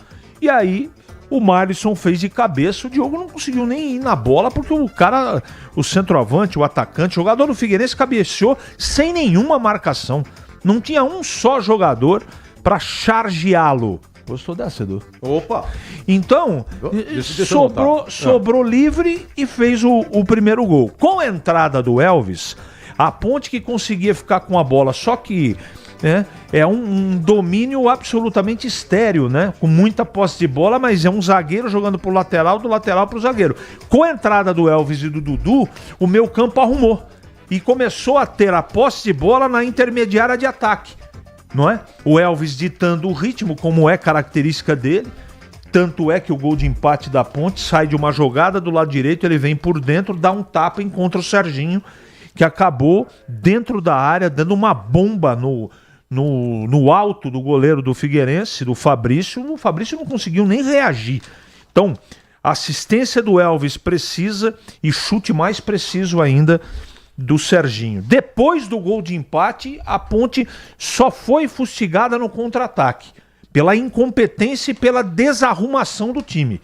e aí o Marisson fez de cabeça. O Diogo não conseguiu nem ir na bola porque o centroavante, o atacante, o jogador do Figueirense cabeceou sem nenhuma marcação. Não tinha um só jogador para chargeá-lo. Gostou dessa, Edu? Opa! Então, sobrou livre e fez o primeiro gol. Com a entrada do Elvis, a Ponte que conseguia ficar com a bola, só que é um domínio absolutamente estéril, né? Com muita posse de bola, mas é um zagueiro jogando pro lateral, do lateral pro zagueiro. Com a entrada do Elvis e do Dudu, o meio campo arrumou e começou a ter a posse de bola na intermediária de ataque, não é? O Elvis ditando o ritmo, como é característica dele. Tanto é que o gol de empate da Ponte sai de uma jogada do lado direito, ele vem por dentro, dá um tapa, encontra o Serginho, que acabou dentro da área, dando uma bomba no alto do goleiro do Figueirense, do Fabrício. O Fabrício não conseguiu nem reagir. Então, a assistência do Elvis precisa e chute mais preciso ainda do Serginho. Depois do gol de empate, a Ponte só foi fustigada no contra-ataque, pela incompetência e pela desarrumação do time.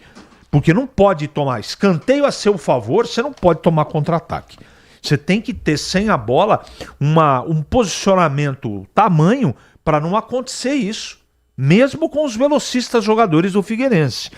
Porque não pode tomar escanteio a seu favor, você não pode tomar contra-ataque. Você tem que ter, sem a bola, um posicionamento tamanho para não acontecer isso, mesmo com os velocistas jogadores do Figueirense.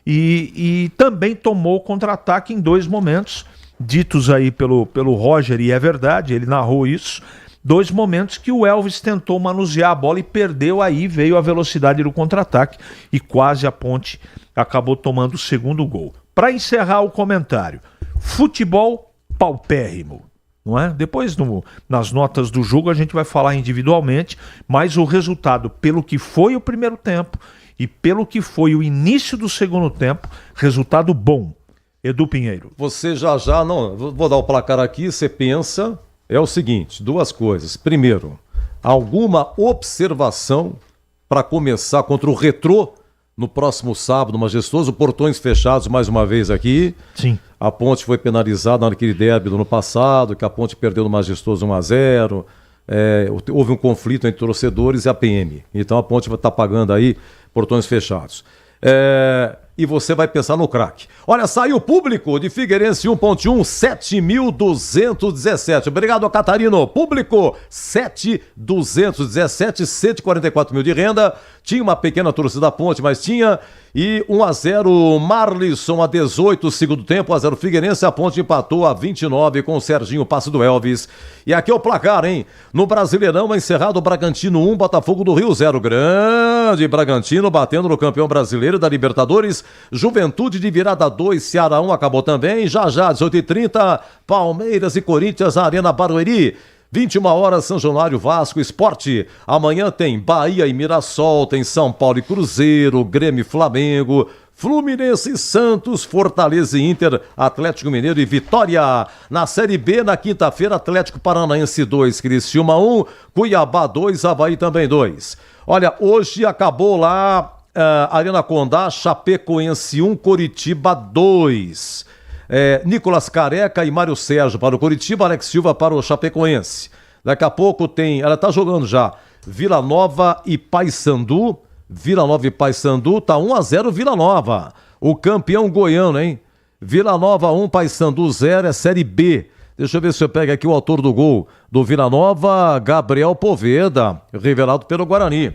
E também tomou contra-ataque em 2 momentos, ditos aí pelo Roger, e é verdade, ele narrou isso, 2 momentos que o Elvis tentou manusear a bola e perdeu, aí veio a velocidade do contra-ataque e quase a Ponte acabou tomando o segundo gol. Para encerrar o comentário, futebol paupérrimo, não é? Depois, nas notas do jogo, a gente vai falar individualmente, mas o resultado, pelo que foi o primeiro tempo e pelo que foi o início do segundo tempo, resultado bom. Edu Pinheiro. Você vou dar o placar aqui, você pensa, é o seguinte, 2 coisas. Primeiro, alguma observação para começar contra o Retrô no próximo sábado, Majestoso, portões fechados mais uma vez aqui. Sim. A Ponte foi penalizada naquele derby do ano passado, que a Ponte perdeu no Majestoso 1-0. Houve um conflito entre torcedores e a PM. Então a Ponte vai estar pagando aí portões fechados. E você vai pensar no craque. Olha, saiu o público de Figueirense 1.1, 7.217. Obrigado, Catarino. Público, 7.217, 144 mil de renda. Tinha uma pequena torcida da Ponte, mas tinha. E 1-0, Marlisson a 18, segundo tempo, 1-0 Figueirense, a Ponte empatou a 29 com o Serginho, passe do Elvis. E aqui é o placar, hein? No Brasileirão, encerrado Bragantino 1, Botafogo do Rio 0. Grande Bragantino batendo no campeão brasileiro da Libertadores. Juventude de virada 2, Ceará 1, acabou também. Já, 18h30, Palmeiras e Corinthians, Arena Barueri. 21 horas, São Januário, Vasco, Esporte. Amanhã tem Bahia e Mirassol, tem São Paulo e Cruzeiro, Grêmio e Flamengo, Fluminense e Santos, Fortaleza e Inter, Atlético Mineiro e Vitória. Na Série B, na quinta-feira, Atlético Paranaense 2, Criciúma 1, Cuiabá 2, Avaí também 2. Olha, hoje acabou lá Arena Condá, Chapecoense 1, Coritiba 2. Nicolas Careca e Mário Sérgio para o Coritiba, Alex Silva para o Chapecoense. Daqui a pouco ela está jogando já, Vila Nova e Paysandu, Vila Nova e Paysandu, tá 1-0 Vila Nova. O campeão goiano, hein? Vila Nova 1, Paysandu 0, é Série B. Deixa eu ver se eu pego aqui o autor do gol do Vila Nova, Gabriel Poveda, revelado pelo Guarani.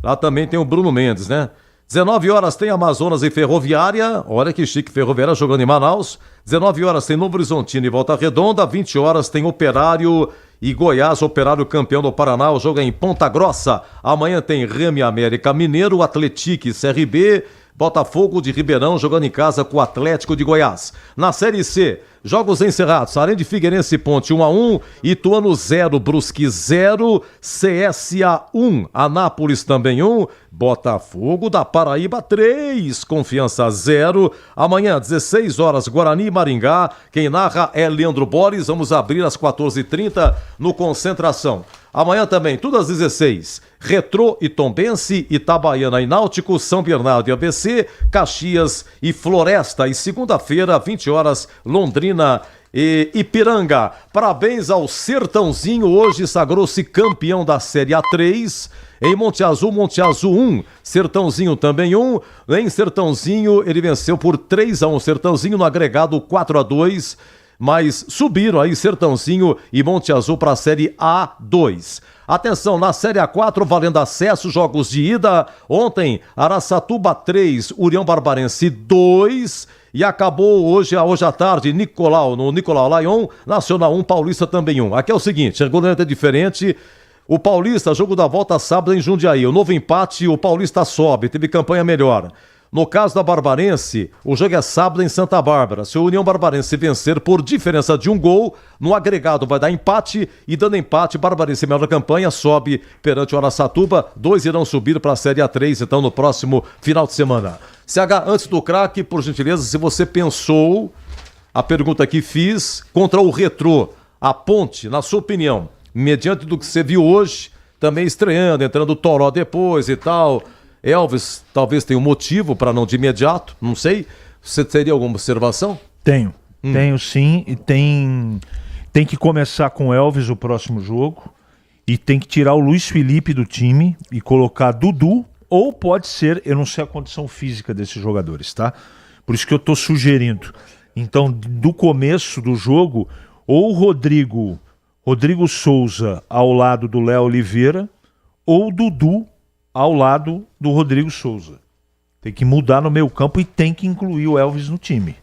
Lá também tem o Bruno Mendes, né? 19 horas tem Amazonas e Ferroviária, olha que chique, Ferroviária jogando em Manaus. 19 horas tem Novo Horizontino e Volta Redonda. 20 horas tem Operário e Goiás, Operário campeão do Paraná, o jogo é em Ponta Grossa. Amanhã tem Remy América Mineiro, Atlético e CRB, Botafogo de Ribeirão jogando em casa com o Atlético de Goiás. Na Série C, jogos encerrados, Arém de Figueirense Ponte 1-1, Ituano 0, Brusque 0, CSA 1, Anápolis também 1, Botafogo da Paraíba 3, Confiança 0. Amanhã, 16 horas, Guarani e Maringá. Quem narra é Leandro Borges. Vamos abrir às 14h30 no Concentração. Amanhã também, tudo às 16. Retrô e Tombense, Itabaiana e Náutico, São Bernardo e ABC, Caxias e Floresta. E segunda-feira, 20 horas, Londrina e Ipiranga. Parabéns ao Sertãozinho, hoje sagrou-se campeão da Série A3. Em Monte Azul 1, Sertãozinho também 1. Em Sertãozinho, ele venceu por 3-1. Sertãozinho no agregado 4-2. Mas subiram aí Sertãozinho e Monte Azul para a Série A2. Atenção, na Série A4, valendo acesso, jogos de ida. Ontem, Araçatuba 3, União Barbarense 2. E acabou hoje à tarde, no Nicolau Lyon, Nacional 1, Paulista também 1. Aqui é o seguinte, regulamento é diferente. O Paulista, jogo da volta sábado em Jundiaí. O novo empate, o Paulista sobe, teve campanha melhor. No caso da Barbarense, o jogo é sábado em Santa Bárbara. Se o União Barbarense vencer por diferença de 1 gol, no agregado vai dar empate, e dando empate, Barbarense melhor campanha, sobe perante o Araçatuba. 2 irão subir para a Série A3, então, no próximo final de semana. CH, antes do craque, por gentileza, se você pensou, a pergunta que fiz, contra o Retrô, a Ponte, na sua opinião, mediante do que você viu hoje, também estreando, entrando o Toró depois e tal... Elvis talvez tenha um motivo para não de imediato, não sei. Você teria alguma observação? Tenho sim, e tem que começar com Elvis o próximo jogo, e tem que tirar o Luiz Felipe do time e colocar Dudu, ou pode ser, eu não sei a condição física desses jogadores, tá? Por isso que eu tô sugerindo. Então, do começo do jogo, ou Rodrigo Souza ao lado do Léo Oliveira, ou Dudu ao lado do Rodrigo Souza. Tem que mudar no meio campo e tem que incluir o Elvis no time.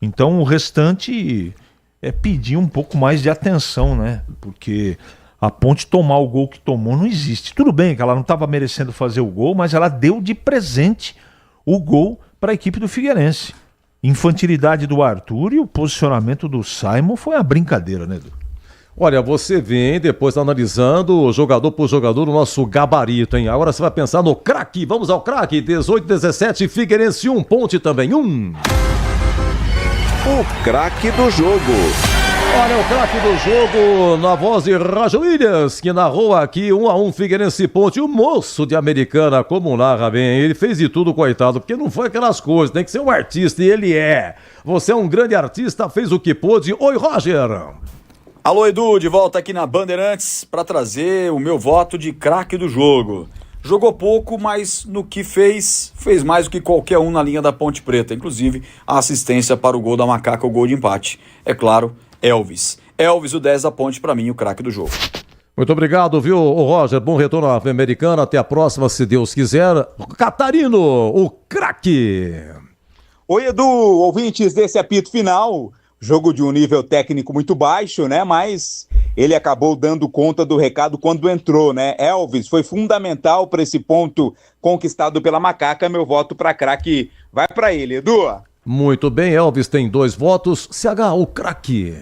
Então o restante é pedir um pouco mais de atenção, né? Porque a Ponte tomar o gol que tomou não existe. Tudo bem que ela não estava merecendo fazer o gol, mas ela deu de presente o gol para a equipe do Figueirense. Infantilidade do Arthur e o posicionamento do Simon foi uma brincadeira, né, Edu? Olha, você vem depois analisando jogador por jogador o nosso gabarito, hein? Agora você vai pensar no craque. Vamos ao craque. 18-17, Figueirense 1, Ponte também 1. O craque do jogo. Olha, o craque do jogo, na voz de Roger Williams, que narrou aqui 1-1 Figueirense Ponte. O moço de Americana, como narra bem, ele fez de tudo, coitado, porque não foi aquelas coisas, tem que ser um artista, e ele é. Você é um grande artista, fez o que pôde. Oi, Roger. Alô, Edu, de volta aqui na Bandeirantes para trazer o meu voto de craque do jogo. Jogou pouco, mas no que fez mais do que qualquer um na linha da Ponte Preta, inclusive a assistência para o gol da Macaca, o gol de empate. É claro, Elvis. Elvis, o 10 da Ponte, para mim, o craque do jogo. Muito obrigado, viu, Roger? Bom retorno à Americana. Até a próxima, se Deus quiser. Catarino, o craque. Oi, Edu, ouvintes desse apito final. Jogo de um nível técnico muito baixo, né? Mas ele acabou dando conta do recado quando entrou, né? Elvis foi fundamental para esse ponto conquistado pela Macaca. Meu voto para craque vai para ele, Edu. Muito bem, Elvis tem 2 votos. CH, o craque.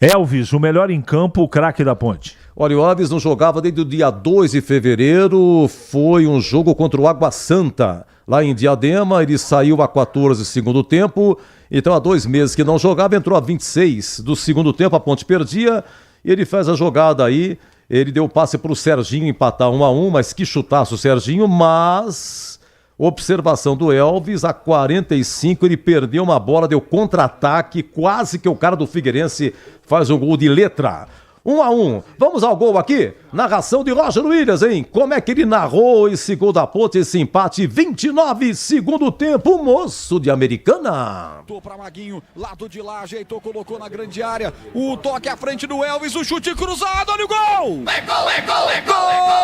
Elvis, o melhor em campo, o craque da Ponte. Olha, o Elvis não jogava desde o dia 2 de fevereiro. Foi um jogo contra o Água Santa, lá em Diadema. Ele saiu a 14 segundo tempo. Então, há 2 meses que não jogava, entrou a 26 do segundo tempo, a Ponte perdia, e ele faz a jogada aí, ele deu o passe para o Serginho empatar 1-1, mas que chutaço o Serginho, mas observação do Elvis, a 45 ele perdeu uma bola, deu contra-ataque, quase que o cara do Figueirense faz um gol de letra. 1-1. Vamos ao gol aqui. Narração de Roger Williams, hein? Como é que ele narrou esse gol da Ponte, esse empate? 29, segundo tempo, moço de Americana. Tô pra Maguinho, lado de lá, ajeitou, colocou na grande área. O toque à frente do Elvis, o chute cruzado, olha o gol! É gol, é gol, é gol, é gol,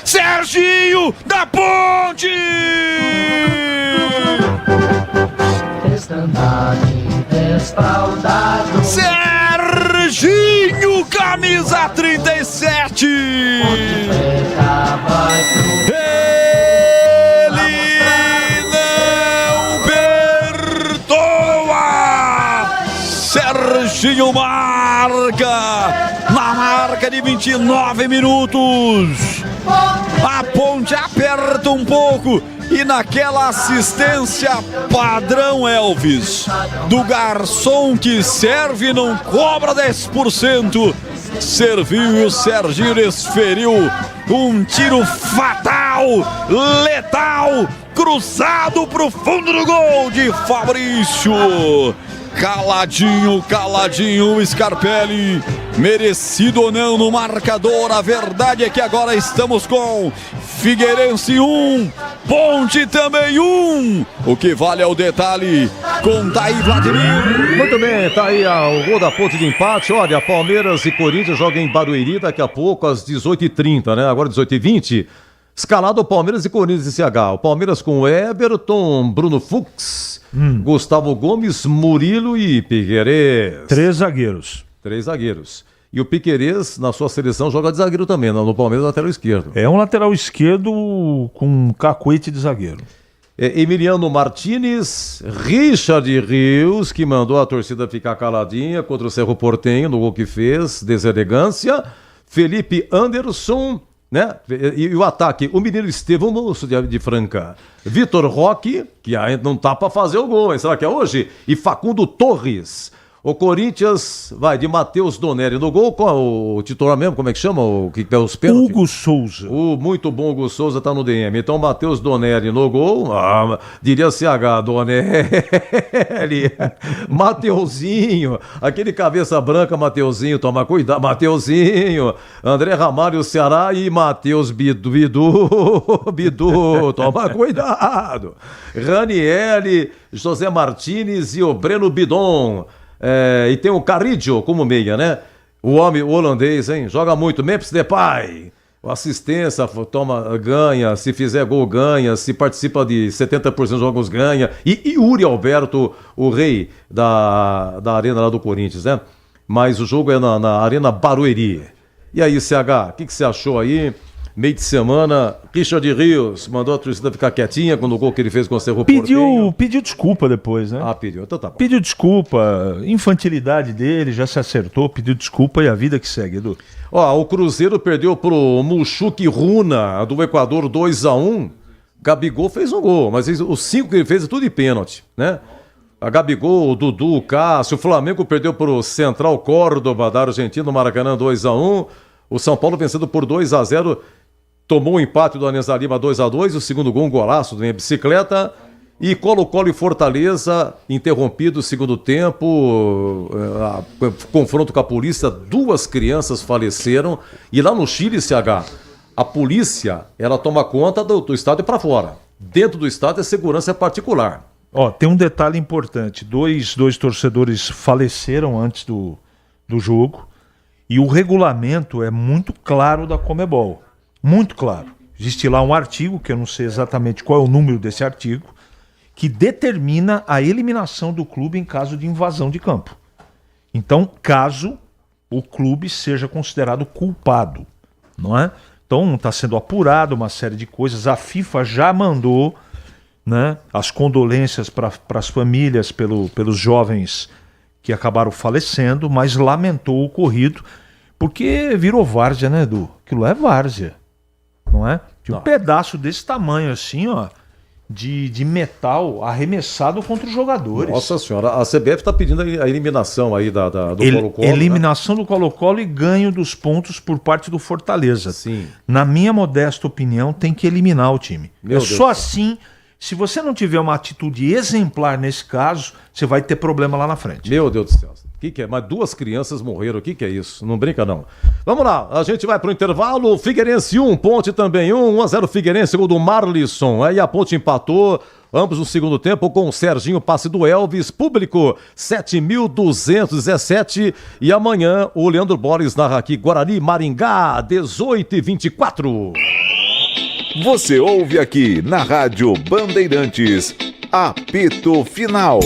Serginho da Ponte! Serginho, camisa 37! Ele não perdoa! Serginho marca! Na marca de 29 minutos! A Ponte aperta um pouco e naquela assistência padrão Elvis, do garçom que serve e não cobra 10%, serviu e o Serginho desferiu um tiro fatal, letal, cruzado pro fundo do gol de Fabrício. Caladinho, caladinho o Scarpelli, merecido ou não no marcador, a verdade é que agora estamos com Figueirense 1, Ponte também 1, o que vale é o detalhe, conta aí Vladimir. Muito bem, tá aí o gol da Ponte de empate. Olha, Palmeiras e Corinthians jogam em Barueri daqui a pouco às 18h30, né? Agora 18h20. Escalado o Palmeiras e Corinthians em CH. O Palmeiras com Everton, Bruno Fux, Gustavo Gomes, Murilo e Piquerez. 3 zagueiros. 3 zagueiros. E o Piquerez, na sua seleção, joga de zagueiro também, no Palmeiras, lateral esquerdo. É um lateral esquerdo com cacuete de zagueiro. Emiliano Martínez, Richard Rios, que mandou a torcida ficar caladinha contra o Cerro Porteño no gol que fez, deselegância. Felipe Anderson, né? E o ataque, o menino Estevão Moço de Franca. Vitor Roque, que ainda não tá para fazer o gol, hein? Será que é hoje? E Facundo Torres. O Corinthians vai de Matheus Donelli no gol, com o titular mesmo, como é que chama? O que é os pênaltis? Hugo Souza. O muito bom Hugo Souza tá no DM. Então, Matheus Donelli no gol, diria CH, Donelli, Mateuzinho, aquele cabeça branca, Mateuzinho, toma cuidado, Mateuzinho, André Ramalho, Ceará e Matheus Bidu, toma cuidado. Ranieri, José Martínez e o Breno Bidon. E tem o Carrillo como meia, né? O homem, o holandês, hein? Joga muito. Memphis Depay. Assistência, ganha. Se fizer gol, ganha. Se participa de 70% dos jogos, ganha. E Yuri Alberto, o rei da arena lá do Corinthians, né? Mas o jogo é na Arena Barueri. E aí, CH, o que você achou aí? Meio de semana, Richard Rios mandou a torcida ficar quietinha quando o gol que ele fez com o Cerro Porteño. Pediu desculpa depois, né? Pediu, então tá bom. Pediu desculpa, infantilidade dele, já se acertou, pediu desculpa e a vida que segue, Edu. O Cruzeiro perdeu pro Muxuque Runa do Equador 2-1. Gabigol fez um gol, mas os 5 que ele fez é tudo de pênalti, né? A Gabigol, o Dudu, o Cássio, o Flamengo perdeu pro Central Córdoba da Argentina no Maracanã 2-1. O São Paulo vencendo por 2-0. Tomou o empate do Anesa Lima 2-2, o segundo gol, um golaço de bicicleta. E Colo-Colo e Fortaleza, interrompido o segundo tempo, confronto com a polícia, 2 crianças faleceram. E lá no Chile, CH, a polícia, ela toma conta do estádio para fora. Dentro do estádio é segurança particular. Tem um detalhe importante, dois torcedores faleceram antes do jogo. E o regulamento é muito claro da Conmebol. Muito claro. Existe lá um artigo, que eu não sei exatamente qual é o número desse artigo, que determina a eliminação do clube em caso de invasão de campo. Então, caso o clube seja considerado culpado, não é? Então, está sendo apurado uma série de coisas. A FIFA já mandou, né, as condolências para as famílias pelos jovens que acabaram falecendo, mas lamentou o ocorrido, porque virou várzea, né, Edu? Aquilo é várzea. Não é? Tinha um pedaço desse tamanho assim, de metal arremessado contra os jogadores. Nossa senhora, a CBF está pedindo a eliminação aí do Colo-Colo. Eliminação, né? Do Colo-Colo e ganho dos pontos por parte do Fortaleza. Sim. Na minha modesta opinião, tem que eliminar o time. Só assim Se você não tiver uma atitude exemplar nesse caso, você vai ter problema lá na frente. Meu Deus do céu. O que é? Mas 2 crianças morreram. O que é isso? Não brinca, não. Vamos lá. A gente vai pro intervalo. Figueirense 1, Ponte também 1-0 Figueirense, gol do Marlisson. Aí a Ponte empatou. Ambos no segundo tempo com o Serginho, passe do Elvis. Público 7.217. E amanhã o Leandro Borges narra aqui Guarani, Maringá, 18h24. Você ouve aqui na Rádio Bandeirantes, apito final.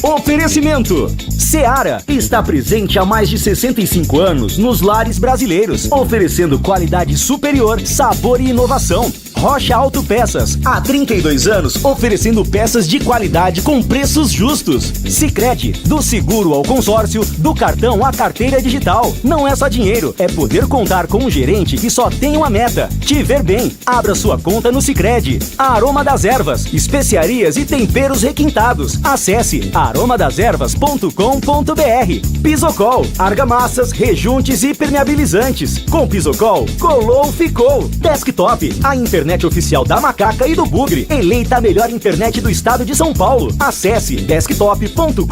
Oferecimento. Seara está presente há mais de 65 anos nos lares brasileiros, oferecendo qualidade superior, sabor e inovação. Rocha Autopeças, há 32 anos, oferecendo peças de qualidade com preços justos. Sicredi, do seguro ao consórcio, do cartão à carteira digital. Não é só dinheiro, é poder contar com um gerente que só tem uma meta: te ver bem. Abra sua conta no Sicredi. A Aroma das Ervas, especiarias e temperos requintados. Acesse aromadeservas.com.br. Pisocol, argamassas, rejuntes e permeabilizantes. Com Pisocol, colou, ficou. Desktop, a internet oficial da Macaca e do Bugre, eleita a melhor internet do estado de São Paulo. Acesse desktop.com.br.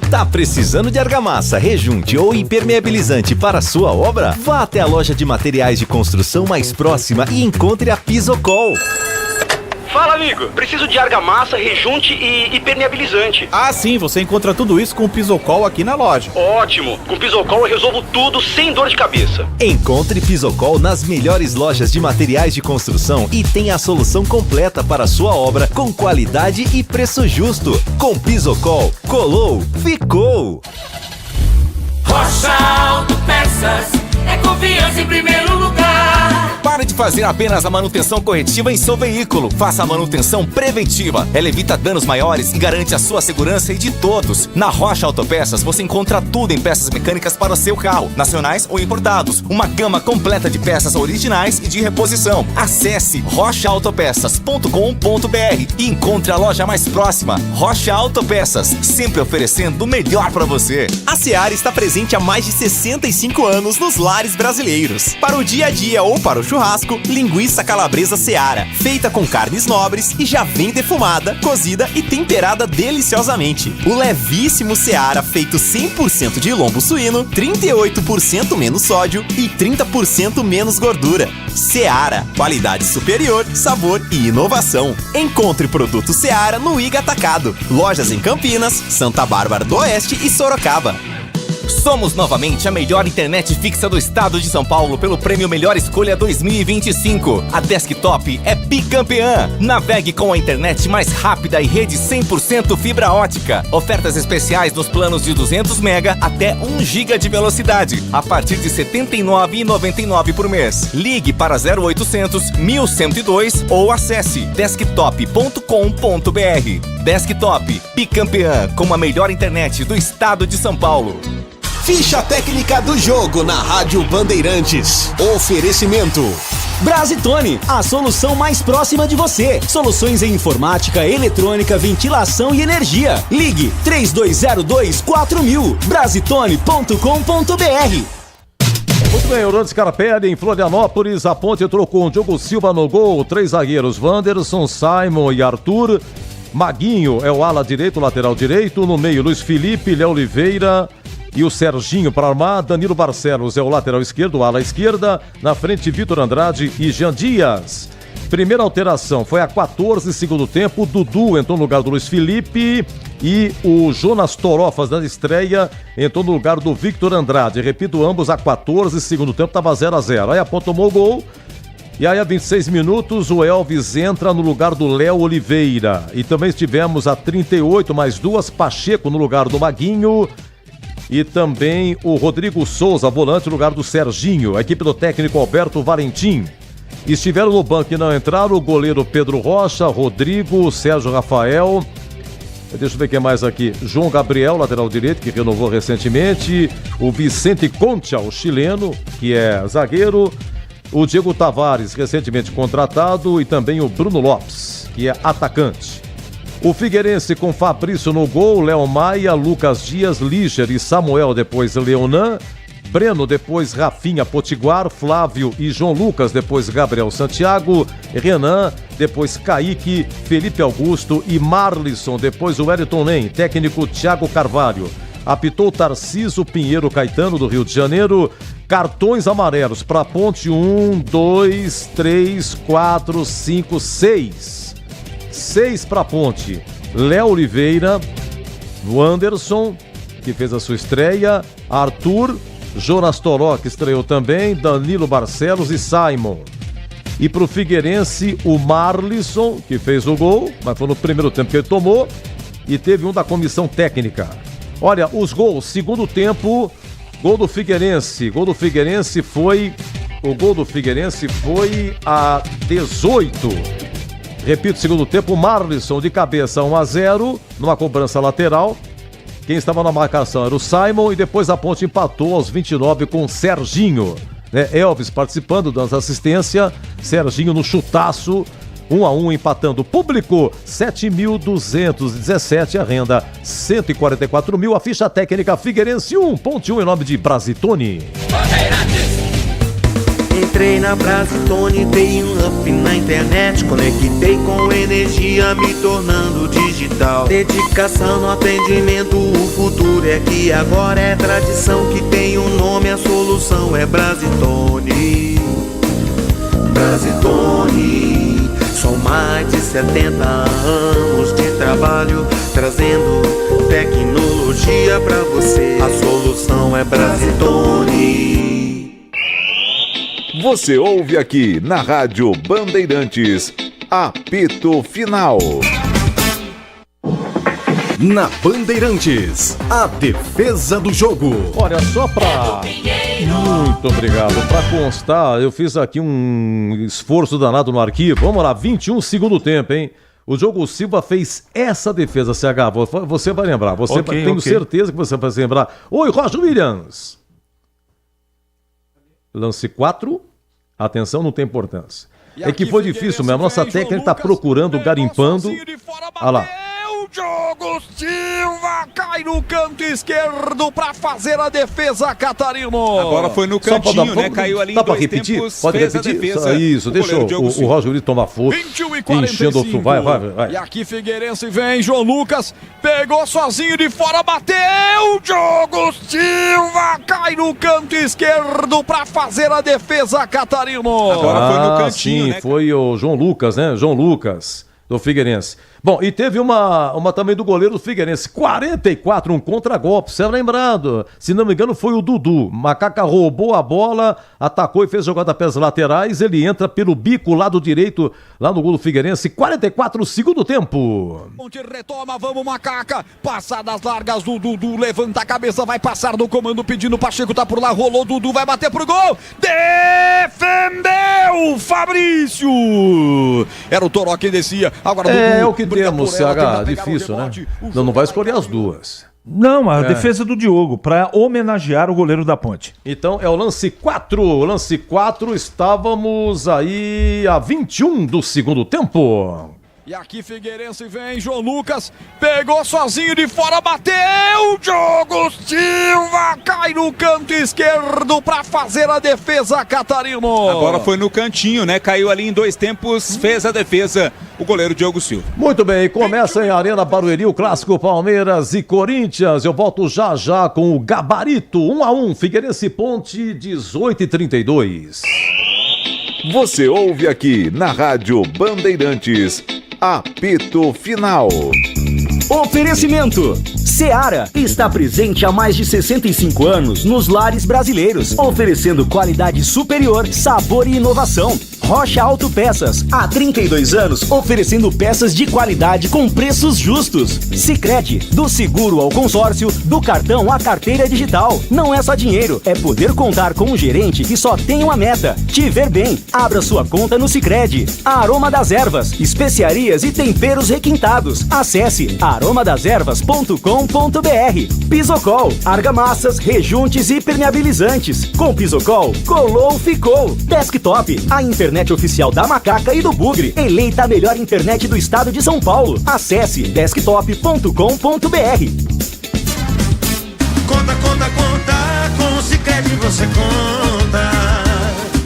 Tá precisando de argamassa, rejunte ou impermeabilizante para sua obra? Vá até a loja de materiais de construção mais próxima e encontre a Pisocol. Fala, amigo. Preciso de argamassa, rejunte e impermeabilizante. Ah, sim. Você encontra tudo isso com o Pisocol aqui na loja. Ótimo. Com o Pisocol eu resolvo tudo sem dor de cabeça. Encontre Pisocol nas melhores lojas de materiais de construção e tenha a solução completa para a sua obra com qualidade e preço justo. Com Pisocol, colou, ficou. Rocha Autopeças é confiança em primeiro lugar. Pare de fazer apenas a manutenção corretiva em seu veículo. Faça a manutenção preventiva. Ela evita danos maiores e garante a sua segurança e de todos. Na Rocha Autopeças você encontra tudo em peças mecânicas para o seu carro, nacionais ou importados. Uma gama completa de peças originais e de reposição. Acesse rochaautopeças.com.br e encontre a loja mais próxima. Rocha Autopeças, sempre oferecendo o melhor para você. A Seara está presente há mais de 65 anos nos lares brasileiros. Para o dia a dia ou para o churrasco, linguiça calabresa Seara, feita com carnes nobres e já vem defumada, cozida e temperada deliciosamente. O levíssimo Seara, feito 100% de lombo suíno, 38% menos sódio e 30% menos gordura. Seara, qualidade superior, sabor e inovação. Encontre produto Seara no Iga Atacado. Lojas em Campinas, Santa Bárbara do Oeste e Sorocaba. Somos novamente a melhor internet fixa do estado de São Paulo pelo prêmio Melhor Escolha 2025. A Desktop é bicampeã. Navegue com a internet mais rápida e rede 100% fibra ótica. Ofertas especiais nos planos de 200 MB até 1 GB de velocidade, a partir de R$ 79,99 por mês. Ligue para 0800 1102 ou acesse desktop.com.br. Desktop, bicampeã com a melhor internet do estado de São Paulo. Ficha técnica do jogo na Rádio Bandeirantes. Oferecimento. Brasitone, a solução mais próxima de você. Soluções em informática, eletrônica, ventilação e energia. Ligue 3202-4000. Brasitone.com.br. Muito bem, Orlando Scarpelli em Florianópolis. A Ponte trocou o Diogo Silva no gol. 3 zagueiros, Wanderson, Simon e Arthur. Maguinho é o ala direito, lateral direito. No meio, Luiz Felipe, Léo Oliveira e o Serginho para armar. Danilo Barcelos é o lateral esquerdo, ala esquerda. Na frente, Vitor Andrade e Jean Dias. Primeira alteração foi a 14, segundo tempo. Dudu entrou no lugar do Luiz Felipe e o Jonas Torofas na estreia entrou no lugar do Victor Andrade. Repito, ambos a 14, segundo tempo, estava 0-0. Aí a Ponte tomou o gol. E aí, a 26 minutos, o Elvis entra no lugar do Léo Oliveira. E também tivemos a 38, mais 2, Pacheco no lugar do Maguinho. E também o Rodrigo Souza, volante, no lugar do Serginho. A equipe do técnico Alberto Valentim. Estiveram no banco e não entraram o goleiro Pedro Rocha, Rodrigo, Sérgio Rafael. Deixa eu ver quem mais aqui. João Gabriel, lateral direito, que renovou recentemente. O Vicente Concha, o chileno, que é zagueiro. O Diego Tavares, recentemente contratado, e também o Bruno Lopes, que é atacante. O Figueirense com Fabrício no gol, Léo Maia, Lucas Dias, Liger e Samuel, depois Leonan. Breno, depois Rafinha Potiguar, Flávio e João Lucas, depois Gabriel Santiago, Renan, depois Kaique, Felipe Augusto e Marlisson, depois o Wellington Nem, técnico Thiago Carvalho. Apitou Tarcísio Pinheiro Caetano, do Rio de Janeiro. Cartões amarelos para Ponte, 1, 2, 3, 4, 5, 6. 6 para Ponte. Léo Oliveira, Wanderson, que fez a sua estreia, Arthur, Jonas Toró, que estreou também, Danilo Barcelos e Simon. E para o Figueirense, o Marlisson, que fez o gol, mas foi no primeiro tempo que ele tomou, e teve um da comissão técnica. Olha, os gols, segundo tempo, gol do Figueirense foi a 18. Repito, segundo tempo, Marlisson de cabeça 1-0, numa cobrança lateral. Quem estava na marcação era o Simon e depois a Ponte empatou aos 29 com o Serginho. Elvis participando, dando assistência, Serginho no chutaço, 1-1 empatando. Público, 7.217, a renda 144.000, a ficha técnica Figueirense 1, Ponte 1 em nome de Brasitone. Entrei na Brasitone, dei um up na internet, conectei com energia, me tornando digital. Dedicação no atendimento, o futuro é aqui, agora é tradição que tem um nome, a solução é Brasitone. Brasitone, são mais de 70 anos de trabalho, trazendo tecnologia pra você. A solução é Brasitone. Você ouve aqui na Rádio Bandeirantes, apito final. Na Bandeirantes, a defesa do jogo. Olha, só pra... Muito obrigado. Pra constar, eu fiz aqui um esforço danado no arquivo. Vamos lá, 21 segundo tempo, hein? O Diogo Silva fez essa defesa, CH. Você vai lembrar. Tenho certeza que você vai se lembrar. Oi, Roger Williams. Lance 4. Atenção, não tem importância. É que foi difícil mesmo. Nossa técnica está procurando, garimpando. Olha lá. Diogo Silva cai no canto esquerdo para fazer a defesa, Catarino. Agora foi no cantinho, né? Caiu ali em dois repetir? tempos. Pode repetir? Isso, deixa o Roger Williams tomar força. 21 e 45. Enchendo o... Vai. E aqui Figueirense vem, João Lucas pegou sozinho de fora, bateu. Diogo Silva cai no canto esquerdo para fazer a defesa, Catarino. Agora foi no cantinho, né? Foi o João Lucas, né? João Lucas do Figueirense. Bom, e teve uma também do goleiro do Figueirense, 44, um contragolpe, você lembrando, se não me engano foi o Dudu, Macaca roubou a bola, atacou e fez jogada pelas laterais, ele entra pelo bico, lado direito, lá no gol do Figueirense, 44, segundo tempo. Ponte retoma, vamos Macaca, passadas largas do Dudu, levanta a cabeça, vai passar no comando pedindo, Pacheco tá por lá, rolou, Dudu vai bater pro gol, defendeu Fabrício, era o Toró quem descia, agora Dudu. É o que temos, CH, difícil, né? Não vai escolher as duas. Não, a defesa do Diogo, para homenagear o goleiro da Ponte. Então é o lance 4. Lance 4, estávamos aí a 21 do segundo tempo. E aqui Figueirense vem, João Lucas pegou sozinho de fora, bateu. Diogo Silva cai no canto esquerdo para fazer a defesa, Catarino. Agora foi no cantinho, né? Caiu ali em dois tempos, fez a defesa o goleiro Diogo Silva. Muito bem, começa em Arena Barueri o clássico Palmeiras e Corinthians. Eu volto já com o gabarito 1-1, Figueirense Ponte 18h32. Você ouve aqui na Rádio Bandeirantes, apito final. Oferecimento: Seara está presente há mais de 65 anos nos lares brasileiros, oferecendo qualidade superior, sabor e inovação. Rocha Autopeças, há 32 anos, oferecendo peças de qualidade com preços justos. Sicredi, do seguro ao consórcio, do cartão à carteira digital. Não é só dinheiro, é poder contar com um gerente que só tem uma meta: te ver bem. Abra sua conta no Sicredi. Aroma das Ervas, especiarias e temperos requintados. Acesse aromadeservas.com.br. Pisocol, argamassas, rejuntes e permeabilizantes. Com Pisocol, colou, ficou. Desktop, a internet oficial da Macaca e do Bugre, eleita a melhor internet do estado de São Paulo. Acesse desktop.com.br. Conta com o Sicredi Sicredi você conta.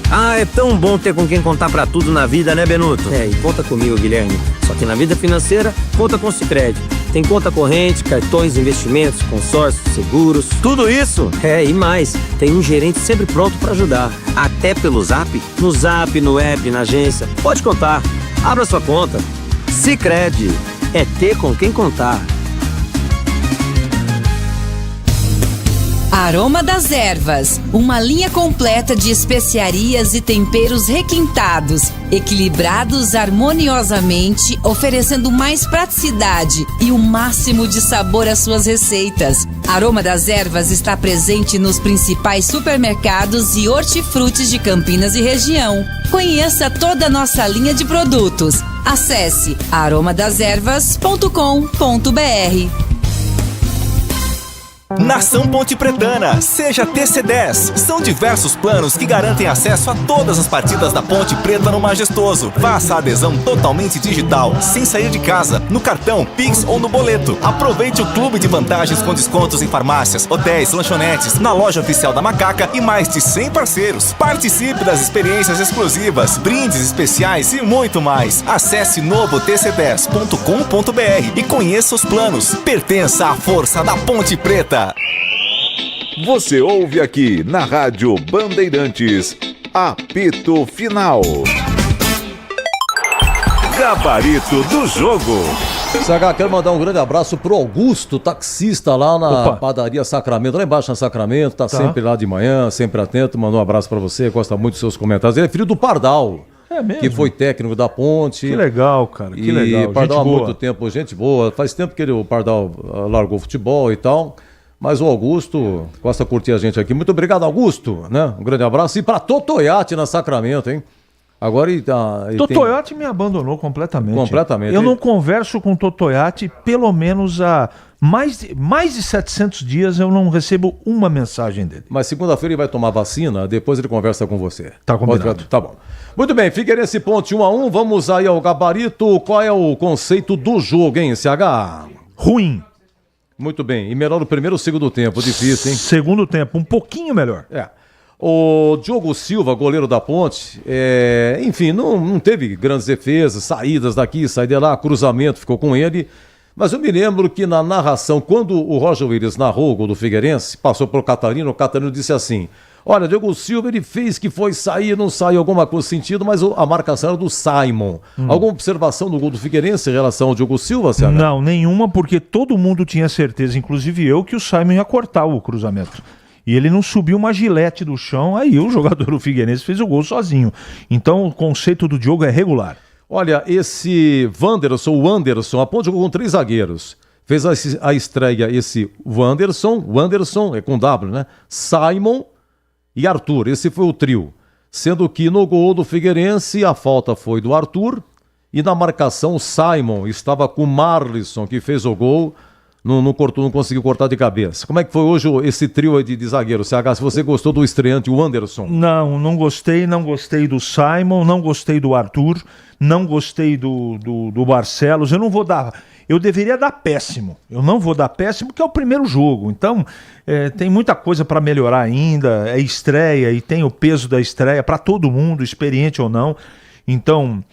Ah, é tão bom ter com quem contar pra tudo na vida, né, Benuto? E conta comigo, Guilherme. Só que na vida financeira, conta com o Sicredi. Tem conta corrente, cartões, investimentos, consórcios, seguros, tudo isso. E mais, tem um gerente sempre pronto pra ajudar. Até pelo Zap, no Zap, no app, na agência. Pode contar. Abra sua conta. Sicredi. É ter com quem contar. Aroma das Ervas, uma linha completa de especiarias e temperos requintados, equilibrados harmoniosamente, oferecendo mais praticidade e o máximo de sabor às suas receitas. Aroma das Ervas está presente nos principais supermercados e hortifrutis de Campinas e região. Conheça toda a nossa linha de produtos. Acesse aromadeservas.com.br. Nação Ponte Pretana, seja TC10. São diversos planos que garantem acesso a todas as partidas da Ponte Preta no Majestoso. Faça a adesão totalmente digital, sem sair de casa, no cartão, Pix ou no boleto. Aproveite o clube de vantagens com descontos em farmácias, hotéis, lanchonetes, na loja oficial da Macaca e mais de 100 parceiros. Participe das experiências exclusivas, brindes especiais e muito mais. Acesse novotc10.com.br e conheça os planos. Pertença à força da Ponte Preta. Você ouve aqui na Rádio Bandeirantes, apito final. Gabarito do jogo. CH, quero mandar um grande abraço pro Augusto, taxista lá na padaria Sacramento, lá embaixo na Sacramento, tá sempre lá de manhã, sempre atento, mandou um abraço pra você, gosta muito dos seus comentários. Ele é filho do Pardal. É mesmo? Que foi técnico da Ponte. Que legal, cara, que legal. E Pardal há muito tempo, gente boa. Faz tempo que o Pardal largou o futebol e tal. Mas o Augusto gosta de curtir a gente aqui. Muito obrigado, Augusto, né? Um grande abraço. E pra Totoiate na Sacramento, hein? Agora ele tá... Totoiate me abandonou completamente. Completamente. Eu não converso com Totoiate pelo menos há mais de 700 dias eu não recebo uma mensagem dele. Mas segunda-feira ele vai tomar vacina, depois ele conversa com você. Tá combinado. Tá bom. Muito bem, Figueirense Ponte 1-1. Vamos aí ao gabarito. Qual é o conceito do jogo, hein, CH? Ruim. Muito bem. E melhor o primeiro ou o segundo tempo? Difícil, hein? Segundo tempo, um pouquinho melhor. O Diogo Silva, goleiro da Ponte, enfim, não teve grandes defesas, saídas daqui, saída de lá, cruzamento ficou com ele. Mas eu me lembro que na narração, quando o Roger Williams narrou o gol do Figueirense, passou pro Catarino, o Catarino disse assim: olha, Diogo Silva, ele fez que foi sair, não saiu alguma coisa sentido, mas a marcação era do Simon. Alguma observação do gol do Figueirense em relação ao Diogo Silva, Sérgio? Não, nenhuma, porque todo mundo tinha certeza, inclusive eu, que o Simon ia cortar o cruzamento. E ele não subiu uma gilete do chão, aí o jogador do Figueirense fez o gol sozinho. Então o conceito do Diogo é regular. Olha, esse o Anderson, a Ponte jogou com 3 zagueiros. Fez a estreia esse Wanderson, é com W, né? Simon e Arthur, esse foi o trio. Sendo que no gol do Figueirense a falta foi do Arthur e na marcação o Simon estava com o Marlisson, que fez o gol, não conseguiu cortar de cabeça. Como é que foi hoje esse trio aí de zagueiros? CH, se você gostou do estreante, o Anderson? Não gostei do Simon, não gostei do Arthur, não gostei do Barcelos, eu deveria dar péssimo. Eu não vou dar péssimo, porque é o primeiro jogo. Então, tem muita coisa para melhorar ainda. É estreia e tem o peso da estreia para todo mundo, experiente ou não. Então,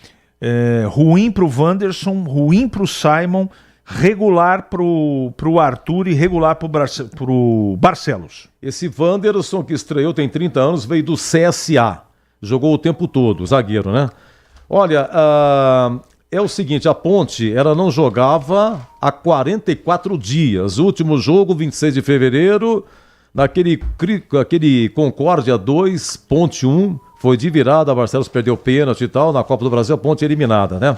ruim para o Wanderson, ruim para o Simon, regular para o Arthur e regular para o Barcelos. Esse Wanderson que estreou, tem 30 anos, veio do CSA. Jogou o tempo todo, zagueiro, né? Olha, é o seguinte, a Ponte, ela não jogava há 44 dias. O último jogo, 26 de fevereiro, naquele Concórdia 2, Ponte 1, foi de virada, a Barcelos perdeu pênalti e tal, na Copa do Brasil a Ponte eliminada, né?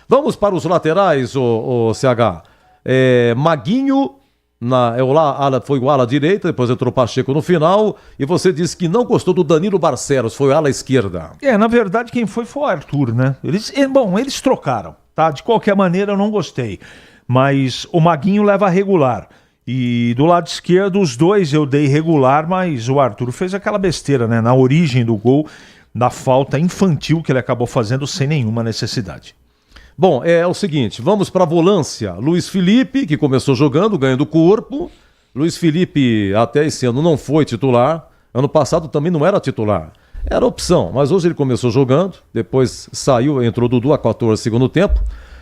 Vamos para os laterais, o CH. Maguinho, foi o ala direita, depois entrou Pacheco no final, e você disse que não gostou do Danilo Barcelos, foi o ala esquerda. Na verdade quem foi o Arthur, né? Eles trocaram, tá? De qualquer maneira eu não gostei, mas o Maguinho leva regular, e do lado esquerdo os dois eu dei regular, mas o Arthur fez aquela besteira, né? Na origem do gol, da falta infantil que ele acabou fazendo sem nenhuma necessidade. Bom, é o seguinte, vamos para a volância. Luiz Felipe, que começou jogando, ganhando corpo. Luiz Felipe até esse ano não foi titular. Ano passado também não era titular. Era opção, mas hoje ele começou jogando, depois saiu, entrou Dudu a 14 segundo tempo.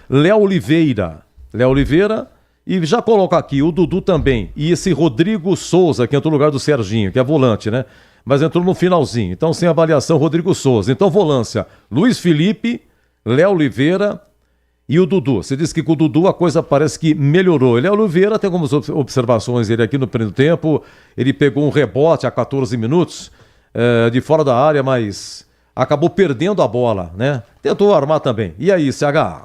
Léo Oliveira, e já coloca aqui o Dudu também, e esse Rodrigo Souza, que entrou no lugar do Serginho, que é volante, né? Mas entrou no finalzinho, então sem avaliação, Rodrigo Souza. Então volância, Luiz Felipe, Léo Oliveira e o Dudu. Você disse que com o Dudu a coisa parece que melhorou. Léo Oliveira tem algumas observações, ele aqui no primeiro tempo, ele pegou um rebote a 14 minutos, de fora da área, mas acabou perdendo a bola, né? Tentou armar também. E aí, CH?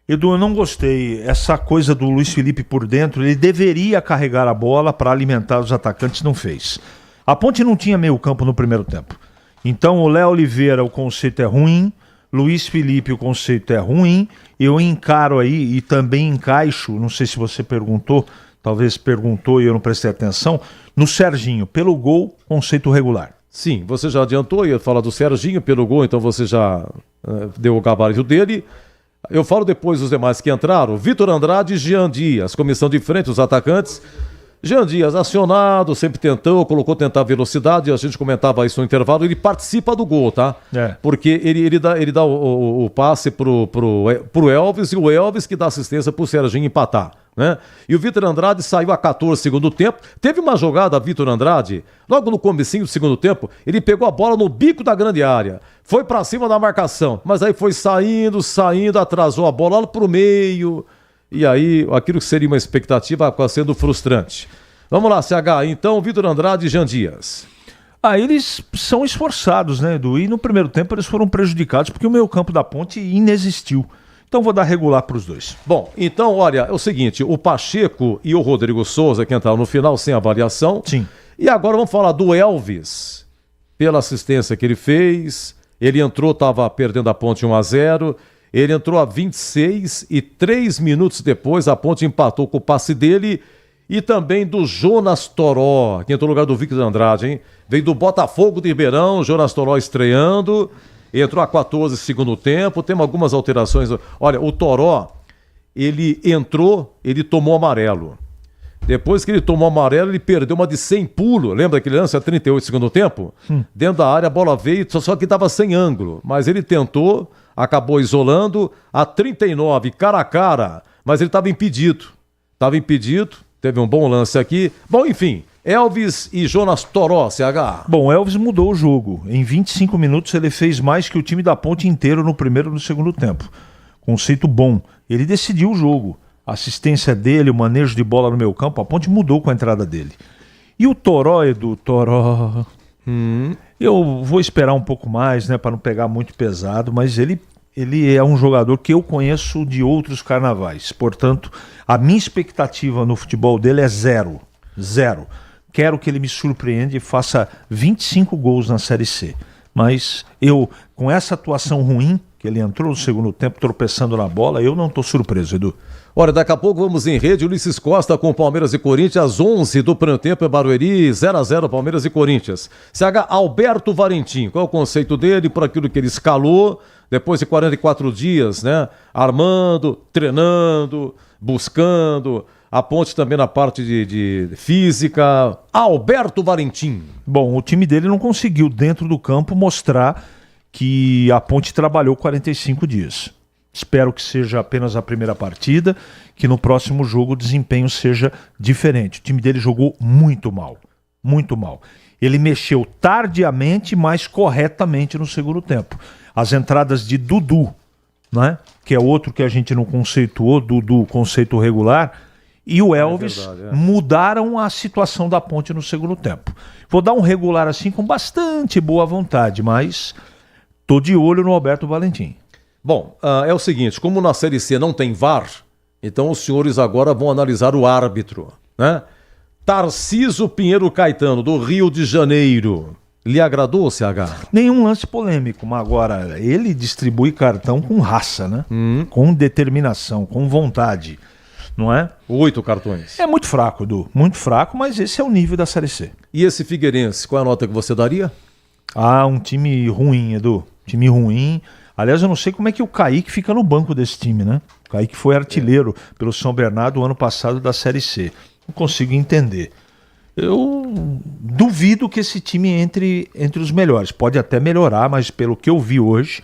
Edu, eu não gostei. Essa coisa do Luiz Felipe por dentro, ele deveria carregar a bola para alimentar os atacantes, não fez. A Ponte não tinha meio campo no primeiro tempo. Então o Léo Oliveira, o conceito é ruim, Luiz Felipe, o conceito é ruim. Eu encaro aí e também encaixo, não sei se você perguntou, talvez perguntou e eu não prestei atenção, no Serginho, pelo gol, conceito regular. Sim, você já adiantou, ia falar do Serginho pelo gol, então você já deu o gabarito dele. Eu falo depois dos demais que entraram. Vitor Andrade e Jean Dias, comissão de frente, os atacantes. Jean Dias acionado, sempre colocou tentar velocidade, a gente comentava isso no intervalo, ele participa do gol, tá? Porque ele dá o passe pro Elvis, e o Elvis que dá assistência pro Serginho empatar, né? E o Vitor Andrade saiu a 14 segundo tempo, teve uma jogada, Vitor Andrade, logo no comecinho do segundo tempo, ele pegou a bola no bico da grande área, foi pra cima da marcação, mas aí foi saindo, atrasou a bola lá pro meio... E aí, aquilo que seria uma expectativa acaba sendo frustrante. Vamos lá, CH. Então, Vitor Andrade e Jean Dias. Eles são esforçados, né, Edu? E no primeiro tempo eles foram prejudicados porque o meio campo da Ponte inexistiu. Então vou dar regular para os dois. Bom, então, olha, é o seguinte, o Pacheco e o Rodrigo Souza, que entraram no final sem avaliação. Sim. E agora vamos falar do Elvis, pela assistência que ele fez. Ele entrou, estava perdendo a Ponte 1-0. Ele entrou a 26 e 3 minutos depois a Ponte empatou com o passe dele e também do Jonas Toró, que entrou no lugar do Victor Andrade, hein? Veio do Botafogo de Ribeirão, Jonas Toró estreando, entrou a 14 segundo tempo, tem algumas alterações. Olha, o Toró, ele entrou, ele tomou amarelo. Depois que ele tomou amarelo, ele perdeu uma de 100 pulo. Lembra daquele lance a 38 segundo tempo? Dentro da área, a bola veio, só que estava sem ângulo. Mas ele tentou, acabou isolando. A 39, cara a cara, mas ele estava impedido. Teve um bom lance aqui. Bom, enfim, Elvis e Jonas Toró, CH. Bom, Elvis mudou o jogo. Em 25 minutos ele fez mais que o time da Ponte inteiro no primeiro e no segundo tempo. Conceito bom. Ele decidiu o jogo. A assistência dele, o manejo de bola no meio campo, a Ponte mudou com a entrada dele. E o Toró, Edu, eu vou esperar um pouco mais, né, para não pegar muito pesado, mas ele é um jogador que eu conheço de outros carnavais. Portanto, a minha expectativa no futebol dele é zero. Quero que ele me surpreenda e faça 25 gols na Série C. Mas eu, com essa atuação ruim, que ele entrou no segundo tempo tropeçando na bola, eu não estou surpreso, Edu. Olha, daqui a pouco vamos em rede, Ulisses Costa com Palmeiras e Corinthians, às 11 do primeiro tempo, em Barueri, 0-0 Palmeiras e Corinthians. CH Alberto Valentim, qual é o conceito dele por aquilo que ele escalou, depois de 44 dias, né? Armando, treinando, buscando, a Ponte também na parte de física. Alberto Valentim. Bom, o time dele não conseguiu, dentro do campo, mostrar que a Ponte trabalhou 45 dias. Espero que seja apenas a primeira partida, que no próximo jogo o desempenho seja diferente. O time dele jogou muito mal. Ele mexeu tardiamente, mas corretamente no segundo tempo. As entradas de Dudu, né? Que é outro que a gente não conceituou, Dudu, conceito regular, e o Elvis mudaram a situação da Ponte no segundo tempo. Vou dar um regular assim com bastante boa vontade, mas tô de olho no Alberto Valentim. Bom, é o seguinte, como na Série C não tem VAR, então os senhores agora vão analisar o árbitro, né? Tarcísio Pinheiro Caetano, do Rio de Janeiro. Lhe agradou, CH? Nenhum lance polêmico, mas agora ele distribui cartão com raça, né? Com determinação, com vontade, não é? 8 cartões. É muito fraco, Edu, muito fraco, mas esse é o nível da Série C. E esse Figueirense, qual é a nota que você daria? Um time ruim, Edu, time ruim. Aliás, eu não sei como é que o Kaique fica no banco desse time, né? O Kaique foi artilheiro pelo São Bernardo o ano passado da Série C. Não consigo entender. Eu duvido que esse time entre os melhores. Pode até melhorar, mas pelo que eu vi hoje,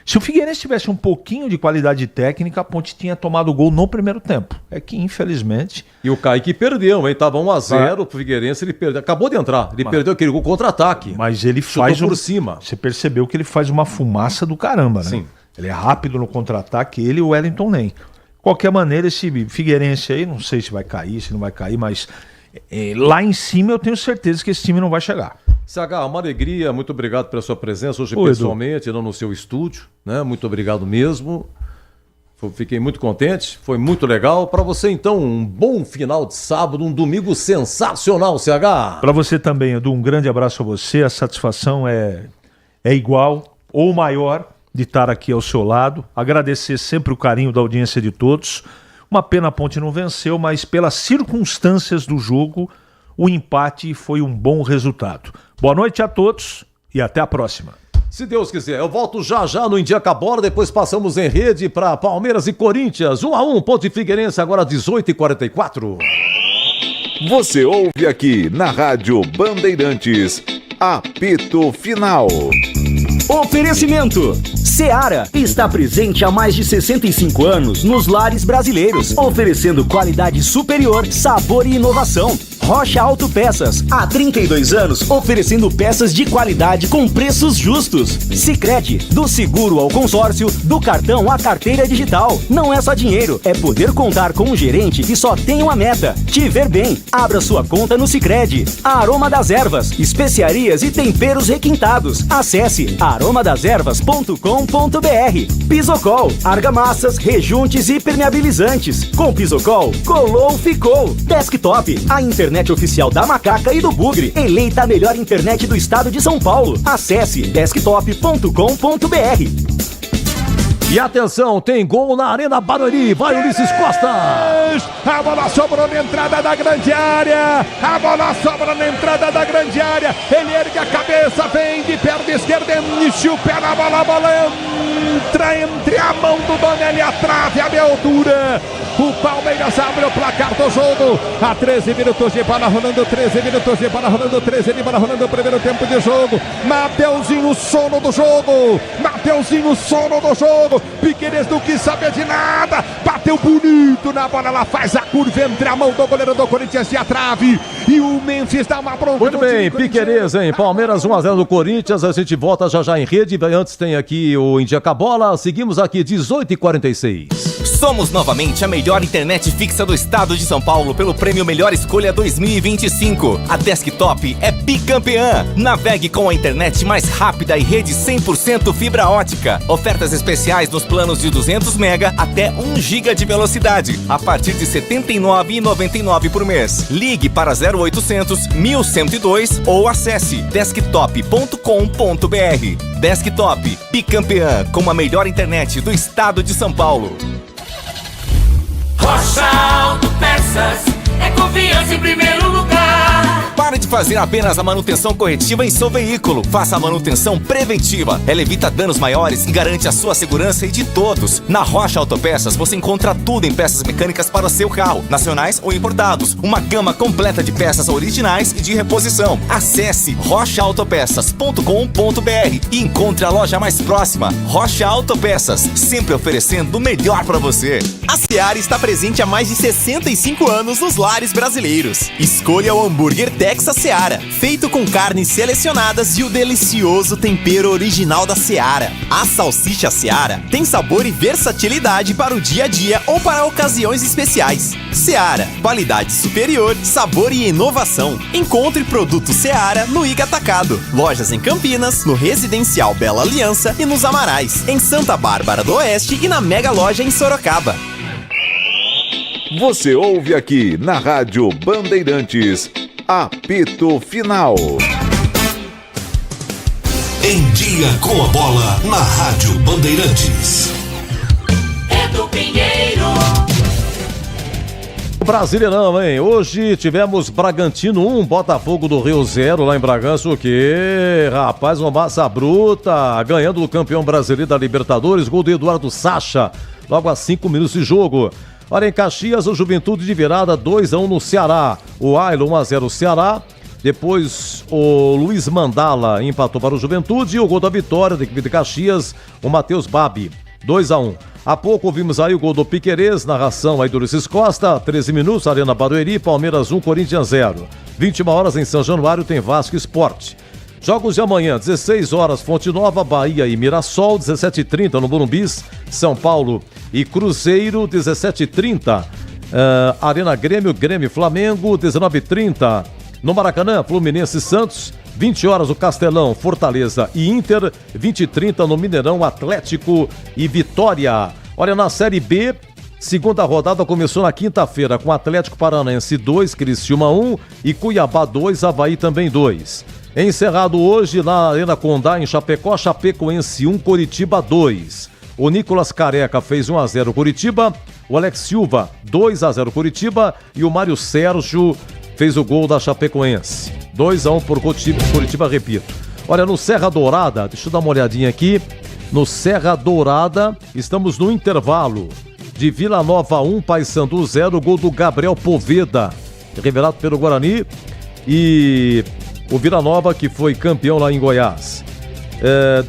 se o Figueirense tivesse um pouquinho de qualidade técnica, a Ponte tinha tomado o gol no primeiro tempo. É que, infelizmente... E o Kaique perdeu, hein? Tava 1-0 pro Figueirense, ele perdeu. Acabou de entrar, ele perdeu aquele gol contra-ataque. Mas ele chutou faz por cima. Você percebeu que ele faz uma fumaça do caramba, né? Sim. Ele é rápido no contra-ataque, ele e o Wellington nem. De qualquer maneira, esse Figueirense aí, não sei se vai cair, se não vai cair, mas lá em cima eu tenho certeza que esse time não vai chegar. CH, uma alegria, muito obrigado pela sua presença hoje pessoalmente, não no seu estúdio, né? Muito obrigado mesmo. Fiquei muito contente, foi muito legal. Para você, então, um bom final de sábado, um domingo sensacional, CH. Para você também, Edu, um grande abraço a você. A satisfação é igual ou maior de estar aqui ao seu lado. Agradecer sempre o carinho da audiência de todos. Uma pena a Ponte não venceu, mas pelas circunstâncias do jogo, o empate foi um bom resultado. Boa noite a todos e até a próxima. Se Deus quiser, eu volto já no Indiaca Bola, depois passamos em rede para Palmeiras e Corinthians. 1-1, Ponte Figueirense, agora 18h44. Você ouve aqui na Rádio Bandeirantes, apito final. Oferecimento. Seara está presente há mais de 65 anos nos lares brasileiros, oferecendo qualidade superior, sabor e inovação. Rocha Autopeças, há 32 anos, oferecendo peças de qualidade com preços justos. Sicredi, do seguro ao consórcio, do cartão à carteira digital. Não é só dinheiro, é poder contar com um gerente que só tem uma meta: te ver bem. Abra sua conta no Sicredi. Aroma das Ervas, especiarias e temperos requintados. Acesse aromadeservas.com.br. Pisocol, argamassas, rejuntes e permeabilizantes. Com Pisocol, colou, ficou. Desktop, a internet oficial da Macaca e do Bugre, eleita a melhor internet do estado de São Paulo. Acesse desktop.com.br. E atenção, tem gol na Arena Barueri, vai Ulisses Costa! A bola sobrou na entrada da grande área, ele ergue a cabeça, vem de perna esquerda, enche o pé na bola, a bola entra entre a mão do Donelli, a trave, a meia altura. O Palmeiras abre o placar do jogo. A 13 minutos de bola rolando, 13 minutos de bola rolando, 13 de bola rolando, primeiro tempo de jogo. Mateuzinho, sono do jogo. Piqueires não quis saber de nada. Bateu bonito na bola, ela faz a curva entre a mão do goleiro do Corinthians e a trave. E o Memphis dá uma bronca. Muito bem, Piqueires, hein? Palmeiras 1-0 do Corinthians. A gente volta já em rede. Antes tem aqui o Indiaca Bola. Seguimos aqui, 18h46. Somos novamente a melhor internet fixa do estado de São Paulo pelo prêmio Melhor Escolha 2025. A Desktop é bicampeã. Navegue com a internet mais rápida e rede 100% fibra ótica. Ofertas especiais nos planos de 200 mega até 1 giga de velocidade, a partir de R$ 79,99 por mês. Ligue para 0800 1102 ou acesse desktop.com.br. Desktop, bicampeã com a melhor internet do estado de São Paulo. Rocha Autopeças, é confiança em primeiro lugar. Pare de fazer apenas a manutenção corretiva em seu veículo. Faça a manutenção preventiva. Ela evita danos maiores e garante a sua segurança e de todos. Na Rocha Autopeças você encontra tudo em peças mecânicas para o seu carro, nacionais ou importados. Uma gama completa de peças originais e de reposição. Acesse rochaautopeças.com.br e encontre a loja mais próxima. Rocha Autopeças, sempre oferecendo o melhor para você. A Seara está presente há mais de 65 anos nos lares brasileiros. Escolha o hambúrguer Texas Seara, feito com carnes selecionadas e o delicioso tempero original da Seara. A salsicha Seara tem sabor e versatilidade para o dia a dia ou para ocasiões especiais. Seara, qualidade superior, sabor e inovação. Encontre produtos Seara no Iga Atacado. Lojas em Campinas, no Residencial Bela Aliança e nos Amarais, em Santa Bárbara do Oeste e na Mega Loja em Sorocaba. Você ouve aqui na Rádio Bandeirantes, apito final. Em dia com a bola na Rádio Bandeirantes. Edu Pinheiro. Brasileirão, hein? Hoje tivemos Bragantino 1, Botafogo do Rio 0 lá em Bragança. O quê? Rapaz, uma massa bruta. Ganhando o campeão brasileiro da Libertadores. Gol do Eduardo Sacha. Logo a 5 minutos de jogo. Olha, em Caxias, o Juventude de virada 2-1 no Ceará. O Ailo 1-0 Ceará. Depois o Luiz Mandala empatou para o Juventude. E o gol da vitória da equipe de Caxias, o Matheus Babi, 2-1. Há pouco ouvimos aí o gol do Piquerez, narração aí do Ulisses Costa, 13 minutos, Arena Barueri, Palmeiras 1, Corinthians 0. 21 horas em São Januário tem Vasco Esporte. Jogos de amanhã, 16 horas, Fonte Nova, Bahia e Mirassol, 17h30 no Morumbis, São Paulo e Cruzeiro, 17h30, Arena Grêmio, Grêmio Flamengo, 19h30 no Maracanã, Fluminense e Santos, 20 horas o Castelão, Fortaleza e Inter, 20h30 no Mineirão, Atlético e Vitória. Olha, na Série B, segunda rodada começou na quinta-feira com Atlético Paranaense 2, Criciúma 1 e Cuiabá 2, Avaí também 2. Encerrado hoje na Arena Condá, em Chapecó, Chapecoense 1, Coritiba 2. O Nicolas Careca fez 1-0 Coritiba, o Alex Silva 2-0 Coritiba e o Mário Sérgio fez o gol da Chapecoense. 2-1 por Coritiba, repito. Olha, no Serra Dourada, deixa eu dar uma olhadinha aqui. No Serra Dourada, estamos no intervalo de Vila Nova 1, Paysandu 0, gol do Gabriel Poveda, revelado pelo Guarani. E o Vila Nova, que foi campeão lá em Goiás.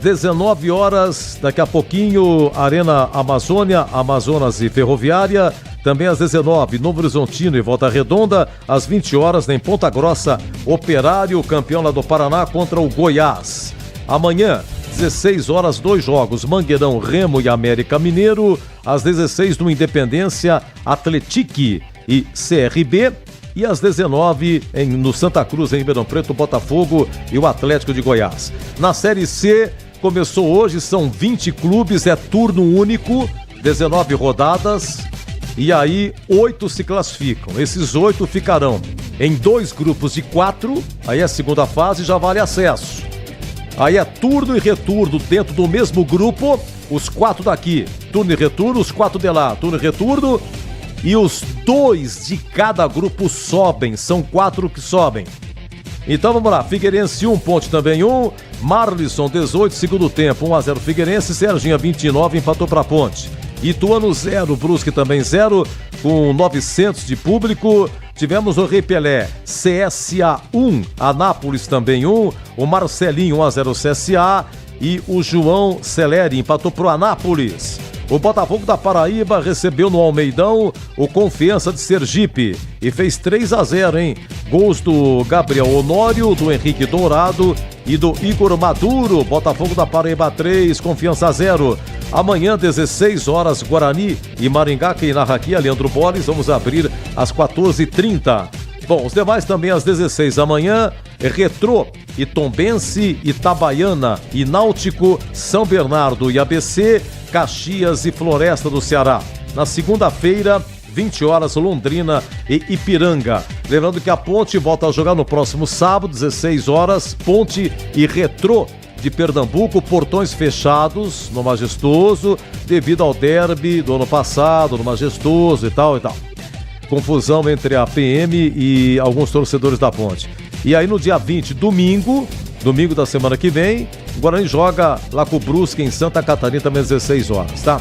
19 horas, daqui a pouquinho, Arena Amazônia, Amazonas e Ferroviária. Também às 19, Novo Horizontino e Volta Redonda. Às 20 horas, em Ponta Grossa, Operário, campeão lá do Paraná, contra o Goiás. Amanhã, 16 horas, 2 jogos, Mangueirão, Remo e América Mineiro. Às 16, no Independência, Atletique e CRB. E às 19, no Santa Cruz, em Ribeirão Preto, Botafogo e o Atlético de Goiás. Na Série C, começou hoje, são 20 clubes, é turno único, 19 rodadas. E aí, 8 se classificam. Esses 8 ficarão em 2 grupos de 4. Aí a segunda fase já vale acesso. Aí é turno e retorno dentro do mesmo grupo. Os 4 daqui, turno e retorno. Os 4 de lá, turno e retorno. E os 2 de cada grupo sobem. São 4 que sobem. Então vamos lá. Figueirense 1, Ponte também 1. Marlisson 18, segundo tempo. 1-0 Figueirense. Serginha 29, empatou para Ponte. Ituano 0, Brusque também 0, com 900 de público. Tivemos o Rei Pelé, CSA 1, Anápolis também 1, o Marcelinho 1-0 CSA e o João Celeri empatou pro Anápolis. O Botafogo da Paraíba recebeu no Almeidão o Confiança de Sergipe e fez 3-0, hein? Gols do Gabriel Honório, do Henrique Dourado e do Igor Maduro. Botafogo da Paraíba 3, Confiança 0. Amanhã, 16 horas, Guarani e Maringá. Quem narra aqui é Leandro Boles. Vamos abrir às 14h30. Bom, os demais também às 16 amanhã. Retrô e Tombense, Itabaiana e Náutico, São Bernardo e ABC, Caxias e Floresta do Ceará. Na segunda-feira, 20 horas, Londrina e Ipiranga. Lembrando que a Ponte volta a jogar no próximo sábado, 16 horas, Ponte e Retrô de Pernambuco, portões fechados no Majestoso, devido ao derby do ano passado, no Majestoso e tal e tal. Confusão entre a PM e alguns torcedores da Ponte. E aí no dia 20, domingo da semana que vem, o Guarani joga lá com o Brusque em Santa Catarina, também às 16 horas, tá?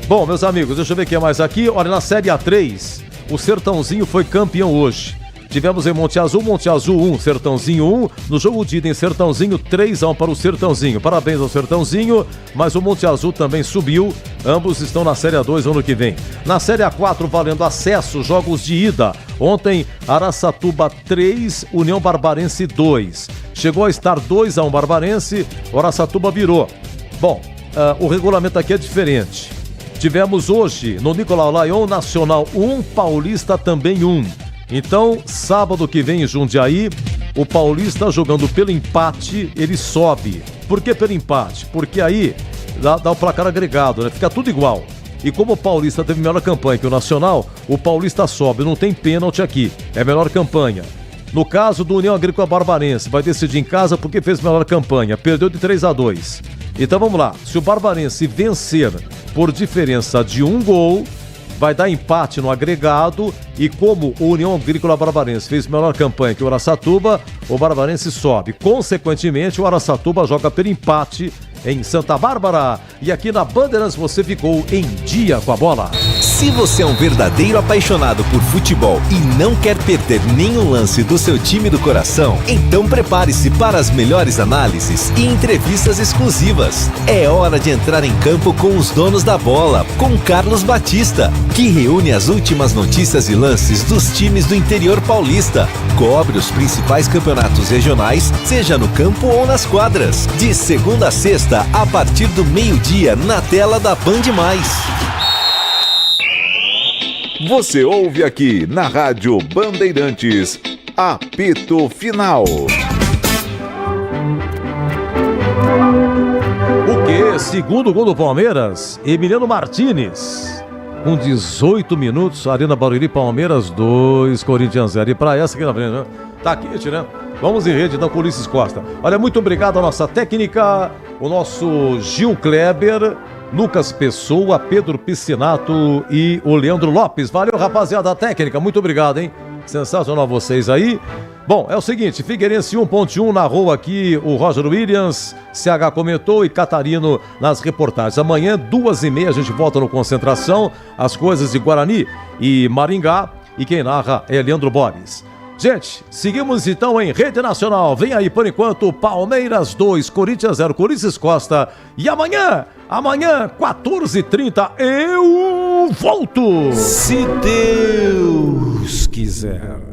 Bom, meus amigos, deixa eu ver o que é mais aqui. Olha, na Série A3, o Sertãozinho foi campeão hoje. Tivemos em Monte Azul 1, Sertãozinho 1. No jogo de ida em Sertãozinho, 3-1 para o Sertãozinho. Parabéns ao Sertãozinho, mas o Monte Azul também subiu. Ambos estão na Série A2 ano que vem. Na Série A4, valendo acesso, jogos de ida. Ontem, Araçatuba 3, União Barbarense 2. Chegou a estar 2-1 Barbarense, o Araçatuba virou. Bom, o regulamento aqui é diferente. Tivemos hoje, no Nicolau Laion, Nacional 1, Paulista também 1. Então, sábado que vem em Jundiaí, o Paulista jogando pelo empate, ele sobe. Por que pelo empate? Porque aí dá o placar agregado, né? Fica tudo igual. E como o Paulista teve melhor campanha que o Nacional, o Paulista sobe, não tem pênalti aqui, é melhor campanha. No caso do União Agrícola Barbarense, vai decidir em casa porque fez melhor campanha, perdeu de 3-2. Então vamos lá, se o Barbarense vencer por diferença de 1 gol, vai dar empate no agregado e como o União Agrícola Barbarense fez melhor campanha que o Araçatuba, o Barbarense sobe. Consequentemente, o Araçatuba joga pelo empate em Santa Bárbara. E aqui na Bandeirantes você ficou em dia com a bola. Se você é um verdadeiro apaixonado por futebol e não quer perder nenhum lance do seu time do coração, então prepare-se para as melhores análises e entrevistas exclusivas. É hora de entrar em campo com os donos da bola, com Carlos Batista, que reúne as últimas notícias e lances dos times do interior paulista. Cobre os principais campeonatos regionais, seja no campo ou nas quadras. De segunda a sexta, a partir do meio-dia, na tela da Band+. Você ouve aqui na Rádio Bandeirantes, apito final. O quê? Segundo gol do Palmeiras, Emiliano Martínez. Com 18 minutos, Arena Barueri, Palmeiras 2, Corinthians 0. E pra essa aqui na frente, né? Tá quente, né? Vamos em rede da Ulisses Costa. Olha, muito obrigado à nossa técnica, o nosso Gil Kleber, Lucas Pessoa, Pedro Piscinato e o Leandro Lopes. Valeu, rapaziada, a técnica. Muito obrigado, hein? Sensacional vocês aí. Bom, é o seguinte, Figueirense 1.1 narrou aqui o Roger Williams, CH comentou e Catarino nas reportagens. Amanhã, 2h30, a gente volta no Concentração, as coisas de Guarani e Maringá, e quem narra é Leandro Borges. Gente, seguimos então em Rede Nacional. Vem aí, por enquanto, Palmeiras 2, Corinthians 0, Ulisses Costa. E amanhã, 14h30, eu volto! Se Deus quiser.